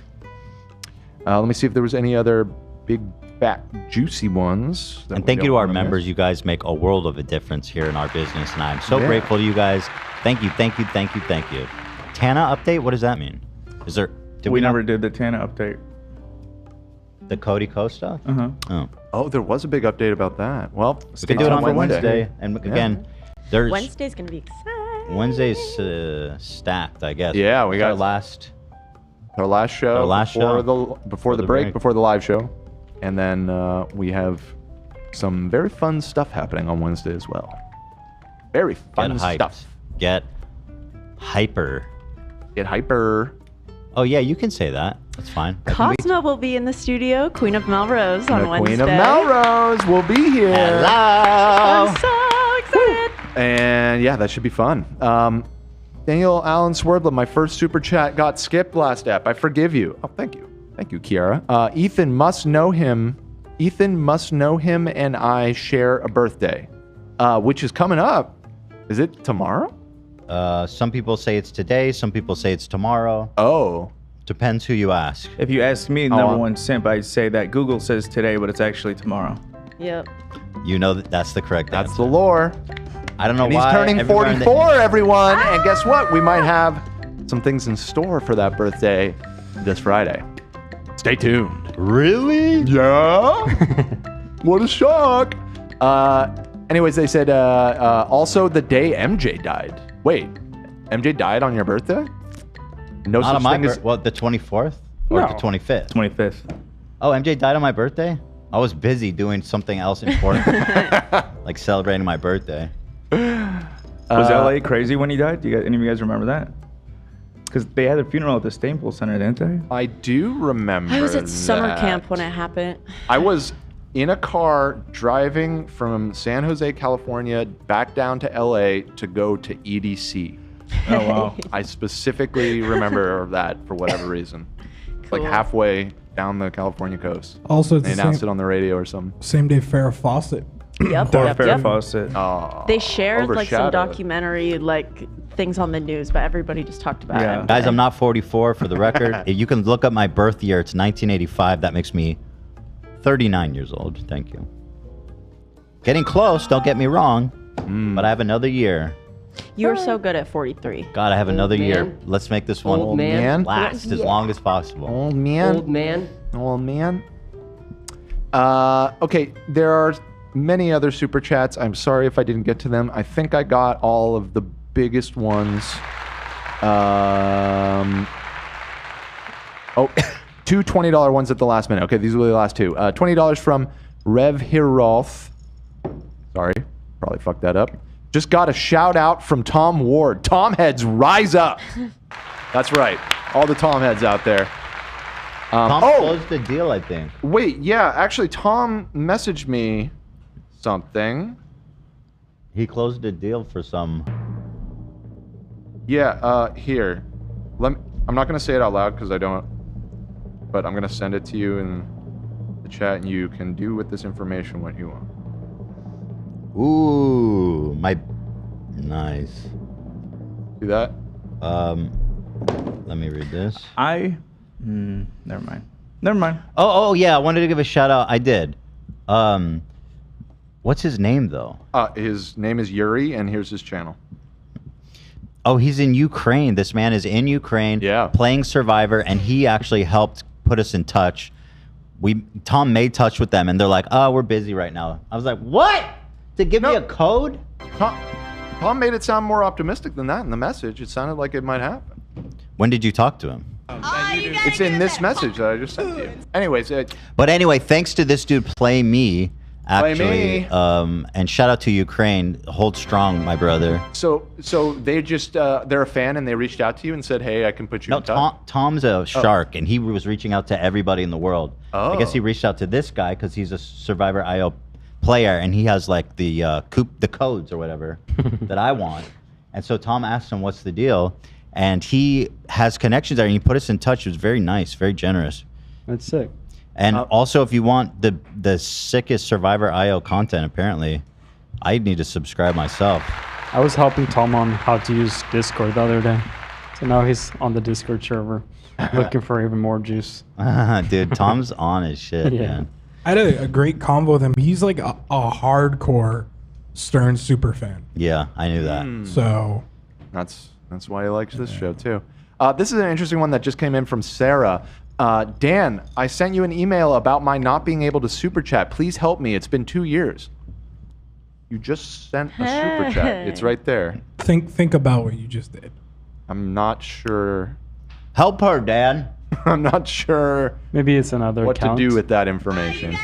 Speaker 2: Let me see if there was any other big, fat, juicy ones.
Speaker 1: And thank you to our members. You guys make a world of a difference here in our business, and I'm so grateful to you guys. Thank you, thank you, thank you, thank you. Tana update? What does that mean? Is there?
Speaker 4: We never did the Tana update.
Speaker 1: The Cody Costa?
Speaker 2: Oh, there was a big update about that. Well,
Speaker 1: we can do it on Wednesday. And again, there's
Speaker 3: Wednesday's gonna be exciting.
Speaker 1: Wednesday's stacked, I guess.
Speaker 2: Yeah, we got
Speaker 1: our last
Speaker 2: show.
Speaker 1: Our last show
Speaker 2: before the break, before the live show, and then we have some very fun stuff happening on Wednesday as well. Very fun stuff.
Speaker 1: Get hyper.
Speaker 2: Get hyper.
Speaker 1: Oh yeah, you can say that. That's fine.
Speaker 3: Cosmo will be in the studio. Queen of Melrose on Wednesday.
Speaker 2: Queen of Melrose will be here.
Speaker 1: Hello.
Speaker 3: I'm so excited.
Speaker 2: And yeah, that should be fun. Daniel Allen Swerdla, my first super chat got skipped last ep. I forgive you. Oh, thank you. Thank you, Kiara. Ethan must know him. Ethan must know him and I share a birthday, which is coming up. Is it tomorrow?
Speaker 1: Some people say it's today. Some people say it's tomorrow.
Speaker 2: Oh.
Speaker 1: Depends who you ask.
Speaker 4: If you ask me, number one simp, I'd say that Google says today, but it's actually tomorrow.
Speaker 3: Yep.
Speaker 1: You know that's the correct answer.
Speaker 2: That's the lore.
Speaker 1: I don't know
Speaker 2: and
Speaker 1: why.
Speaker 2: He's turning 44, everyone. And guess what? We might have some things in store for that birthday this Friday. Stay tuned.
Speaker 1: Really?
Speaker 2: Yeah. What a shock. Anyways, they said also the day MJ died. Wait, MJ died on your birthday? No
Speaker 1: Not
Speaker 2: such
Speaker 1: on my
Speaker 2: thing as
Speaker 1: what, the 24th? Or the 25th?
Speaker 4: 25th.
Speaker 1: Oh, MJ died on my birthday? I was busy doing something else important. Like celebrating my birthday.
Speaker 4: Was LA crazy when he died? Do any of you guys remember that? Because they had a funeral at the Staples Center, didn't they?
Speaker 2: I do remember
Speaker 3: I was at summer
Speaker 2: that.
Speaker 3: camp when it happened.
Speaker 2: I was in a car driving from San Jose, California, back down to LA to go to EDC.
Speaker 4: Oh, wow.
Speaker 2: I specifically remember that for whatever reason. Like halfway down the California coast.
Speaker 6: Also,
Speaker 2: they announced it on the radio or something.
Speaker 6: Same day Farrah Fawcett.
Speaker 3: Yep.
Speaker 4: Farrah Fawcett.
Speaker 2: Oh,
Speaker 3: They shared like some
Speaker 2: overshadowed.
Speaker 3: documentary like things on the news, but everybody just talked about it.
Speaker 1: Guys, I'm not 44 for the record. If you can look up my birth year. It's 1985. That makes me 39 years old. Thank you. Getting close, don't get me wrong. But I have another year.
Speaker 3: You were so good at 43.
Speaker 1: God, I have another year.
Speaker 21: man.
Speaker 1: Let's make this one
Speaker 21: Old man.
Speaker 1: last as long as possible.
Speaker 2: Old man.
Speaker 21: Old man.
Speaker 2: Old man. Okay, there are many other super chats. I'm sorry if I didn't get to them. I think I got all of the biggest ones. Two $20 ones at the last minute. Okay, these will be the last two. $20 from Rev Hiroth. Sorry, probably fucked that up. Just got a shout out from Tom Ward. Tom heads, rise up. That's right. All the Tom heads out there.
Speaker 1: Tom closed the deal, I think.
Speaker 2: Wait, yeah, actually, Tom messaged me something.
Speaker 1: He closed the deal for some.
Speaker 2: Yeah, here. I'm not going to say it out loud because I don't, but I'm going to send it to you in the chat and you can do with this information what you want.
Speaker 1: Ooh, nice.
Speaker 2: See that?
Speaker 1: Let me read this.
Speaker 4: Never mind.
Speaker 1: Oh, yeah, I wanted to give a shout out. I did. What's his name, though?
Speaker 2: His name is Yuri, and here's his channel.
Speaker 1: Oh, he's in Ukraine. This man is in Ukraine playing Survivor, and he actually helped put us in touch. Tom made touch with them, and they're like, oh, we're busy right now. I was like, what? To give me a code?
Speaker 2: Tom made it sound more optimistic than that in the message. It sounded like it might happen.
Speaker 1: When did you talk to him?
Speaker 17: Oh, you guys
Speaker 2: It's in this message that I just sent to you. Anyways,
Speaker 1: But anyway, thanks to this dude, Play Me,
Speaker 2: Play
Speaker 1: actually.
Speaker 2: Me.
Speaker 1: And shout out to Ukraine. Hold strong, my brother.
Speaker 2: so they just they're a fan and they reached out to you and said, "Hey, I can put you
Speaker 1: No,
Speaker 2: in touch."
Speaker 1: Tom's a shark, and he was reaching out to everybody in the world. I guess he
Speaker 2: Oh.
Speaker 1: reached out to this guy because he's a Survivor IO player, and he has like the codes or whatever that I want. And so Tom asked him, "What's the deal?" And he has connections there, and he put us in touch. It was very nice, very generous.
Speaker 7: That's sick.
Speaker 1: And also, if you want the sickest Survivor IO content, apparently, I need to subscribe myself.
Speaker 7: I was helping Tom on how to use Discord the other day. So now he's on the Discord server looking for even more juice.
Speaker 1: Dude, Tom's on his shit, man.
Speaker 6: I had a great convo with him. He's like a hardcore Stern super fan.
Speaker 1: Yeah, I knew that.
Speaker 6: So
Speaker 2: that's why he likes this show too. This is an interesting one that just came in from Sarah. Dan, I sent you an email about my not being able to super chat. Please help me. It's been 2 years. You just sent a super chat. It's right there.
Speaker 6: think about what you just did.
Speaker 2: I'm not sure.
Speaker 1: Help her, Dan.
Speaker 2: I'm not sure.
Speaker 7: Maybe it's another
Speaker 2: what
Speaker 7: account.
Speaker 2: to do with that information.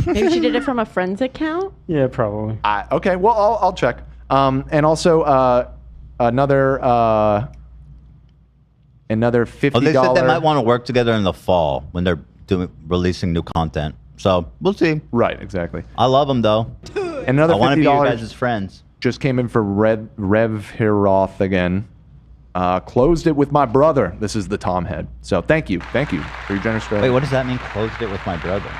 Speaker 3: Maybe she did it from a friend's account.
Speaker 7: Yeah, probably.
Speaker 2: Okay, well, I'll check. And also another $50.
Speaker 1: Oh, they said they might want to work together in the fall when they're releasing new content. So we'll see.
Speaker 2: Right, exactly.
Speaker 1: I love them though.
Speaker 2: And another
Speaker 1: I want to be
Speaker 2: $50
Speaker 1: your guys' friends.
Speaker 2: just came in for Rev Hiroth again. Closed it with my brother. This is the Tom head. So thank you for your generous.
Speaker 1: Wait, what does that mean? Closed it with my brother.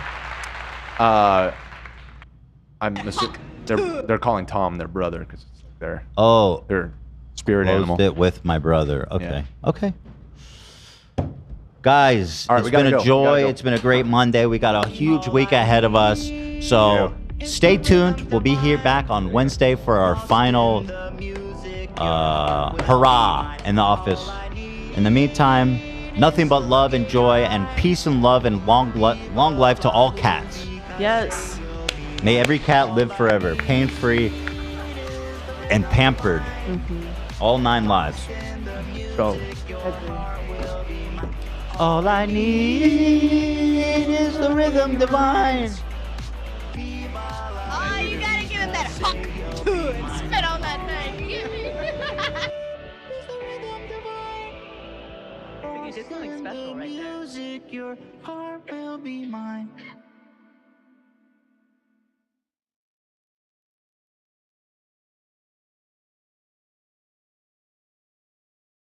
Speaker 2: They're calling Tom their brother because they're their spirit
Speaker 1: closed
Speaker 2: animal.
Speaker 1: it with my brother. Okay, okay. Guys,
Speaker 2: All right,
Speaker 1: it's
Speaker 2: we gotta
Speaker 1: been a
Speaker 2: go. We
Speaker 1: joy.
Speaker 2: gotta go.
Speaker 1: It's been a great Monday. We got a huge week ahead of us. So stay tuned. We'll be here back on Wednesday for our final hurrah in the office. In the meantime, nothing but love and joy and peace and love and long life to all cats.
Speaker 3: Yes.
Speaker 1: May every cat live forever, pain-free and pampered. All 9 lives. So. All I need is the rhythm divine.
Speaker 17: Oh, you gotta give him that huck too and spit on that thing.
Speaker 1: Music, your heart will be mine.